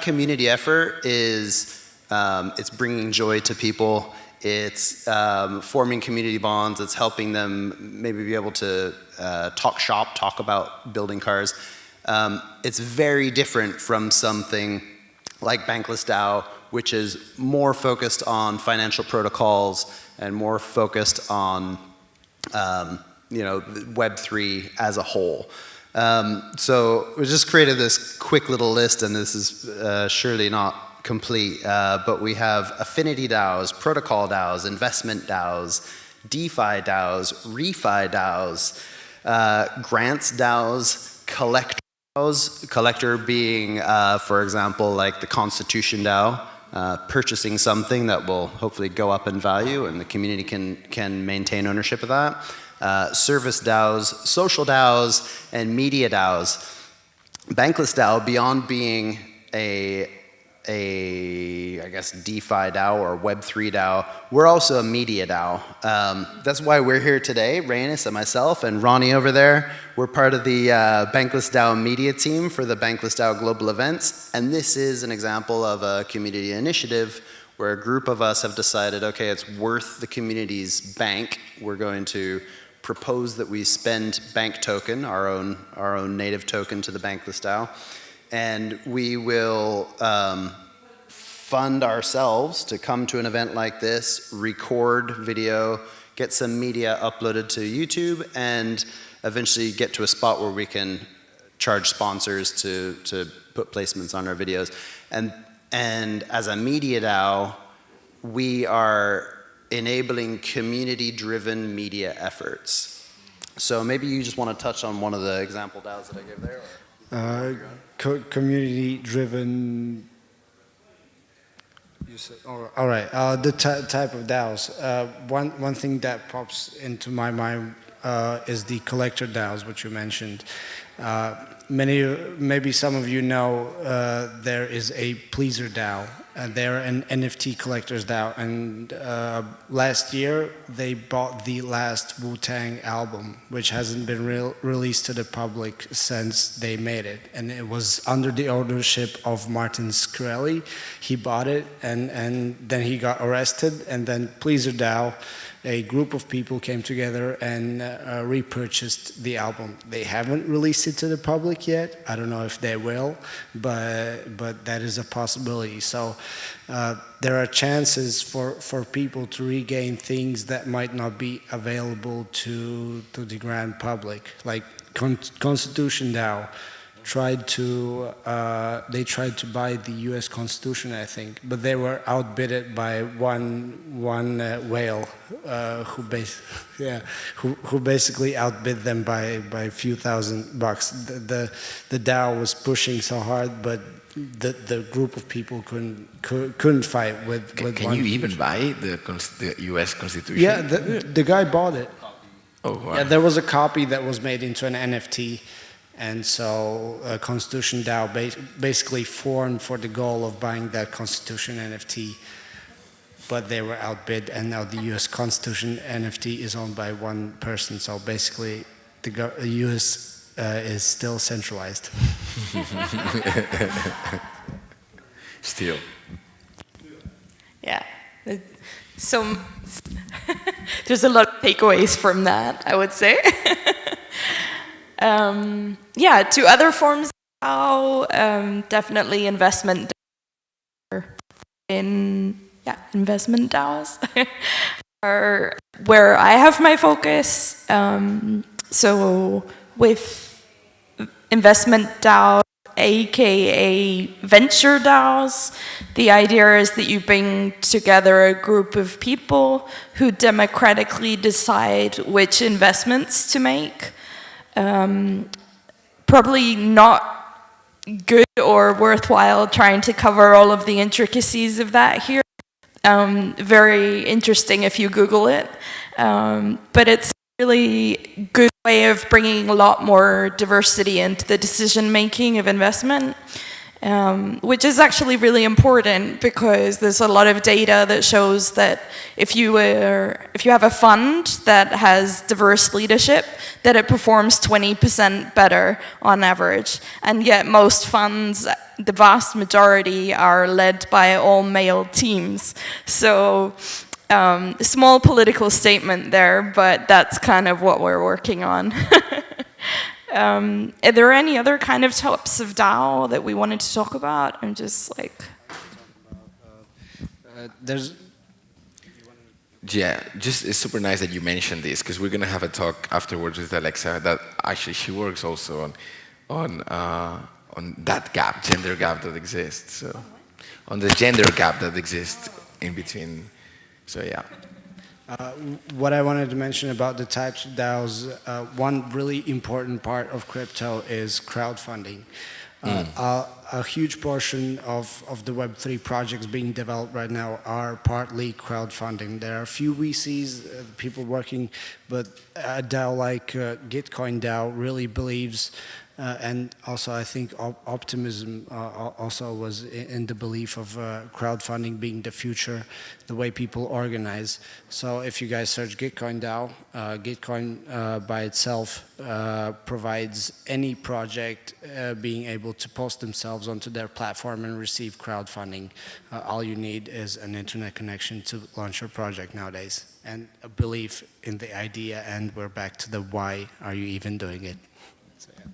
community effort is, it's bringing joy to people. It's forming community bonds. It's helping them maybe be able to talk about building cars. It's very different from something like Bankless DAO, which is more focused on financial protocols and more focused on Web3 as a whole. So we just created this quick little list, and this is surely not complete, but we have affinity DAOs, protocol DAOs, investment DAOs, DeFi DAOs, refi DAOs, grants DAOs, collector DAOs, collector being, for example, like the Constitution DAO, purchasing something that will hopefully go up in value and the community can maintain ownership of that. Service DAOs, social DAOs, and media DAOs. Bankless DAO, beyond being I guess, DeFi DAO or Web3 DAO, we're also a media DAO. That's why we're here today, Rainis and myself and Ronnie over there. We're part of the Bankless DAO media team for the Bankless DAO global events. And this is an example of a community initiative where a group of us have decided, okay, it's worth the community's bank. We're going to propose that we spend bank token, our own native token, to the Bankless DAO. And we will fund ourselves to come to an event like this, record video, get some media uploaded to YouTube, and eventually get to a spot where we can charge sponsors to put placements on our videos. And as a media DAO, we are enabling community-driven media efforts. So maybe you just want to touch on one of the example DAOs that I gave there? Community-driven. All right. The type of DAOs. One thing that pops into my mind is the collector DAOs, which you mentioned. Maybe some of you know there is a Pleaser DAO. They're an NFT collectors DAO, and last year they bought the last Wu-Tang album, which hasn't been released to the public since they made it, and it was under the ownership of Martin Shkreli. He bought it, and then he got arrested, and then Pleaser DAO, a group of people came together and repurchased the album. They haven't released it to the public yet. I don't know if they will, but that is a possibility. So there are chances for people to regain things that might not be available to the grand public. Like Constitution DAO tried to buy the U.S. Constitution, I think, but they were outbidded by one whale who basically outbid them by a few $1,000. The DAO was pushing so hard, but the group of people couldn't fight with. Can you even buy the U.S. Constitution? Yeah, the guy bought it. Oh, wow. Yeah, there was a copy that was made into an NFT. And so Constitution DAO basically formed for the goal of buying that Constitution NFT, but they were outbid, and now the US Constitution NFT is owned by one person, so basically the US is still centralized. Still. Yeah. So there's a lot of takeaways from that, I would say. Yeah, to other forms of DAO, definitely investment in investment DAOs are where I have my focus. So with investment DAO, aka venture DAOs, the idea is that you bring together a group of people who democratically decide which investments to make. Probably not good or worthwhile trying to cover all of the intricacies of that here. Very interesting if you Google it, but it's a really good way of bringing a lot more diversity into the decision making of investment, which is actually really important because there's a lot of data that shows that if you have a fund that has diverse leadership, that it performs 20% better on average. And yet most funds, the vast majority, are led by all male teams. So small political statement there, but that's kind of what we're working on. Are there any other kind of types of DAO that we wanted to talk about? I'm just like... Yeah, just it's super nice that you mentioned this because we're going to have a talk afterwards with Alexa that actually she works also on that gap, gender gap that exists. So on the gender gap that exists in between. So yeah. What I wanted to mention about the types of DAOs, one really important part of crypto is crowdfunding. A huge portion of the Web3 projects being developed right now are partly crowdfunding. There are a few VCs, people working, but a DAO like Gitcoin DAO really believes, and also I think optimism also was in the belief of crowdfunding being the future, the way people organize. So if you guys search Gitcoin DAO, Gitcoin by itself provides any project being able to post themselves onto their platform and receive crowdfunding. All you need is an internet connection to launch your project nowadays, and a belief in the idea, and we're back to the why are you even doing it. So, yeah.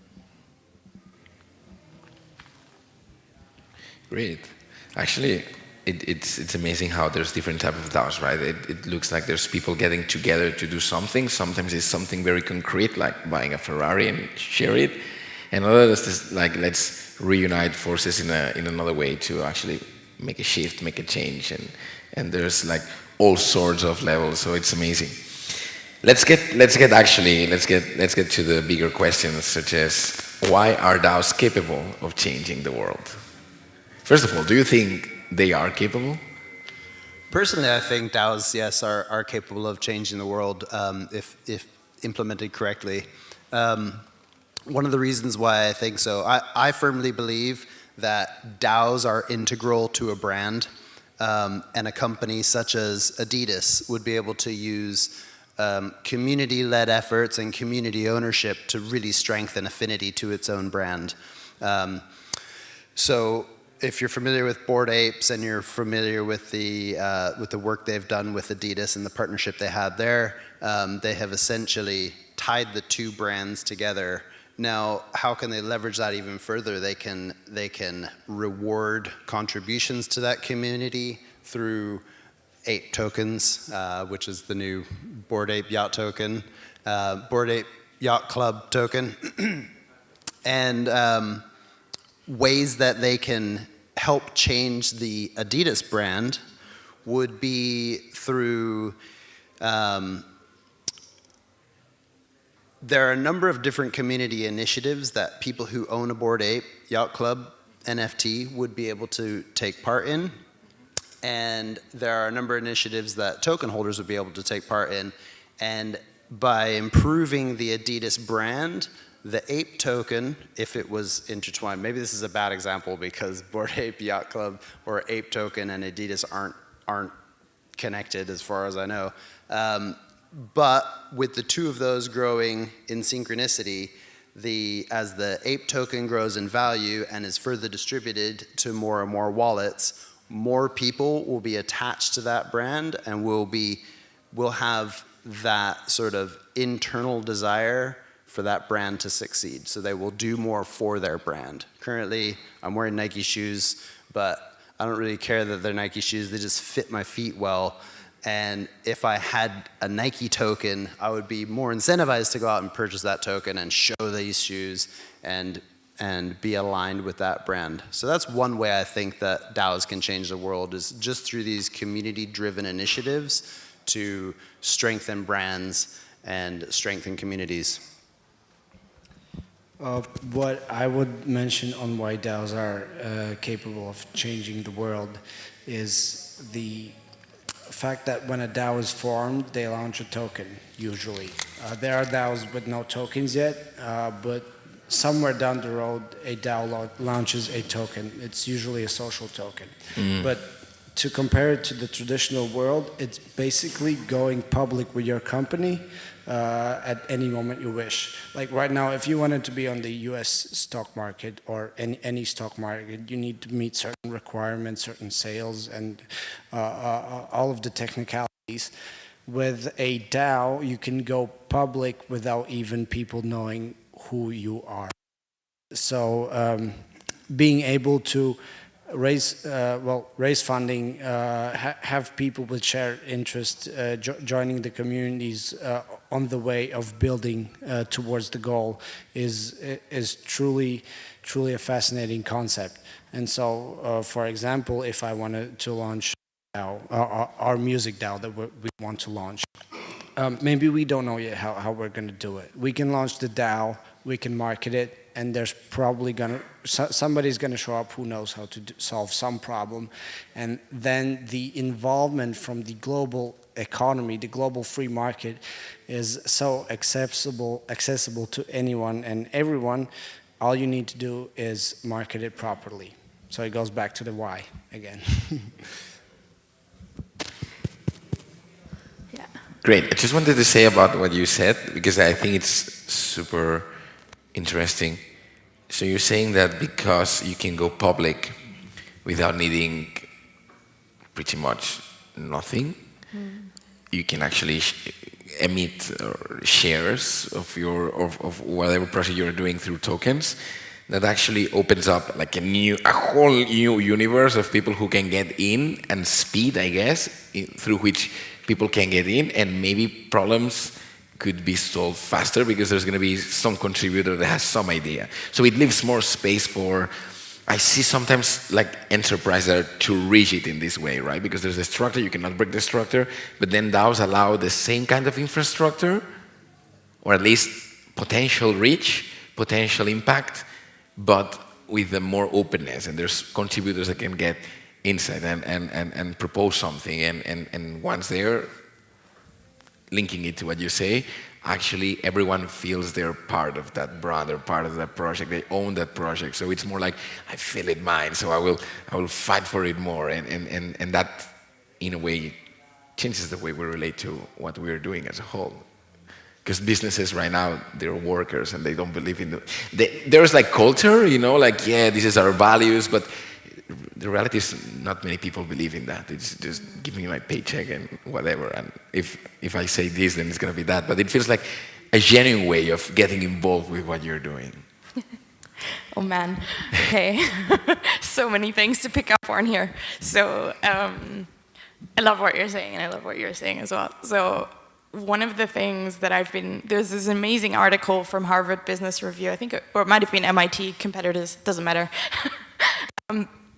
Great. Actually, it's amazing how there's different types of DAOs, right? It looks like there's people getting together to do something. Sometimes it's something very concrete, like buying a Ferrari and share it. And others is like, let's reunite forces in another way to actually make a shift, make a change. And there's like all sorts of levels, so it's amazing. Let's get to the bigger questions, such as why are DAOs capable of changing the world? First of all, do you think they are capable? Personally, I think DAOs, yes, are capable of changing the world if implemented correctly. One of the reasons why I think so, I firmly believe that DAOs are integral to a brand, and a company such as Adidas would be able to use community-led efforts and community ownership to really strengthen affinity to its own brand. So if you're familiar with Bored Apes and you're familiar with the work they've done with Adidas and the partnership they had there, they have essentially tied the two brands together. Now, how can they leverage that even further? They can reward contributions to that community through ape tokens, which is the new Bored Ape Yacht Token, Bored Ape Yacht Club token, and ways that they can help change the Adidas brand would be through, there are a number of different community initiatives that people who own a Bored Ape Yacht Club NFT would be able to take part in. And there are a number of initiatives that token holders would be able to take part in. And by improving the Adidas brand, the ape token, if it was intertwined, maybe this is a bad example because Bored Ape Yacht Club or ape token and Adidas aren't connected as far as I know. But with the two of those growing in synchronicity, as the ape token grows in value and is further distributed to more and more wallets, more people will be attached to that brand and will have that sort of internal desire for that brand to succeed. So they will do more for their brand. Currently, I'm wearing Nike shoes, but I don't really care that they're Nike shoes. They just fit my feet well. And if I had a Nike token, I would be more incentivized to go out and purchase that token and show these shoes and be aligned with that brand. So that's one way I think that DAOs can change the world, is just through these community-driven initiatives to strengthen brands and strengthen communities. What I would mention on why DAOs are capable of changing the world is the fact that when a DAO is formed, they launch a token, usually. There are DAOs with no tokens yet, but somewhere down the road, a DAO launches a token. It's usually a social token. But to compare it to the traditional world, it's basically going public with your company at any moment you wish. Like right now, if you wanted to be on the US stock market or any stock market, you need to meet certain requirements, certain sales, and all of the technicalities. With a DAO, you can go public without even people knowing who you are. So being able to raise funding, have people with shared interest joining the communities on the way of building towards the goal is truly a fascinating concept. And so, for example, if I wanted to launch our music DAO that we want to launch, maybe we don't know yet how we're going to do it. We can launch the DAO, we can market it, and there's probably somebody's going to show up who knows how to solve some problem. And then the involvement from the global economy, the global free market, is so accessible to anyone and everyone. All you need to do is market it properly. So it goes back to the why again. Great. I just wanted to say about what you said, because I think it's super interesting. So you're saying that because you can go public without needing pretty much nothing, you can actually emit shares of whatever project you're doing through tokens. That actually opens up like a whole new universe of people who can get in, and speed, I guess, through which people can get in, and maybe problems could be solved faster because there's going to be some contributor that has some idea. So it leaves more space for, I see sometimes like enterprises that are too rigid in this way, right? Because there's a structure, you cannot break the structure, but then DAOs allow the same kind of infrastructure, or at least potential reach, potential impact, but with the more openness, and there's contributors that can get insight and propose something, and once there, linking it to what you say, actually everyone feels they're part of that brand, they're part of that project, they own that project. So it's more like, I feel it mine, so I will fight for it more. And that, in a way, changes the way we relate to what we're doing as a whole. Because businesses right now, they're workers and they don't believe in there's like culture, you know, like, yeah, this is our values, but the reality is not many people believe in that. It's just give me my paycheck and whatever. And if I say this, then it's going to be that. But it feels like a genuine way of getting involved with what you're doing. Oh man, okay. So many things to pick up on here. So I love what you're saying, and I love what you're saying as well. So one of the things that there's this amazing article from Harvard Business Review, I think, or it might have been MIT, competitors, doesn't matter.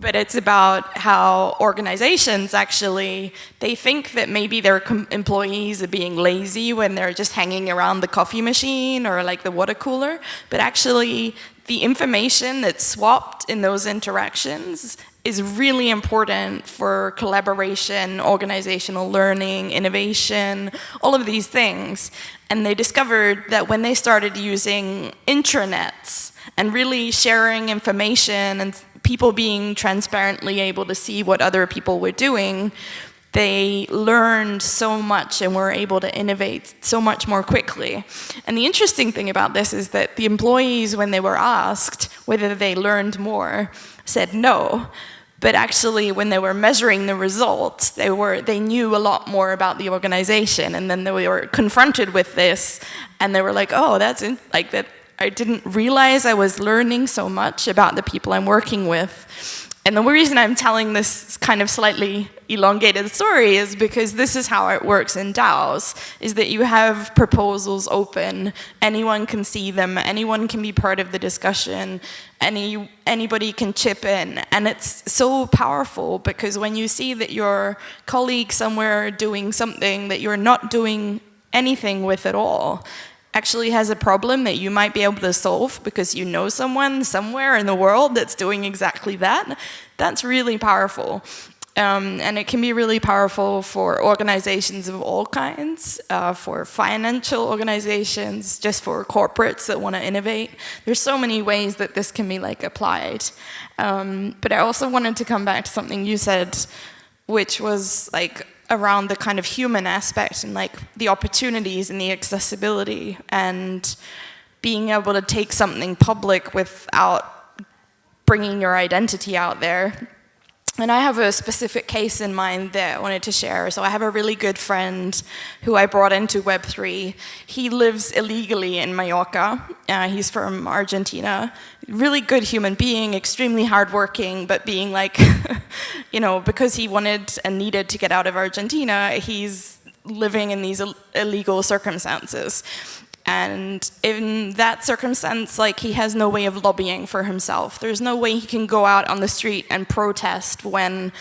But it's about how organizations actually, they think that maybe their employees are being lazy when they're just hanging around the coffee machine or like the water cooler, but actually the information that's swapped in those interactions is really important for collaboration, organizational learning, innovation, all of these things. And they discovered that when they started using intranets and really sharing information and people being transparently able to see what other people were doing, they learned so much and were able to innovate so much more quickly. And the interesting thing about this is that the employees, when they were asked whether they learned more, said no. But actually, when they were measuring the results, they knew a lot more about the organization. And then they were confronted with this, and they were like, "Oh, that's like that. I didn't realize I was learning so much about the people I'm working with." And the reason I'm telling this kind of slightly elongated story is because this is how it works in DAOs, is that you have proposals open, anyone can see them, anyone can be part of the discussion, anybody can chip in. And it's so powerful because when you see that your colleague somewhere doing something that you're not doing anything with at all, actually has a problem that you might be able to solve because you know someone somewhere in the world that's doing exactly that, that's really powerful. And it can be really powerful for organizations of all kinds, for financial organizations, just for corporates that want to innovate. There's so many ways that this can be like applied. But I also wanted to come back to something you said, which was like around the kind of human aspect and like the opportunities and the accessibility and being able to take something public without bringing your identity out there. And I have a specific case in mind that I wanted to share. So I have a really good friend who I brought into Web3. He lives illegally in Mallorca. He's from Argentina. Really good human being, extremely hardworking, but being like, you know, because he wanted and needed to get out of Argentina, he's living in these illegal circumstances. And in that circumstance, like, he has no way of lobbying for himself. There's no way he can go out on the street and protest when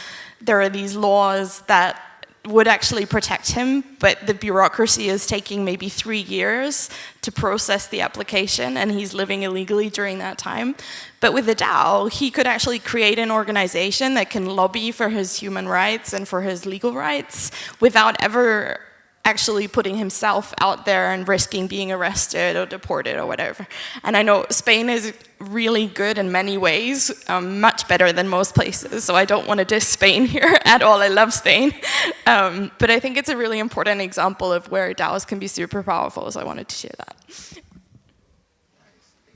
there are these laws that would actually protect him, but the bureaucracy is taking maybe 3 years to process the application, and he's living illegally during that time. But with the DAO, he could actually create an organization that can lobby for his human rights and for his legal rights without ever actually putting himself out there and risking being arrested or deported or whatever. And I know Spain is really good in many ways, much better than most places, so I don't want to diss Spain here at all. I love Spain. But I think it's a really important example of where DAOs can be super powerful, so I wanted to share that.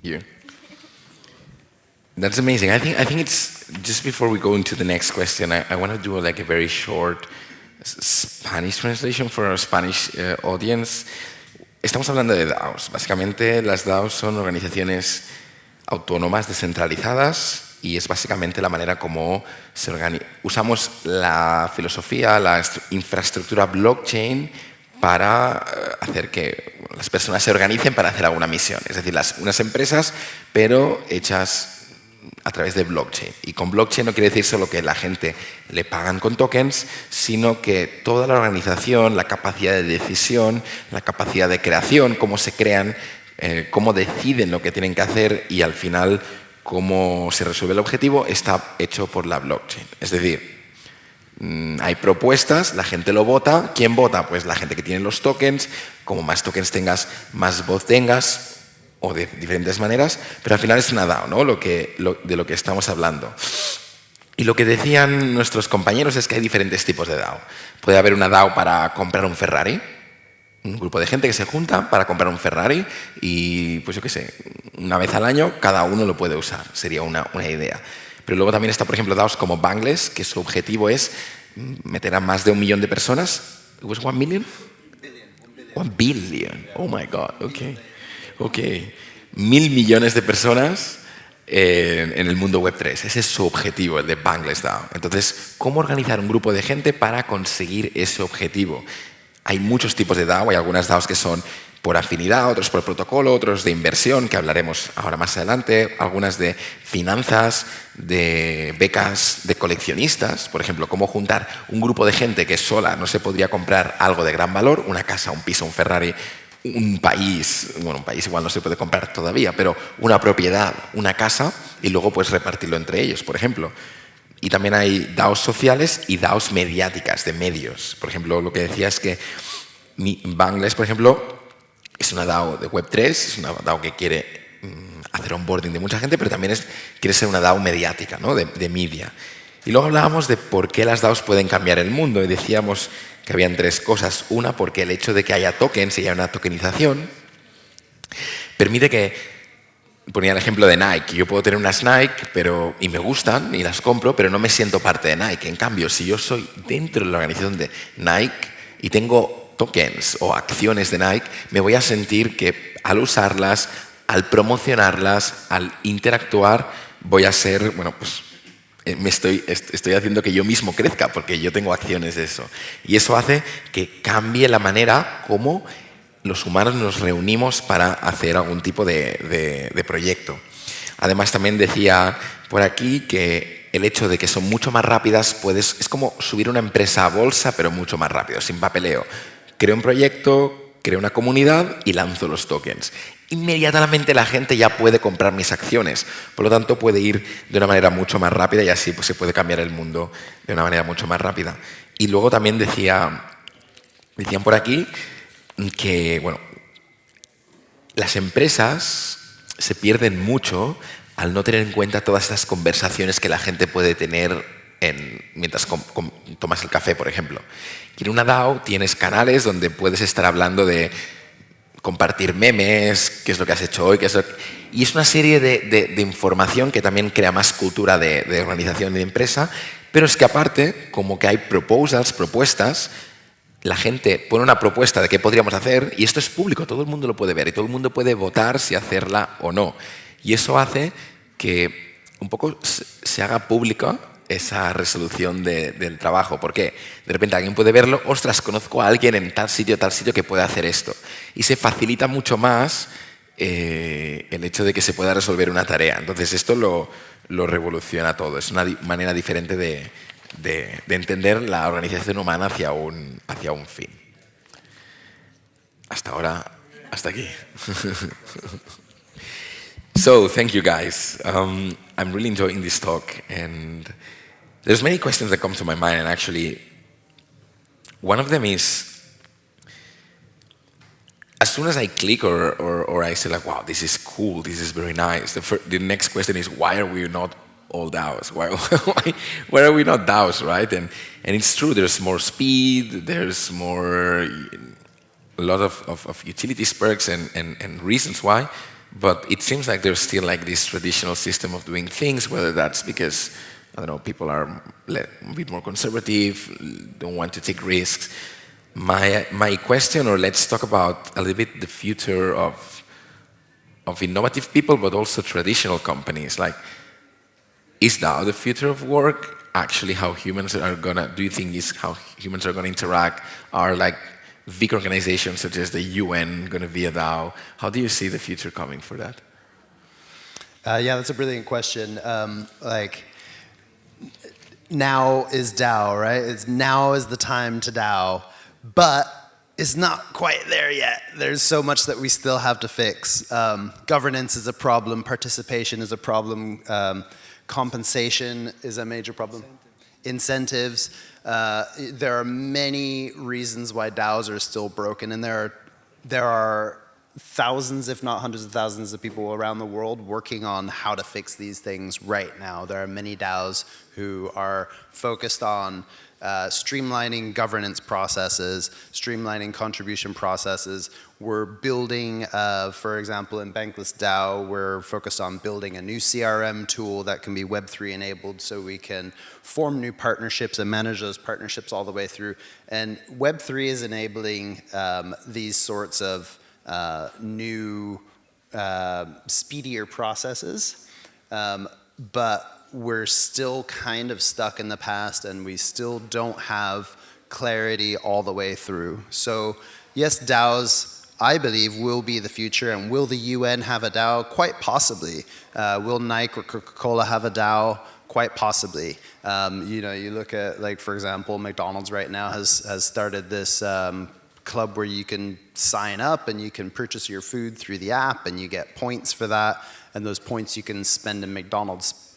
Yeah. That's amazing. I think it's, just before we go into the next question, I want to do like a very short Spanish translation for our Spanish audience. Estamos hablando de DAOs. Básicamente, las DAOs son organizaciones autónomas, descentralizadas, y es básicamente la manera como usamos la filosofía, la infraestructura blockchain para hacer que las personas se organicen para hacer alguna misión. Es decir, unas empresas, pero hechas a través de blockchain. Y con blockchain no quiere decir solo que la gente le pagan con tokens, sino que toda la organización, la capacidad de decisión, la capacidad de creación, cómo se crean, cómo deciden lo que tienen que hacer y al final cómo se resuelve el objetivo, está hecho por la blockchain. Es decir, Hay propuestas, la gente lo vota. ¿Quién vota? Pues la gente que tiene los tokens. Como más tokens tengas, más voz tengas, o de diferentes maneras. Pero al final es una DAO, ¿no? De lo que estamos hablando. Y lo que decían nuestros compañeros es que hay diferentes tipos de DAO. Puede haber una DAO para comprar un Ferrari, un grupo de gente que se junta para comprar un Ferrari y, pues yo qué sé, una vez al año cada uno lo puede usar. Sería una idea. Pero luego también está, por ejemplo, DAOs como Bangles, que su objetivo es meter a más de 1 millón de personas. ¿It was 1 million? 1 billion. Oh my God. Ok. 1.000 millones de personas en el mundo Web3. Ese es su objetivo, el de Bangles DAO. Entonces, ¿cómo organizar un grupo de gente para conseguir ese objetivo? Hay muchos tipos de DAO. Hay algunas DAOs que son por afinidad, otros por protocolo, otros de inversión, que hablaremos ahora más adelante, algunas de finanzas, de becas de coleccionistas, por ejemplo, cómo juntar un grupo de gente que sola no se podría comprar algo de gran valor, una casa, un piso, un Ferrari, un país, bueno, un país igual no se puede comprar todavía, pero una propiedad, una casa, y luego pues repartirlo entre ellos, por ejemplo. Y también hay DAOs sociales y DAOs mediáticas, de medios. Por ejemplo, lo que decía es que Bangles, por ejemplo, es una DAO de Web3, es una DAO que quiere hacer onboarding de mucha gente, pero también quiere ser una DAO mediática, ¿no? de media. Y luego hablábamos de por qué las DAOs pueden cambiar el mundo y decíamos que habían 3 cosas. Una, porque el hecho de que haya tokens y haya una tokenización permite que, ponía el ejemplo de Nike, yo puedo tener unas Nike y me gustan y las compro, pero no me siento parte de Nike. En cambio, si yo soy dentro de la organización de Nike y tengo tokens o acciones de Nike, me voy a sentir que al usarlas, al promocionarlas, al interactuar, voy a ser, bueno, pues estoy haciendo que yo mismo crezca porque yo tengo acciones de eso. Y eso hace que cambie la manera como los humanos nos reunimos para hacer algún tipo de proyecto. Además, también decía por aquí que el hecho de que son mucho más rápidas es como subir una empresa a bolsa, pero mucho más rápido, sin papeleo. Creo un proyecto, creo una comunidad y lanzo los tokens. Inmediatamente la gente ya puede comprar mis acciones, por lo tanto puede ir de una manera mucho más rápida y así pues, se puede cambiar el mundo de una manera mucho más rápida. Y luego también decían por aquí que bueno, las empresas se pierden mucho al no tener en cuenta todas estas conversaciones que la gente puede tener mientras tomas el café, por ejemplo. Y en una DAO tienes canales donde puedes estar hablando de compartir memes, qué es lo que has hecho hoy, y es una serie de información que también crea más cultura de organización de empresa, pero es que aparte, como que hay propuestas, la gente pone una propuesta de qué podríamos hacer y esto es público, todo el mundo lo puede ver y todo el mundo puede votar si hacerla o no. Y eso hace que un poco se haga pública esa resolución del trabajo. Porque de repente alguien puede verlo, ostras, conozco a alguien en tal sitio que puede hacer esto. Y se facilita mucho más el hecho de que se pueda resolver una tarea. Entonces esto lo revoluciona todo. Es una manera diferente de entender la organización humana hacia un fin. Hasta ahora, hasta aquí. So, thank you guys. I'm really enjoying this talk, and there's many questions that come to my mind, and actually, one of them is, as soon as I click or I say like, wow, this is cool, this is very nice, the next question is, why are we not all DAOs? Why are we not DAOs, right? And it's true, there's more speed, there's a lot of utility perks and reasons why, but it seems like there's still like this traditional system of doing things, whether that's because, I don't know, people are a bit more conservative, don't want to take risks. My question, or let's talk about a little bit the future of innovative people, but also traditional companies. Like, is DAO the future of work? Actually, how humans are gonna, do you think is how humans are gonna interact? Are like big organizations such as the UN gonna be a DAO? How do you see the future coming for that? Yeah, that's a brilliant question. Like, now is DAO, right? Now is the time to DAO, but it's not quite there yet. There's so much that we still have to fix. Governance is a problem, participation is a problem, compensation is a major problem. incentives. There are many reasons why DAOs are still broken, and there are thousands, if not hundreds of thousands of people around the world working on how to fix these things right now. There are many DAOs who are focused on streamlining governance processes, streamlining contribution processes. We're building, for example, in Bankless DAO, we're focused on building a new CRM tool that can be Web3 enabled so we can form new partnerships and manage those partnerships all the way through. And Web3 is enabling these sorts of new, speedier processes, but we're still kind of stuck in the past and we still don't have clarity all the way through. So yes, DAOs, I believe, will be the future. And will the UN have a DAO? Quite possibly. Will Nike or Coca-Cola have a DAO? Quite possibly. You know, you look at, like, for example, McDonald's right now has started this club where you can sign up and you can purchase your food through the app and you get points for that. And those points you can spend in McDonald's.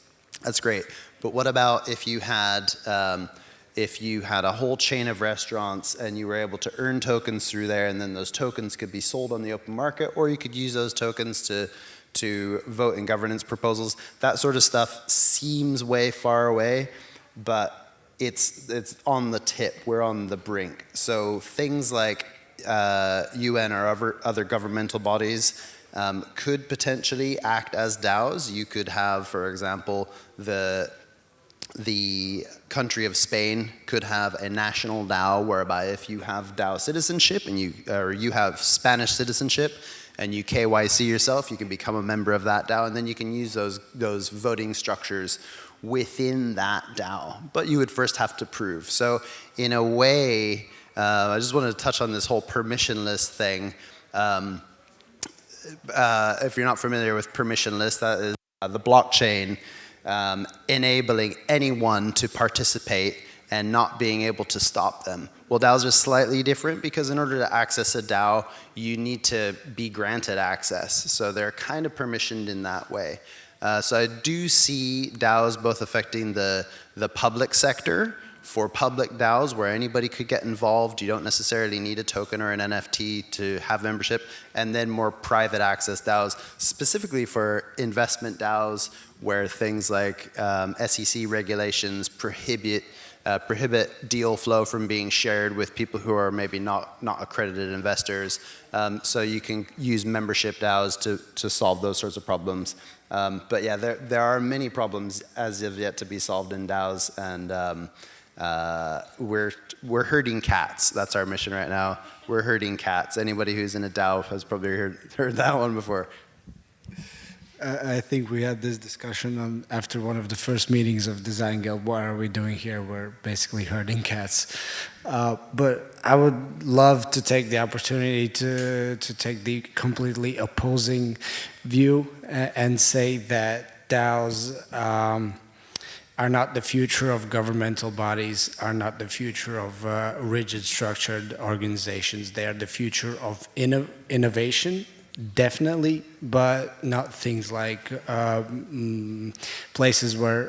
That's great. But what about if you had a whole chain of restaurants and you were able to earn tokens through there, and then those tokens could be sold on the open market, or you could use those tokens to vote in governance proposals? That sort of stuff seems way far away, but it's on the tip. We're on the brink. So things like UN or other governmental bodies could potentially act as DAOs. You could have, for example, the country of Spain could have a national DAO whereby if you have DAO citizenship and you have Spanish citizenship and you KYC yourself, you can become a member of that DAO, and then you can use those voting structures within that DAO. But you would first have to prove. So in a way, I just wanted to touch on this whole permissionless thing. If you're not familiar with permissionless, that is the blockchain enabling anyone to participate and not being able to stop them. Well, DAOs are slightly different because in order to access a DAO, you need to be granted access. So they're kind of permissioned in that way. So I do see DAOs both affecting the public sector. For public DAOs where anybody could get involved, you don't necessarily need a token or an NFT to have membership, and then more private access DAOs, specifically for investment DAOs where things like SEC regulations prohibit deal flow from being shared with people who are maybe not accredited investors. So you can use membership DAOs to solve those sorts of problems. But yeah, there are many problems as of yet to be solved in DAOs, and we're herding cats. That's our mission right now. We're herding cats. Anybody who's in a DAO has probably heard that one before. I think we had this discussion after one of the first meetings of Design Guild. What are we doing here? We're basically herding cats. But I would love to take the opportunity to take the completely opposing view and say that DAOs are not the future of governmental bodies, are not the future of rigid structured organizations. They are the future of innovation, definitely, but not things like places where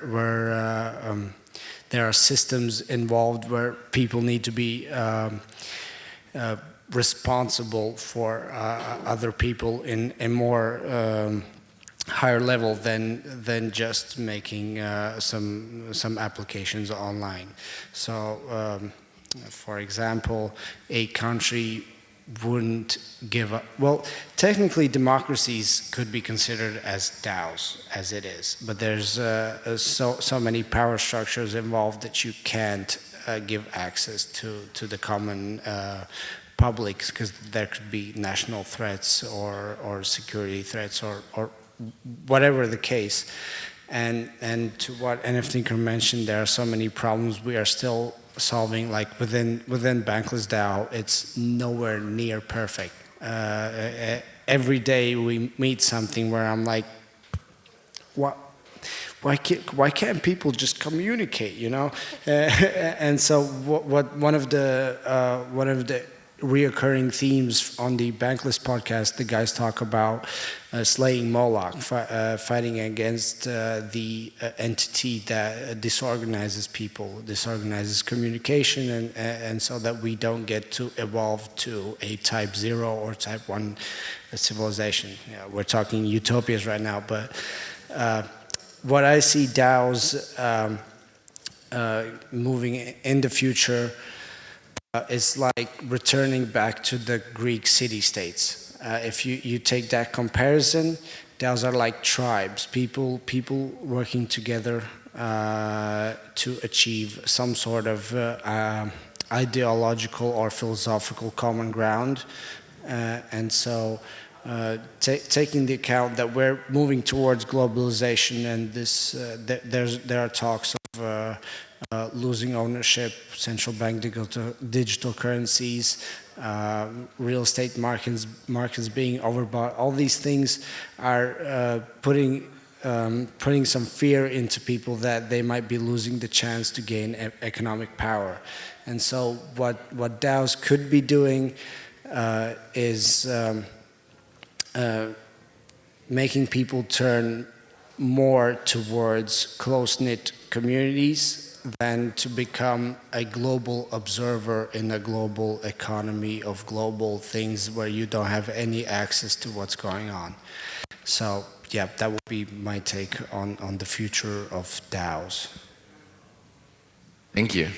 there are systems involved where people need to be responsible for other people in a more higher level than just making some applications online. So, for example, a country wouldn't give up. Well, technically, democracies could be considered as DAOs, as it is, but there's so many power structures involved that you can't give access to the common public, because there could be national threats or security threats or whatever the case. And to what NFT mentioned, there are so many problems we are still solving. Like within Bankless DAO, it's nowhere near perfect. Every day we meet something where I'm like, why can't people just communicate, you know? And so what one of the reoccurring themes on the Bankless podcast. The guys talk about slaying Moloch, fighting against the entity that disorganizes people, disorganizes communication, and so that we don't get to evolve to a type 0 or type 1 civilization. Yeah, we're talking utopias right now, but what I see DAOs moving in the future is like returning back to the Greek city-states. If you take that comparison, DAOs are like tribes, people working together to achieve some sort of ideological or philosophical common ground. And so taking the account that we're moving towards globalization, and this there are talks of losing ownership, central bank digital currencies, real estate markets being overbought. All these things are putting some fear into people that they might be losing the chance to gain economic power. And so what DAOs could be doing is making people turn more towards close-knit communities than to become a global observer in a global economy of global things where you don't have any access to what's going on. So yeah, that would be my take on the future of DAOs. Thank you.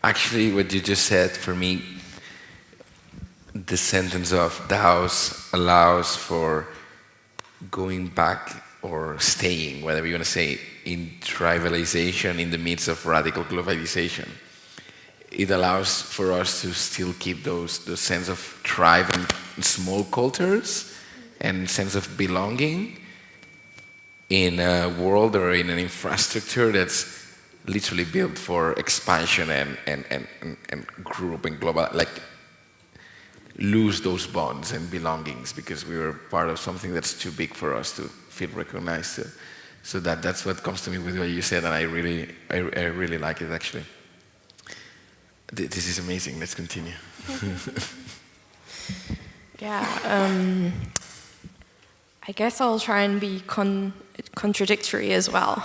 Actually, what you just said, for me, the sentence of DAOs allows for going back or staying, whatever you want to say, in tribalization in the midst of radical globalization. It allows for us to still keep the sense of tribe and small cultures and sense of belonging in a world or in an infrastructure that's literally built for expansion and group and global, like lose those bonds and belongings because we were part of something that's too big for us to feel recognized. So that's what comes to me with what you said, and I really like it actually. This is amazing. Let's continue. Yeah, I guess I'll try and be contradictory as well.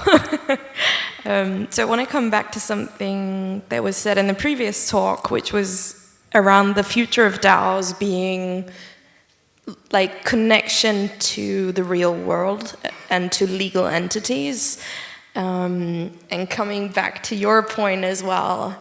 So I want to come back to something that was said in the previous talk, which was around the future of DAOs being like connection to the real world and to legal entities. And coming back to your point as well,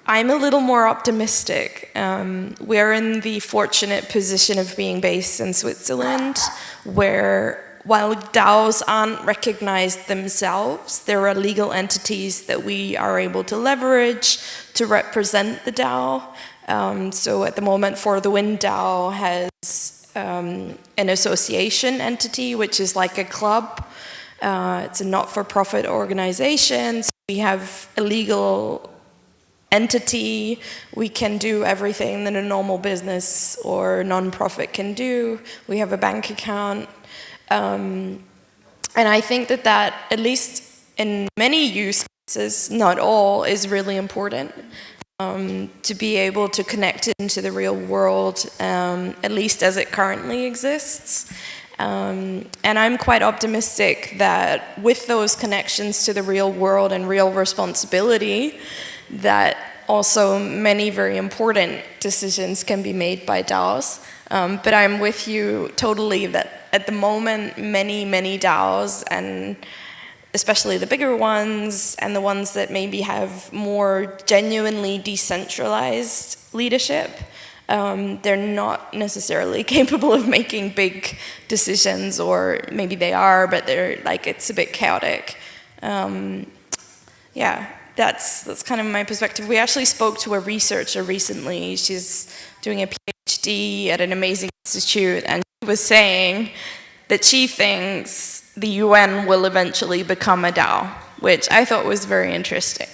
I'm a little more optimistic. We're in the fortunate position of being based in Switzerland, where while DAOs aren't recognized themselves, there are legal entities that we are able to leverage to represent the DAO. So at the moment, For the Wind DAO has an association entity, which is like a club. It's a not-for-profit organization. So we have a legal entity. We can do everything that a normal business or non-profit can do. We have a bank account. And I think that, at least in many use cases, not all, is really important. To be able to connect it into the real world, at least as it currently exists. And I'm quite optimistic that with those connections to the real world and real responsibility, that also many very important decisions can be made by DAOs. But I'm with you totally that at the moment, many DAOs, and especially the bigger ones and the ones that maybe have more genuinely decentralized leadership, they're not necessarily capable of making big decisions, or maybe they are, but they're like, it's a bit chaotic. Yeah, that's kind of my perspective. We actually spoke to a researcher recently. She's doing a PhD at an amazing institute, and she was saying that she thinks the UN will eventually become a DAO, which I thought was very interesting.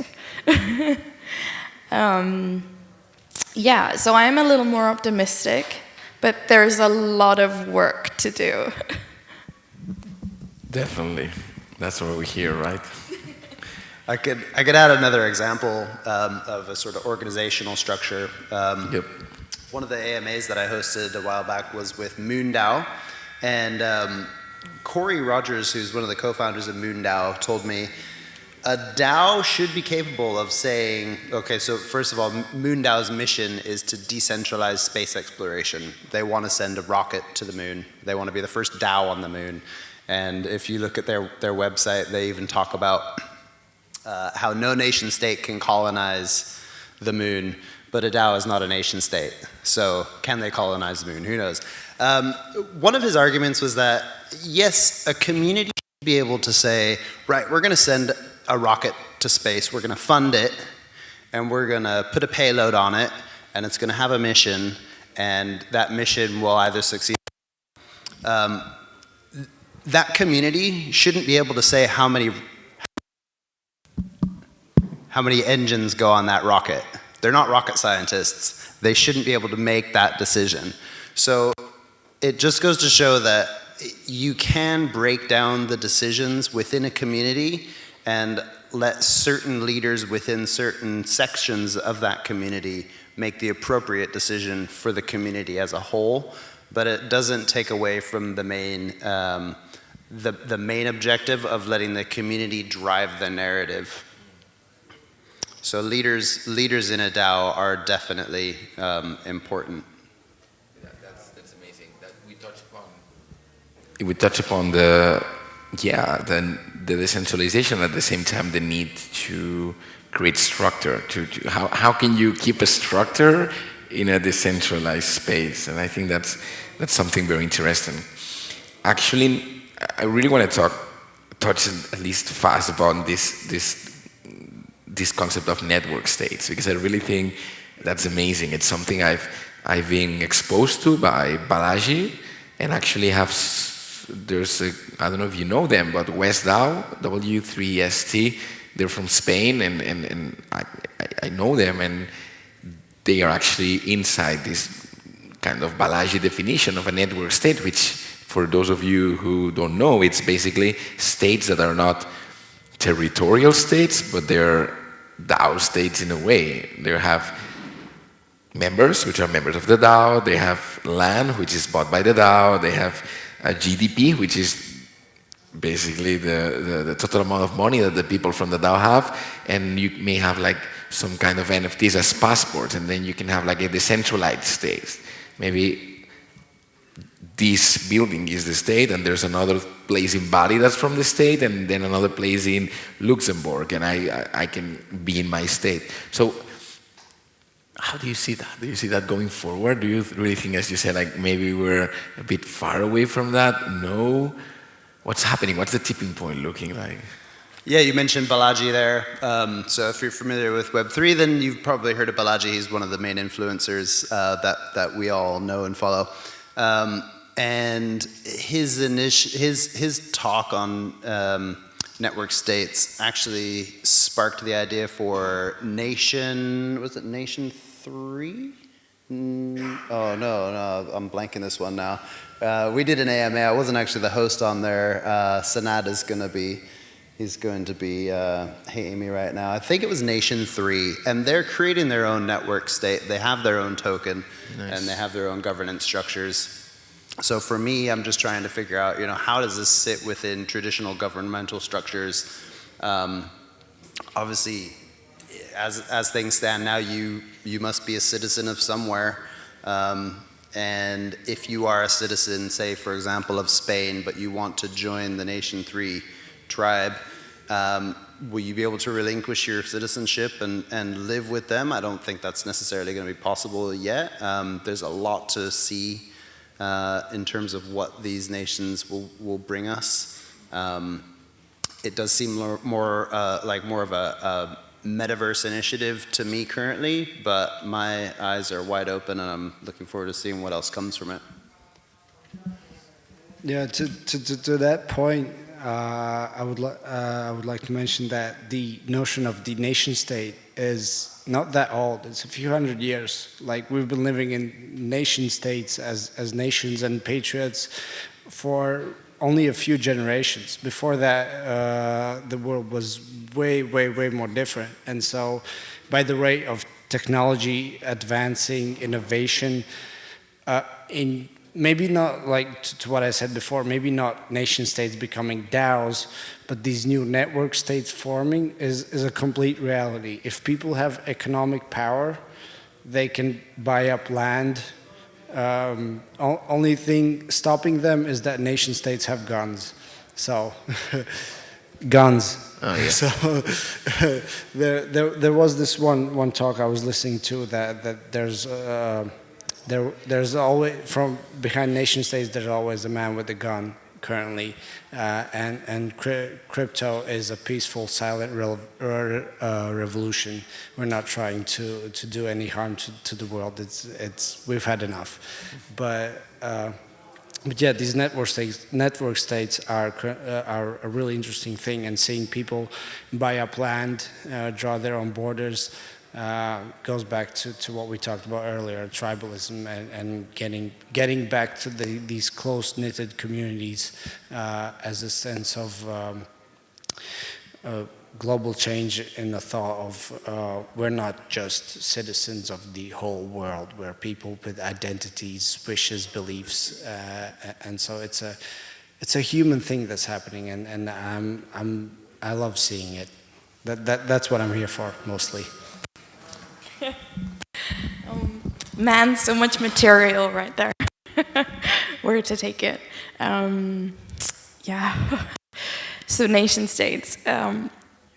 Yeah, so I'm a little more optimistic, but there's a lot of work to do. Definitely. That's what we hear, right? I could add another example of a sort of organizational structure. Yep. one of the AMAs that I hosted a while back was with MoonDAO, and Corey Rogers, who's one of the co-founders of MoonDAO, told me a DAO should be capable of saying, okay, so first of all, MoonDAO's mission is to decentralize space exploration. They want to send a rocket to the moon. They want to be the first DAO on the moon. And if you look at their website, they even talk about how no nation state can colonize the moon, but a DAO is not a nation state. So can they colonize the moon? Who knows? One of his arguments was that, yes, a community should be able to say, right, we're going to send a rocket to space, we're going to fund it, and we're going to put a payload on it, and it's going to have a mission, and that mission will either succeed. That community shouldn't be able to say how many engines go on that rocket. They're not rocket scientists. They shouldn't be able to make that decision. So it just goes to show that you can break down the decisions within a community and let certain leaders within certain sections of that community make the appropriate decision for the community as a whole, but it doesn't take away from the main objective of letting the community drive the narrative. So leaders in a DAO are definitely important. That's amazing. That we touch upon the decentralization, at the same time the need to create structure. How can you keep a structure in a decentralized space? And I think that's something very interesting. Actually, I really want to touch at least fast about this concept of network states, because I really think that's amazing. It's something I've been exposed to by Balaji, and actually there's I don't know if you know them, but WestDAO, W3ST, they're from Spain, and I know them, and they are actually inside this kind of Balaji definition of a network state, which, for those of you who don't know, it's basically states that are not territorial states, but they're DAO states in a way. They have members, which are members of the DAO. They have land, which is bought by the DAO. They have a GDP, which is basically the total amount of money that the people from the DAO have. And you may have like some kind of NFTs as passports, and then you can have like a decentralized state. Maybe this building is the state, and there's another place in Bali that's from the state, and then another place in Luxembourg, and I can be in my state. So how do you see that? Do you see that going forward? Do you really think, as you said, like maybe we're a bit far away from that? No? What's happening? What's the tipping point looking like? Yeah, you mentioned Balaji there. So if you're familiar with Web3, then you've probably heard of Balaji. He's one of the main influencers that we all know and follow. And his talk on network states actually sparked the idea for Nation 3? Oh, no, I'm blanking this one now. We did an AMA. I wasn't actually the host on there. Sanad is going to be... He's going to be hating me right now. I think it was Nation 3, and they're creating their own network state. They have their own token, nice. And they have their own governance structures. So for me, I'm just trying to figure out, how does this sit within traditional governmental structures? Obviously, as things stand now, you must be a citizen of somewhere. And if you are a citizen, say, for example, of Spain, but you want to join the Nation 3 tribe, will you be able to relinquish your citizenship and live with them? I don't think that's necessarily going to be possible yet. There's a lot to see in terms of what these nations will bring us. It does seem more of a Metaverse initiative to me currently, but my eyes are wide open, and I'm looking forward to seeing what else comes from it. Yeah, to that point, I would like to mention that the notion of the nation state is not that old. It's a few hundred years. Like, we've been living in nation states as nations and patriots for only a few generations. Before that, the world was way more different. And so, by the rate of technology advancing, innovation, in maybe not like to what I said before, maybe not nation states becoming DAOs, but these new network states forming is a complete reality. If people have economic power, they can buy up land. Only thing stopping them is that nation states have guns. So, guns. Oh, yeah. So there was this one talk I was listening to that there's always, from behind nation states, there's always a man with a gun currently, and crypto is a peaceful, silent revolution. We're not trying to do any harm to the world. We've had enough, but yeah, these network states are a really interesting thing, and seeing people buy up land, draw their own borders, goes back to what we talked about earlier, tribalism, and getting back to these close-knitted communities as a sense of global change in the thought of we're not just citizens of the whole world, we're people with identities, wishes, beliefs, and so it's a human thing that's happening, and I love seeing it. That's what I'm here for mostly. Man, so much material right there. Where to take it? Yeah. So nation states.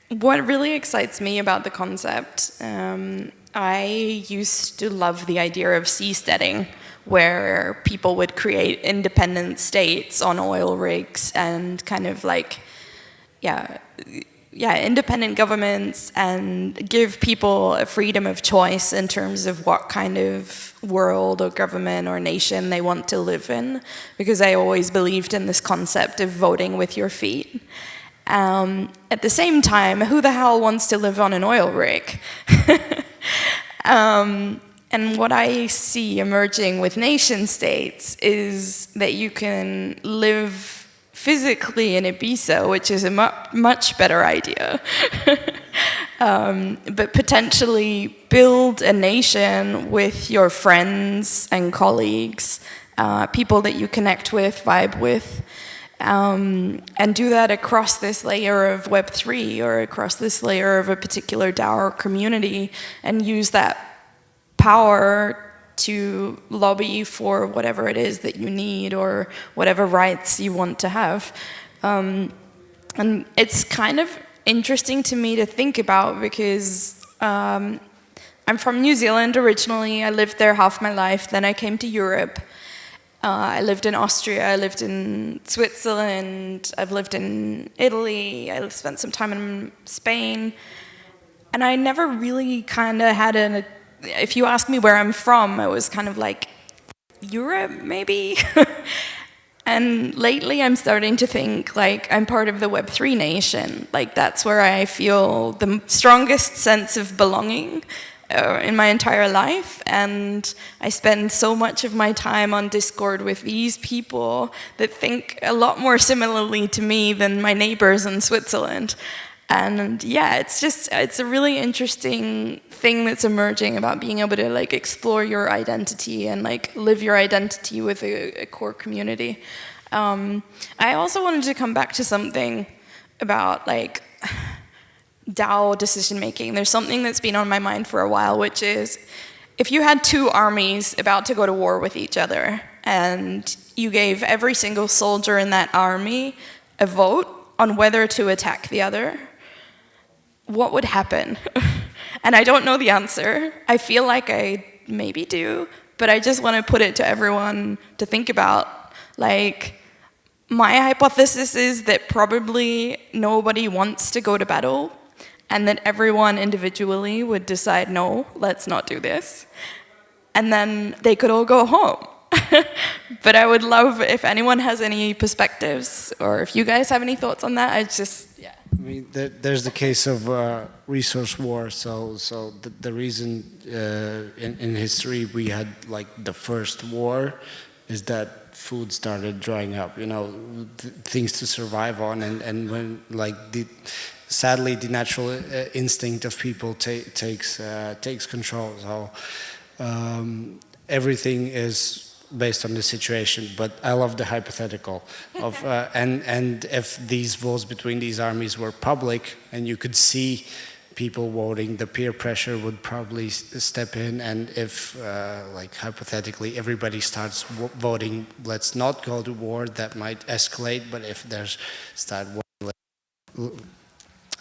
What really excites me about the concept, I used to love the idea of seasteading, where people would create independent states on oil rigs and kind of like, independent governments, and give people a freedom of choice in terms of what kind of world or government or nation they want to live in, because I always believed in this concept of voting with your feet. At the same time, who the hell wants to live on an oil rig? And what I see emerging with nation states is that you can live physically in Ibiza, which is a much better idea, but potentially build a nation with your friends and colleagues, people that you connect with, vibe with, and do that across this layer of Web3 or across this layer of a particular DAO or community, and use that power to lobby for whatever it is that you need or whatever rights you want to have. And it's kind of interesting to me to think about, because I'm from New Zealand originally. I lived there half my life. Then I came to Europe. I lived in Austria. I lived in Switzerland. I've lived in Italy. I spent some time in Spain. And I never really kind of had if you ask me where I'm from, I was kind of like, Europe, maybe? And lately I'm starting to think like I'm part of the Web3 nation. Like that's where I feel the strongest sense of belonging in my entire life. And I spend so much of my time on Discord with these people that think a lot more similarly to me than my neighbors in Switzerland. And yeah, it's a really interesting thing that's emerging about being able to like explore your identity and like live your identity with a core community. I also wanted to come back to something about like DAO decision making. There's something that's been on my mind for a while, which is if you had two armies about to go to war with each other and you gave every single soldier in that army a vote on whether to attack the other, what would happen? And I don't know the answer. I feel like I maybe do, but I just want to put it to everyone to think about. Like, my hypothesis is that probably nobody wants to go to battle, and that everyone individually would decide, no, let's not do this. And then they could all go home. But I would love if anyone has any perspectives, or if you guys have any thoughts on that. I mean, there's the case of resource war. So the reason in history we had like the first war is that food started drying up. You know, things to survive on, and when like sadly, the natural instinct of people takes control. So everything is based on the situation, but I love the hypothetical of and if these votes between these armies were public and you could see people voting, the peer pressure would probably step in, and if like hypothetically everybody starts voting, let's not go to war, that might escalate. But if there's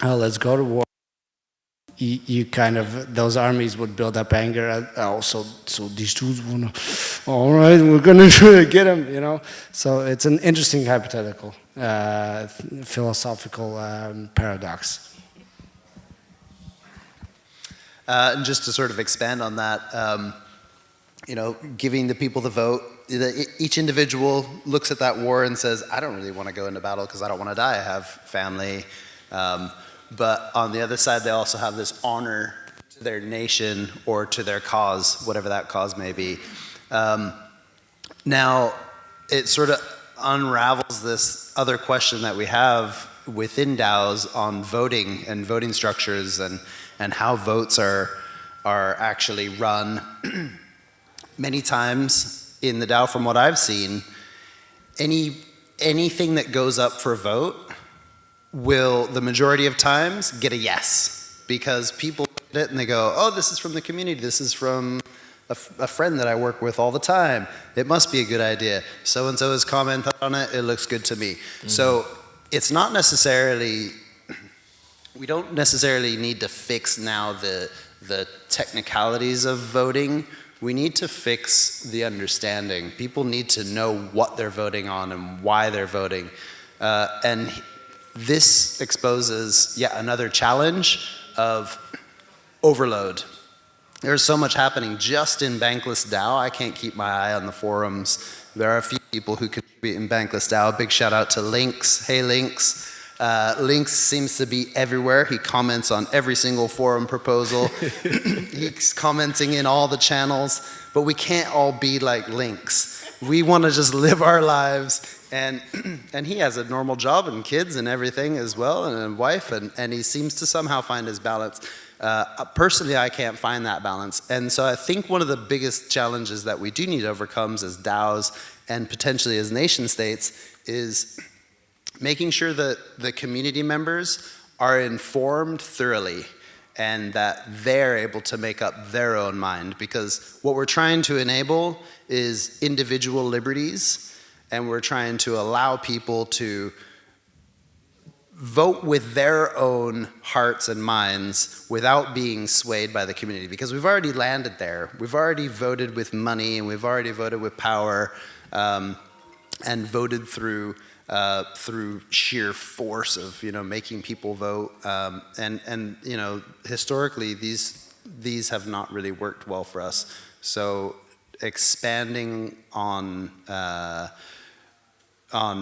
let's go to war, you kind of, those armies would build up anger. Also, so these dudes wanna, all right, we're gonna get them, you know. So it's an interesting hypothetical, philosophical paradox. And just to sort of expand on that, you know, giving the people the vote, each individual looks at that war and says, I don't really want to go into battle because I don't want to die. I have family. But on the other side, they also have this honor to their nation or to their cause, whatever that cause may be. Now, it sort of unravels this other question that we have within DAOs on voting and voting structures and how votes are actually run. Many times in the DAO, from what I've seen, anything that goes up for vote will, the majority of times, get a yes. Because people look at it and they go, oh, this is from the community, this is from a friend that I work with all the time. It must be a good idea. So-and-so has commented on it, it looks good to me. Mm-hmm. So it's not necessarily, we don't necessarily need to fix now the technicalities of voting. We need to fix the understanding. People need to know what they're voting on and why they're voting. And this exposes yet another challenge of overload. There's so much happening just in Bankless DAO. I can't keep my eye on the forums. There are a few people who contribute in Bankless DAO. Big shout out to Lynx. Hey Lynx. Lynx seems to be everywhere. He comments on every single forum proposal. He's commenting in all the channels, but we can't all be like Lynx. We want to just live our lives, and he has a normal job and kids and everything as well, and a wife, and he seems to somehow find his balance. Personally, I can't find that balance, and so I think one of the biggest challenges that we do need to overcome as DAOs and potentially as nation states is making sure that the community members are informed thoroughly and that they're able to make up their own mind, because what we're trying to enable is individual liberties, and we're trying to allow people to vote with their own hearts and minds without being swayed by the community, because we've already landed there. We've already voted with money, and we've already voted with power, and voted through sheer force of, you know, making people vote, and you know, historically these have not really worked well for us. So expanding on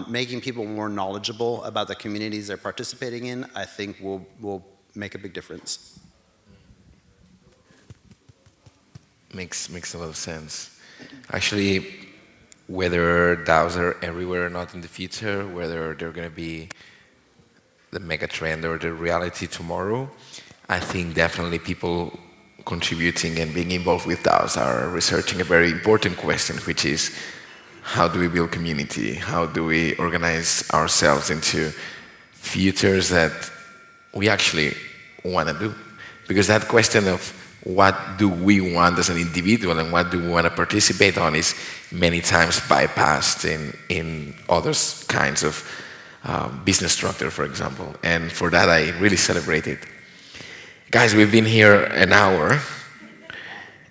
making people more knowledgeable about the communities they're participating in, I think will make a big difference. Makes a lot of sense. Actually, whether DAOs are everywhere or not in the future, whether they're going to be the mega trend or the reality tomorrow, I think definitely people contributing and being involved with DAOs are researching a very important question, which is, how do we build community? How do we organize ourselves into futures that we actually want to do? Because that question of what do we want as an individual and what do we want to participate on is many times bypassed in other kinds of business structure, for example. And for that, I really celebrate it. Guys, we've been here an hour.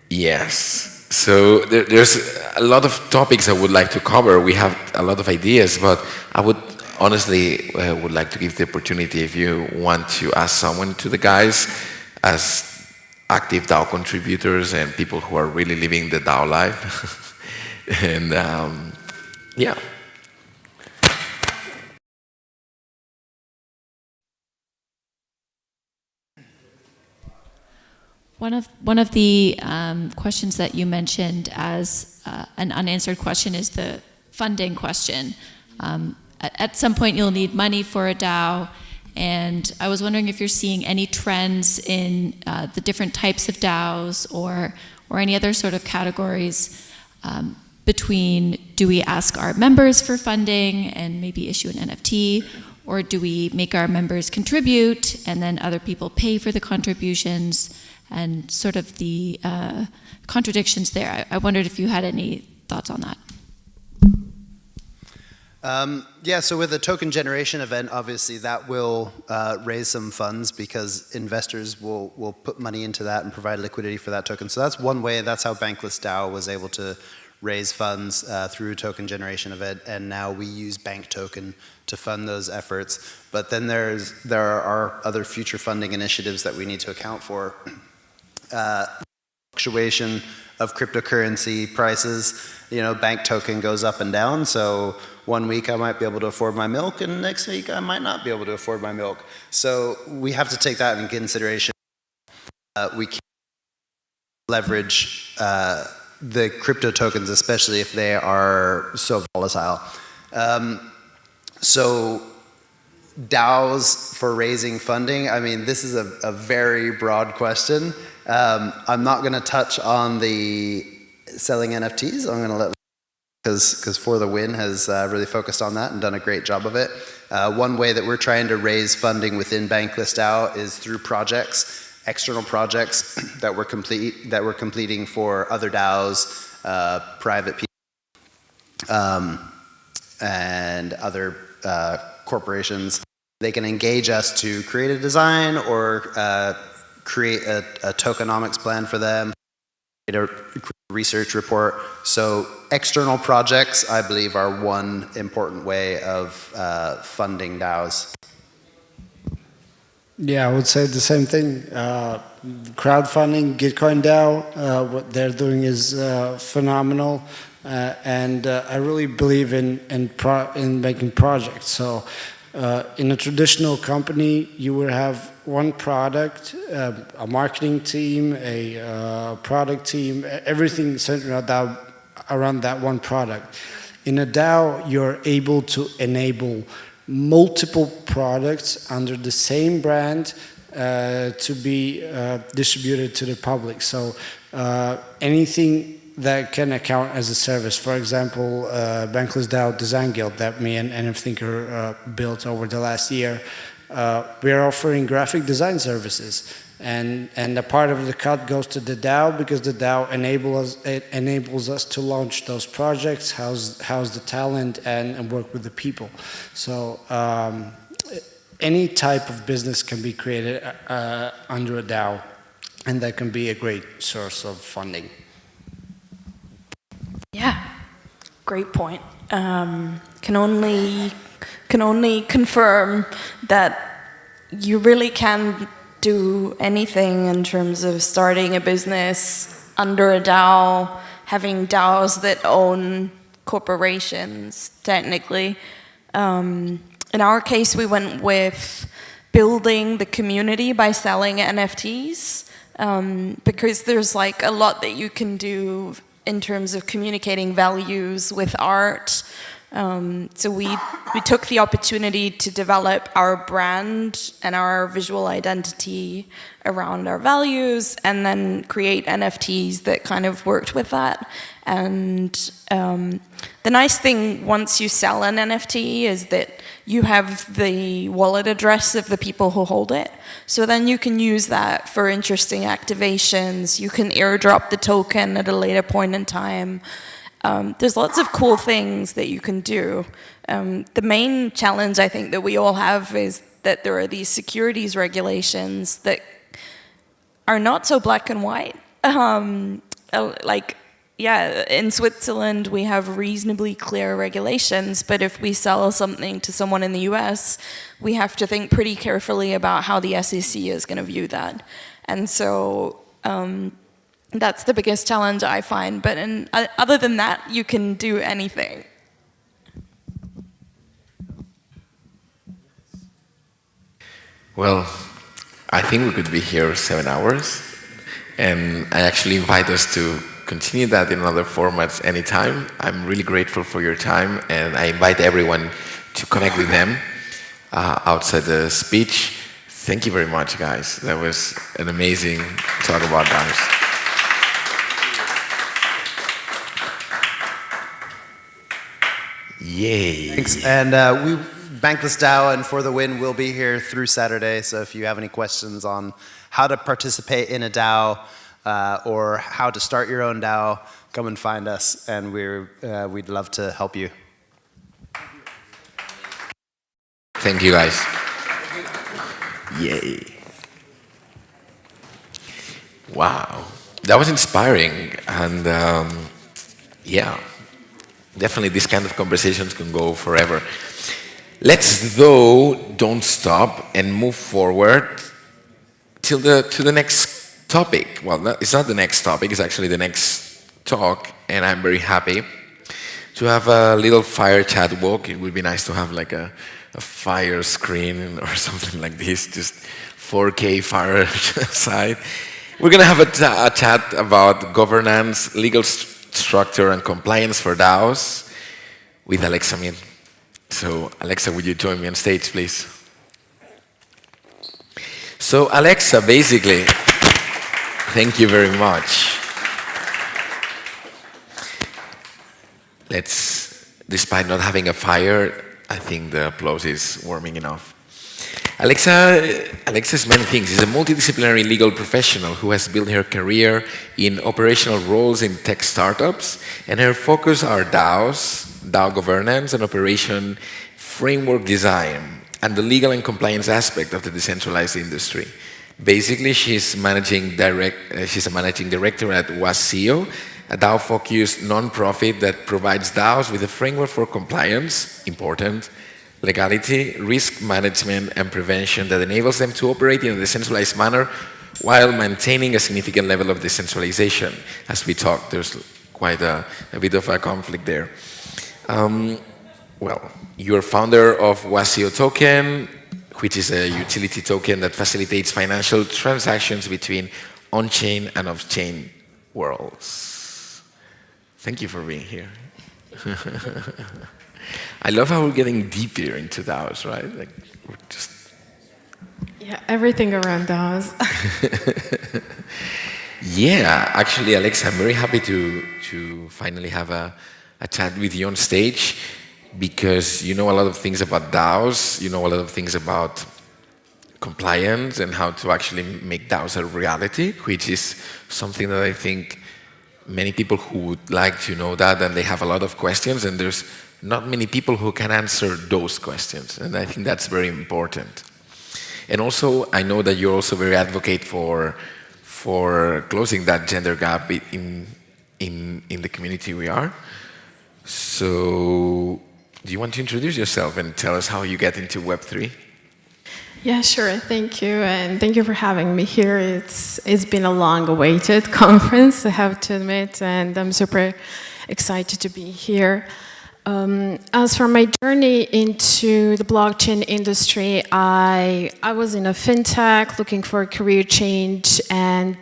Yes. So there's a lot of topics I would like to cover. We have a lot of ideas, but I would honestly would like to give the opportunity, if you want to ask someone, to the guys as active DAO contributors and people who are really living the DAO life. And yeah. One of the questions that you mentioned as an unanswered question is the funding question. At some point you'll need money for a DAO, And I was wondering if you're seeing any trends in the different types of DAOs or any other sort of categories between, do we ask our members for funding and maybe issue an NFT, or do we make our members contribute and then other people pay for the contributions, and sort of the contradictions there. I wondered if you had any thoughts on that. Yeah, so with the token generation event, obviously that will raise some funds because investors will put money into that and provide liquidity for that token. So that's one way. That's how Bankless DAO was able to raise funds through token generation event, and now we use Bank Token to fund those efforts. But then there are other future funding initiatives that we need to account for. Fluctuation of cryptocurrency prices. You know, Bank Token goes up and down, so one week I might be able to afford my milk, and next week I might not be able to afford my milk. So we have to take that into consideration. We can't leverage the crypto tokens, especially if they are so volatile. So DAOs for raising funding, I mean, this is a very broad question. I'm not going to touch on the selling NFTs. I'm going to let, because For the Win has really focused on that and done a great job of it. One way that we're trying to raise funding within Bankless DAO is through projects, external projects that we're completing for other DAOs, private people, and other corporations. They can engage us to create a design or create a tokenomics plan for them, create a research report. So external projects, I believe, are one important way of funding DAOs. Yeah, I would say the same thing. Crowdfunding, Gitcoin DAO, what they're doing is phenomenal, and I really believe in making projects. So in a traditional company, you would have one product, a marketing team, a product team, everything centered around that one product. In a DAO, you're able to enable multiple products under the same brand to be distributed to the public. So anything that can account as a service. For example, Bankless DAO Design Guild that me and NFThinker built over the last year. We are offering graphic design services, and a part of the cut goes to the DAO because the DAO enables us to launch those projects, house the talent, and work with the people. So any type of business can be created under a DAO, and that can be a great source of funding. Yeah, great point. Can only confirm that you really can do anything in terms of starting a business under a DAO, having DAOs that own corporations, technically. In our case, we went with building the community by selling NFTs, because there's like a lot that you can do in terms of communicating values with art. So we took the opportunity to develop our brand and our visual identity around our values, and then create NFTs that kind of worked with that. And the nice thing once you sell an NFT is that you have the wallet address of the people who hold it. So then you can use that for interesting activations. You can airdrop the token at a later point in time. There's lots of cool things that you can do. The main challenge I think that we all have is that there are these securities regulations that are not so black and white. Yeah, in Switzerland we have reasonably clear regulations, but if we sell something to someone in the US, we have to think pretty carefully about how the SEC is going to view that. And so that's the biggest challenge I find, but other than that, you can do anything. Well, I think we could be here 7 hours, and I actually invite us to continue that in other formats anytime. I'm really grateful for your time, and I invite everyone to connect with them. outside the speech. Thank you very much, guys. That was an amazing talk about DAOs. Yay. Thanks. And we Bankless DAO and For the Win will be here through Saturday. So if you have any questions on how to participate in a DAO or how to start your own DAO, come and find us, and we'd love to help you. Thank you, guys. Yay. Wow. That was inspiring. And yeah, definitely these kind of conversations can go forever. Let's, though, don't stop and move forward to the next topic. Well, it's not the next topic, it's actually the next talk, and I'm very happy to have a little fire chat walk. It would be nice to have like a fire screen or something like this, just 4K fireside. We're going to have a chat about governance, legal structure, and compliance for DAOs with Alexa Mil. So, Alexa, would you join me on stage, please? So, Alexa, basically, thank you very much. Despite not having a fire, I think the applause is warming enough. Alexa is many things. She's a multidisciplinary legal professional who has built her career in operational roles in tech startups, and her focus are DAOs, DAO governance and operation framework design, and the legal and compliance aspect of the decentralized industry. Basically, she's a managing director at Wasio, a DAO-focused non-profit that provides DAOs with a framework for compliance, important, legality, risk management, and prevention that enables them to operate in a decentralized manner while maintaining a significant level of decentralization. As we talked, there's quite a bit of a conflict there. Well, you're founder of Wasio Token, which is a utility token that facilitates financial transactions between on-chain and off-chain worlds. Thank you for being here. I love how we're getting deeper into DAOs, right? Like, we're just... Yeah, everything around DAOs. Yeah, actually, Alexa, I'm very happy to finally have a chat with you on stage, because you know a lot of things about DAOs, you know a lot of things about compliance and how to actually make DAOs a reality, which is something that I think many people who would like to know that, and they have a lot of questions, and there's not many people who can answer those questions, and I think that's very important. And also, I know that you're also very advocate for closing that gender gap in the community we are. So, do you want to introduce yourself and tell us how you get into Web3? Yeah, sure. Thank you, and thank you for having me here. It's been a long-awaited conference, I have to admit, and I'm super excited to be here. As for my journey into the blockchain industry, I was in a fintech looking for a career change, and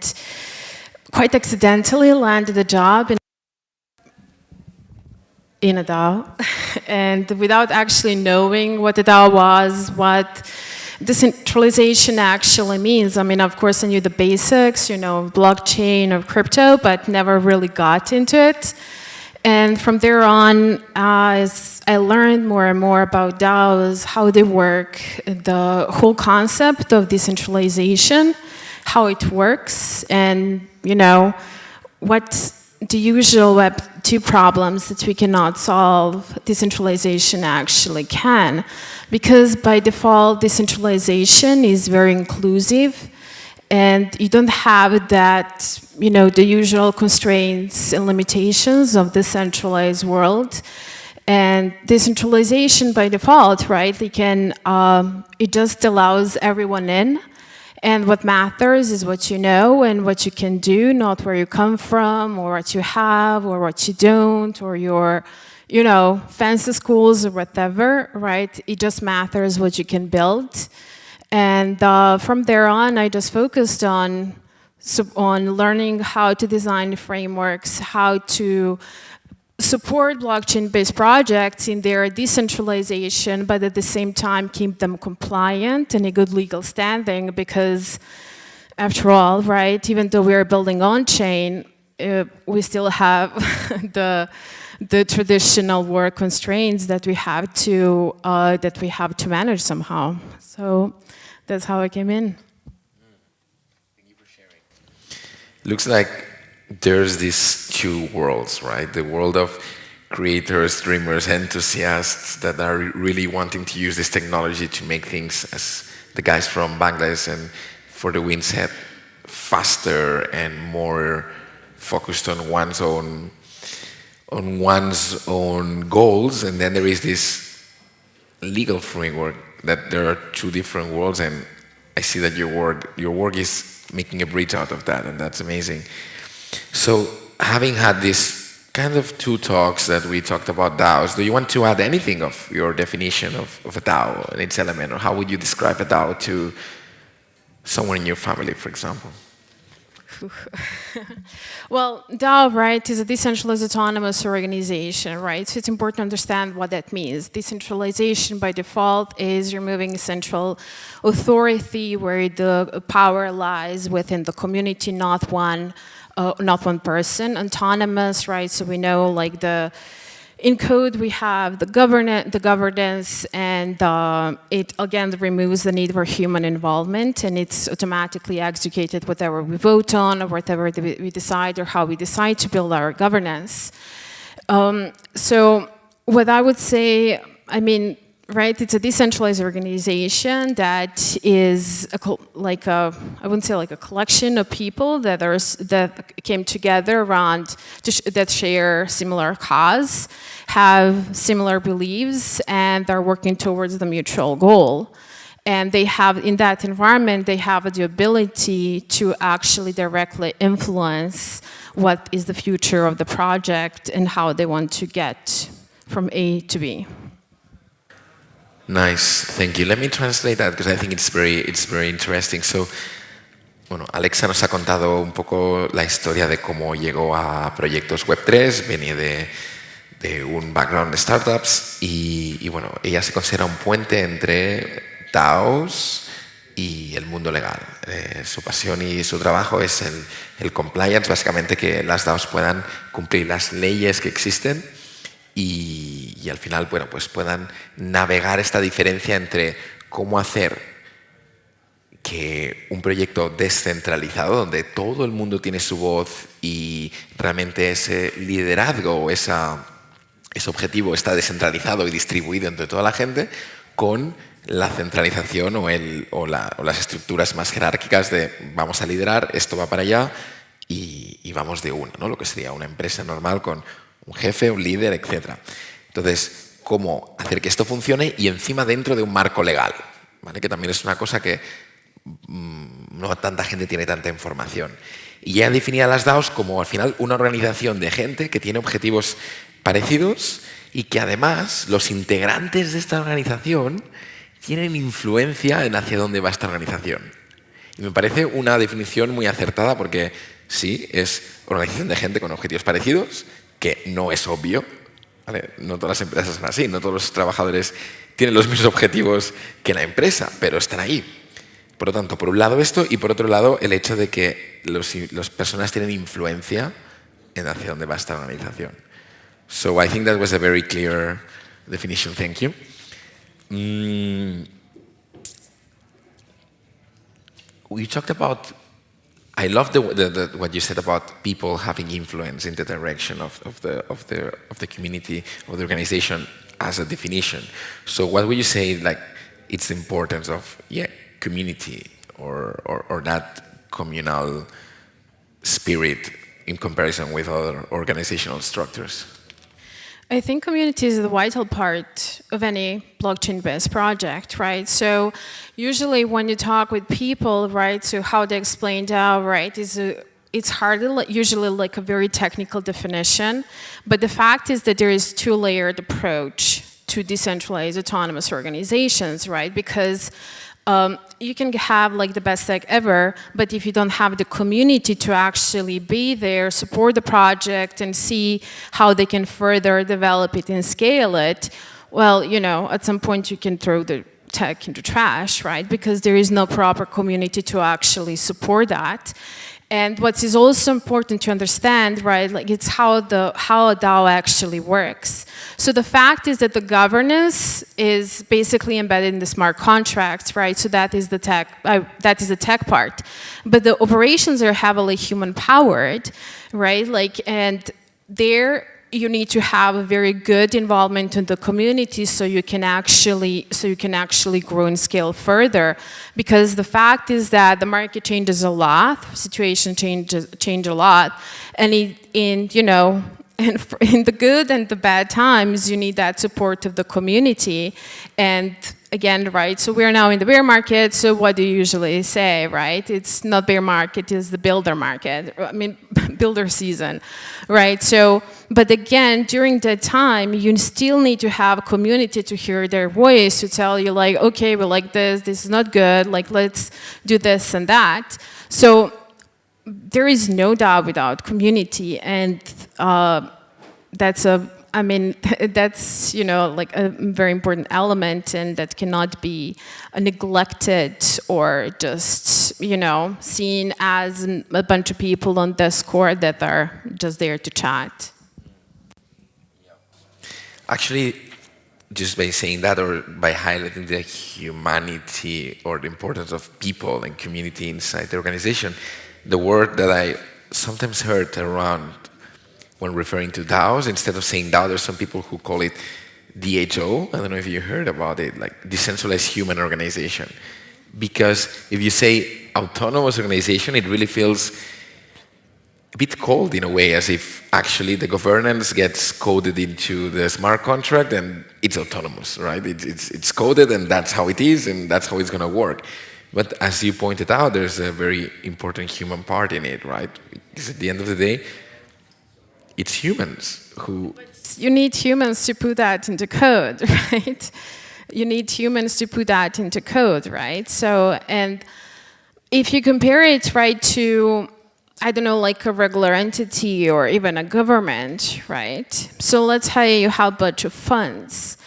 quite accidentally landed a job in a DAO, and without actually knowing what a DAO was, what decentralization actually means. I mean, of course, I knew the basics, you know, of blockchain, of crypto, but never really got into it. And from there on, as I learned more and more about DAOs, how they work, the whole concept of decentralization, how it works, and, you know, what the usual Web2 problems that we cannot solve, decentralization actually can. Because by default, decentralization is very inclusive, and you don't have that, you know, the usual constraints and limitations of the centralized world. And decentralization by default, right, it just allows everyone in. And what matters is what you know and what you can do, not where you come from, or what you have, or what you don't, or your, you know, fancy schools or whatever, right? It just matters what you can build. And from there on, I just focused on learning how to design frameworks, how to support blockchain-based projects in their decentralization, but at the same time keep them compliant and a good legal standing, because after all, right, even though we are building on-chain, we still have the traditional work constraints that we have to manage somehow. So that's how I came in. Thank you for sharing. Looks like there's these two worlds, right? The world of creators, dreamers, enthusiasts that are really wanting to use this technology to make things, as the guys from Bangladesh and For the Win said, faster and more focused on one's own goals. And then there is this legal framework that there are two different worlds, and I see that your work is making a bridge out of that, and that's amazing. So having had this kind of two talks that we talked about DAOs, do you want to add anything of your definition of a DAO and its element, or how would you describe a DAO to someone in your family, for example? Well, DAO, right, is a decentralized autonomous organization, right? So it's important to understand what that means. Decentralization by default is removing central authority where the power lies within the community, not one person. Autonomous, right? So we know, like, in code we have the governance, and it again removes the need for human involvement, and it's automatically executed whatever we vote on or whatever we decide, or how we decide to build our governance. So what I would say, I mean, right, it's a decentralized organization that is I wouldn't say like a collection of people that came together around that share similar cause, have similar beliefs, and are working towards the mutual goal. And they have, in that environment, they have the ability to actually directly influence what is the future of the project and how they want to get from A to B. Nice, thank you. Let me translate that because I think it's very interesting. So, bueno, Alexa nos ha contado un poco la historia de cómo llegó a proyectos Web3, venía de un background de startups y bueno, ella se considera un puente entre DAOs y el mundo legal. Su pasión y su trabajo es el compliance, básicamente que las DAOs puedan cumplir las leyes que existen y al final, bueno, pues puedan navegar esta diferencia entre cómo hacer que un proyecto descentralizado, donde todo el mundo tiene su voz y realmente ese liderazgo, ese objetivo está descentralizado y distribuido entre toda la gente, con la centralización o las estructuras más jerárquicas de vamos a liderar, esto va para allá y vamos de una, ¿no? Lo que sería una empresa normal con un jefe, un líder, etc. Entonces, ¿cómo hacer que esto funcione y encima dentro de un marco legal? ¿Vale? Que también es una cosa que no tanta gente tiene tanta información. Y ya definía las DAOs como al final una organización de gente que tiene objetivos parecidos y que además los integrantes de esta organización tienen influencia en hacia dónde va esta organización. Y me parece una definición muy acertada porque sí, es organización de gente con objetivos parecidos, que no es obvio, ¿vale? No todas las empresas son así, no todos los trabajadores tienen los mismos objetivos que la empresa, pero están ahí. Por lo tanto, por un lado esto y por otro lado el hecho de que las personas tienen influencia en hacia dónde va esta organización. So I think that was a very clear definition. Thank you. We talked about, I love what you said about people having influence in the direction of the community, of the organization as a definition. So what would you say, like, it's the importance of community or that communal spirit in comparison with other organizational structures? I think community is the vital part of any blockchain-based project, right? So usually when you talk with people, right, so how they explain DAO, right, it's hardly usually like a very technical definition, but the fact is that there is two-layered approach to decentralized autonomous organizations, right? Because you can have like the best tech ever, but if you don't have the community to actually be there, support the project and see how they can further develop it and scale it, well, you know, at some point you can throw the tech into trash, right? Because there is no proper community to actually support that. And what is also important to understand, right, like it's how a DAO actually works. So the fact is that the governance is basically embedded in the smart contracts, right? So that is the tech part. But the operations are heavily human powered, right? Like, and there you need to have a very good involvement in the community so you can actually grow and scale further. Because the fact is that the market changes a lot, situation change a lot, and in the good and the bad times, you need that support of the community. And again, right, so we're now in the bear market, so what do you usually say, right? It's not bear market, it's the builder market, I mean, builder season, right? So, but again, during that time, you still need to have a community to hear their voice, to tell you like, okay, we like this is not good, like let's do this and that. So there is no DAO without community, and that's you know, like a very important element, and that cannot be neglected or just, you know, seen as a bunch of people on Discord that are just there to chat. Actually, just by saying that or by highlighting the humanity or the importance of people and community inside the organization, the word that I sometimes heard around when referring to DAOs, instead of saying DAO, there's some people who call it DHO. I don't know if you heard about it, like decentralized human organization. Because if you say autonomous organization, it really feels a bit cold in a way, as if actually the governance gets coded into the smart contract and it's autonomous, right? It's coded and that's how it is and that's how it's going to work. But as you pointed out, there's a very important human part in it, right? Because at the end of the day, it's humans who... You need humans to put that into code, right? You need humans to put that into code, right? So, and if you compare it, right, to, I don't know, like a regular entity or even a government, right? So let's say you have a bunch of funds.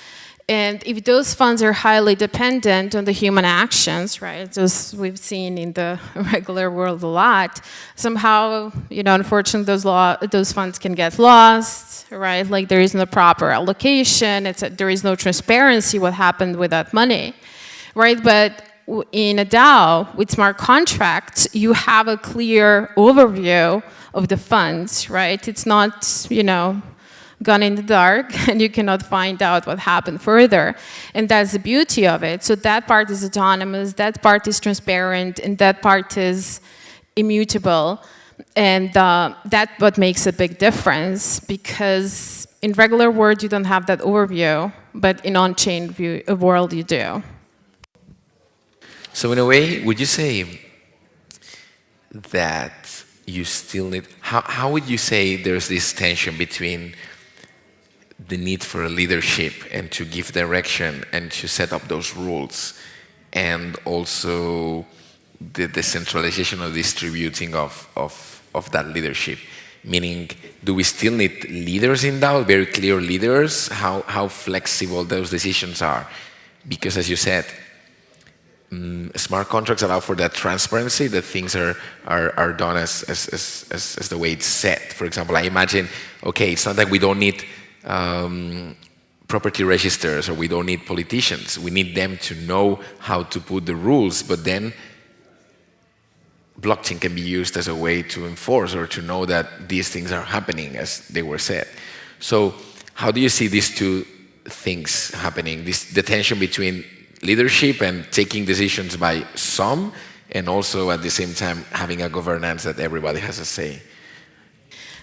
And if those funds are highly dependent on the human actions, right, as we've seen in the regular world a lot, somehow, you know, unfortunately, those funds can get lost, right? Like there isn't a proper allocation, there is no transparency what happened with that money, right? But in a DAO with smart contracts, you have a clear overview of the funds, right? It's not, you know, gone in the dark and you cannot find out what happened further. And that's the beauty of it. So that part is autonomous, that part is transparent, and that part is immutable. And that's what makes a big difference, because in regular world you don't have that overview, but in on-chain world you do. So in a way, would you say that you still need, how would you say there's this tension between the need for a leadership and to give direction and to set up those rules, and also the decentralization or distributing of that leadership? Meaning, do we still need leaders in DAO, very clear leaders? How flexible those decisions are? Because as you said, smart contracts allow for that transparency, that things are done as the way it's set. For example, I imagine, okay, it's not that we don't need property registers, or we don't need politicians. We need them to know how to put the rules, but then blockchain can be used as a way to enforce or to know that these things are happening as they were said. So how do you see these two things happening? The tension between leadership and taking decisions by some, and also at the same time having a governance that everybody has a say?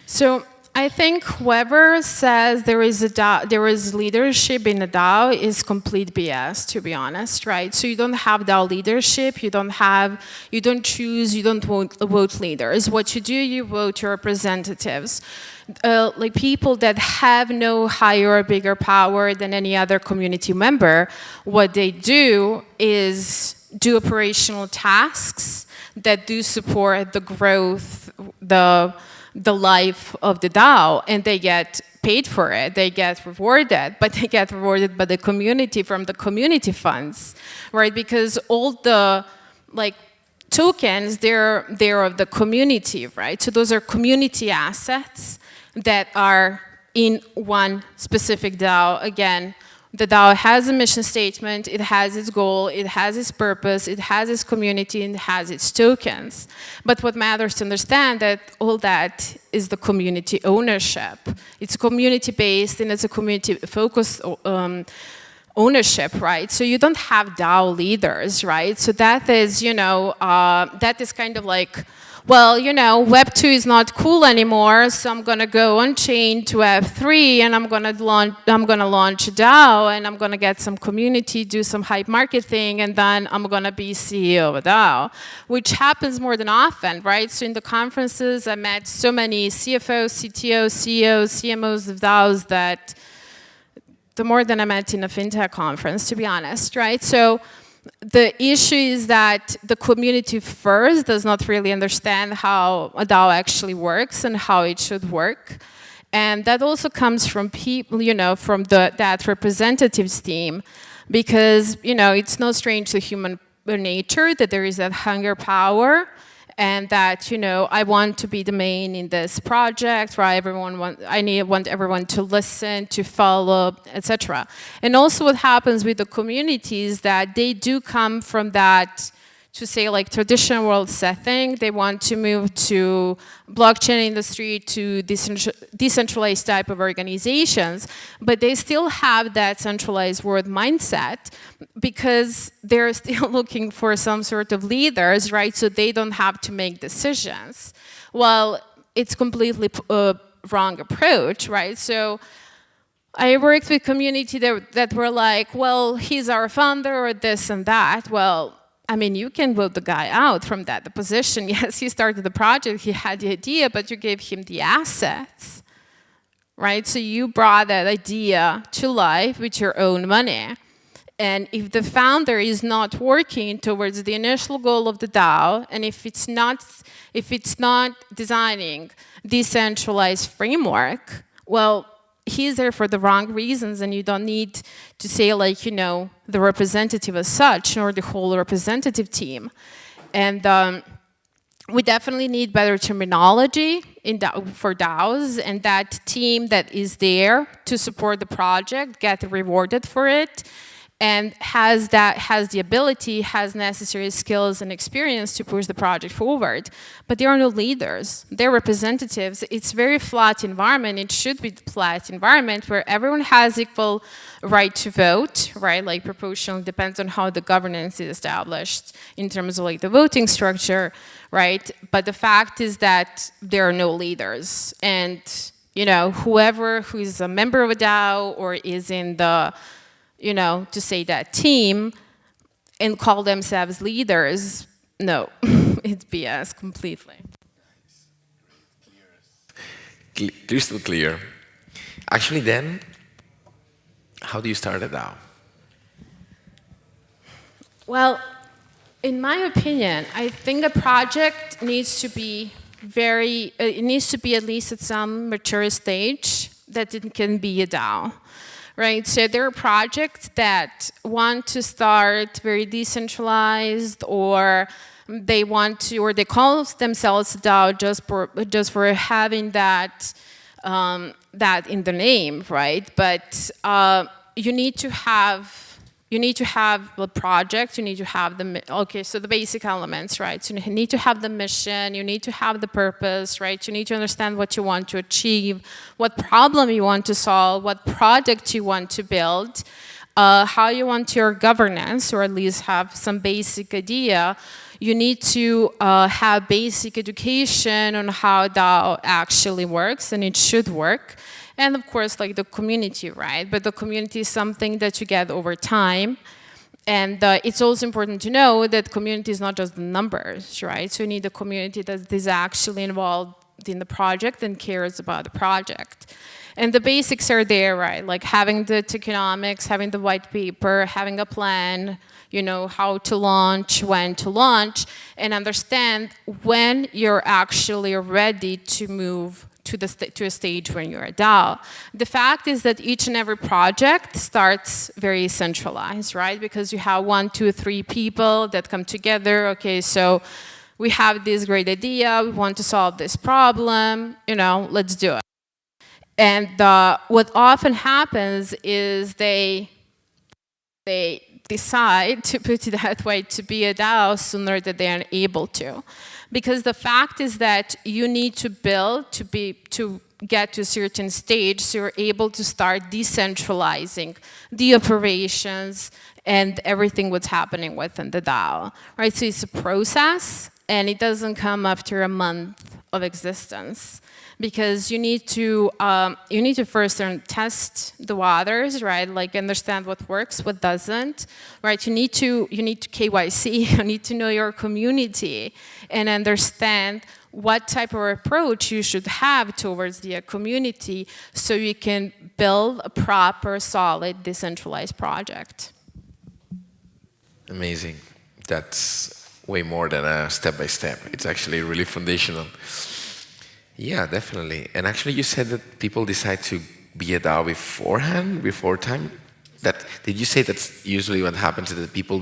So I think whoever says there is leadership in a DAO is complete BS, to be honest, right? So you don't have DAO leadership, you don't choose, you don't vote leaders. What you do, you vote your representatives. Like people that have no higher or bigger power than any other community member. What they do is do operational tasks that do support the growth, the life of the DAO, and they get paid for it, they get rewarded, but they get rewarded by the community from the community funds, right? Because all the tokens, they're of the community, right? So those are community assets that are in one specific DAO. Again, the DAO has a mission statement, it has its goal, it has its purpose, it has its community, and it has its tokens. But what matters to understand that all that is the community ownership. It's community-based and it's a community-focused ownership, right? So you don't have DAO leaders, right? So that is, that is kind of like, well, Web 2 is not cool anymore, so I'm gonna go on chain to Web 3, and I'm gonna launch a DAO, and I'm gonna get some community, do some hype marketing, and then I'm gonna be CEO of a DAO, which happens more than often, right? So in the conferences, I met so many CFOs, CTOs, CEOs, CMOs of DAOs that the more than I met in a fintech conference, to be honest, right? So the issue is that the community first does not really understand how a DAO actually works and how it should work. And that also comes from people, from that representatives team, because, it's no strange to human nature that there is that hunger power, and that, I want to be the main in this project, right? I want everyone to listen, to follow, etc. And also what happens with the community is that they do come from that, to say traditional world setting. They want to move to blockchain industry, to decentralized type of organizations, but they still have that centralized world mindset because they're still looking for some sort of leaders, right? So they don't have to make decisions. Well, it's completely wrong approach, right? So I worked with community that were like, well, he's our founder or this and that. Well, I mean, you can vote the guy out from that position. Yes, he started the project, he had the idea, but you gave him the assets, right? So you brought that idea to life with your own money. And if the founder is not working towards the initial goal of the DAO, and if it's not designing decentralized framework, well, he's there for the wrong reasons, and you don't need to say the representative as such, or the whole representative team. And we definitely need better terminology for DAOs, and that team that is there to support the project, get rewarded for it, and has the ability, has necessary skills and experience to push the project forward. But there are no leaders, they're representatives. It's a very flat environment. It should be a flat environment where everyone has equal right to vote, right? Like proportional, depends on how the governance is established in terms of the voting structure, right? But the fact is that there are no leaders. And whoever who is a member of a DAO or is in the to say that team and call themselves leaders, no, it's BS completely. Crystal clear. Actually then, how do you start a DAO? Well, in my opinion, I think a project needs to be it needs to be at least at some mature stage that it can be a DAO. Right, so there are projects that want to start very decentralized, or they want to, or they call themselves DAO just for having that that in the name, right? But you need to have the project, you need to have so the basic elements, right? So you need to have the mission, you need to have the purpose, right? You need to understand what you want to achieve, what problem you want to solve, what product you want to build, how you want your governance, or at least have some basic idea. You need to have basic education on how DAO actually works, and it should work. And of course, the community, right? But the community is something that you get over time. And it's also important to know that community is not just the numbers, right? So you need a community that is actually involved in the project and cares about the project. And the basics are there, right? Like having the tokenomics, having the white paper, having a plan, you know, how to launch, when to launch, and understand when you're actually ready to move to a stage when you're a DAO. The fact is that each and every project starts very centralized, right? Because you have 1, 2, 3 people that come together. Okay, so we have this great idea, we want to solve this problem, you know, let's do it. And what often happens is they decide, to put it that way, to be a DAO sooner than they are able to. Because the fact is that you need to build to get to a certain stage so you're able to start decentralizing the operations and everything what's happening within the DAO, right? So it's a process, and it doesn't come after a month of existence. Because you need to first test the waters, right? Like understand what works, what doesn't, right? You need to KYC. You need to know your community and understand what type of approach you should have towards the community, so you can build a proper, solid, decentralized project. Amazing. That's way more than a step-by-step. It's actually really foundational. Yeah, definitely. And actually you said that people decide to be a DAO beforehand, before time. Did you say that's usually what happens, that people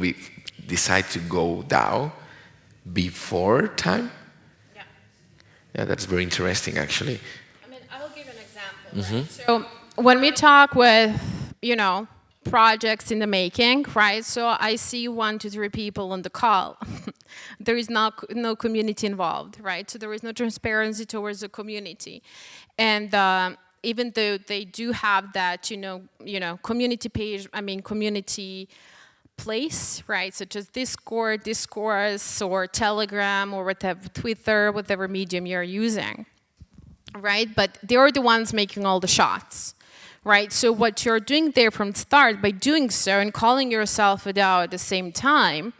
decide to go DAO before time? Yeah. Yeah, that's very interesting, actually. I mean, I will give an example. Right? So when we talk with, you know, projects in the making, right? So I see 1 to 3 people on the call. There is no community involved, right? So there is no transparency towards the community. And even though they do have that, you know, community page, I mean, community place, right? Such as Discord, Discourse, or Telegram, or whatever, Twitter, whatever medium you're using, right? But they're the ones making all the shots. Right, so what you're doing there from the start, by doing so and calling yourself a DAO at the same time,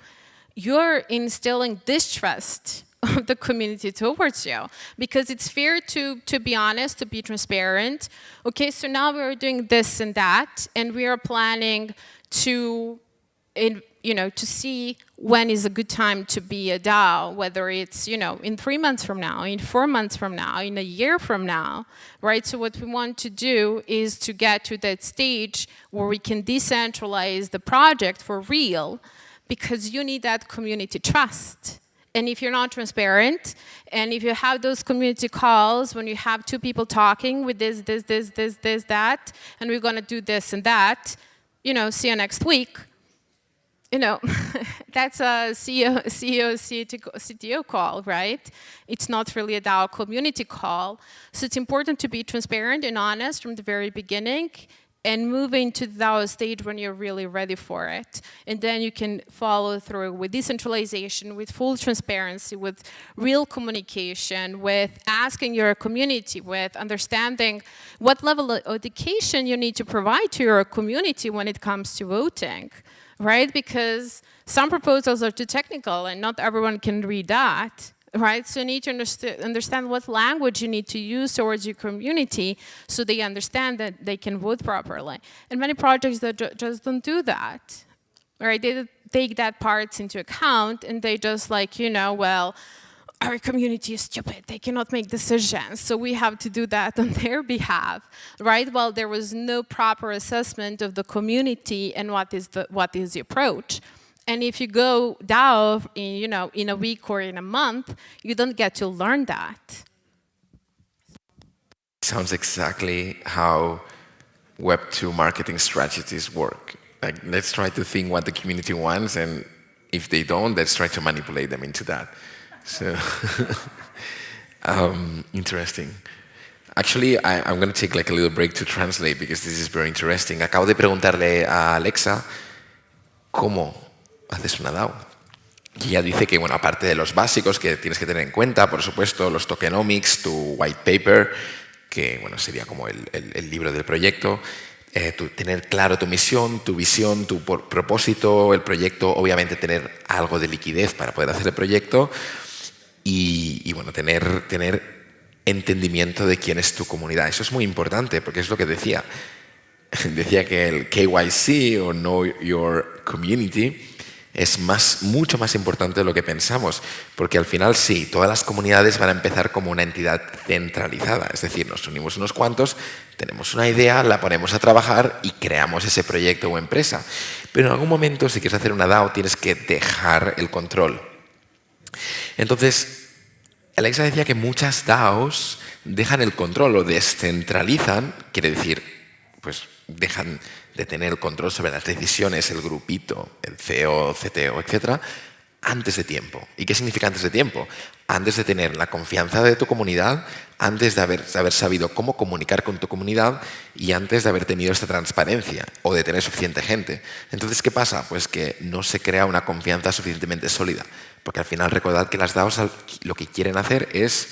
you're instilling distrust of the community towards you. Because it's fair to be honest, to be transparent. Okay, so now we're doing this and that, and we are planning to, you know, to see when is a good time to be a DAO, whether it's, you know, in 3 months from now, in 4 months from now, in a year from now, right? So what we want to do is to get to that stage where we can decentralize the project for real, because you need that community trust. And if you're not transparent, and if you have those community calls when you have 2 people talking with this, that, and we're gonna do this and that, you know, see you next week. You know, that's a CEO, CTO call, right? It's not really a DAO community call. So it's important to be transparent and honest from the very beginning, and move into the DAO stage when you're really ready for it. And then you can follow through with decentralization, with full transparency, with real communication, with asking your community, with understanding what level of education you need to provide to your community when it comes to voting. Right? Because some proposals are too technical and not everyone can read that, right? So you need to understand what language you need to use towards your community so they understand that they can vote properly. And many projects that just don't do that, right? They take that part into account and they just like, you know, well, our community is stupid, they cannot make decisions, so we have to do that on their behalf, right? Well, there was no proper assessment of the community and what is the approach. And if you go DAO, in a week or in a month, you don't get to learn that. Sounds exactly how Web2 marketing strategies work. Like, let's try to think what the community wants, and if they don't, let's try to manipulate them into that. So, interesting. Actually, I'm going to take like a little break to translate because this is very interesting. Acabo de preguntarle a Alexa cómo haces una DAO. Y ella dice que, bueno, aparte de los básicos que tienes que tener en cuenta, por supuesto, los tokenomics, tu white paper, que, bueno, sería como el libro del proyecto, tener claro tu misión, tu visión, tu propósito, el proyecto, obviamente tener algo de liquidez para poder hacer el proyecto. Y bueno, tener entendimiento de quién es tu comunidad. Eso es muy importante porque es lo que decía. Decía que el KYC o Know Your Community es mucho más importante de lo que pensamos, porque al final sí, todas las comunidades van a empezar como una entidad centralizada, es decir, nos unimos unos cuantos, tenemos una idea, la ponemos a trabajar y creamos ese proyecto o empresa. Pero en algún momento, si quieres hacer una DAO, tienes que dejar el control. Entonces, Alexa decía que muchas DAOs dejan el control o descentralizan, quiere decir, pues dejan de tener el control sobre las decisiones, el grupito, el CEO, CTO, etc., antes de tiempo. ¿Y qué significa antes de tiempo? Antes de tener la confianza de tu comunidad, antes de haber sabido cómo comunicar con tu comunidad y antes de haber tenido esta transparencia o de tener suficiente gente. Entonces, ¿qué pasa? Pues que no se crea una confianza suficientemente sólida. Porque al final recordad que las DAOs lo que quieren hacer es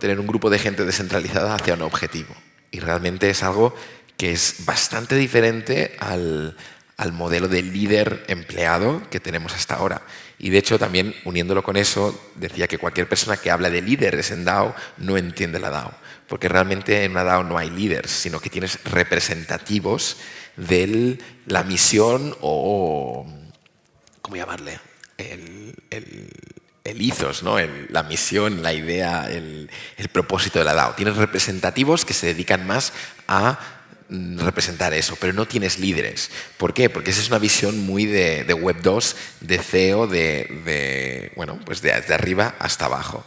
tener un grupo de gente descentralizada hacia un objetivo. Y realmente es algo que es bastante diferente al modelo de líder empleado que tenemos hasta ahora. Y de hecho también uniéndolo con eso, decía que cualquier persona que habla de líderes en DAO no entiende la DAO. Porque realmente en una DAO no hay líderes, sino que tienes representativos de la misión o, ¿cómo llamarle? El ethos, ¿no? La misión, la idea, el propósito de la DAO. Tienes representativos que se dedican más a representar eso, pero no tienes líderes. ¿Por qué? Porque esa es una visión muy de Web 2, de CEO, de arriba hasta abajo.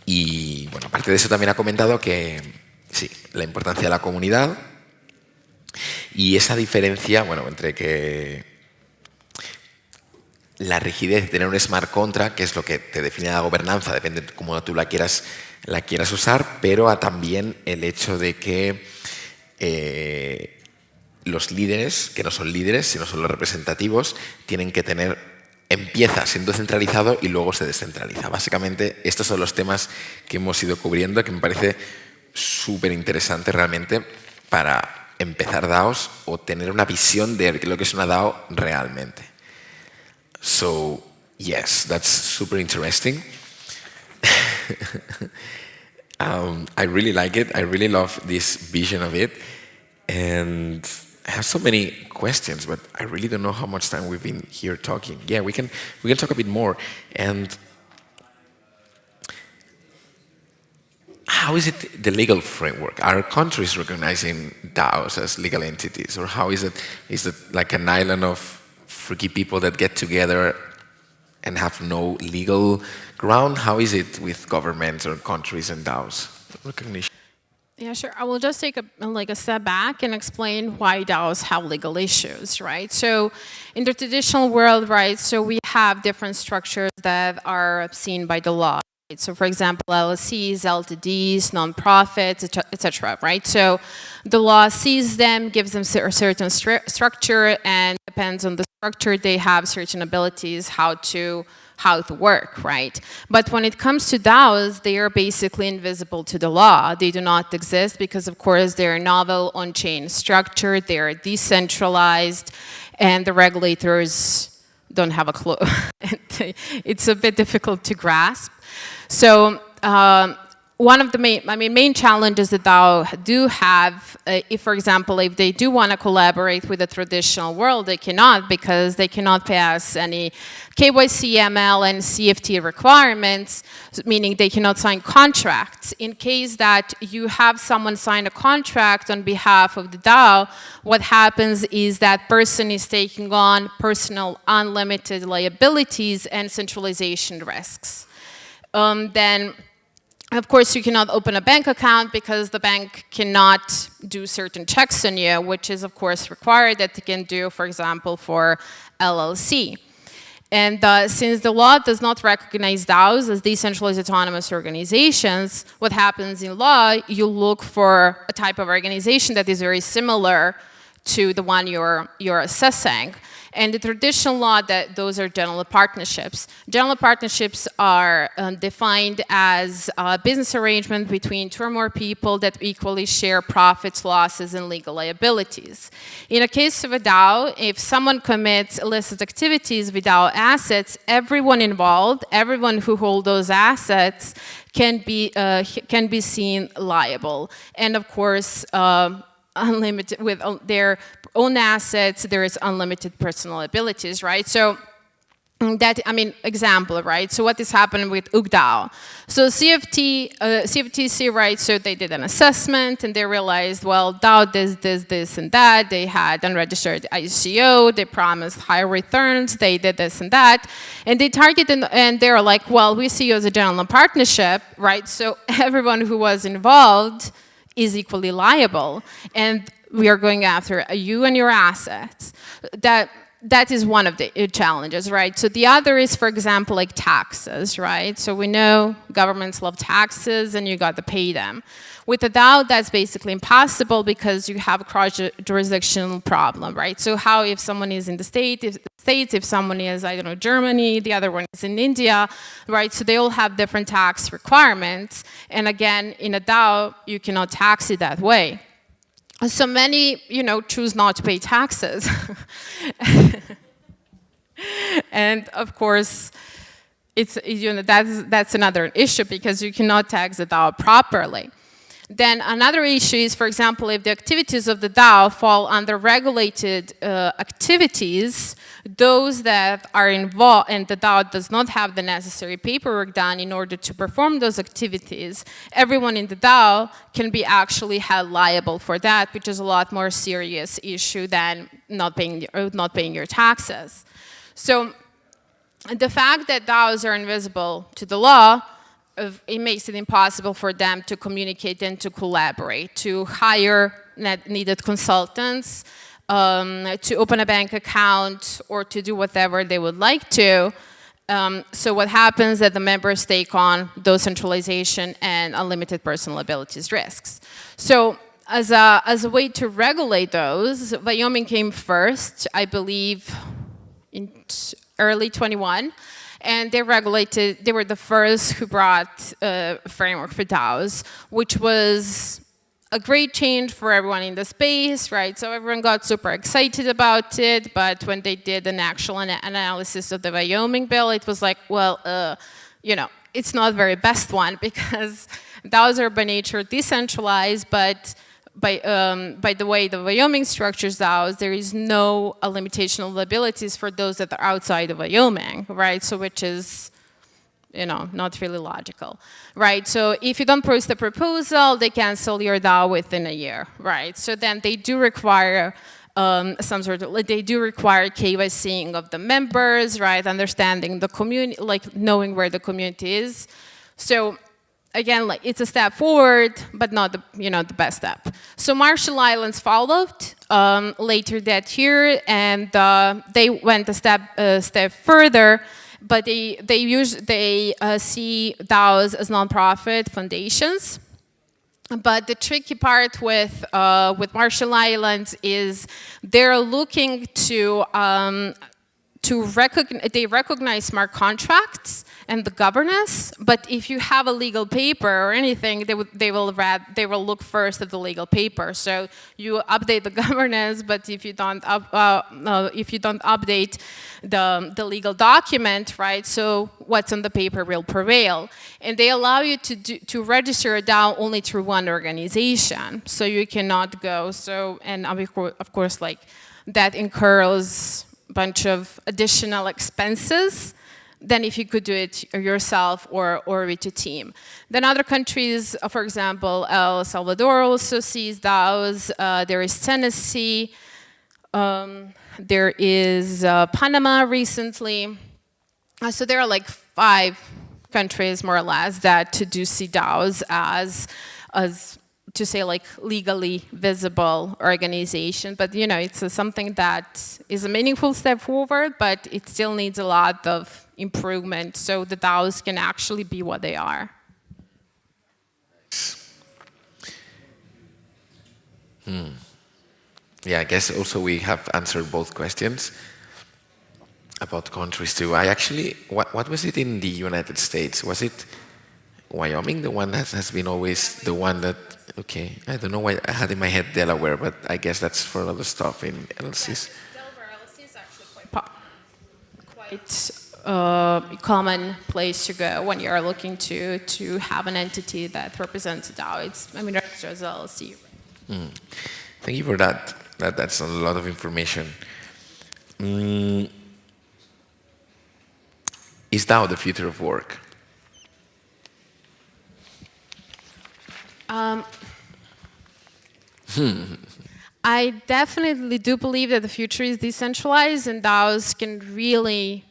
Y bueno, aparte de eso también ha comentado que sí, la importancia de la comunidad y esa diferencia, entre que la rigidez de tener un smart contract, que es lo que te define la gobernanza, depende de cómo tú la quieras usar, pero también el hecho de que los líderes, que no son líderes, sino son los representativos, tienen que empieza siendo centralizado y luego se descentraliza. Básicamente, estos son los temas que hemos ido cubriendo, que me parece súper interesante realmente para empezar DAOs o tener una visión de lo que es una DAO realmente. So, yes, that's super interesting. I really like it. I really love this vision of it. And I have so many questions, but I really don't know how much time we've been here talking. Yeah, we can talk a bit more. And how is it the legal framework? Are countries recognizing DAOs as legal entities? Or how is it? Is it like an island of freaky people that get together and have no legal ground? How is it with governments or countries and DAOs? Recognition. Yeah, sure. I will just take a step back and explain why DAOs have legal issues, right? So in the traditional world, right, so we have different structures that are seen by the law. Right? So for example, LLCs, LTDs, nonprofits, etc., right? So the law sees them, gives them a certain structure, and depends on the structure, they have certain abilities how to work, right? But when it comes to DAOs, they are basically invisible to the law. They do not exist because, of course, they're novel on-chain structure, they're decentralized, and the regulators don't have a clue. It's a bit difficult to grasp. So one of the main challenges that DAO do have, if, for example, if they do want to collaborate with the traditional world, they cannot, because they cannot pass any KYC, ML, and CFT requirements, meaning they cannot sign contracts. In case that you have someone sign a contract on behalf of the DAO, what happens is that person is taking on personal unlimited liabilities and centralization risks. Then, of course, you cannot open a bank account because the bank cannot do certain checks on you, which is, of course, required that they can do, for example, for LLC. And since the law does not recognize DAOs as decentralized autonomous organizations, what happens in law, you look for a type of organization that is very similar to the one you're assessing. And the traditional law, that those are general partnerships. General partnerships are defined as a business arrangement between two or more people that equally share profits, losses, and legal liabilities. In a case of a DAO, if someone commits illicit activities with DAO assets, everyone involved, everyone who holds those assets, can be seen liable. And of course, unlimited with their own assets, there is unlimited personal liabilities, right? So that, I mean, example, right? So what is happening with UGDAO? So CFTC, right, so they did an assessment and they realized, well, DAO this, and that. They had unregistered ICO, they promised higher returns, they did this and that. And they targeted, and they're like, well, we see you as a general partnership, right? So everyone who was involved is equally liable. And we are going after you and your assets. That is one of the challenges, right? So the other is, for example, like taxes, right? So we know governments love taxes and you got to pay them. With a DAO, that's basically impossible because you have a cross-jurisdictional problem, right? So how if someone is in the States, if someone is, I don't know, Germany, the other one is in India, right? So they all have different tax requirements. And again, in a DAO, you cannot tax it that way. So many, choose not to pay taxes. And of course, that's another issue because you cannot tax the DAO properly. Then another issue is, for example, if the activities of the DAO fall under regulated activities, those that are involved and the DAO does not have the necessary paperwork done in order to perform those activities, everyone in the DAO can be actually held liable for that, which is a lot more serious issue than not paying your taxes. So the fact that DAOs are invisible to the law, it makes it impossible for them to communicate and to collaborate, to hire needed consultants, to open a bank account, or to do whatever they would like to. So what happens is that the members take on those centralization and unlimited personal liabilities risks. So as a way to regulate those, Wyoming came first, I believe, in early 21. And they were the first who brought a framework for DAOs, which was a great change for everyone in the space, right? So everyone got super excited about it, but when they did an actual analysis of the Wyoming bill, it was like, well, it's not the very best one because DAOs are by nature decentralized, but by the way the Wyoming structures DAOs, there is no limitation of liabilities for those that are outside of Wyoming, right? So which is, not really logical, right? So if you don't post the proposal, they cancel your DAO within a year, right? So then they do require they do require KYCing of the members, right? Understanding the community, like knowing where the community is. So again, it's a step forward, but not the best step. So Marshall Islands followed later that year, and they went a step further, but they see DAOs as nonprofit foundations. But the tricky part with Marshall Islands is they're looking to recognize smart contracts and the governance, but if you have a legal paper or anything, they will look first at the legal paper. So you update the governance, but if you don't update the legal document, right? So what's on the paper will prevail, and they allow you to register a DAO only through one organization. So you cannot go. And of course, like that incurs a bunch of additional expenses than if you could do it yourself or with a team. Then other countries, for example, El Salvador also sees DAOs. There is Tennessee. There is Panama recently. So there are like 5 countries, more or less, that do see DAOs as to say like legally visible organization. But it's something that is a meaningful step forward, but it still needs a lot of improvement so the DAOs can actually be what they are. Yeah, I guess also we have answered both questions. about countries too. I actually, what was it in the United States? Was it Wyoming, the one that has been always the one that, okay, I don't know why I had in my head Delaware, but I guess that's for other stuff in LLCs. Delaware LLC is actually quite common place to go when you're looking to have an entity that represents a DAO. It's, I mean, registered as LLC. Thank you for that. That's a lot of information. Is DAO the future of work? I definitely do believe that the future is decentralized, and DAOs can really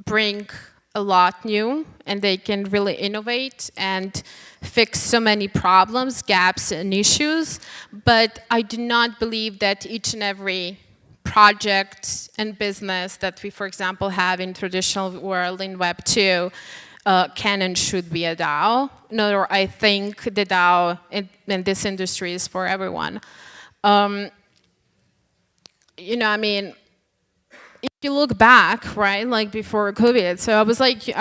bring a lot new, and they can really innovate and fix so many problems, gaps, and issues. But I do not believe that each and every project and business that we, for example, have in traditional world in Web 2 can and should be a DAO. No, I think the DAO in this industry is for everyone. You know, I mean, if you look back, right, like before COVID, so I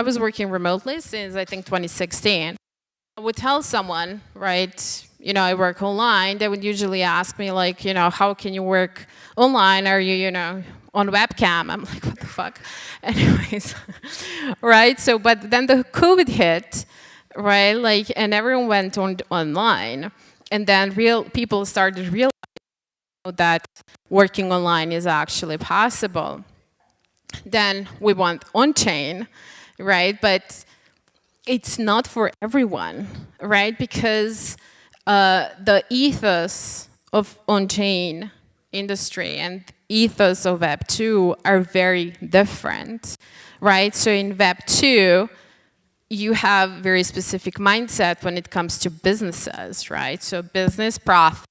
was working remotely since I think 2016. I would tell someone, right, you know, I work online, they would usually ask me like, you know, how can you work online? Are you, you know, on webcam? I'm like, what the fuck? Anyways, right? So, but then the COVID hit, right? Like, and everyone went online, and then people started realizing that working online is actually possible. Then we went on-chain, right? But it's not for everyone, right? Because the ethos of on-chain industry and ethos of Web 2 are very different, right? So in Web 2, you have very specific mindset when it comes to businesses, right? So business, profit,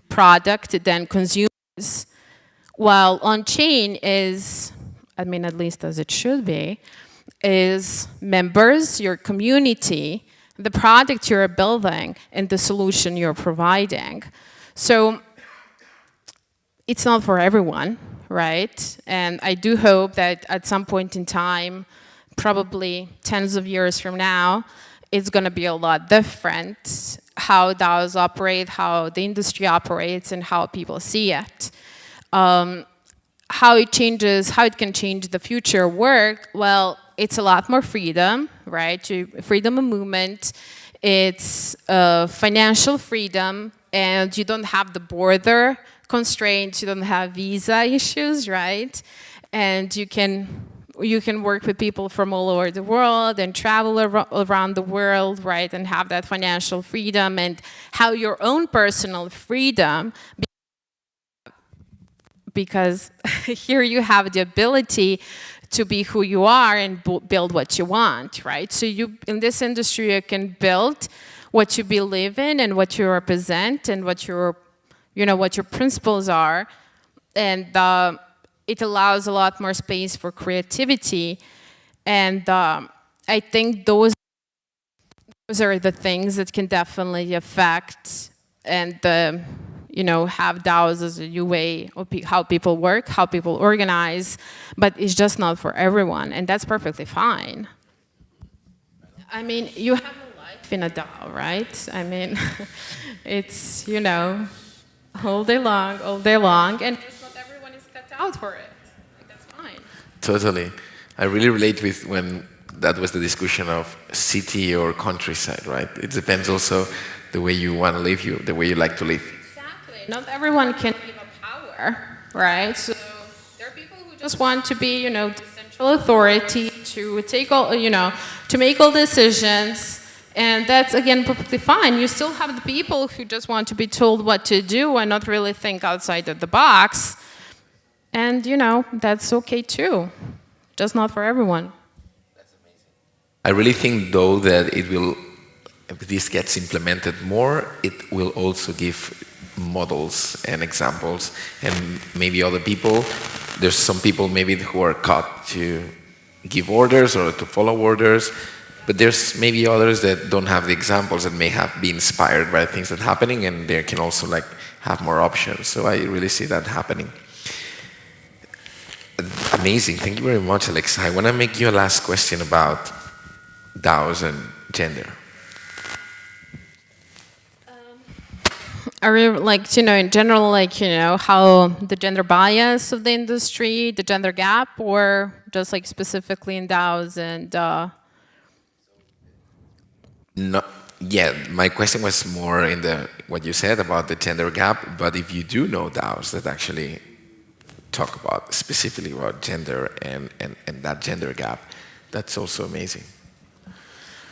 product, then consumers. While on-chain is, I mean, at least as it should be, is members, your community, the product you're building, and the solution you're providing. So it's not for everyone, right? And I do hope that at some point in time, probably tens of years from now, it's going to be a lot different how DAOs operate, how the industry operates, and how people see it. How it changes, how it can change the future work, well, it's a lot more freedom, right? Freedom of movement, it's financial freedom, and you don't have the border constraints, you don't have visa issues, right? And you can work with people from all over the world and travel around the world, right? And have that financial freedom and how your own personal freedom, because here you have the ability to be who you are and build what you want, right? So in this industry, you can build what you believe in and what you represent and what your principles are. And it allows a lot more space for creativity. And I think those are the things that can definitely affect and have DAOs as a new way of how people work, how people organize, but it's just not for everyone, and that's perfectly fine. I mean, you have a life in a DAO, right? I mean, it's, all day long, and just not everyone is cut out for it. Like, that's fine. Totally. I really relate with when that was the discussion of city or countryside, right? It depends also the way you want to live, the way you like to live. Not everyone can give up power, right? So there are people who just want to be, the central authority to take all, to make all decisions, and that's again perfectly fine. You still have the people who just want to be told what to do and not really think outside of the box, and that's okay too, just not for everyone. That's amazing. I really think though that if this gets implemented more, it will also give models and examples, and maybe other people. There's some people maybe who are caught to give orders or to follow orders, but there's maybe others that don't have the examples and may have been inspired by things that are happening, and they can also have more options. So I really see that happening. amazing. Thank you very much, Alexa. I want to make you a last question about DAOs and gender. Are you like, in general, like, how the gender bias of the industry, the gender gap, or just like specifically in DAOs and... No, yeah, my question was more in what you said about the gender gap, but if you do know DAOs that actually talk about specifically about gender and that gender gap, that's also amazing.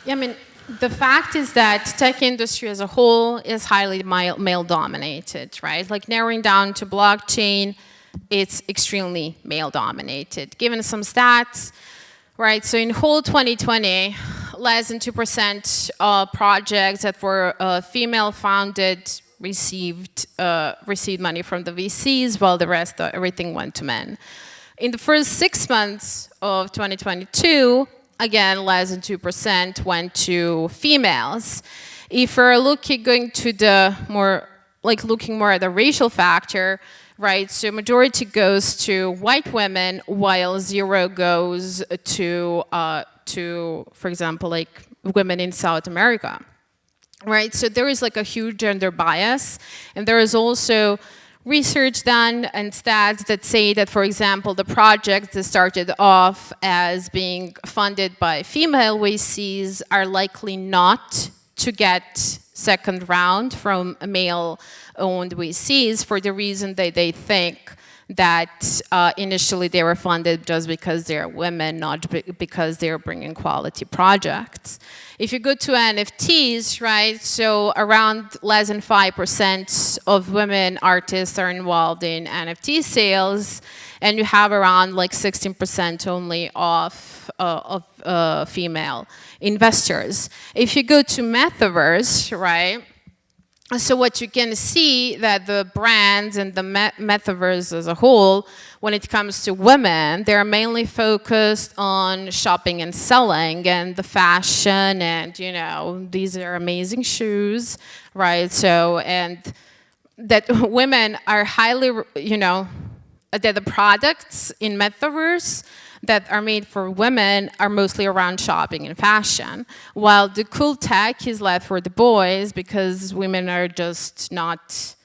Yeah, I mean, the fact is that tech industry as a whole is highly male-dominated, right? Like narrowing down to blockchain, it's extremely male-dominated. Given some stats, right? So in whole 2020, less than 2% of projects that were female-founded received money from the VCs, while the rest, everything went to men. In the first 6 months of 2022, again, less than 2% went to females. If we're going to the more, like looking more at the racial factor, right, so majority goes to white women, while 0 goes to, for example, like women in South America, right? So there is like a huge gender bias, and there is also research done and stats that say that, for example, the projects that started off as being funded by female VCs are likely not to get second round from male-owned VCs for the reason that they think that initially they were funded just because they're women, not because they're bringing quality projects. If you go to NFTs, right, so around less than 5% of women artists are involved in NFT sales, and you have around like 16% only of female investors. If you go to Metaverse, right, so what you can see that the brands and the Metaverse as a whole, when it comes to women, they're mainly focused on shopping and selling and the fashion and, these are amazing shoes, right? So, and that women are highly, that the products in Metaverse that are made for women are mostly around shopping and fashion, while the cool tech is left for the boys because women are just not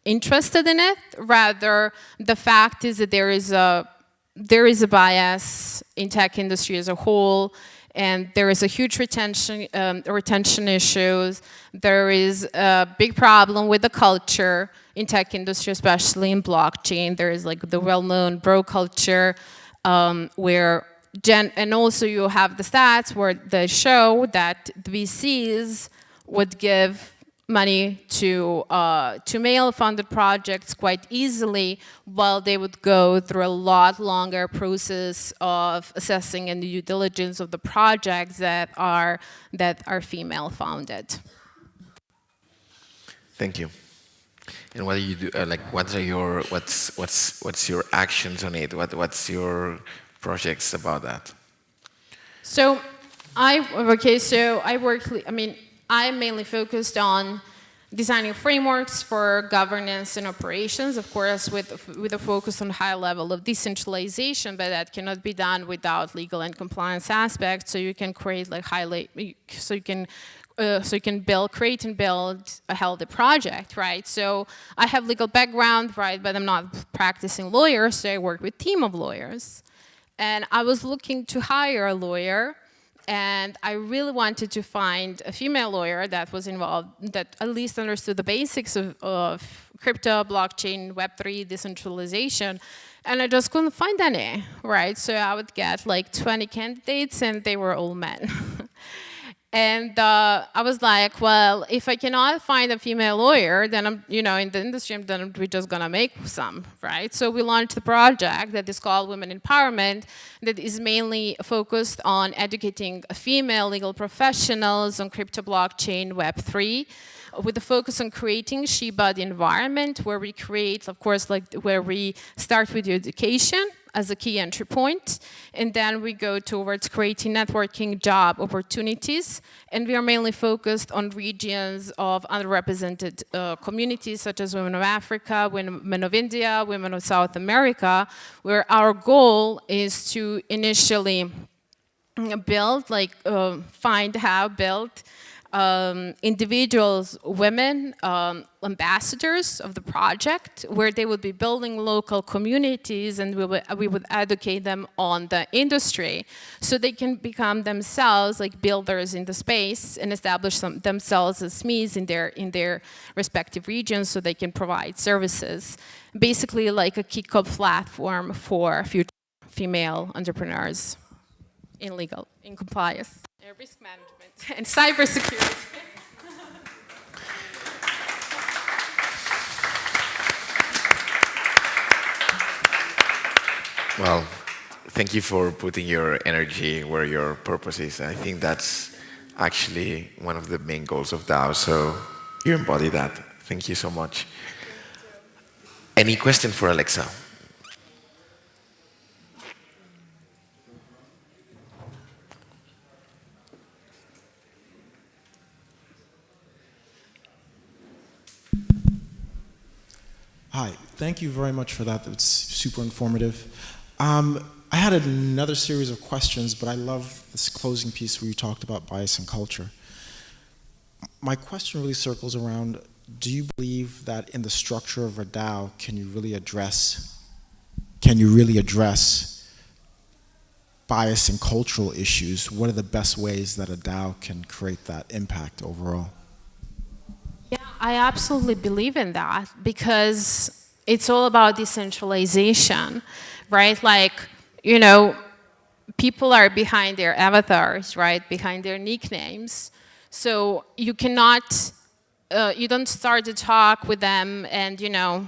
interested in it. Rather, the fact is that there is a bias in tech industry as a whole, and there is a huge retention issues. There is a big problem with the culture in tech industry, especially in blockchain. There is like the well-known bro culture, and also you have the stats where they show that the VCs would give money to male-funded projects quite easily, while they would go through a lot longer process of assessing and due diligence of the projects that are female-founded. Thank you. And what do you do? What's your actions on it? What's your projects about that? So I'm mainly focused on designing frameworks for governance and operations, of course, with a focus on high level of decentralization, but that cannot be done without legal and compliance aspects. So you can create like so you can create and build a healthy project, right? So I have legal background, right, but I'm not practicing lawyer, so I work with a team of lawyers. And I was looking to hire a lawyer, and I really wanted to find a female lawyer that was involved, that at least understood the basics of crypto, blockchain, Web3, decentralization, and I just couldn't find any, right? So I would get like 20 candidates, and they were all men. And I was like, well, if I cannot find a female lawyer, then I'm, in the industry, then we're just gonna make some, right? So we launched the project that is called Women Empowerment, that is mainly focused on educating female legal professionals on crypto, blockchain, Web3, with a focus on creating she-body environment where we create, of course, where we start with education, as a key entry point. And then we go towards creating networking job opportunities. And we are mainly focused on regions of underrepresented communities, such as women of Africa, women of India, women of South America, where our goal is to initially build, build individuals, women, ambassadors of the project, where they would be building local communities, and we would educate them on the industry so they can become themselves like builders in the space and establish themselves as SMEs in their respective regions so they can provide services. Basically like a kick-off platform for future female entrepreneurs in compliance, risk management, and cybersecurity. Well, thank you for putting your energy where your purpose is. I think that's actually one of the main goals of DAO, so you embody that. Thank you so much. Any question for Alexa? Hi, thank you very much for that. It's super informative. I had another series of questions, but I love this closing piece where you talked about bias and culture. My question really circles around, do you believe that in the structure of a DAO, can you really address bias and cultural issues? What are the best ways that a DAO can create that impact overall? Yeah, I absolutely believe in that because it's all about decentralization, right? Like, you know, people are behind their avatars, right? Behind their nicknames. So you cannot, you don't start to talk with them and, you know,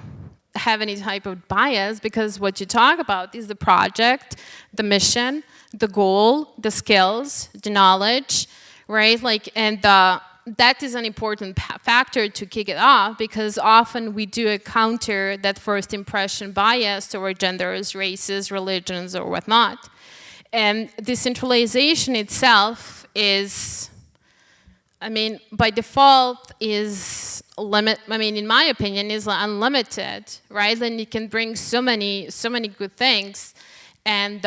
have any type of bias because what you talk about is the project, the mission, the goal, the skills, the knowledge, right? Like, and that is an important factor to kick it off because often we do encounter that first impression bias toward genders, races, religions, or whatnot. And decentralization itself is, I mean, by default is in my opinion, is unlimited, right? Then you can bring so many good things. And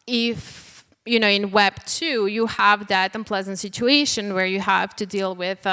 if, you know, in Web 2, you have that unpleasant situation where you have to deal with,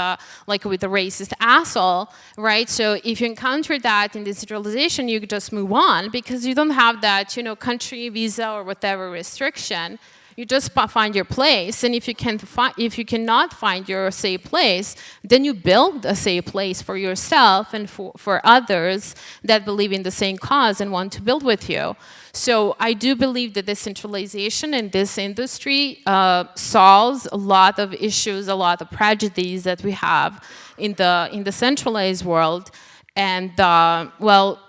like with a racist asshole, right? So if you encounter that in decentralization, you just move on because you don't have that, you know, country, visa, or whatever restriction. You just find your place, and if you cannot find your safe place, then you build a safe place for yourself and for others that believe in the same cause and want to build with you. So I do believe that decentralization in this industry solves a lot of issues, a lot of prejudices that we have in the centralized world, and well,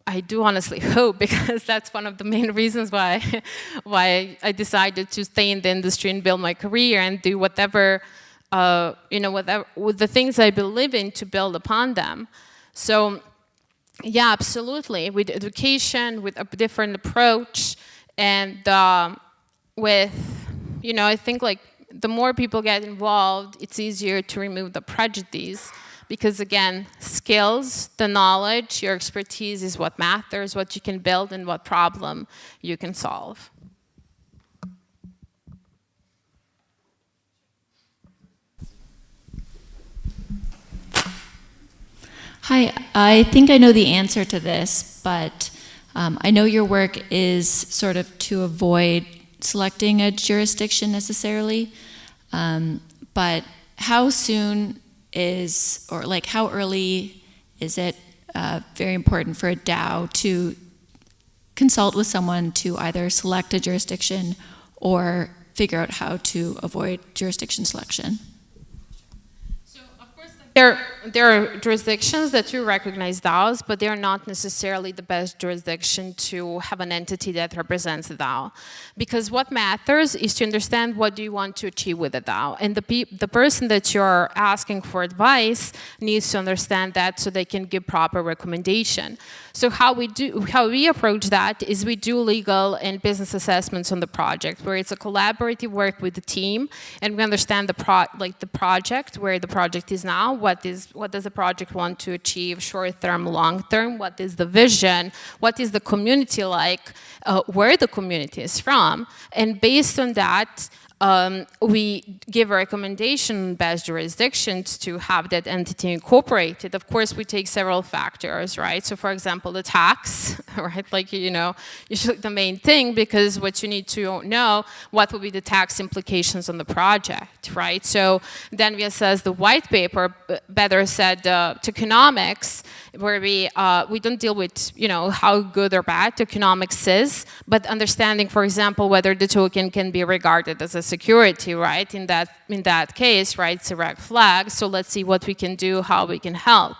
I do honestly hope, because that's one of the main reasons why I decided to stay in the industry and build my career and do whatever, you know, with the things I believe in to build upon them. So, yeah, absolutely. With education, with a different approach, and with, you know, I think like the more people get involved, it's easier to remove the prejudice. Because again, skills, the knowledge, your expertise is what matters, what you can build and what problem you can solve. Hi, I think I know the answer to this, but I know your work is sort of to avoid selecting a jurisdiction necessarily, but how soon is, or like how early is it very important for a DAO to consult with someone to either select a jurisdiction or figure out how to avoid jurisdiction selection? So of course, are jurisdictions that do recognize DAOs, but they are not necessarily the best jurisdiction to have an entity that represents the DAO. Because what matters is to understand what do you want to achieve with the DAO. And the person that you're asking for advice needs to understand that so they can give proper recommendation. So how we approach that is we do legal and business assessments on the project, where it's a collaborative work with the team, and we understand the project, where the project is now, what does the project want to achieve, short term, long term, what is the vision, what is the community like, where the community is from, and based on that, we give a recommendation best jurisdictions to have that entity incorporated. Of course, we take several factors, right? So for example, the tax, right? Like, you know, usually the main thing, because what you need to know, what will be the tax implications on the project, right? So then we assess the white paper, better said, tokenomics, where we don't deal with, you know, how good or bad tokenomics is, but understanding, for example, whether the token can be regarded as a security, right? In that case, right, it's a red flag. So let's see what we can do, how we can help,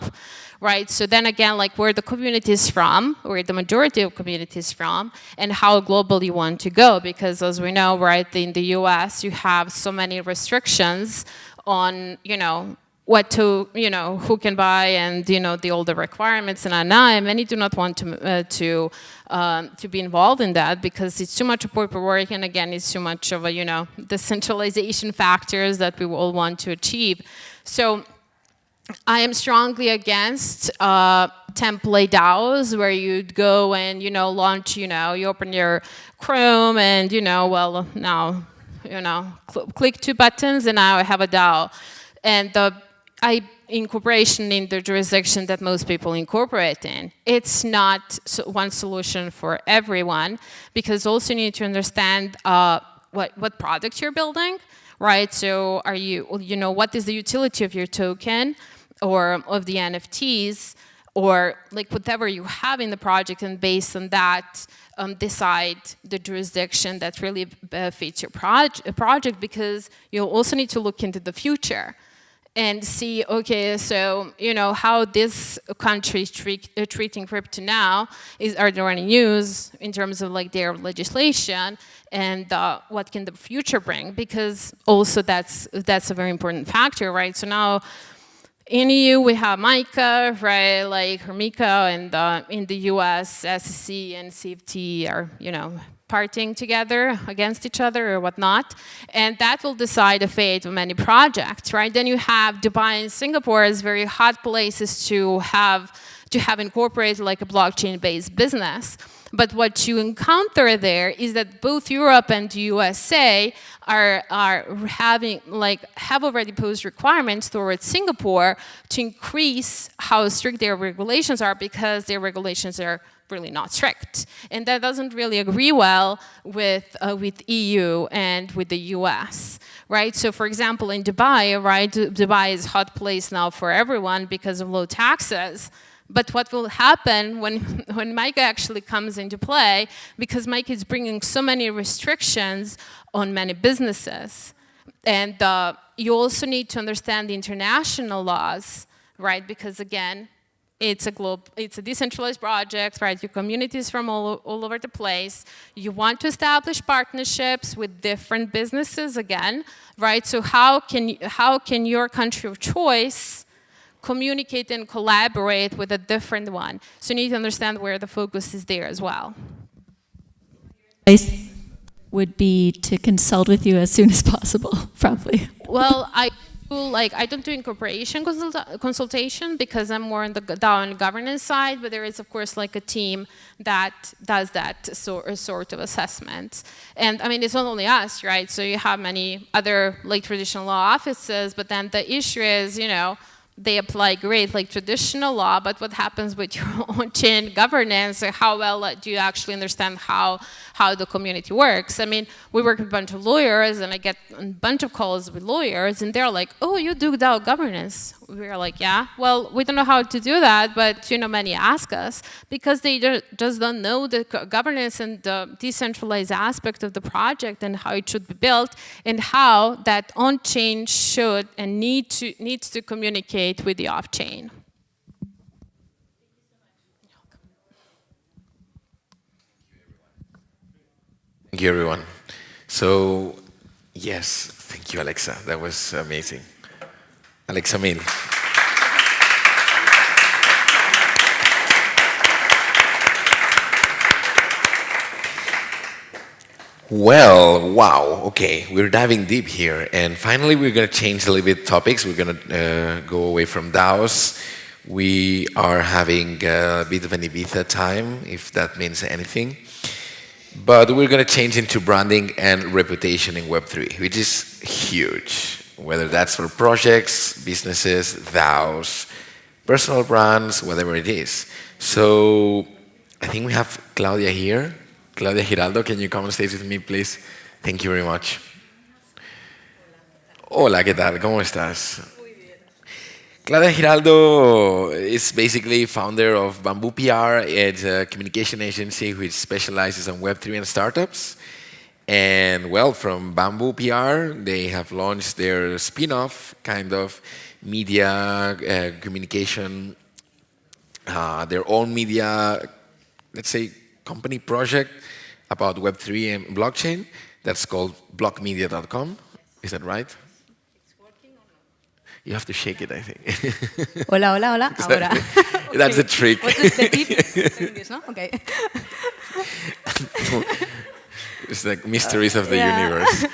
right? So then again, like where the community is from, where the majority of community is from, and how global you want to go, because as we know, right, in the US, you have so many restrictions on, you know, what to, you know, who can buy, and, you know, all the requirements, and many do not want to be involved in that because it's too much paperwork, and again, it's too much of a, you know, the centralization factors that we all want to achieve. So I am strongly against template DAOs where you'd go and, you know, launch, you know, you open your Chrome and, you know, well, now, you know, click 2 buttons and now I have a DAO. And incorporation in the jurisdiction that most people incorporate in. It's not one solution for everyone, because also you need to understand what product you're building, right? So are you know, what is the utility of your token or of the NFTs, or like whatever you have in the project, and based on that, decide the jurisdiction that really fits your project, because you also need to look into the future and see, okay, so, you know, how this country is treating crypto now, are there any news in terms of like their legislation, and what can the future bring? Because also that's a very important factor, right? So now in EU we have MiCA, right, like Hermica, and in the US, SEC and CFT are, you know, partying together against each other or whatnot, and that will decide the fate of many projects, right? Then you have Dubai and Singapore as very hot places to have incorporated like a blockchain-based business. But what you encounter there is that both Europe and the USA have already posed requirements towards Singapore to increase how strict their regulations are, because their regulations are really not strict, and that doesn't really agree well with EU and with the US, right? So for example, in Dubai, right, Dubai is a hot place now for everyone because of low taxes. But what will happen when MiCA actually comes into play, because MiCA is bringing so many restrictions on many businesses, and you also need to understand the international laws, right? Because again, it's a decentralized project, right? Your community is from all over the place. You want to establish partnerships with different businesses again, right? So how can your country of choice communicate and collaborate with a different one? So you need to understand where the focus is there as well. Would be to consult with you as soon as possible, probably. Well, I don't do incorporation consultation because I'm more on the DAO and governance side, but there is of course like a team that does that sort of assessment. And I mean, it's not only us, right? So you have many other like traditional law offices, but then the issue is, you know, they apply great like traditional law, but what happens with your own chain governance? How well do you actually understand how the community works? I mean, we work with a bunch of lawyers, and I get a bunch of calls with lawyers, and they're like, "Oh, you do DAO governance? we are like, yeah, well, we don't know how to do that, but many ask us because they just don't know the governance and the decentralized aspect of the project and how it should be built and how that on-chain should and needs to communicate with the off-chain. Thank you, everyone. So, yes, thank you, Alexa. That was amazing. Alexa Mil. Well, wow, okay, we're diving deep here, and finally we're going to change a little bit topics. We're going to go away from DAOs. We are having a bit of an Ibiza time, if that means anything. But we're going to change into branding and reputation in Web3, which is huge, whether that's for projects, businesses, DAOs, personal brands, whatever it is. So I think we have Claudia here. Claudia Giraldo, can you come on stage with me, please? Thank you very much. Hola, ¿qué tal? ¿Cómo estás? Claudia Giraldo is basically founder of Bamboo PR. It's a communication agency which specializes on Web3 and startups. And well, from Bamboo PR, they have launched their spin-off kind of media communication, their own media, let's say, company project about Web3 and blockchain. That's called blockmedia.com. Is that right? You have to shake it, I think. Hola, hola, hola. Ahora. That's the trick. What is the tip? This, no? Okay. It's like mysteries of the universe.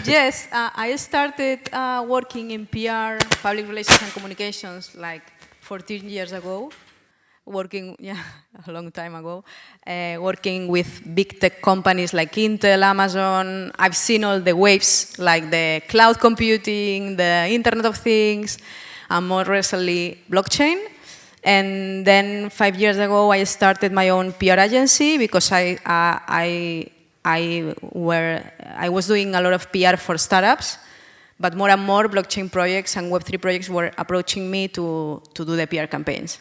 Yes, I started working in PR, public relations and communications, like 14 years ago. Working, a long time ago, working with big tech companies like Intel, Amazon. I've seen all the waves, like the cloud computing, the Internet of Things, and more recently, blockchain. And then 5 years ago, I started my own PR agency because I was doing a lot of PR for startups, but more and more blockchain projects and Web3 projects were approaching me to do the PR campaigns.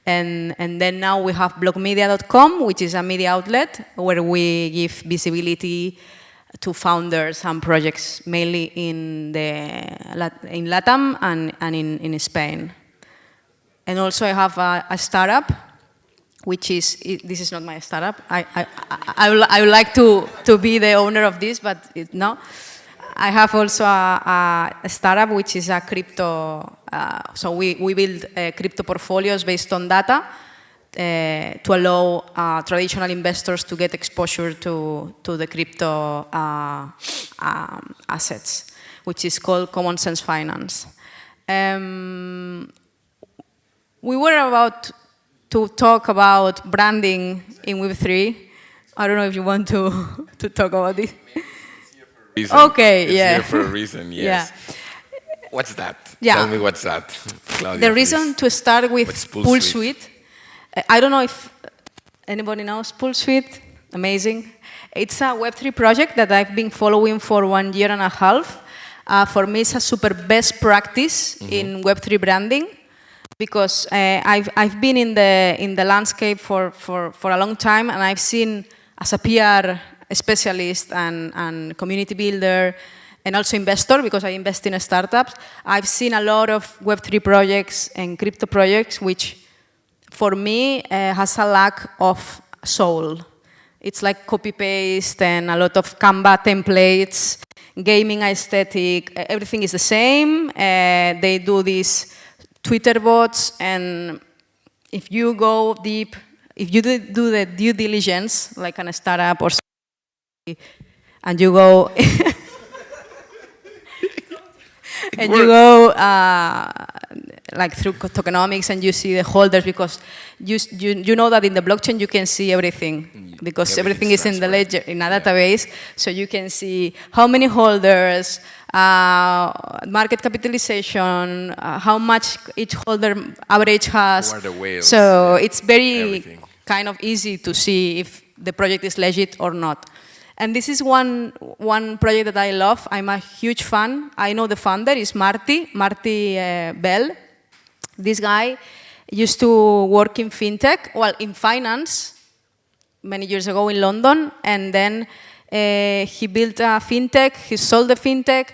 And then now we have blockmedia.com, which is a media outlet where we give visibility to founders and projects, mainly in LATAM and in Spain. And also I have a startup, which is, this is not my startup. I would like to be the owner of this, but no. I have also a startup which is a crypto, so we build crypto portfolios based on data to allow traditional investors to get exposure to the crypto assets, which is called Common Sense Finance. We were about to talk about branding in Web3. I don't know if you want to talk about this. Okay, it's here for a reason, yes. Yeah. What's that? Yeah. Tell me what's that, Claudia, the reason to start with Pool Suite. I don't know if anybody knows Pool Suite. Amazing. It's a Web3 project that I've been following for 1.5 years. For me, it's a super best practice in Web3 branding because I've been in the landscape for a long time, and I've seen as a PR specialist and community builder and also investor, because I invest in startups, I've seen a lot of Web3 projects and crypto projects which for me has a lack of soul. It's like copy-paste and a lot of Canva templates, gaming aesthetic, everything is the same. They do these Twitter bots, and if you go deep, if you do the due diligence, like on a startup or something, and you go and you go like through tokenomics and you see the holders, because you know that in the blockchain you can see everything, because everything is in the ledger, in a database, so you can see how many holders, market capitalization, how much each holder average has. Who are the whales? So it's very kind of easy to see if the project is legit or not. And this is one project that I love. I'm a huge fan. I know the founder is Marty Bell. This guy used to work in fintech, well, in finance, many years ago in London, and then he built a fintech, he sold the fintech,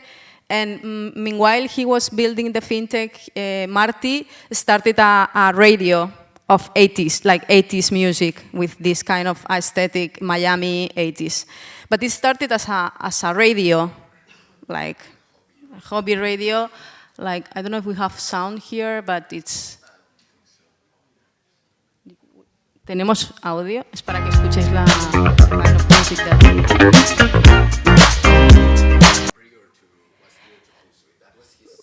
and meanwhile he was building the fintech, Marty started a radio of 80s, like 80s music with this kind of aesthetic, Miami 80s. But it started as a radio, like a hobby radio, like, I don't know if we have sound here, but it's... ¿Tenemos audio? Es para que escuchéis la kind of music that...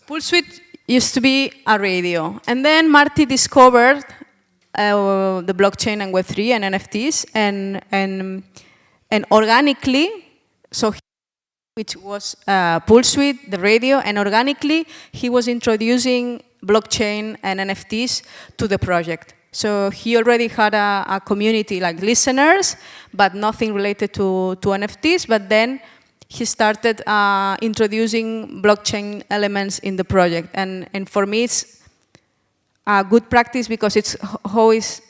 Pulsuit used to be a radio. And then Marty discovered the blockchain and Web3 and NFTs, and organically, so which was Pulsuit, the radio, and organically he was introducing blockchain and NFTs to the project. So he already had a community like listeners, but nothing related to NFTs, but then he started introducing blockchain elements in the project. And for me, it's a good practice because it's always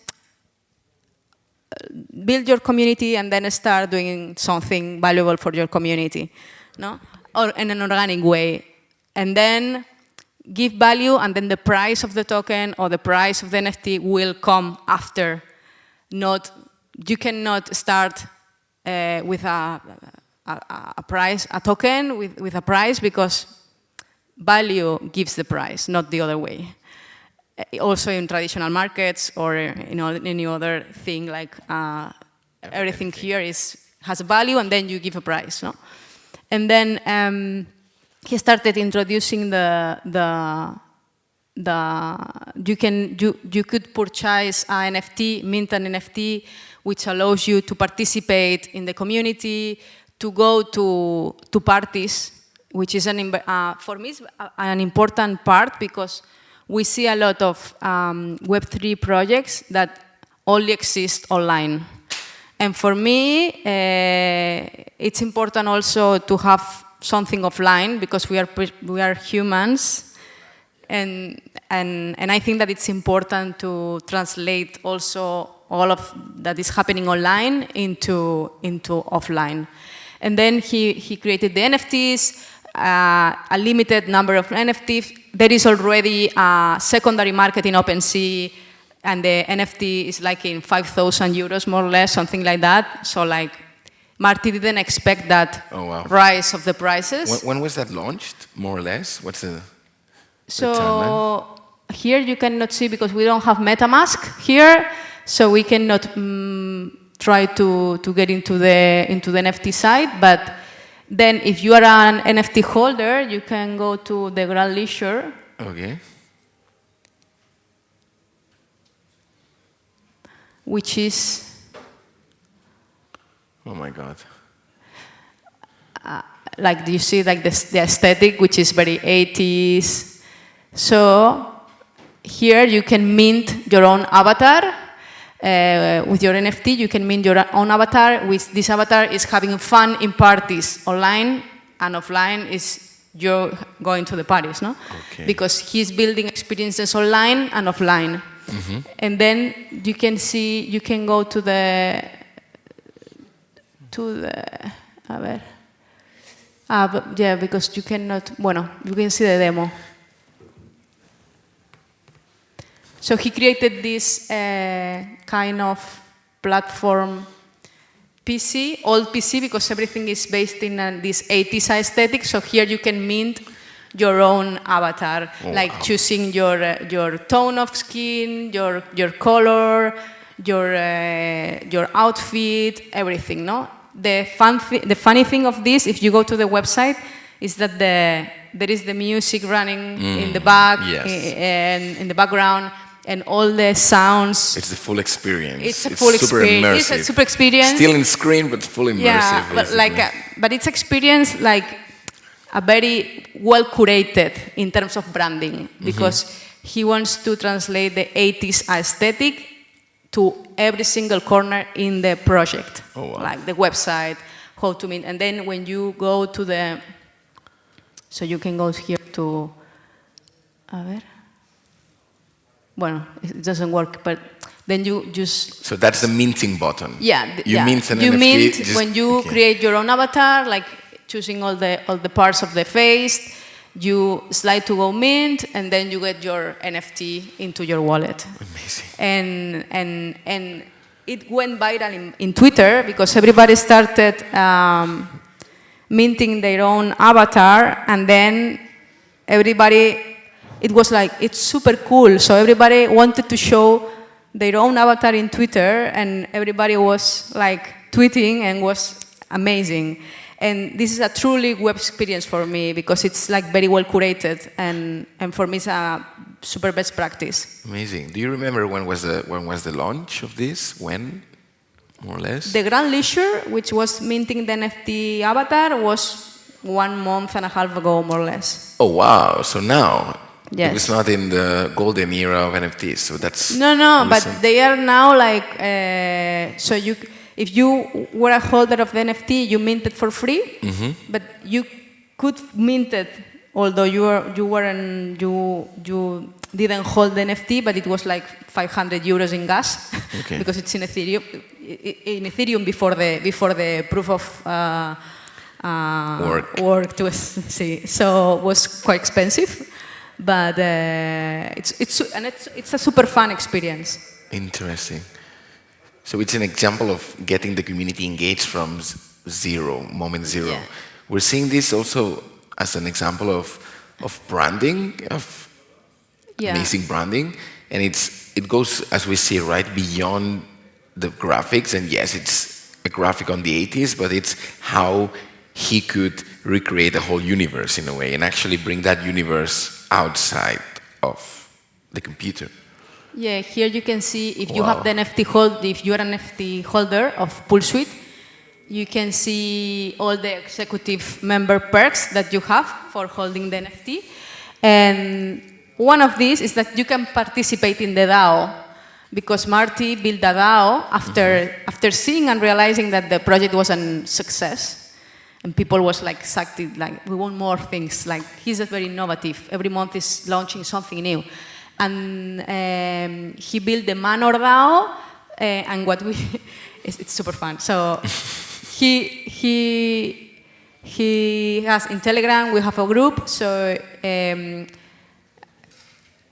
build your community and then start doing something valuable for your community, no? Or in an organic way. And then give value, and then the price of the token or the price of the NFT will come after. You cannot start with a price, a token with a price, because value gives the price, not the other way. Also in traditional markets or any other thing, like everything here has a value and then you give a price, no? And then he started introducing you could purchase an NFT, mint an NFT, which allows you to participate in the community, to go to parties, which is for me an important part, because we see a lot of Web3 projects that only exist online. And for me, it's important also to have something offline, because we are humans, and I think that it's important to translate also all of that is happening online into offline. And then he created the NFTs, a limited number of NFTs. There is already a secondary market in OpenSea, and the NFT is like in 5,000 euros, more or less, something like that. So like, Marty didn't expect that rise of the prices. When was that launched, more or less? What's the timeline? Here you cannot see because we don't have MetaMask here, so we cannot try to get into the NFT side. But then if you are an NFT holder, you can go to the Grand Leisure. Okay. Which is... Oh my God. Like, do you see like the aesthetic, which is very 80s? So here you can mint your own avatar. With your NFT, you can mint your own avatar. With this avatar is having fun in parties online, and offline is you're going to the parties, no? Okay. Because he's building experiences online and offline. Mm-hmm. And then you can see, you can go to the a ver. But yeah, because you cannot, you can see the demo. So he created this kind of platform PC, old PC, because everything is based in this 80s aesthetic. So here you can mint your own avatar, like choosing your tone of skin, your color, your outfit, everything, no? The funny thing of this, if you go to the website, is that there is the music running in the back, and in the background, and all the sounds. It's a full experience. It's a full experience. It's a super experience. Still in screen, but full immersive. Yeah, but it's experience like a very well curated in terms of branding, because he wants to translate the 80s aesthetic to every single corner in the project, like the website, how to mint. And then when you go to the, so you can go here to, a ver. Well, it doesn't work, but then you just... So that's the minting button. Yeah. You mint an you NFT. Mint just, when you create your own avatar, like choosing all the parts of the face, you slide to go mint, and then you get your NFT into your wallet. Amazing. And it went viral in Twitter because everybody started minting their own avatar, and then everybody, it was like, it's super cool. So everybody wanted to show their own avatar in Twitter, and everybody was like tweeting, and was amazing. And this is a truly web experience for me because it's like very well curated, and for me it's a super best practice. Amazing. Do you remember when was the launch of this? When, more or less? The Grand Leisure, which was minting the NFT avatar, was 1.5 months ago, more or less. Oh wow! So now yes. it was not in the golden era of NFTs. So that's no, but they are now like so you. If you were a holder of the NFT, you minted for free, but you could mint it, although you didn't hold the NFT, but it was like 500 euros in gas, because it's in Ethereum. In Ethereum before the proof of work to see, so it was quite expensive, but it's a super fun experience. Interesting. So it's an example of getting the community engaged from moment zero. Yeah. We're seeing this also as an example of branding, of amazing branding, and it goes, as we see, right beyond the graphics. And yes, it's a graphic on the 80s, but it's how he could recreate a whole universe in a way, and actually bring that universe outside of the computer. Yeah, here you can see if you have the NFT if you are an NFT holder of PoolSuite, you can see all the executive member perks that you have for holding the NFT. And one of these is that you can participate in the DAO, because Marty built a DAO after seeing and realizing that the project was a success. And people was like excited, like, we want more things. Like, he's very innovative. Every month is launching something new. And he built the Manor DAO, and what it's super fun. So he has in Telegram, we have a group, so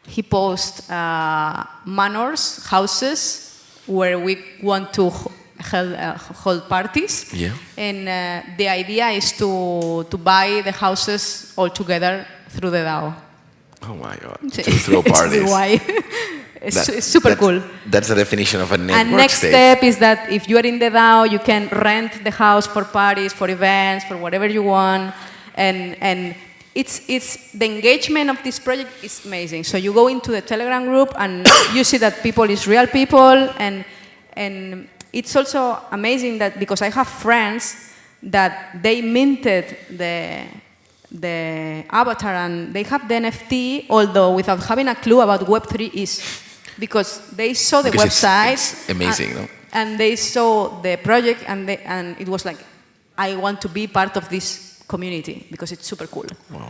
he posts manors, houses, where we want to hold parties. Yeah. And the idea is to buy the houses all together through the DAO. Oh my God, to throw parties. It's super cool. That's the definition of a network And next state. step is that if you are in the DAO, you can rent the house for parties, for events, for whatever you want. And it's the engagement of this project is amazing. So you go into the Telegram group and you see that people is real people, and it's also amazing that because I have friends that they minted the avatar and they have the NFT, although without having a clue about Web3 is, because they saw the website. It's amazing, no? And they saw the project, and it was like, I want to be part of this community because it's super cool. Wow.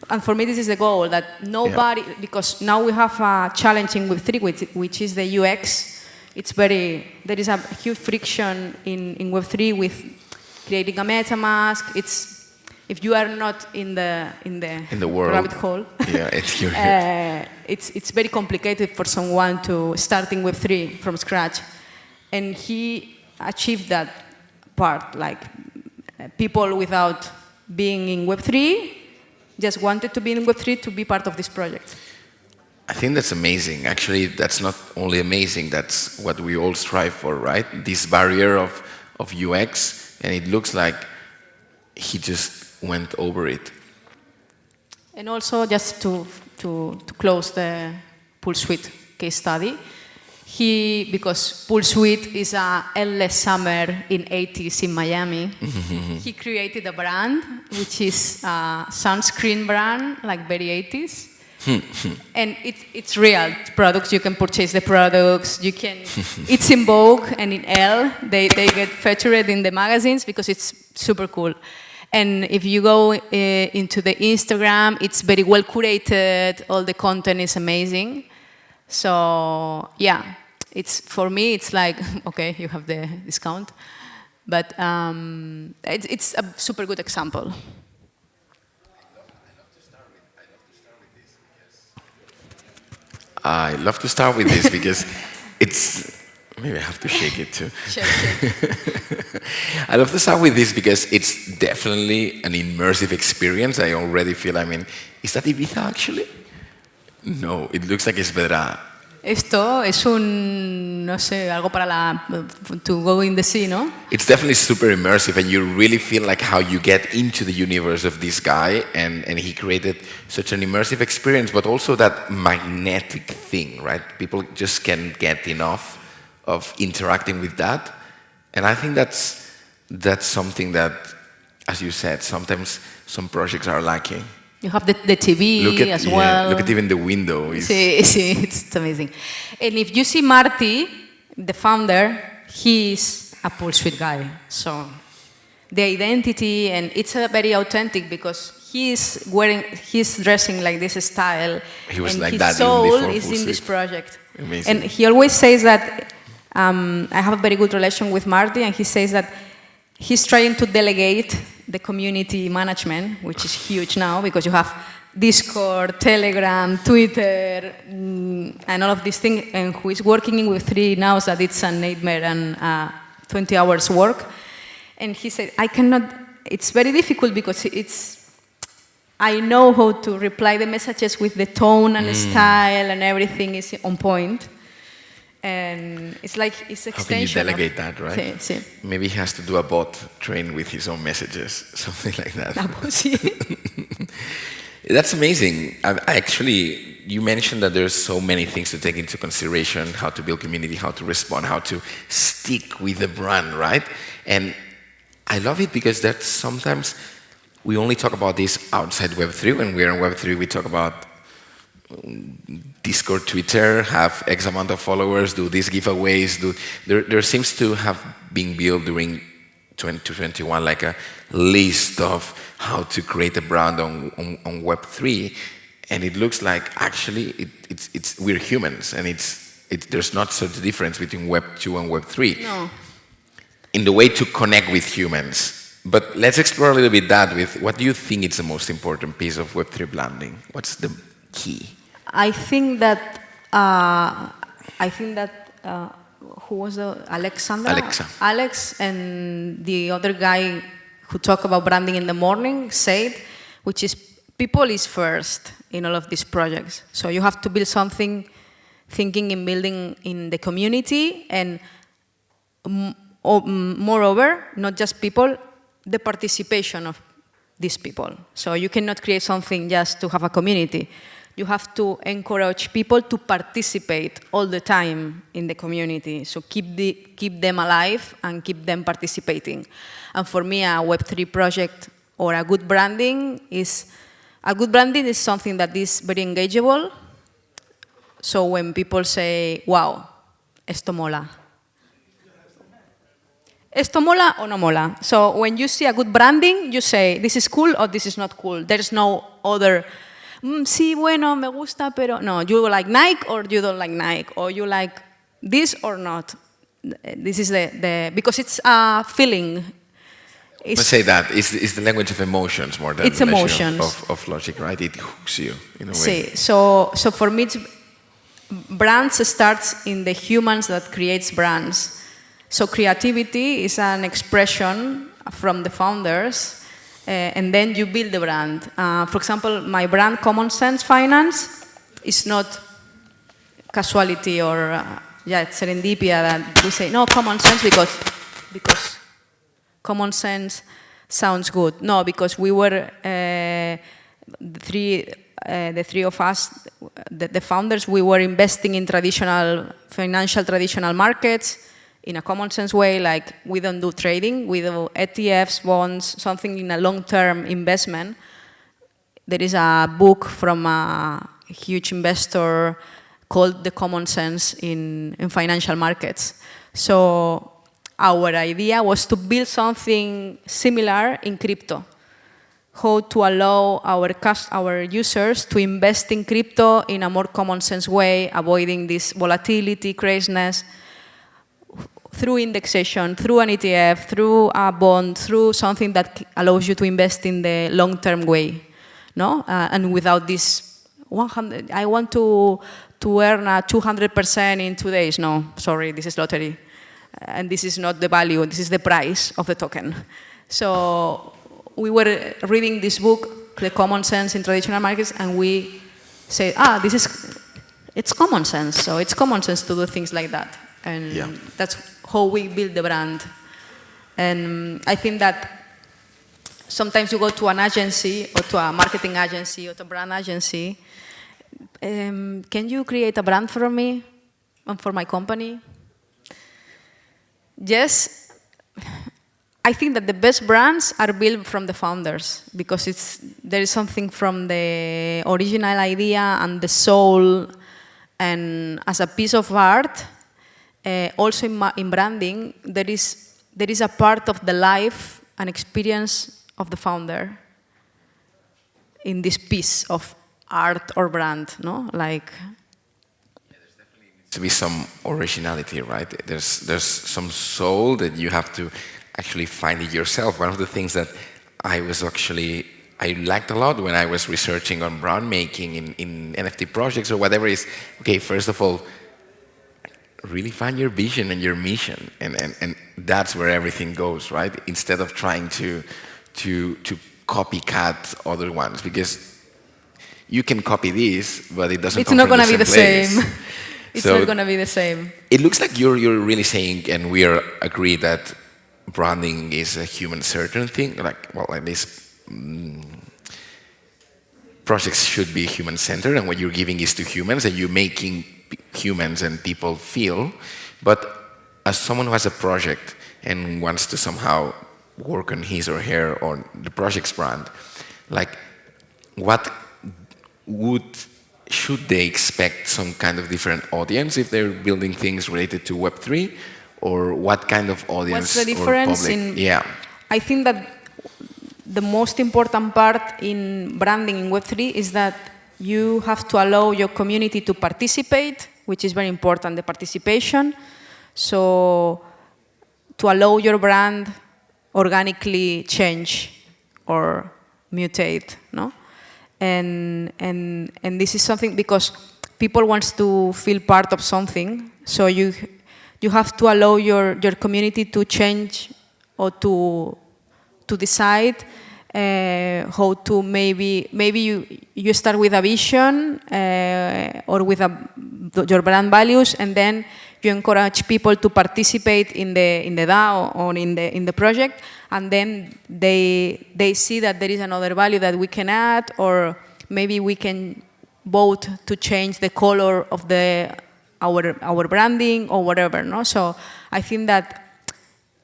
And for me, this is the goal, that nobody, because now we have a challenge in Web3, which is the UX. There is a huge friction in Web3 with creating a MetaMask. If you are not in the world, rabbit hole, it's very complicated for someone to start in Web3 from scratch. And he achieved that part, like people without being in Web3 just wanted to be in Web3 to be part of this project. I think that's amazing. Actually, that's not only amazing, that's what we all strive for, right? This barrier of UX, and it looks like he just went over it. And also, just to close the PoolSuite case study, because PoolSuite is a endless summer in 80s in Miami, he created a brand, which is a sunscreen brand, like very 80s. And it's real products. You can purchase the products. You can. It's in Vogue and in Elle. They get featured in the magazines because it's super cool. And if you go into the Instagram, it's very well curated. All the content is amazing. So yeah, for me, it's like, okay, you have the discount. But it's a super good example. I love to start with this because it's, maybe I have to shake it too. Shake. I love to start with this because it's definitely an immersive experience. I already feel, is that Ibiza actually? No, it looks like it's better. Esto es no sé, algo para to go in the sea, ¿no? It's definitely super immersive, and you really feel like how you get into the universe of this guy, and he created such an immersive experience, but also that magnetic thing, right? People just can't get enough of interacting with that, and I think that's something that, as you said, sometimes some projects are lacking. You have the TV as well. Look at even the window. Sí, it's amazing. And if you see Marty, the founder, he's a Pool Suite guy. So the identity, and it's very authentic because he's dressing like this style. He was and like his that soul even before is Pool in Suite. this project. Amazing. And he always says that, I have a very good relation with Marty, and he says that he's trying to delegate the community management, which is huge now because you have Discord, Telegram, Twitter, and all of these things, and who is working in Web3 now that it's a nightmare and 20 hours work. And he said, I cannot, it's very difficult because I know how to reply the messages with the tone and style and everything is on point. And it's like, it's extension. How can you delegate that, right? Sí. Maybe he has to do a bot trained with his own messages, something like that. That's amazing. Actually, you mentioned that there's so many things to take into consideration, how to build community, how to respond, how to stick with the brand, right? And I love it because that's sometimes we only talk about this outside Web3. When we're on Web3, we talk about Discord, Twitter, have X amount of followers, do these giveaways, there seems to have been built during 2021 like a list of how to create a brand on Web3, and it looks like actually we're humans, and there's not such a difference between Web2 and Web3 No. in the way to connect with humans. But let's explore a little bit that with what do you think is the most important piece of Web3 branding? What's the key? I think that who was the Alex and the other guy who talked about branding in the morning said, which is people is first in all of these projects. So you have to build something thinking in building in the community, and moreover, not just people, the participation of these people. So you cannot create something just to have a community. You have to encourage people to participate all the time in the community. So keep them alive and keep them participating. And for me, a Web3 project or a good branding is something that is very engageable. So when people say, wow, esto mola. Esto mola o no mola? So when you see a good branding, you say, this is cool or this is not cool. There's no other, sí, bueno, me gusta, pero... No, you like Nike or you don't like Nike, or you like this or not. This is because it's a feeling. Let's say that it's the language of emotions more than it's the emotions. of logic, right? It hooks you in a way. Sí, so for me, brands starts in the humans that creates brands. So creativity is an expression from the founders, and then you build the brand. For example, my brand, Common Sense Finance, is not casualty or it's serendipia that we say, no, common sense because common sense sounds good. No, because we were, the three of us, the founders, we were investing in financial markets in a common sense way, like we don't do trading, we do ETFs, bonds, something in a long-term investment. There is a book from a huge investor called the common sense in financial markets. So our idea was to build something similar in crypto. How to allow our users to invest in crypto in a more common sense way, avoiding this volatility, craziness, through indexation, through an ETF, through a bond, through something that allows you to invest in the long-term way, no? And without this 100, I want to earn a 200% in 2 days. No, sorry, this is lottery. And this is not the value, this is the price of the token. So we were reading this book, The Common Sense in Traditional Markets, and we said, it's common sense. So it's common sense to do things like that. And that's how we build the brand. And I think that sometimes you go to an agency or to a marketing agency or to a brand agency, can you create a brand for me and for my company? Yes, I think that the best brands are built from the founders because there is something from the original idea and the soul, and as a piece of art, also in branding, there is a part of the life and experience of the founder in this piece of art or brand, no? Like, to be some originality, right? There's some soul that you have to actually find it yourself. One of the things that I liked a lot when I was researching on brand making in NFT projects or whatever is, okay, first of all, really find your vision and your mission, and that's where everything goes, right? Instead of trying to copycat other ones, because you can copy this, but it doesn't. It's not going to be the same. It's So not going to be the same. It looks like you're really saying, and we agree that branding is a human-centered thing. Like, well, at least projects should be human-centered, and what you're giving is to humans, and you're making humans and people feel. But as someone who has a project and wants to somehow work on his or her or the project's brand, like, what should they expect some kind of different audience if they're building things related to Web3, or what kind of audience? What's the difference or public? I think that the most important part in branding in Web3 is that you have to allow your community to participate, which is very important, the participation. So to allow your brand organically change or mutate, no? And this is something because people want to feel part of something, so you have to allow your community to change or to decide how to maybe you start with a vision or with your brand values, and then you encourage people to participate in the DAO or in the project, and then they see that there is another value that we can add, or maybe we can vote to change the color of our branding or whatever, no? So I think that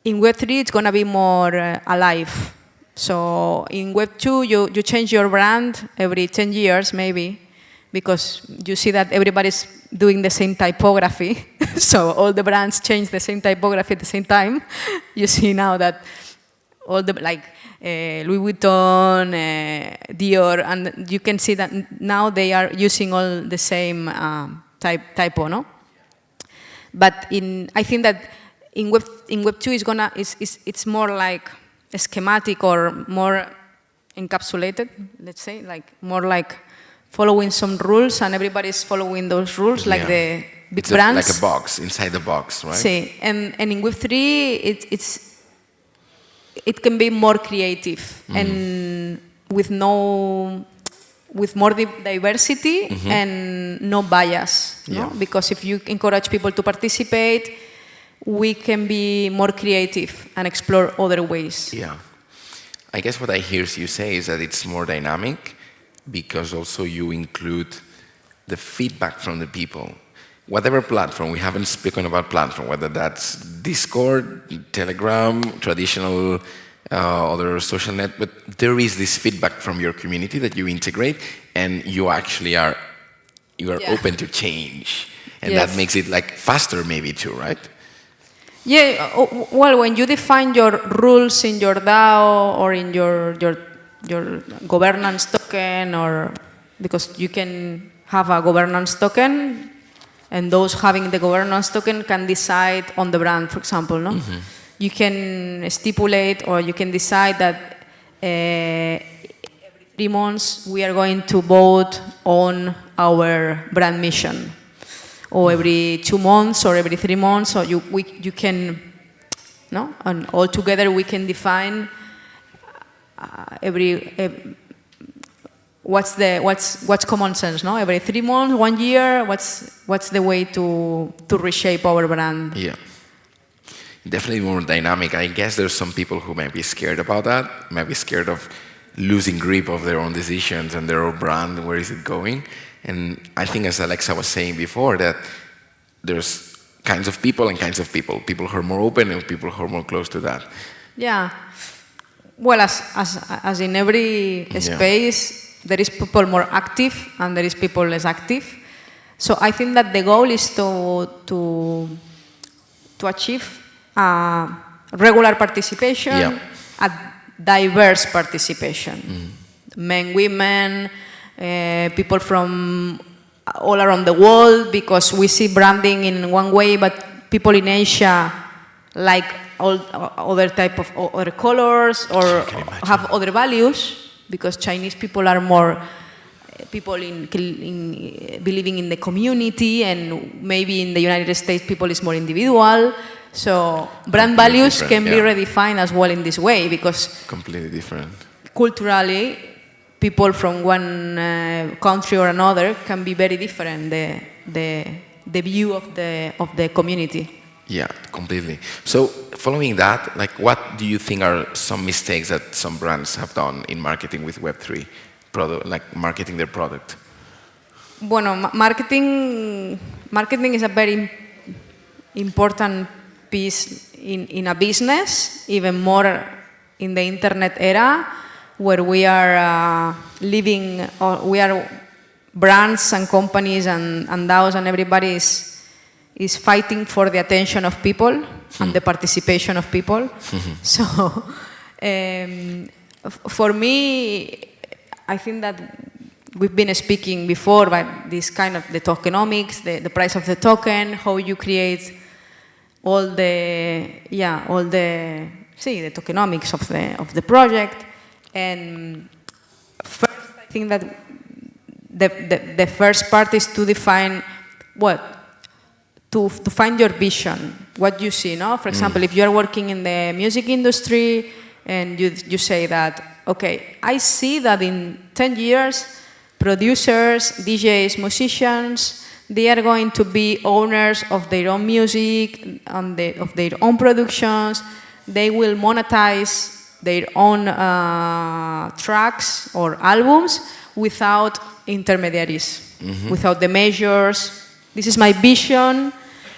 in Web3 it's going to be more alive. So in Web2 you change your brand every 10 years maybe, because you see that everybody's doing the same typography. So all the brands change the same typography at the same time. You see now that all the, like Louis Vuitton, Dior, and you can see that now they are using all the same typo, no? But I think that in Web2 it's more like schematic or more encapsulated, let's say, like more like following some rules, and everybody's following those rules, like the big brands. Like a box, inside the box, right? Sí, and in Web3, it can be more creative and with more diversity and no bias, no? Because if you encourage people to participate, we can be more creative and explore other ways. Yeah. I guess what I hear you say is that it's more dynamic, because also you include the feedback from the people. Whatever platform, we haven't spoken about platform, whether that's Discord, Telegram, traditional other social net, but there is this feedback from your community that you integrate, and you actually are you are Yeah. open to change. And Yes. that makes it like faster maybe too, right? Yeah, well, when you define your rules in your DAO or in your governance token, or because you can have a governance token, and those having the governance token can decide on the brand, for example, no? You can stipulate or you can decide that every 3 months we are going to vote on our brand mission. Or every 2 months or every 3 months, or you can, no? And all together we can define what's common sense, no? Every 3 months, 1 year, what's the way to reshape our brand? Yeah. Definitely more dynamic. I guess there's some people who might be scared about that, might be scared of losing grip of their own decisions and their own brand, where is it going? And I think, as Alexa was saying before, that there's kinds of people and kinds of people. People who are more open and people who are more close to that. Yeah. Well, as in every space, there is people more active and there is people less active. So I think that the goal is to achieve regular participation, a diverse participation. Men, women, people from all around the world, because we see branding in one way, but people in Asia like all other type of other colors or have other values, because Chinese people are more people in believing in the community, and maybe in the United States people is more individual. So brand values can be redefined as well in this way, because completely different. Culturally, people from one country or another can be very different, the view of the community. Yeah, completely. So following that, like, what do you think are some mistakes that some brands have done in marketing with Web3 product, like marketing their product? Bueno, marketing is a very important piece in a business, even more in the internet era, where we are living, or we are brands and companies and DAOs, and everybody is fighting for the attention of people and the participation of people. So for me, I think that we've been speaking before about this kind of the tokenomics, the price of the token, how you create all the tokenomics of the project. And first, I think that the first part is to define to find your vision, what you see, no? For example, if you are working in the music industry and you say that, okay, I see that in 10 years, producers, DJs, musicians, they are going to be owners of their own music, of their own productions. They will monetize their own tracks or albums without intermediaries, without the measures. This is my vision,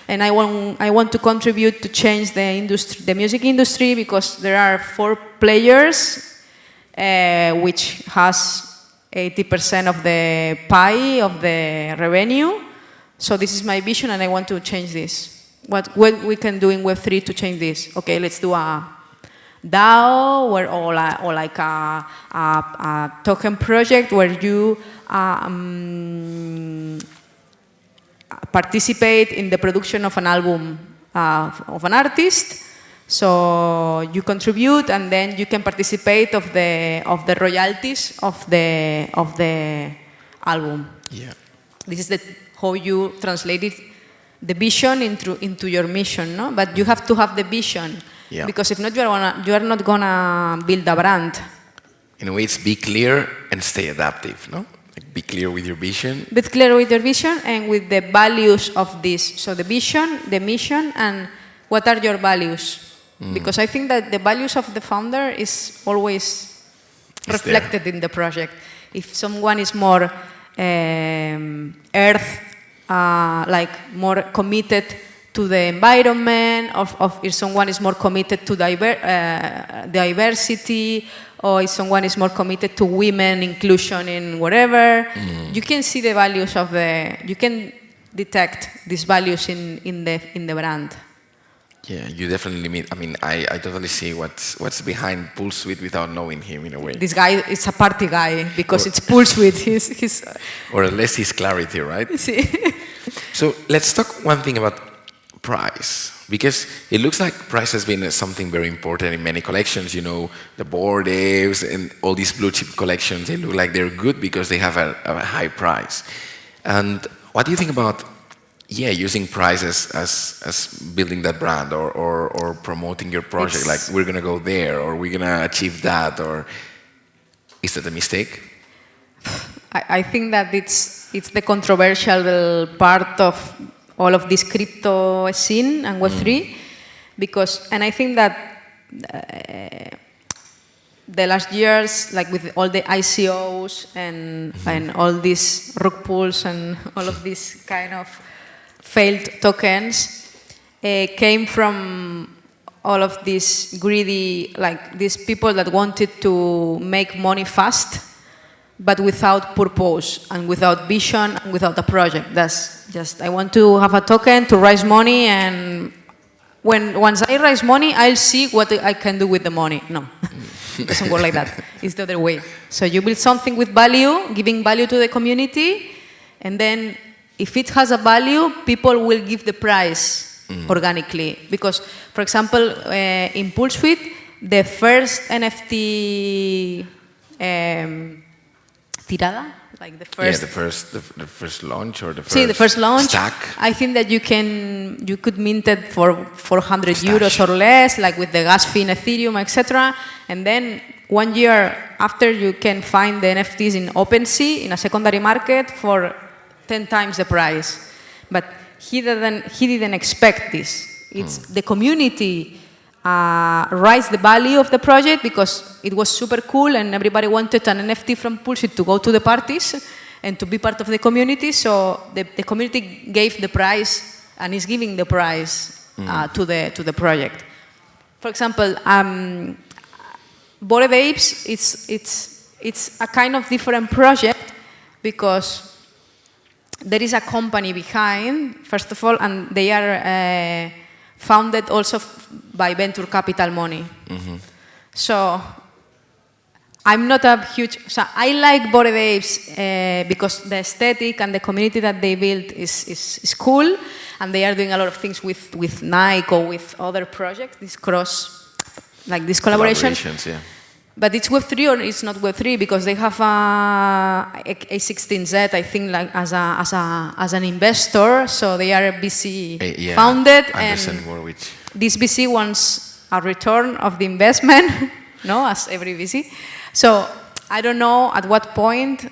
and I want to contribute to change the music industry, because there are 4 players, which has 80% of the pie of the revenue. So this is my vision, and I want to change this. What we can do in Web3 to change this? Okay, let's do a DAO or like a token project where you participate in the production of an album of an artist. So you contribute, and then you can participate of the royalties of the album. Yeah. This is how you translate the vision into your mission, no? But you have to have the vision, because if not, you are not gonna build a brand. In a way, it's be clear and stay adaptive, no? Like, be clear with your vision. Be clear with your vision and with the values of this. So the vision, the mission, and what are your values? Because I think that the values of the founder is always reflected in the project. If someone is more earth, like more committed to the environment, of if someone is more committed to diversity, or if someone is more committed to women inclusion in whatever. You can see the values of you can detect these values in the brand. Yeah, you definitely mean. I mean, I totally see what's behind Pool Suite without knowing him in a way. This guy is a party guy because it's Pool Suite. He's or at least his clarity, right? Sí. So let's talk one thing about price, because it looks like price has been something very important in many collections. You know, the Bored Apes and all these blue chip collections, they look like they're good because they have a high price. And what do you think about using prices as building that brand or promoting your project? Like, we're going to go there, or we're going to achieve that, or is that a mistake? I think that it's the controversial part of all of this crypto scene and Web3, and I think that the last years, like with all the ICOs and all these rug pulls and all of these kind of failed tokens, came from all of these greedy, like these people that wanted to make money fast, but without purpose and without vision and without a project. That's just, I want to have a token to raise money, and once I raise money, I'll see what I can do with the money. No, it doesn't work like that. It's the other way. So you build something with value, giving value to the community, and then if it has a value, people will give the price organically. Because, for example, in Pool Suite, the first NFT tirada, like the first... Yeah, the first launch, or the first... See, the first launch, stack. I think that you could mint it for 400 euros or less, like with the gas fee in Ethereum, etc. And then 1 year after, you can find the NFTs in OpenSea, in a secondary market, for 10 times the price. But he didn't expect this. It's the community raised the value of the project because it was super cool and everybody wanted an NFT from Pool Suite to go to the parties and to be part of the community. So the community gave the price and is giving the price to the project. For example, Bored Apes, it's a kind of different project because there is a company behind, first of all, and they are founded also by venture capital money. So I'm not a huge... So I like Bored Apes because the aesthetic and the community that they built is cool, and they are doing a lot of things with Nike or with other projects, these these collaborations. Yeah. But it's Web3 or it's not Web3 because they have A16Z, I think, like as an investor. So they are VC founded, and this VC wants a return of the investment, no, as every VC. So I don't know at what point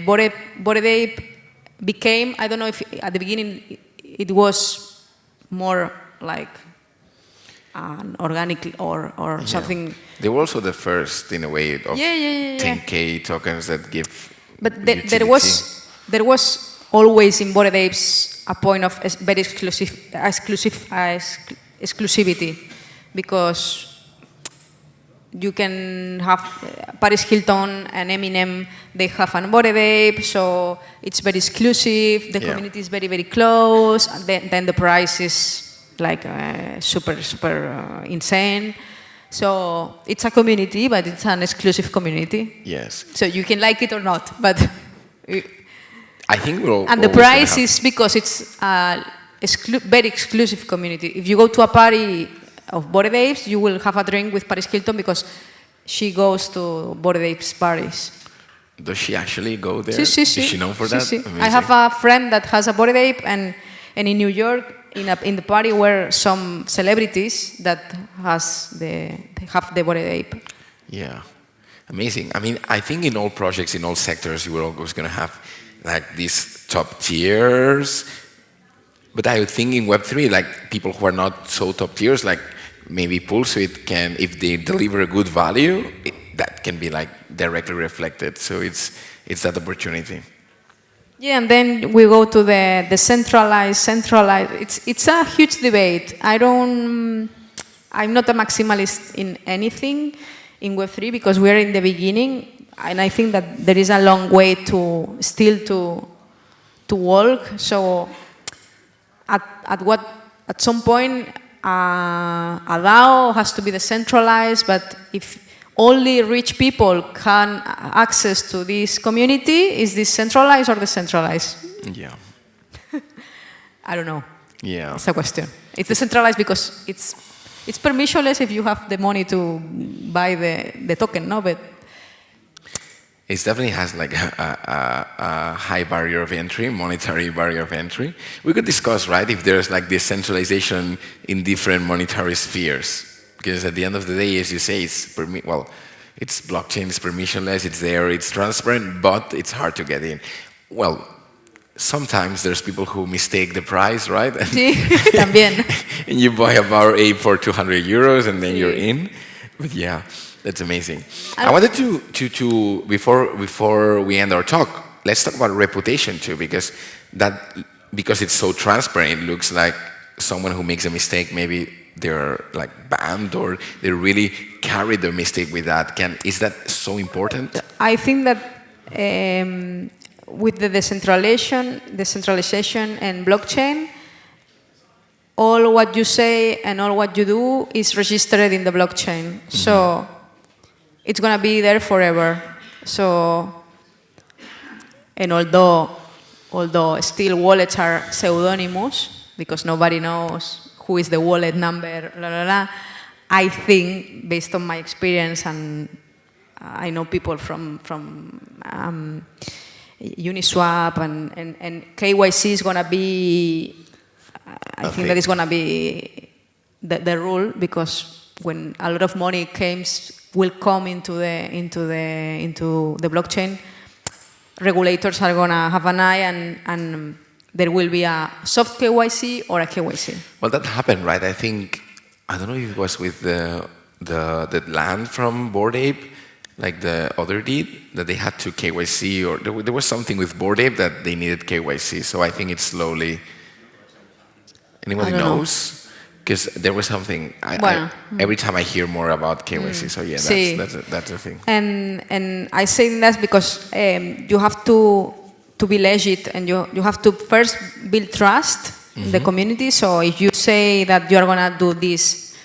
Bored Ape became. I don't know if at the beginning it was more like organic or something. They were also the first, in a way, of 10K tokens that give. But there was always in Bored Apes a point of very exclusivity, because you can have Paris Hilton and Eminem, they have an Bored Ape, so it's very exclusive, the community is very, very close, and then the price is like super insane. So it's a community, but it's an exclusive community. Yes. So you can like it or not, but... I think we're all... And the price is because it's a very exclusive community. If you go to a party of Bored Apes, you will have a drink with Paris Hilton because she goes to Bored Apes parties. Does she actually go there? Sí. Is she known for that? I have a friend that has a Bored Ape, and in New York, in the party were some celebrities that have the Bored Ape. Yeah, amazing. I mean, I think in all projects, in all sectors, you are always going to have like these top tiers. But I would think in Web3, like people who are not so top tiers, like maybe Pool Suite can, if they deliver a good value, that can be like directly reflected. So it's that opportunity. Yeah, and then we go to the centralized. It's a huge debate. I'm not a maximalist in anything in Web3 because we're in the beginning, and I think that there is a long way to walk. So at some point, a DAO has to be decentralized, but if only rich people can access to this community, is this centralized or decentralized? Yeah. I don't know. Yeah. It's a question. It's decentralized because it's permissionless if you have the money to buy the token, no? But it definitely has like a high barrier of entry, monetary barrier of entry. We could discuss, right, if there's like decentralization in different monetary spheres. Because at the end of the day, as you say, it's blockchain, it's permissionless, it's there, it's transparent, but it's hard to get in. Well, sometimes there's people who mistake the price, right? Sí, también. And you buy a Bored Ape for 200 euros and then you're in. But yeah, that's amazing. I wanted to before we end our talk, let's talk about reputation too, because it's so transparent, it looks like someone who makes a mistake, maybe they're like banned or they really carry their mistake with that. Is that so important? I think that with the decentralization and blockchain, all what you say and all what you do is registered in the blockchain. Mm-hmm. So it's going to be there forever. So, and although still wallets are pseudonymous because nobody knows who is the wallet number, blah, blah, blah. I think, based on my experience, and I know people from Uniswap, and KYC is going to be, I think that is going to be the rule, because when a lot of money will come into the blockchain, regulators are going to have an eye and there will be a soft KYC or a KYC. Well, that happened, right? I think, I don't know if it was with the land from Bored Ape, like the other deed, that they had to KYC, or there was something with Bored Ape that they needed KYC. So I think it's slowly. Anybody knows? Because there was something. Every time I hear more about KYC, so yeah, that's the thing. And I say that because you have to be legit, and you have to first build trust in the community. So if you say that you are going to do this,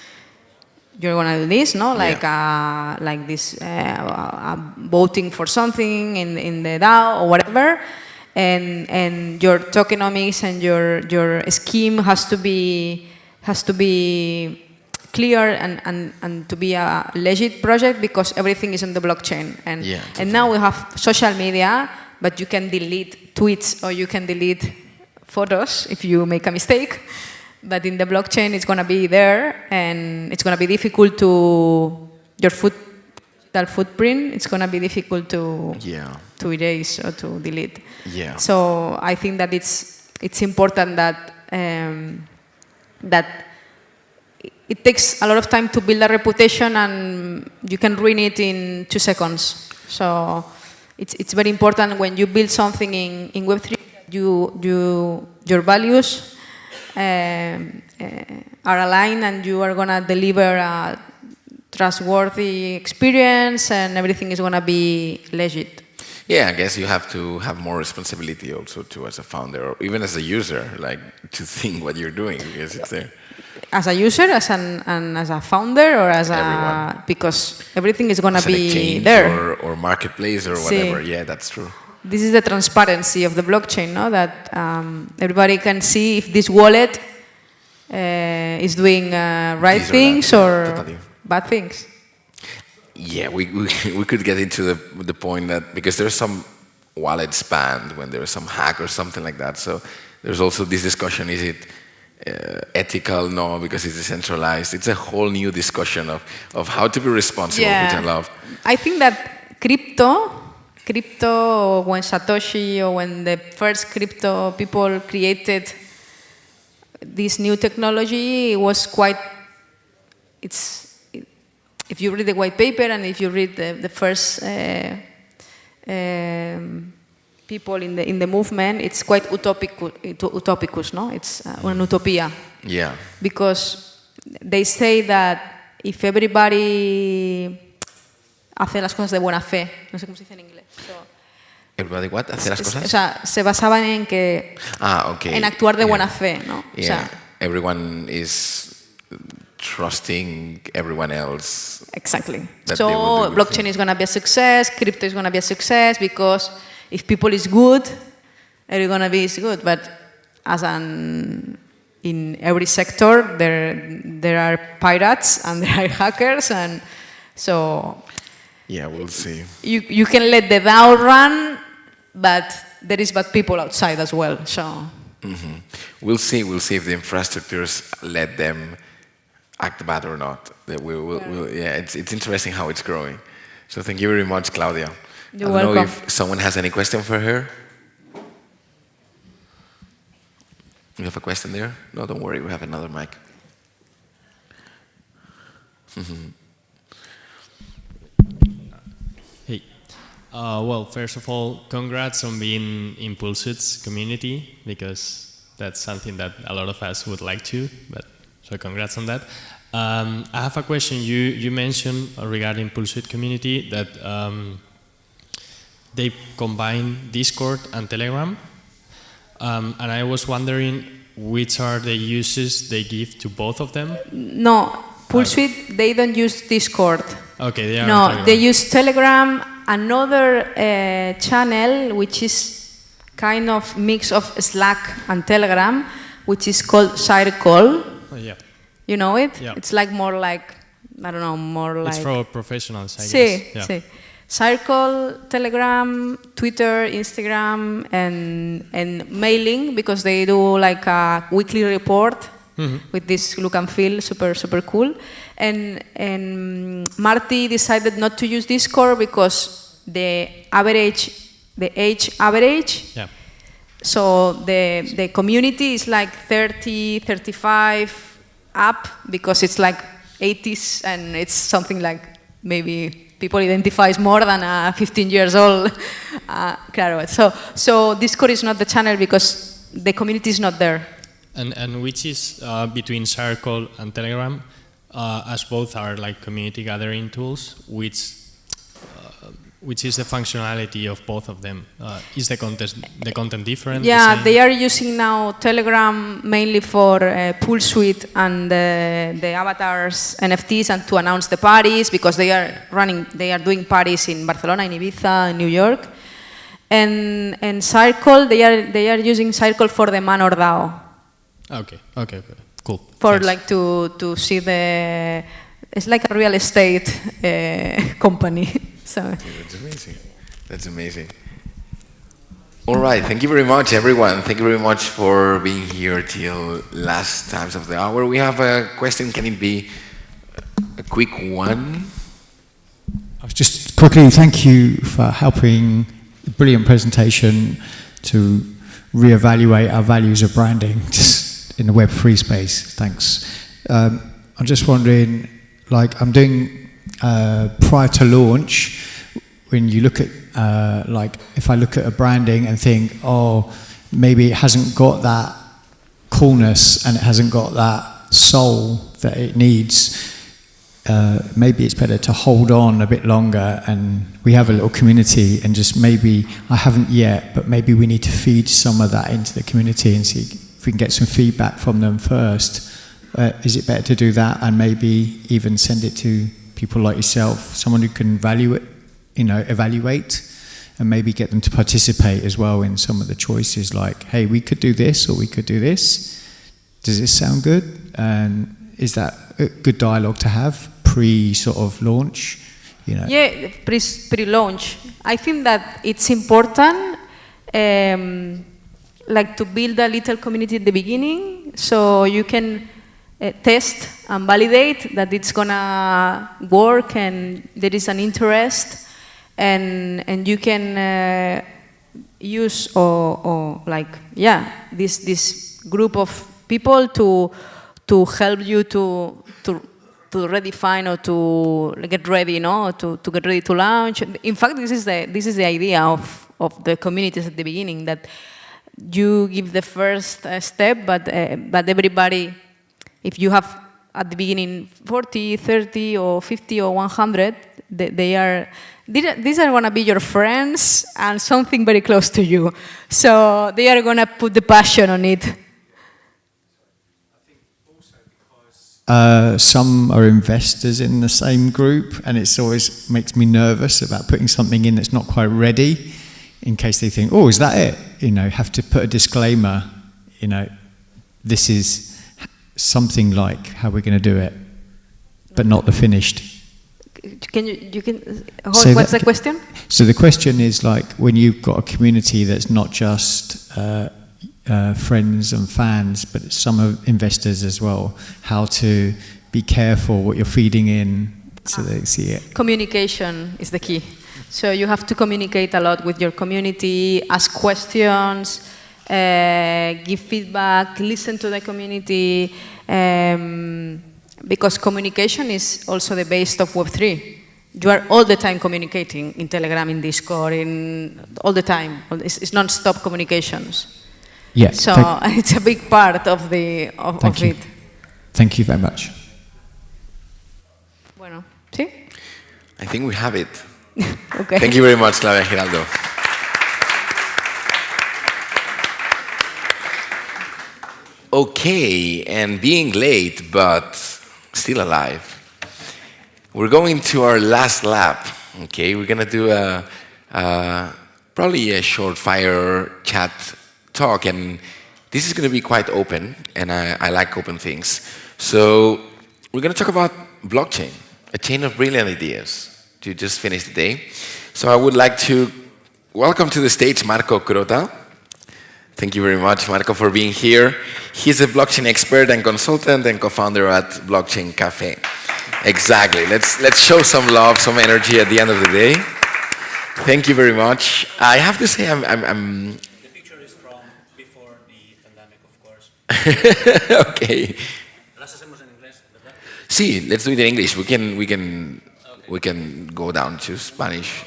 you're going to do this, no? Like this voting for something in the DAO or whatever, and your tokenomics and your scheme has to be clear and to be a legit project, because everything is on the blockchain. And now we have social media, but you can delete tweets or you can delete photos if you make a mistake. But in the blockchain, it's going to be there, and it's going to be difficult to your digital footprint. It's going to be difficult to erase or to delete. Yeah. So I think that it's important that that it takes a lot of time to build a reputation, and you can ruin it in 2 seconds. So it's very important when you build something in Web3, your values are aligned, and you are going to deliver a trustworthy experience, and everything is going to be legit. Yeah, I guess you have to have more responsibility also too, as a founder, or even as a user, like to think what you're doing, because it's there. As a user, as a founder, or as everyone, because everything is going to be exchange there, or marketplace or whatever. Yeah, that's true. This is the transparency of the blockchain, no? That everybody can see if this wallet is doing right things or bad things. Yeah, we could get into the point that, because there's some wallets banned when there's some hack or something like that. So there's also this discussion: is it ethical? No, because it's decentralized. It's a whole new discussion of how to be responsible, which I love. I think that crypto, when Satoshi or when the first crypto people created this new technology, it was quite. If you read the white paper and if you read the first people in the movement, it's quite utopicus, no? It's una utopia. Yeah. Because they say that if everybody hace las cosas de buena fe, no sé cómo se dice en inglés. So, Everybody what? ¿Hace las cosas? O sea, se basaban en que Okay. en actuar de buena fe, ¿no? Yeah. O sea, Everyone is trusting everyone else. exactly. That they will do So good blockchain is going to be a success, crypto is going to be a success, because if people is good, everyone is good. But in every sector, there are pirates and there are hackers, and so Yeah, we'll see. you can let the DAO run, but there is bad people outside as well. So We'll see if the infrastructures let them act bad or not. Yeah, it's interesting how it's growing. So thank you very much, Claudia. You're I don't know welcome. if someone has any question for her. You have a question there? No, don't worry, we have another mic. Hey. Well, first of all, congrats on being in Pulsuit's community, because that's something that a lot of us would like to, so congrats on that. I have a question. You mentioned regarding Pulsuit community that they combine Discord and Telegram, and I was wondering which are the uses they give to both of them? no, Pulsuit, they don't use Discord. Okay, they are No, on Telegram. they use Telegram, another channel which is kind of mix of Slack and Telegram, which is called Circle. Oh, yeah. You know it? Yeah. It's like more like, I don't know, more like... It's for professionals, I Sí, guess. Yeah. sí. Circle, Telegram, Twitter, Instagram, and mailing, because they do like a weekly report with this look and feel, super, super cool. And Marty decided not to use Discord because the age average, yeah. so the community is like 30, 35 up, because it's like 80s, and it's something like maybe people identifies more than a 15 years old graduate. So Discord is not the channel because the community is not there. And which is between Circle and Telegram, as both are like community gathering tools, which is the functionality of both of them? Is the content different? Yeah, they are using now Telegram mainly for Pool Suite and the avatars, NFTs, and to announce the parties, because they are doing parties in Barcelona, in Ibiza, in New York. And Circle, they are using Circle for the Manor DAO. Okay, cool. For Thanks. like to see it's like a real estate company. So. That's amazing. That's amazing. All right, thank you very much, everyone. Thank you very much for being here till last times of the hour. We have a question. Can it be a quick one? Just quickly, thank you for helping the brilliant presentation to reevaluate our values of branding just in the Web3 space. Thanks. I'm just wondering, like I'm doing prior to launch, when you look at like if I look at a branding and think, oh, maybe it hasn't got that coolness and it hasn't got that soul that it needs, maybe it's better to hold on a bit longer, and we have a little community, and just maybe, I haven't yet, but maybe we need to feed some of that into the community and see if we can get some feedback from them first. Is it better to do that and maybe even send it to people like yourself, someone who can evaluate, and maybe get them to participate as well in some of the choices, like, hey, we could do this or we could do this. Does this sound good? And is that a good dialogue to have pre-sort of launch? Yeah, pre-launch. I think that it's important, like to build a little community at the beginning, so you can test and validate that it's gonna work and there is an interest, and you can use this group of people to help you to redefine or to get ready, to get ready to launch. In fact, this is the idea of of the communities at the beginning, that you give the first step, but everybody, if you have at the beginning 40, 30, or 50, or 100, these are going to be your friends and something very close to you. So they are going to put the passion on it. Some are investors in the same group, and it's always makes me nervous about putting something in that's not quite ready, in case they think, oh, is that it? You know, have to put a disclaimer, you know, this is something like how we're going to do it, but not the finished. What's the question? So the question is, like, when you've got a community that's not just friends and fans, but some of investors as well, how to be careful what you're feeding in so they see it. Communication is the key. So you have to communicate a lot with your community, ask questions, give feedback, listen to the community, because communication is also the base of Web3. You are all the time communicating in Telegram, in Discord, all the time. It's non-stop communications. Yeah. So it's a big part of it. Thank you very much. Bueno, ¿sí? I think we have it. Okay. Thank you very much, Claudia Giraldo. Okay, and being late, but still alive, we're going to our last lap. Okay, we're gonna do probably a short fire chat talk, and this is gonna be quite open, and I like open things. So we're gonna talk about blockchain, a chain of brilliant ideas to just finish the day. So I would like to welcome to the stage Marco Crota. Thank you very much, Marco, for being here. He's a blockchain expert and consultant and co-founder at Blockchain Cafe. Exactly. Let's show some love, some energy at the end of the day. Thank you very much. I have to say, I'm The picture is from before the pandemic, of course. Okay. ¿Las hacemos en inglés, verdad? Sí, let's do it in English. We can go down to Spanish.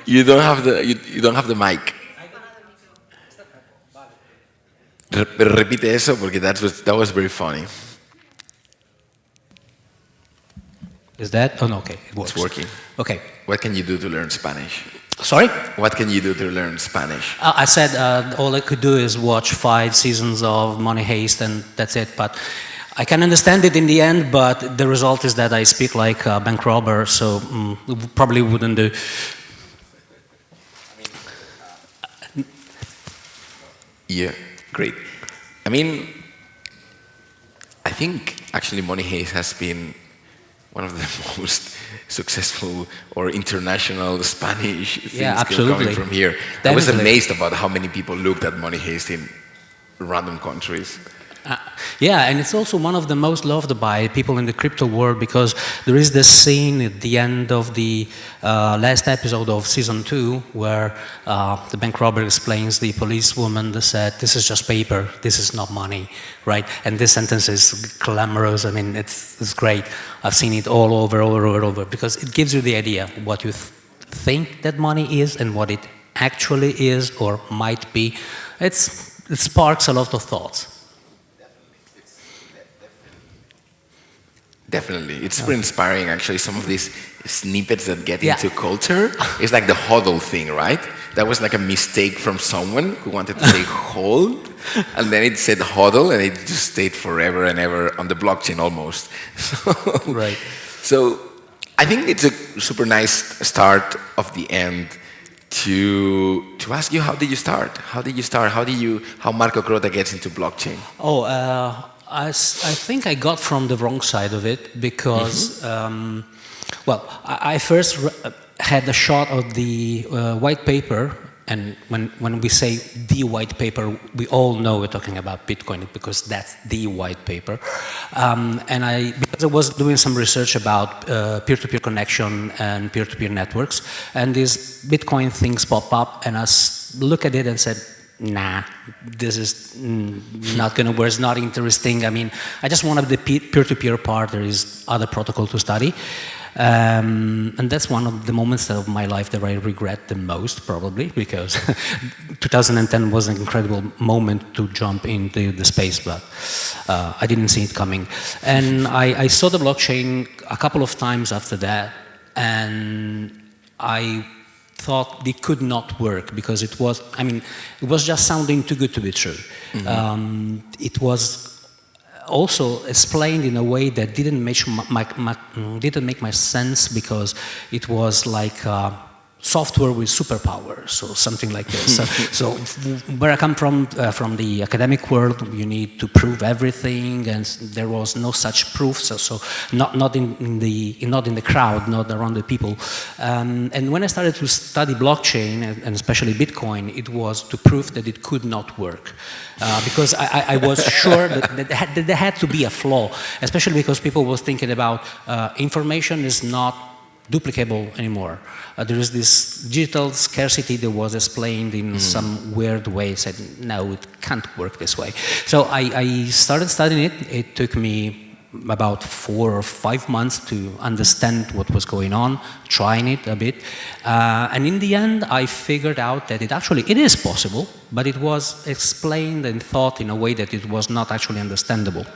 You don't have the mic. Pero repite eso porque that was very funny. Is that? Oh no, okay, it works. It's working. Okay. What can you do to learn Spanish? Sorry? What can you do to learn Spanish? I said all I could do is watch 5 seasons of Money Heist and that's it. But I can understand it in the end, but the result is that I speak like a bank robber, so probably wouldn't do. Yeah, great. I mean, I think actually Money Heist has been one of the most successful or international Spanish things coming from here. Definitely. I was amazed about how many people looked at Money Heist in random countries. Yeah, and it's also one of the most loved by people in the crypto world because there is this scene at the end of the last episode of season 2 where the bank robber explains the policewoman that said, "This is just paper, this is not money," right? And this sentence is glamorous. I mean, it's great. I've seen it all over, because it gives you the idea what you think that money is and what it actually is or might be. It sparks a lot of thoughts. Definitely. It's super inspiring, actually, some of these snippets that get into culture. It's like the hodl thing, right? That was like a mistake from someone who wanted to say hold, and then it said hodl, and it just stayed forever and ever on the blockchain almost. Right. So I think it's a super nice start of the end to ask you, how did you start? How Marco Crota gets into blockchain? I think I got from the wrong side of it because, well, I first had a shot of the white paper, and when we say the white paper, we all know we're talking about Bitcoin because that's the white paper. Because I was doing some research about peer-to-peer connection and peer-to-peer networks, and these Bitcoin things pop up, and I look at it and said, nah, this is not going to work, it's not interesting. I mean, I just wanted the peer-to-peer part. There is other protocol to study. And that's one of the moments of my life that I regret the most, probably, because 2010 was an incredible moment to jump into the space, but I didn't see it coming. And I saw the blockchain a couple of times after that, and I thought it could not work because it was, I mean, it was just sounding too good to be true. It was also explained in a way that didn't make much sense because it was like software with superpowers or something like this. So where I come from the academic world, you need to prove everything, and there was no such proof. So not in the crowd, not around the people. And when I started to study blockchain and especially Bitcoin, it was to prove that it could not work. Because I was sure that there had to be a flaw, especially because people were thinking about information is not duplicable anymore. There is this digital scarcity that was explained in some weird way. Said, no, it can't work this way. So I started studying it. It took me about 4 or 5 months to understand what was going on, trying it a bit. And in the end, I figured out that it is possible, but it was explained and thought in a way that it was not actually understandable.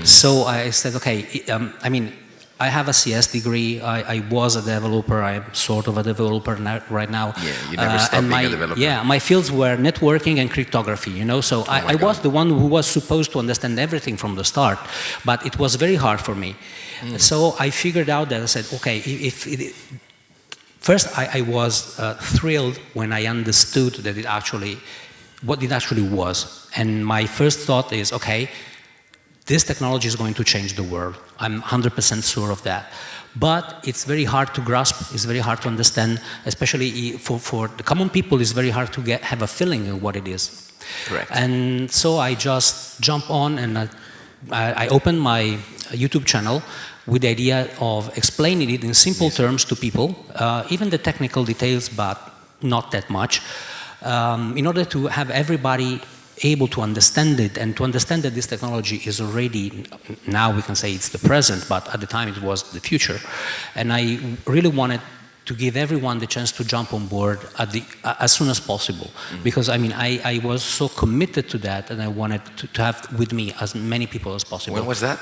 So I said, okay, I mean, I have a CS degree. I was a developer. I'm sort of a developer right now. Yeah, you never stop being a developer. Yeah, my fields were networking and cryptography, you know. So I was the one who was supposed to understand everything from the start, but it was very hard for me. So I figured out that I said, okay, first I was thrilled when I understood that what it actually was. And my first thought is, okay, this technology is going to change the world. I'm 100% sure of that. But it's very hard to grasp, it's very hard to understand, especially for the common people, it's very hard to have a feeling of what it is. Correct. And so I just jump on and I opened my YouTube channel with the idea of explaining it in simple terms to people, even the technical details, but not that much, in order to have everybody able to understand it and to understand that this technology is already, now we can say it's the present, but at the time it was the future. And I really wanted to give everyone the chance to jump on board as soon as possible. Because I mean, I was so committed to that, and I wanted to have with me as many people as possible. When was that?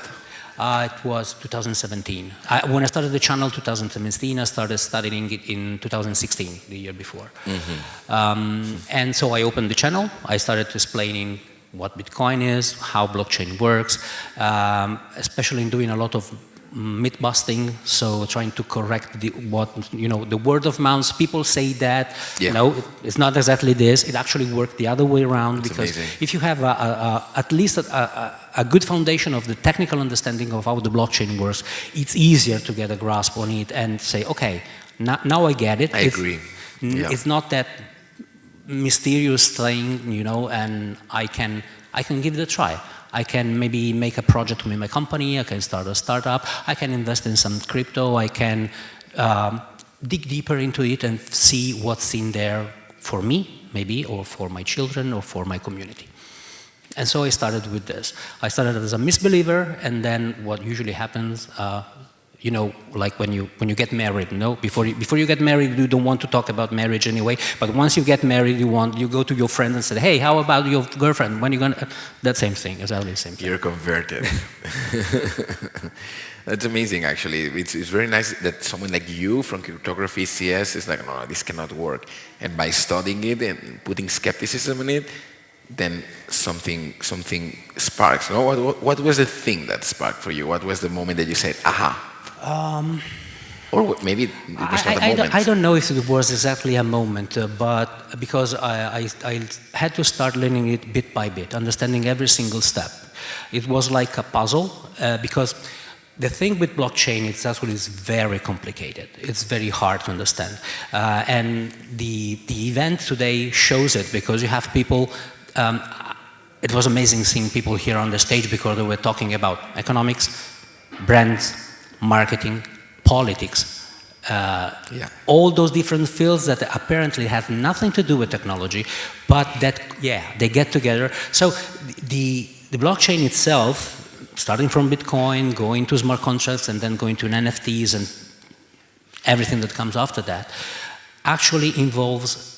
It was 2017. When I started the channel, 2017, I started studying it in 2016, the year before. And so I opened the channel. I started explaining what Bitcoin is, how blockchain works, especially in doing a lot of myth busting, so trying to correct the word of mouth. People say that, no, it's not exactly this. It actually worked the other way around. That's because amazing. If you have at least a good foundation of the technical understanding of how the blockchain works, it's easier to get a grasp on it and say, okay, now I get it. I agree. It's not that mysterious thing, you know, and I can give it a try. I can maybe make a project with my company, I can start a startup, I can invest in some crypto, I can dig deeper into it and see what's in there for me, maybe, or for my children, or for my community. And so I started with this. I started as a misbeliever, and then what usually happens, you know, like when you get married, no? Before you get married, you don't want to talk about marriage anyway. But once you get married, you go to your friend and say, "Hey, how about your girlfriend? When are you gonna?" That same thing, exactly the same thing. You're converted. That's amazing, actually. It's very nice that someone like you from cryptography, CS, is like, no, this cannot work. And by studying it and putting skepticism in it, then something sparks. No? What was the thing that sparked for you? What was the moment that you said, aha? Or maybe it was not a moment. I don't know if it was exactly a moment, but because I had to start learning it bit by bit, understanding every single step. It was like a puzzle, because the thing with blockchain, it's actually very complicated. It's very hard to understand. And the event today shows it, because you have people, it was amazing seeing people here on the stage, because they were talking about economics, brands, marketing, politics, all those different fields that apparently have nothing to do with technology, but that, they get together. So the blockchain itself, starting from Bitcoin, going to smart contracts, and then going to NFTs and everything that comes after that, actually involves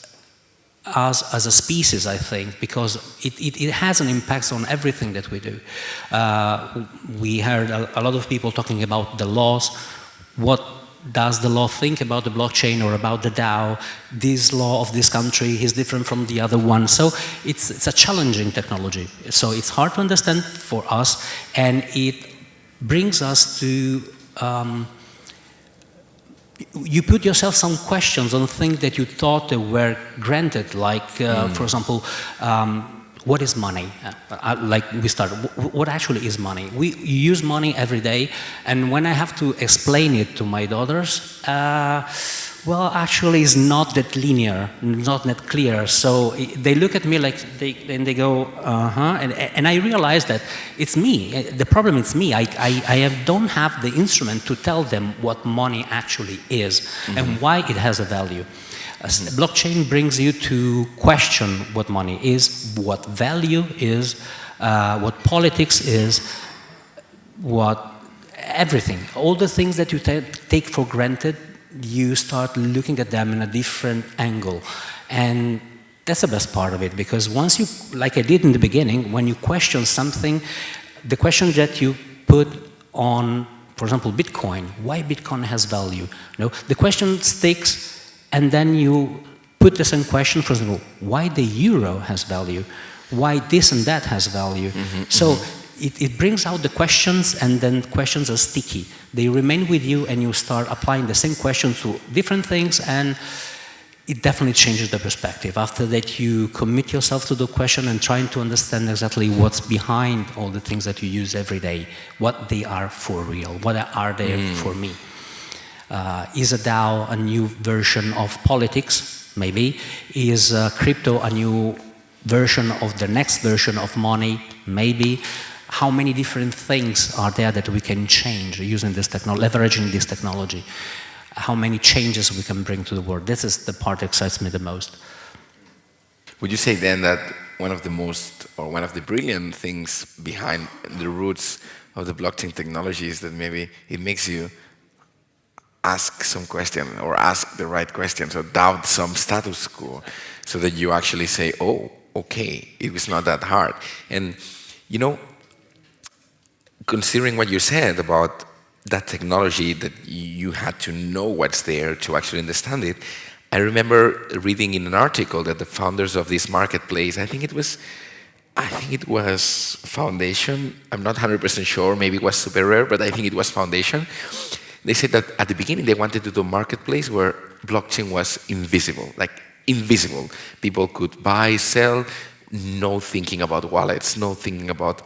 us as a species, I think, because it has an impact on everything that we do. We heard a lot of people talking about the laws. What does the law think about the blockchain or about the DAO? This law of this country is different from the other one. So it's a challenging technology. So it's hard to understand for us, and it brings us to you put yourself some questions on things that you thought they were granted, like, for example, what is money? Like we started, what actually is money? We use money every day, and when I have to explain it to my daughters, well, actually it's not that linear, not that clear. So they look at me like, and they go, and I realize that it's me. The problem is me. I don't have the instrument to tell them what money actually is and why it has a value. Blockchain brings you to question what money is, what value is, what politics is, what everything. All the things that you take for granted, you start looking at them in a different angle. And that's the best part of it, because once you, like I did in the beginning, when you question something, the question that you put on, for example, Bitcoin, why Bitcoin has value, the question sticks. And then you put the same question, for example, why the euro has value? Why this and that has value? So it brings out the questions, and then questions are sticky. They remain with you, and you start applying the same question to different things, and it definitely changes the perspective. After that, you commit yourself to the question and trying to understand exactly what's behind all the things that you use every day, what they are for real, what are they for me. Is a DAO a new version of politics? Maybe. Is crypto a new version of the next version of money? Maybe. How many different things are there that we can change using this technology, leveraging this technology? How many changes we can bring to the world? This is the part that excites me the most. Would you say then that one of the most, or one of the brilliant things behind the roots of the blockchain technology is that maybe it makes you ask some question, or ask the right questions, or doubt some status quo, so that you actually say, oh, okay, it was not that hard. And, considering what you said about that technology, that you had to know what's there to actually understand it, I remember reading in an article that the founders of this marketplace, I think it was Foundation, I'm not 100% sure, maybe it was Super Rare, but I think it was Foundation. They said that at the beginning they wanted to do a marketplace where blockchain was invisible, like invisible. People could buy, sell, no thinking about wallets, no thinking about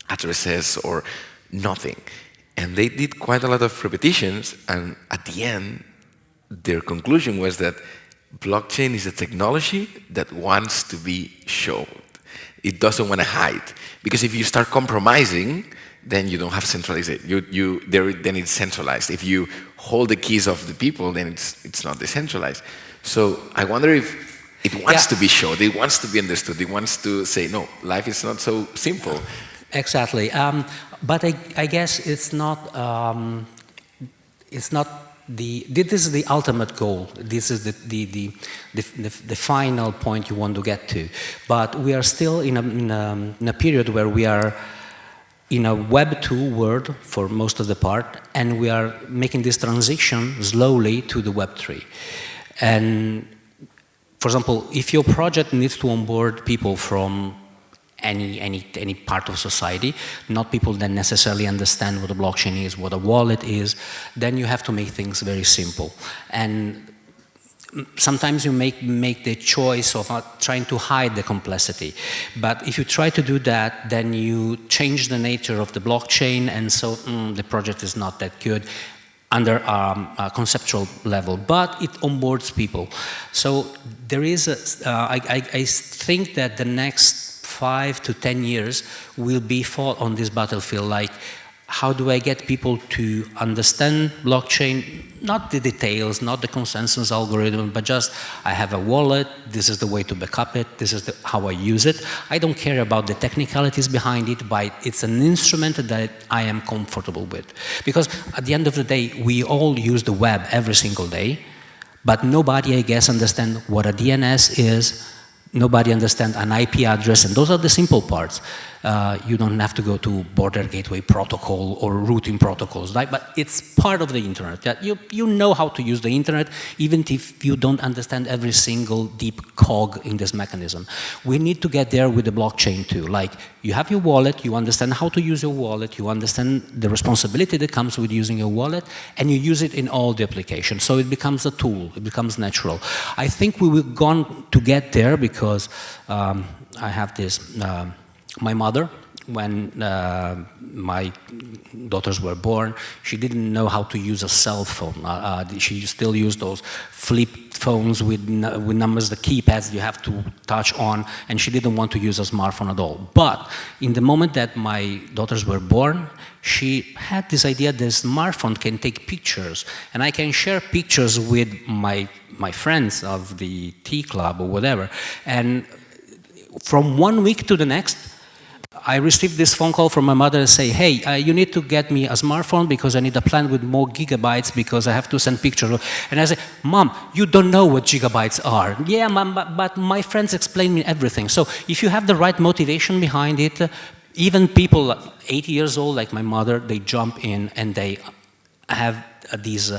addresses or nothing. And they did quite a lot of repetitions, and at the end, their conclusion was that blockchain is a technology that wants to be shown. It doesn't want to hide. Because if you start compromising, then you don't have centralization. Then it's centralized. If you hold the keys of the people, then it's not decentralized. So I wonder if it wants to be shown, it wants to be understood, it wants to say, no, life is not so simple. Exactly. But I guess it's not this is the ultimate goal. This is the final point you want to get to. But we are still in a period where we are in a Web 2 world for most of the part, and we are making this transition slowly to the Web 3. And for example, if your project needs to onboard people from any part of society, not people that necessarily understand what a blockchain is, what a wallet is, then you have to make things very simple. And sometimes you make the choice of trying to hide the complexity. But if you try to do that, then you change the nature of the blockchain, and so the project is not that good under a conceptual level, but it onboards people. So there is I think that the next 5 to 10 years will be fought on this battlefield, like how do I get people to understand blockchain, not the details, not the consensus algorithm, but just I have a wallet, this is the way to backup it, this is how I use it. I don't care about the technicalities behind it, but it's an instrument that I am comfortable with. Because at the end of the day, we all use the web every single day, but nobody, I guess, understands what a DNS is, nobody understands an IP address, and those are the simple parts. You don't have to go to border gateway protocol or routing protocols, right? But it's part of the internet. That you know how to use the internet, even if you don't understand every single deep cog in this mechanism. We need to get there with the blockchain too. Like, you have your wallet, you understand how to use your wallet, you understand the responsibility that comes with using your wallet, and you use it in all the applications. So it becomes a tool, it becomes natural. I think we will go to get there because I have this. My mother, when my daughters were born, she didn't know how to use a cell phone. She still used those flip phones with numbers, the keypads you have to touch on, and she didn't want to use a smartphone at all. But in the moment that my daughters were born, she had this idea that a smartphone can take pictures, and I can share pictures with my friends of the tea club or whatever. And from 1 week to the next, I received this phone call from my mother and say, hey, you need to get me a smartphone because I need a plan with more gigabytes because I have to send pictures. And I said, Mom, you don't know what gigabytes are. Yeah, Mom, but my friends explain me everything. So if you have the right motivation behind it, even people 80 years old like my mother, they jump in and they have these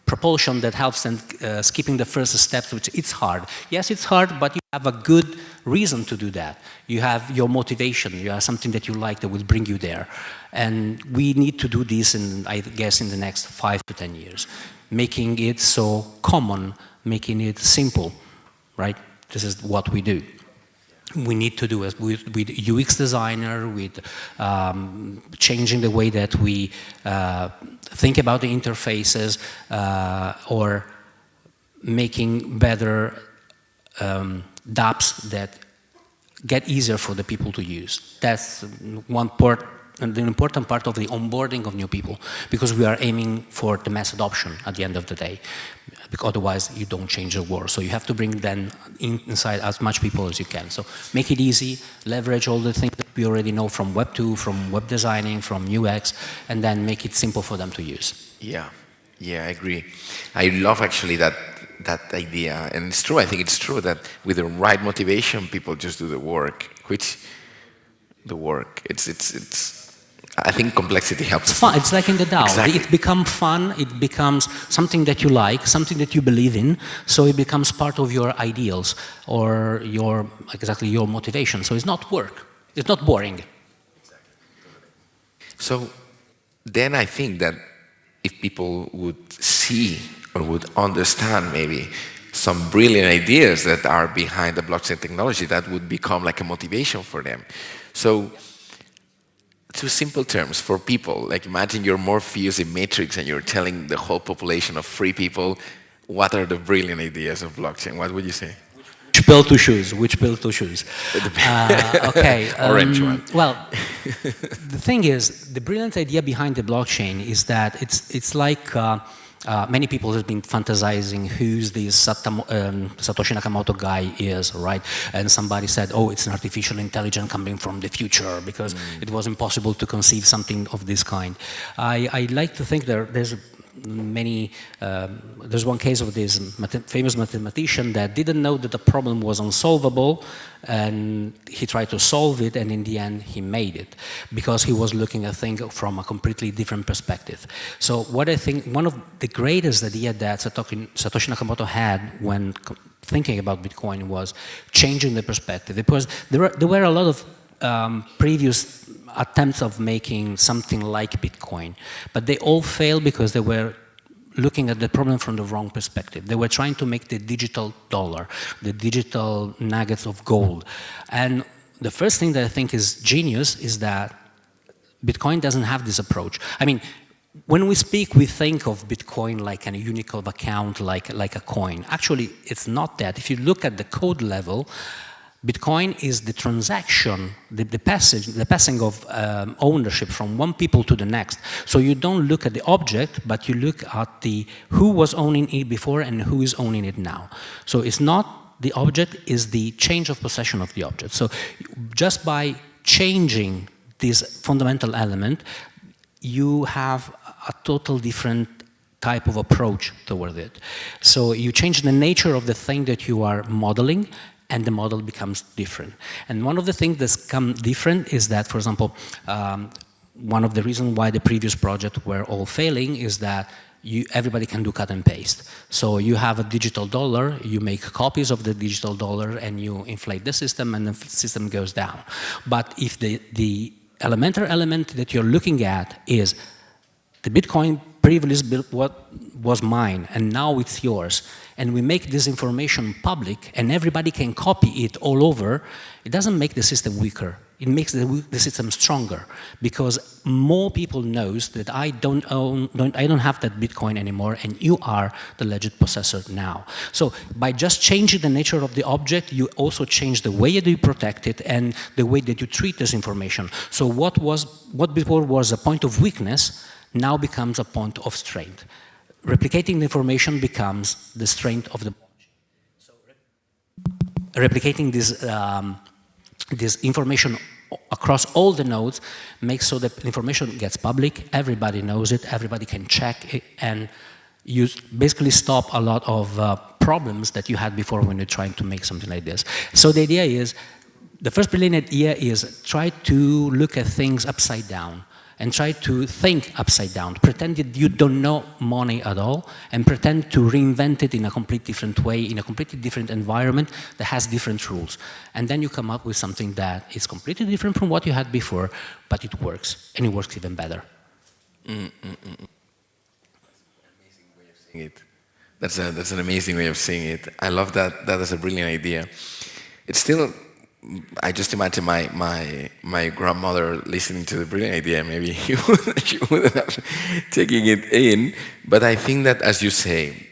propulsion that helps them skipping the first steps, which it's hard. Yes, it's hard, but you have a good reason to do that. You have your motivation, you have something that you like that will bring you there. And we need to do this, I guess, in the next 5 to 10 years. Making it so common, making it simple, right? This is what we do. We need to do it with UX designer, with changing the way that we think about the interfaces, or making better dApps that get easier for the people to use. That's one part, and the important part of the onboarding of new people, because we are aiming for the mass adoption at the end of the day. Because otherwise, you don't change the world. So you have to bring them inside as much people as you can. So make it easy, leverage all the things that we already know from Web 2, from web designing, from UX, and then make it simple for them to use. Yeah, I agree. I love actually that idea, and it's true. I think it's true that with the right motivation, people just do the work. It's. I think complexity helps. It's fun. It's like in the DAO. Exactly. It becomes fun. It becomes something that you like, something that you believe in. So it becomes part of your ideals or your motivation. So it's not work. It's not boring. So then I think that if people would see or would understand maybe some brilliant ideas that are behind the blockchain technology, that would become like a motivation for them. So, two simple terms for people, like imagine you're Morpheus in Matrix and you're telling the whole population of free people what are the brilliant ideas of blockchain. What would you say? Which pill to choose? Which pill to choose? Okay. Orange one. Well, the thing is, the brilliant idea behind the blockchain is that it's like many people have been fantasizing who's this Satoshi Nakamoto guy is, right? And somebody said, oh, it's an artificial intelligence coming from the future because it was impossible to conceive something of this kind. I like to think there's one case of this famous mathematician that didn't know that the problem was unsolvable, and he tried to solve it, and in the end he made it because he was looking at things from a completely different perspective. So what I think one of the greatest ideas that Satoshi Nakamoto had when thinking about Bitcoin was changing the perspective, because there were a lot of previous attempts of making something like Bitcoin, but they all failed because they were looking at the problem from the wrong perspective. They were trying to make the digital dollar, the digital nuggets of gold. And the first thing that I think is genius is that Bitcoin doesn't have this approach. I mean, when we speak, we think of Bitcoin like a Unicode account, like a coin. Actually, it's not that. If you look at the code level, Bitcoin is the transaction, the passing of ownership from one people to the next. So you don't look at the object, but you look at who was owning it before and who is owning it now. So it's not the object, is the change of possession of the object. So just by changing this fundamental element, you have a total different type of approach toward it. So you change the nature of the thing that you are modeling, and the model becomes different. And one of the things that's come different is that, for example, one of the reasons why the previous projects were all failing is that everybody can do cut and paste. So you have a digital dollar, you make copies of the digital dollar, and you inflate the system, and the system goes down. But if the elementary element that you're looking at is the Bitcoin previously what was mine, and now it's yours, and we make this information public, and everybody can copy it all over, it doesn't make the system weaker. It makes the system stronger, because more people knows that I don't have that Bitcoin anymore, and you are the legit possessor now. So by just changing the nature of the object, you also change the way that you protect it and the way that you treat this information. So what before was a point of weakness now becomes a point of strength. Replicating the information becomes the strength of the blockchain. So replicating this information across all the nodes makes so that information gets public, everybody knows it, everybody can check it, and you basically stop a lot of problems that you had before when you're trying to make something like this. So the idea is, the first brilliant idea is try to look at things upside down, and try to think upside down. Pretend that you don't know money at all, and pretend to reinvent it in a completely different way, in a completely different environment that has different rules. And then you come up with something that is completely different from what you had before, but it works, and it works even better. That's an amazing way of seeing it. I love that. That is a brilliant idea. It's still, I just imagine my grandmother listening to the brilliant idea. Maybe she wouldn't have taken it in. But I think that, as you say,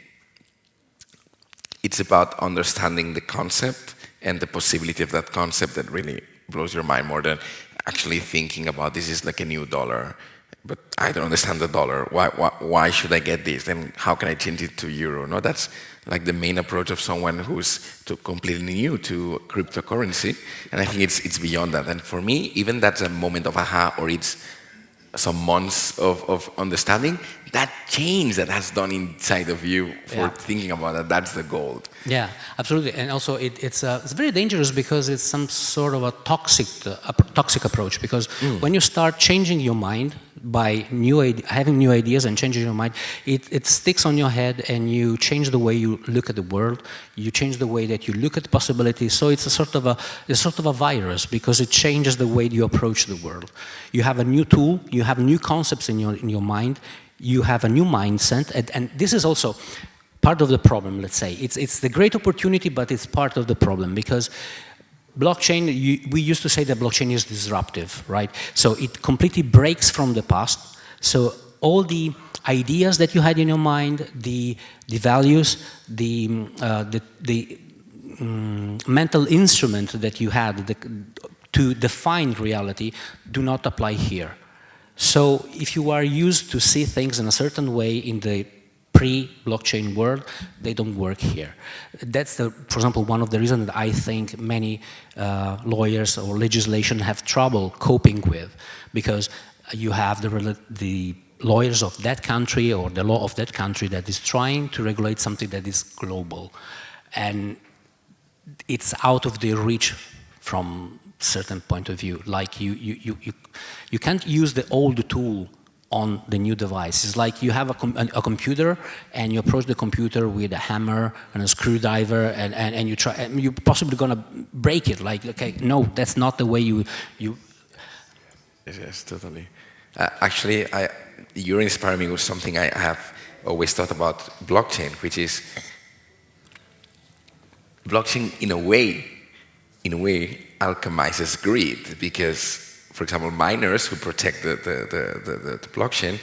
it's about understanding the concept and the possibility of that concept that really blows your mind more than actually thinking about this is like a new dollar. But I don't understand the dollar. Why should I get this? And how can I change it to euro? No, that's like the main approach of someone who's completely new to cryptocurrency. And I think it's beyond that. And for me, even that's a moment of aha, or it's some months of understanding, that change that has done inside of you for thinking about that, that's the gold. Yeah, absolutely. And also it's very dangerous because it's some sort of a toxic approach, because when you start changing your mind by having new ideas and changing your mind, it sticks on your head, and you change the way you look at the world, you change the way that you look at possibilities. So it's a sort of a virus, because it changes the way you approach the world. You have a new tool, you have new concepts in your mind, you have a new mindset, and this is also part of the problem, let's say. It's the great opportunity, but it's part of the problem, because blockchain, we used to say that blockchain is disruptive, right? So it completely breaks from the past. So all the ideas that you had in your mind, the values, the mental instrument that you had to define reality do not apply here. So if you are used to see things in a certain way in the pre-blockchain world, they don't work here. That's, for example, one of the reasons that I think many lawyers or legislation have trouble coping with, because you have the lawyers of that country or the law of that country that is trying to regulate something that is global, and it's out of their reach from certain point of view. Like you can't use the old tool on the new device. It's like you have a computer, and you approach the computer with a hammer and a screwdriver, and you try, and you're possibly gonna break it. Like, okay, no, that's not the way you. Yes, totally. Actually, you're inspiring me with something I have always thought about blockchain, which is blockchain in a way alchemizes greed, because, for example, miners who protect the blockchain,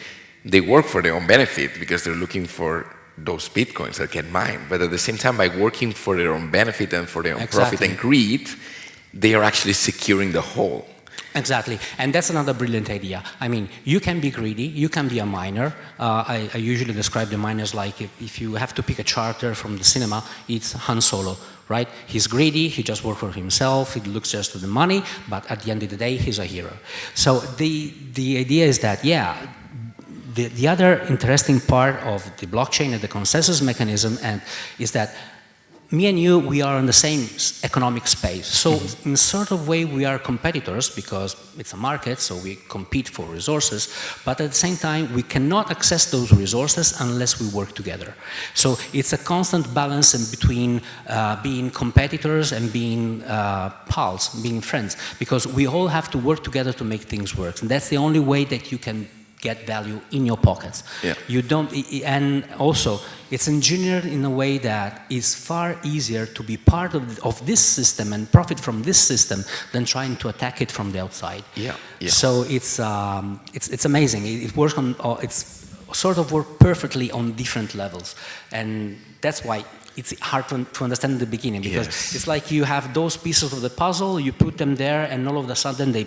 they work for their own benefit because they're looking for those bitcoins that get mined. But at the same time, by working for their own benefit and for their own profit and greed, they are actually securing the whole. Exactly, and that's another brilliant idea. I mean, you can be greedy, you can be a miner. I usually describe the miners like if you have to pick a character from the cinema, it's Han Solo, right? He's greedy, he just works for himself, he looks just to the money, but at the end of the day, he's a hero. So the idea is that, yeah, the other interesting part of the blockchain and the consensus mechanism is that me and you, we are in the same economic space. So in a sort of way, we are competitors because it's a market, so we compete for resources. But at the same time, we cannot access those resources unless we work together. So it's a constant balance in between being competitors and being pals, being friends, because we all have to work together to make things work. And that's the only way that you can get value in your pockets. Yeah. You don't, and also it's engineered in a way that it's far easier to be part of this system and profit from this system than trying to attack it from the outside. Yeah. Yeah. So it's amazing. It works on, it's sort of work perfectly on different levels, and that's why it's hard to understand in the beginning, because it's like you have those pieces of the puzzle, you put them there, and all of a sudden they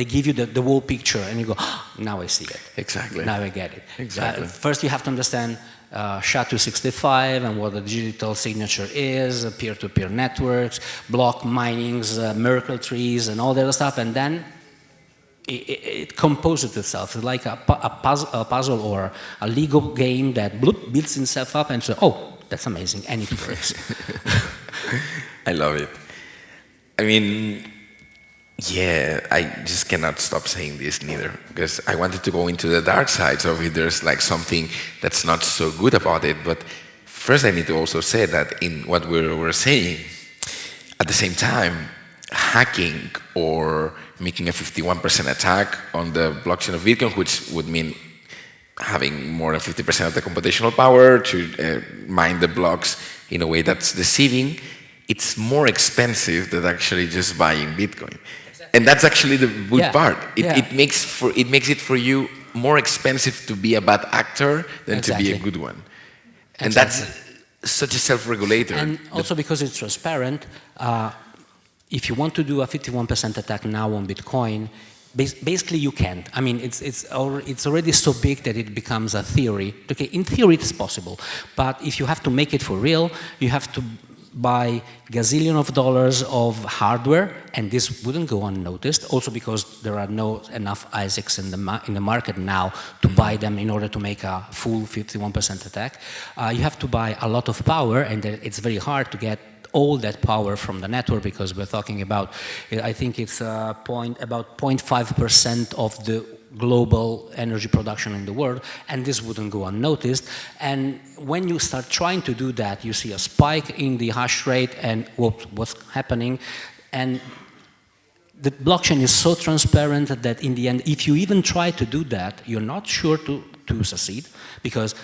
give you the whole picture, and you go, oh, now I see it. Exactly. Now I get it. Exactly. First you have to understand SHA-265 and what the digital signature is, peer-to-peer networks, block minings, Merkle trees, and all the other stuff, and then it composes itself. It's like a puzzle or a Lego game that builds itself up and says, oh, that's amazing, and it works. I love it. I mean, yeah, I just cannot stop saying this neither, because I wanted to go into the dark sides of it. There's like something that's not so good about it, but first I need to also say that in what we were saying, at the same time, hacking or making a 51% attack on the blockchain of Bitcoin, which would mean having more than 50% of the computational power to mine the blocks in a way that's deceiving, it's more expensive than actually just buying Bitcoin. Exactly. And that's actually the good part. It makes it for you more expensive to be a bad actor than to be a good one. And that's such a self-regulator. And also because it's transparent, if you want to do a 51% attack now on Bitcoin, basically you can't. I mean, it's already so big that it becomes a theory. Okay, in theory it's possible, but if you have to make it for real, you have to buy gazillion of dollars of hardware, and this wouldn't go unnoticed. Also because there are no enough ASICs in the market now to buy them in order to make a full 51% attack. You have to buy a lot of power, and it's very hard to get all that power from the network, because we're talking about, I think it's about 0.5% of the global energy production in the world, and this wouldn't go unnoticed. And when you start trying to do that, you see a spike in the hash rate, and what's happening? And the blockchain is so transparent that in the end, if you even try to do that, you're not sure to succeed, because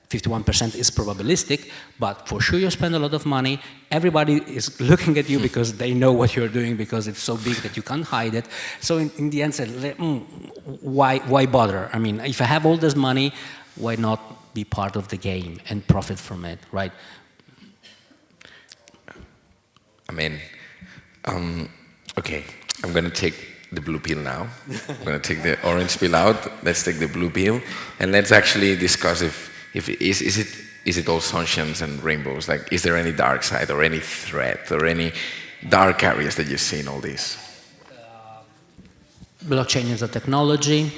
51% is probabilistic, but for sure you spend a lot of money. Everybody is looking at you because they know what you're doing, because it's so big that you can't hide it. So in the end, why bother? I mean, if I have all this money, why not be part of the game and profit from it, right? I mean, okay, I'm going to take the blue pill now. I'm going to take the orange pill out. Let's take the blue pill, and let's actually discuss is it all sunshines and rainbows? Like, is there any dark side or any threat or any dark areas that you see in all this? Blockchain is a technology,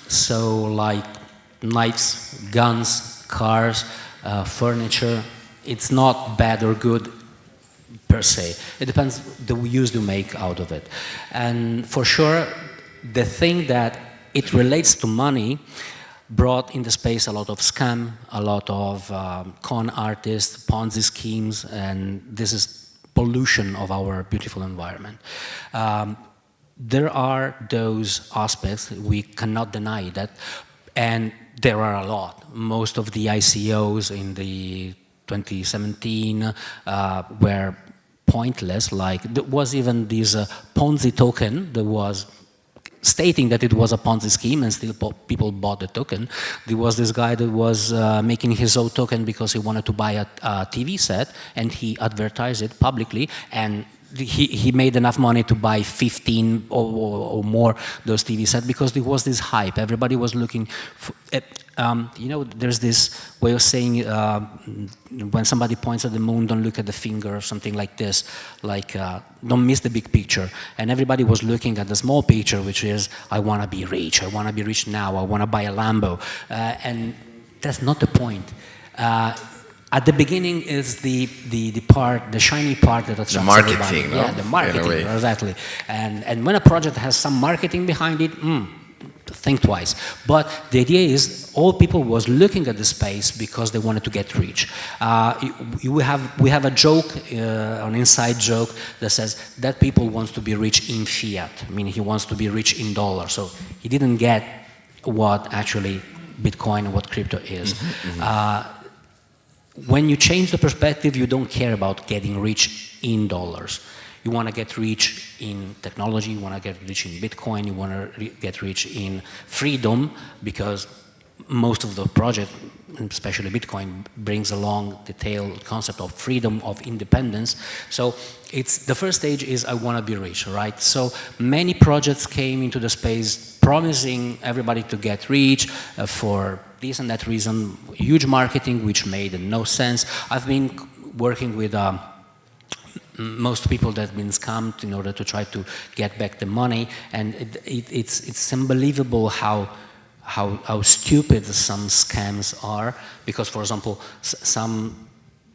so like knives, guns, cars, furniture, it's not bad or good per se. It depends the use you make out of it. And for sure, the thing that it relates to money brought in the space a lot of scam, a lot of con artists, Ponzi schemes, and this is pollution of our beautiful environment. There are those aspects, we cannot deny that, and there are a lot. Most of the ICOs in the 2017 were pointless, like there was even this Ponzi token that was stating that it was a Ponzi scheme, and still people bought the token. There was this guy that was making his own token because he wanted to buy a TV set, and he advertised it publicly, and he made enough money to buy 15 or more those TV sets because there was this hype. Everybody was looking for it. You know, there's this way of saying when somebody points at the moon, don't look at the finger or something like this, like don't miss the big picture. And everybody was looking at the small picture, which is, I want to be rich now, I want to buy a Lambo. And that's not the point. At the beginning is the part, the shiny part that attracts everybody. The marketing, no? Yeah, the marketing, exactly. And when a project has some marketing behind it, think twice. But the idea is all people was looking at the space because they wanted to get rich. We have a joke, an inside joke that says that people wants to be rich in fiat. I mean, he wants to be rich in dollars. So he didn't get what actually Bitcoin and what crypto is. When you change the perspective, you don't care about getting rich in dollars. You want to get rich in technology, you want to get rich in Bitcoin, you want to get rich in freedom, because most of the project, especially Bitcoin, brings along the tail concept of freedom, of independence. So it's the first stage is I want to be rich, right? So many projects came into the space promising everybody to get rich for this and that reason, huge marketing which made no sense. I've been working with most people that have been scammed in order to try to get back the money, and it's unbelievable how stupid some scams are, because, for example, some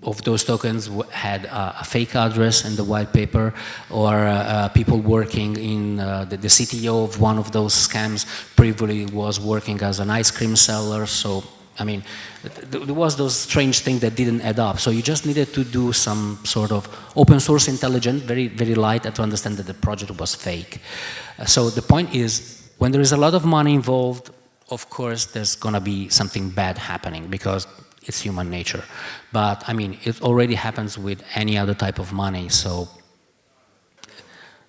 of those tokens had a fake address in the white paper, or people working in the CTO of one of those scams previously was working as an ice cream seller. So, I mean, there was those strange things that didn't add up. So you just needed to do some sort of open source intelligence, very, very light, to understand that the project was fake. So the point is, when there is a lot of money involved, of course, there's going to be something bad happening, because it's human nature. But, I mean, it already happens with any other type of money, so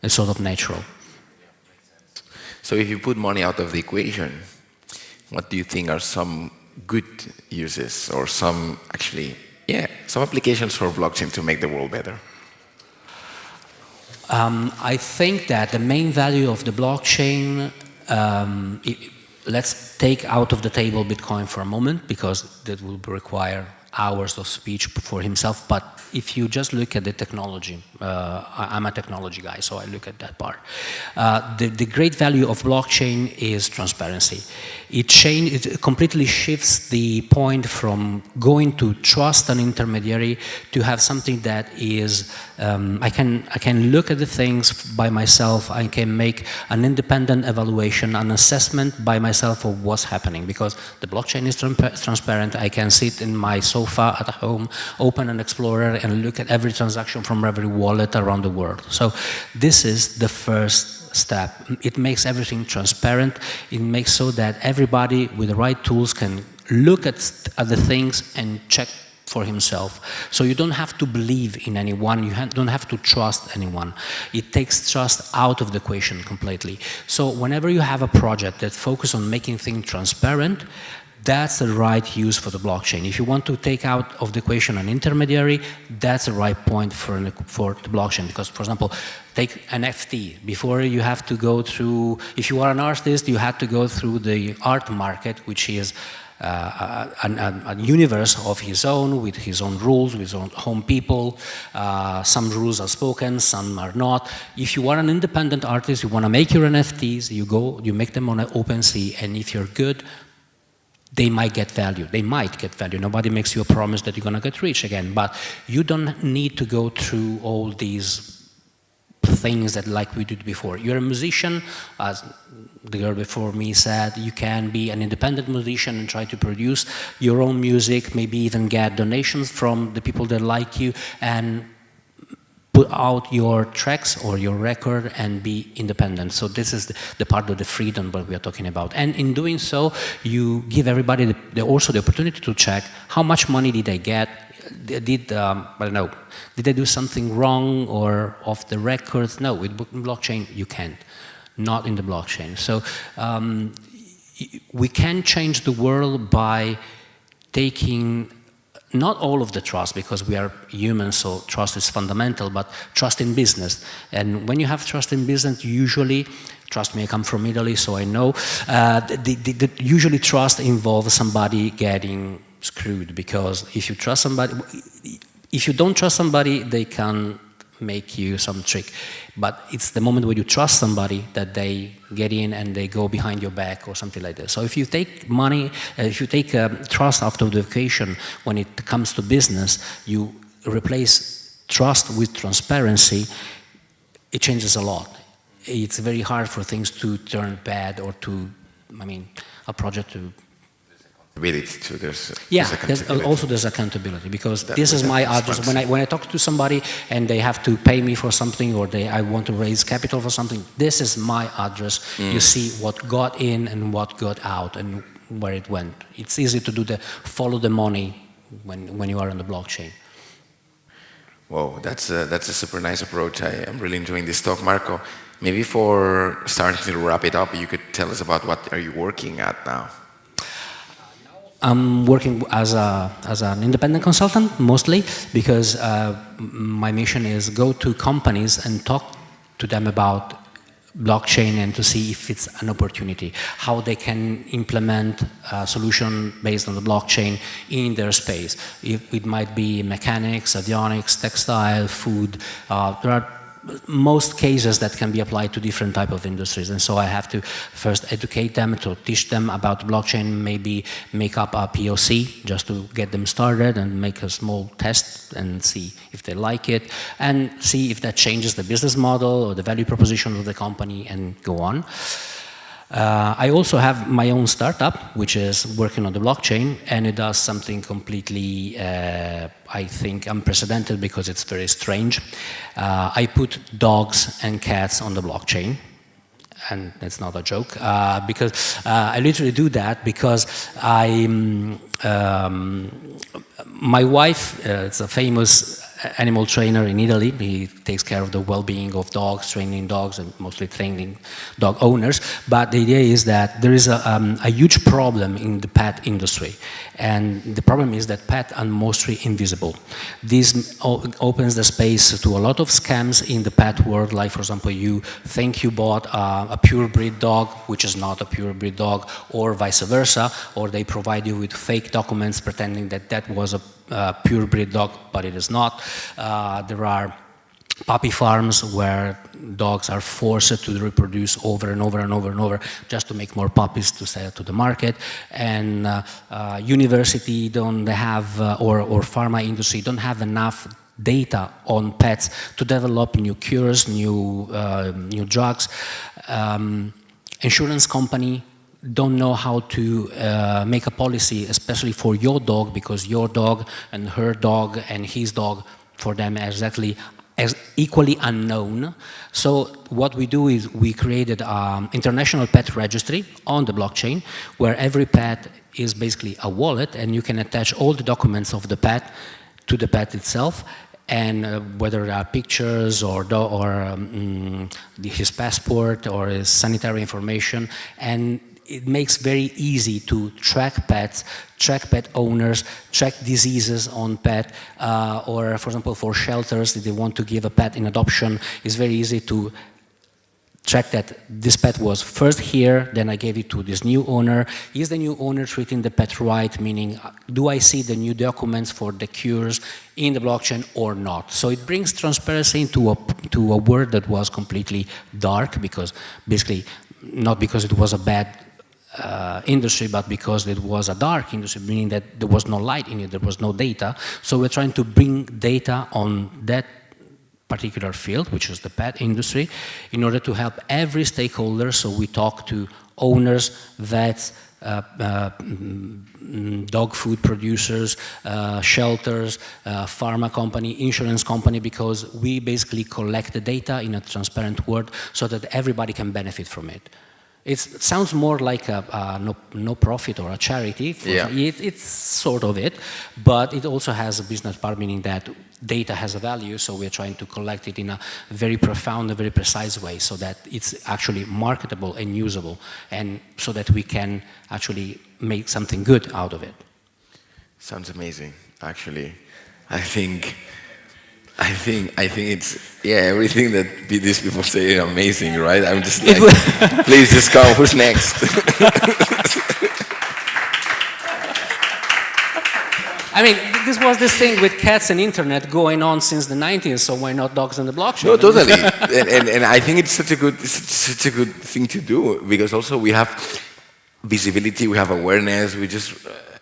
it's sort of natural. So if you put money out of the equation, what do you think are some good uses, or some some applications for blockchain to make the world better? I think that the main value of the blockchain, let's take out of the table Bitcoin for a moment, because that will require hours of speech for himself. But if you just look at the technology, I'm a technology guy, so I look at that part. The great value of blockchain is transparency. It completely shifts the point from going to trust an intermediary to have something that is, I can look at the things by myself, I can make an independent evaluation, an assessment by myself of what's happening, because the blockchain is transparent. I can sit in my sofa at home, open an Explorer, and look at every transaction from every wallet around the world. So this is the first step. It makes everything transparent. It makes so that everybody with the right tools can look at the things and check for himself. So you don't have to believe in anyone, you don't have to trust anyone. It takes trust out of the equation completely. So whenever you have a project that focuses on making things transparent, that's the right use for the blockchain. If you want to take out of the equation an intermediary, that's the right point for the blockchain. Because, for example, take an NFT. Before, you have to go through, if you are an artist, you have to go through the art market, which is a universe of his own, with his own rules, with his own home people. Some rules are spoken, some are not. If you are an independent artist, you want to make your NFTs, you make them on an OpenSea, and if you're good, they might get value. They might get value. Nobody makes you a promise that you're going to get rich again. But you don't need to go through all these things that like we did before. You're a musician, as the girl before me said, you can be an independent musician and try to produce your own music, maybe even get donations from the people that like you, and put out your tracks or your record and be independent. So this is the part of the freedom that we are talking about. And in doing so, you give everybody also the opportunity to check how much money did I get? Did I don't know, did I do something wrong or off the records? No, with blockchain you can't, not in the blockchain. So we can change the world by taking not all of the trust, because we are human, so trust is fundamental, but trust in business. And when you have trust in business, usually, trust me, I come from Italy, so I know, usually trust involves somebody getting screwed, because if you trust somebody, if you don't trust somebody, they can make you some trick. But it's the moment when you trust somebody that they get in and they go behind your back or something like that. So if you take money, if you take trust after the vacation, when it comes to business, you replace trust with transparency, it changes a lot. It's very hard for things to turn bad or to, I mean, a project to... There's accountability, because this is my address. When I talk to somebody and they have to pay me for something, or I want to raise capital for something, this is my address. You see what got in and what got out and where it went. It's easy to do follow the money when you are on the blockchain. Whoa, that's a super nice approach. I am really enjoying this talk, Marco. Maybe for starting to wrap it up, you could tell us about what are you working at now? I'm working as an independent consultant, mostly, because my mission is go to companies and talk to them about blockchain and to see if it's an opportunity, how they can implement a solution based on the blockchain in their space. It might be mechanics, avionics, textile, food. There are most cases that can be applied to different type of industries, and so I have to first educate them, to teach them about blockchain, maybe make up a POC just to get them started and make a small test and see if they like it, and see if that changes the business model or the value proposition of the company, and go on. I also have my own startup, which is working on the blockchain, and it does something completely, I think, unprecedented, because it's very strange. I put dogs and cats on the blockchain, and it's not a joke, because I literally do that because my wife is a famous animal trainer in Italy. He takes care of the well-being of dogs, training dogs, and mostly training dog owners. But the idea is that there is a huge problem in the pet industry. And the problem is that pets are mostly invisible. This opens the space to a lot of scams in the pet world. Like, for example, you think you bought a pure breed dog, which is not a pure breed dog, or vice versa, or they provide you with fake documents pretending that that was a pure breed dog, but it is not. There are puppy farms where dogs are forced to reproduce over and over and over and over just to make more puppies to sell to the market. And university don't have, or pharma industry don't have enough data on pets to develop new cures, new drugs. Insurance company don't know how to make a policy, especially for your dog, because your dog and her dog and his dog, for them, exactly as equally unknown. So what we do is we created an international pet registry on the blockchain, where every pet is basically a wallet, and you can attach all the documents of the pet to the pet itself. And whether there are pictures or his passport or his sanitary information, and it makes very easy to track pets, track pet owners, track diseases on pet, or for example for shelters, if they want to give a pet in adoption, it's very easy to track that this pet was first here, then I gave it to this new owner. Is the new owner treating the pet right? Meaning, do I see the new documents for the cures in the blockchain or not? So it brings transparency into a world that was completely dark, because basically, not because it was a bad industry, but because it was a dark industry, meaning that there was no light in it, there was no data. So we're trying to bring data on that particular field, which is the pet industry, in order to help every stakeholder. So we talk to owners, vets, dog food producers, shelters, pharma company, insurance company, because we basically collect the data in a transparent world so that everybody can benefit from it. It sounds more like a no profit or a charity. Yeah. It's sort of it, but it also has a business part, meaning that data has a value, so we're trying to collect it in a very profound, a very precise way, so that it's actually marketable and usable, and so that we can actually make something good out of it. Sounds amazing. actually. I think it's, yeah, everything that these people say is amazing, right? I'm just like, please just come, who's next? I mean, this was this thing with cats and internet going on since the 90s, so why not dogs on the blockchain? No, totally. and I think it's such a good thing to do, because also we have visibility, we have awareness, we just,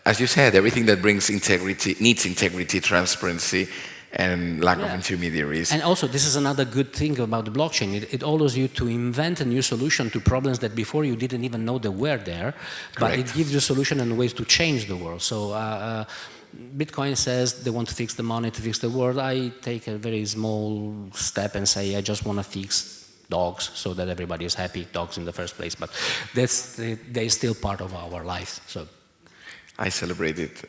as you said, everything that brings integrity, needs integrity, transparency, and lack of intermediaries. And also, this is another good thing about the blockchain. It allows you to invent a new solution to problems that before you didn't even know they were there, but it gives you a solution and ways to change the world. So Bitcoin says they want to fix the money, to fix the world. I take a very small step and say, I just want to fix dogs so that everybody is happy, dogs in the first place, but they're still part of our life. So I celebrate it.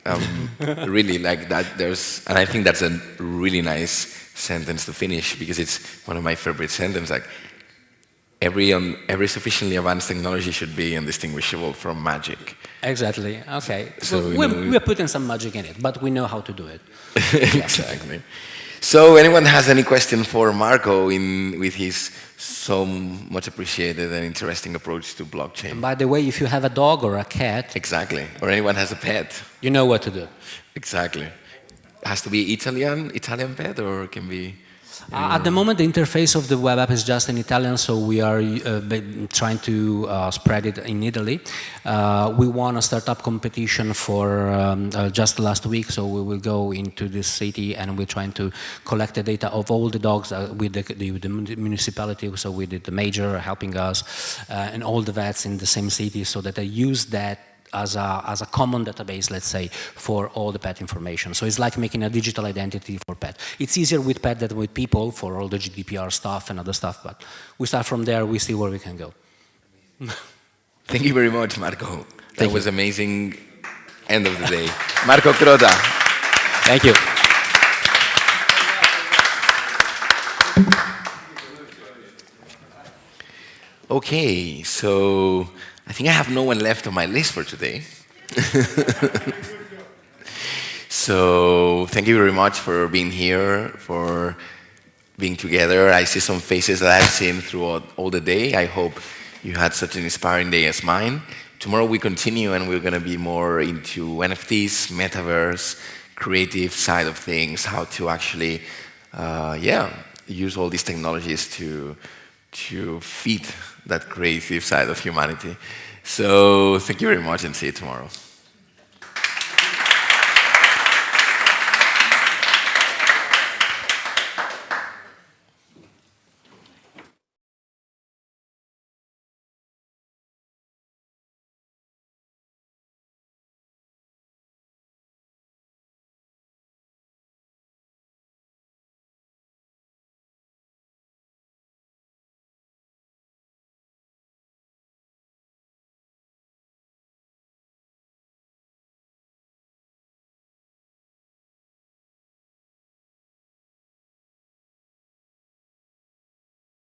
Really like that. And I think that's a really nice sentence to finish, because it's one of my favorite sentences. Like every sufficiently advanced technology should be indistinguishable from magic. Exactly. Okay. So we're putting some magic in it, but we know how to do it. Exactly. So anyone has any question for Marco with his so much appreciated and interesting approach to blockchain? And by the way, if you have a dog or a cat... Exactly. Or anyone has a pet. You know what to do. Exactly. Has to be Italian pet, or it can be... At the moment, the interface of the web app is just in Italian, so we are trying to spread it in Italy. We won a startup competition for just last week, so we will go into this city and we're trying to collect the data of all the dogs with the municipality, so with the major helping us, and all the vets in the same city, so that they use that as a common database, let's say, for all the pet information. So it's like making a digital identity for pet. It's easier with pet than with people for all the GDPR stuff and other stuff, but we start from there, we see where we can go. Thank you very much, Marco. That was amazing end of the day. Marco Crota. Thank you. Okay, so I think I have no one left on my list for today. So thank you very much for being here, for being together. I see some faces that I've seen throughout all the day. I hope you had such an inspiring day as mine. Tomorrow we continue, and we're going to be more into NFTs, Metaverse, creative side of things, how to actually use all these technologies to feed that creative side of humanity. So thank you very much, and see you tomorrow.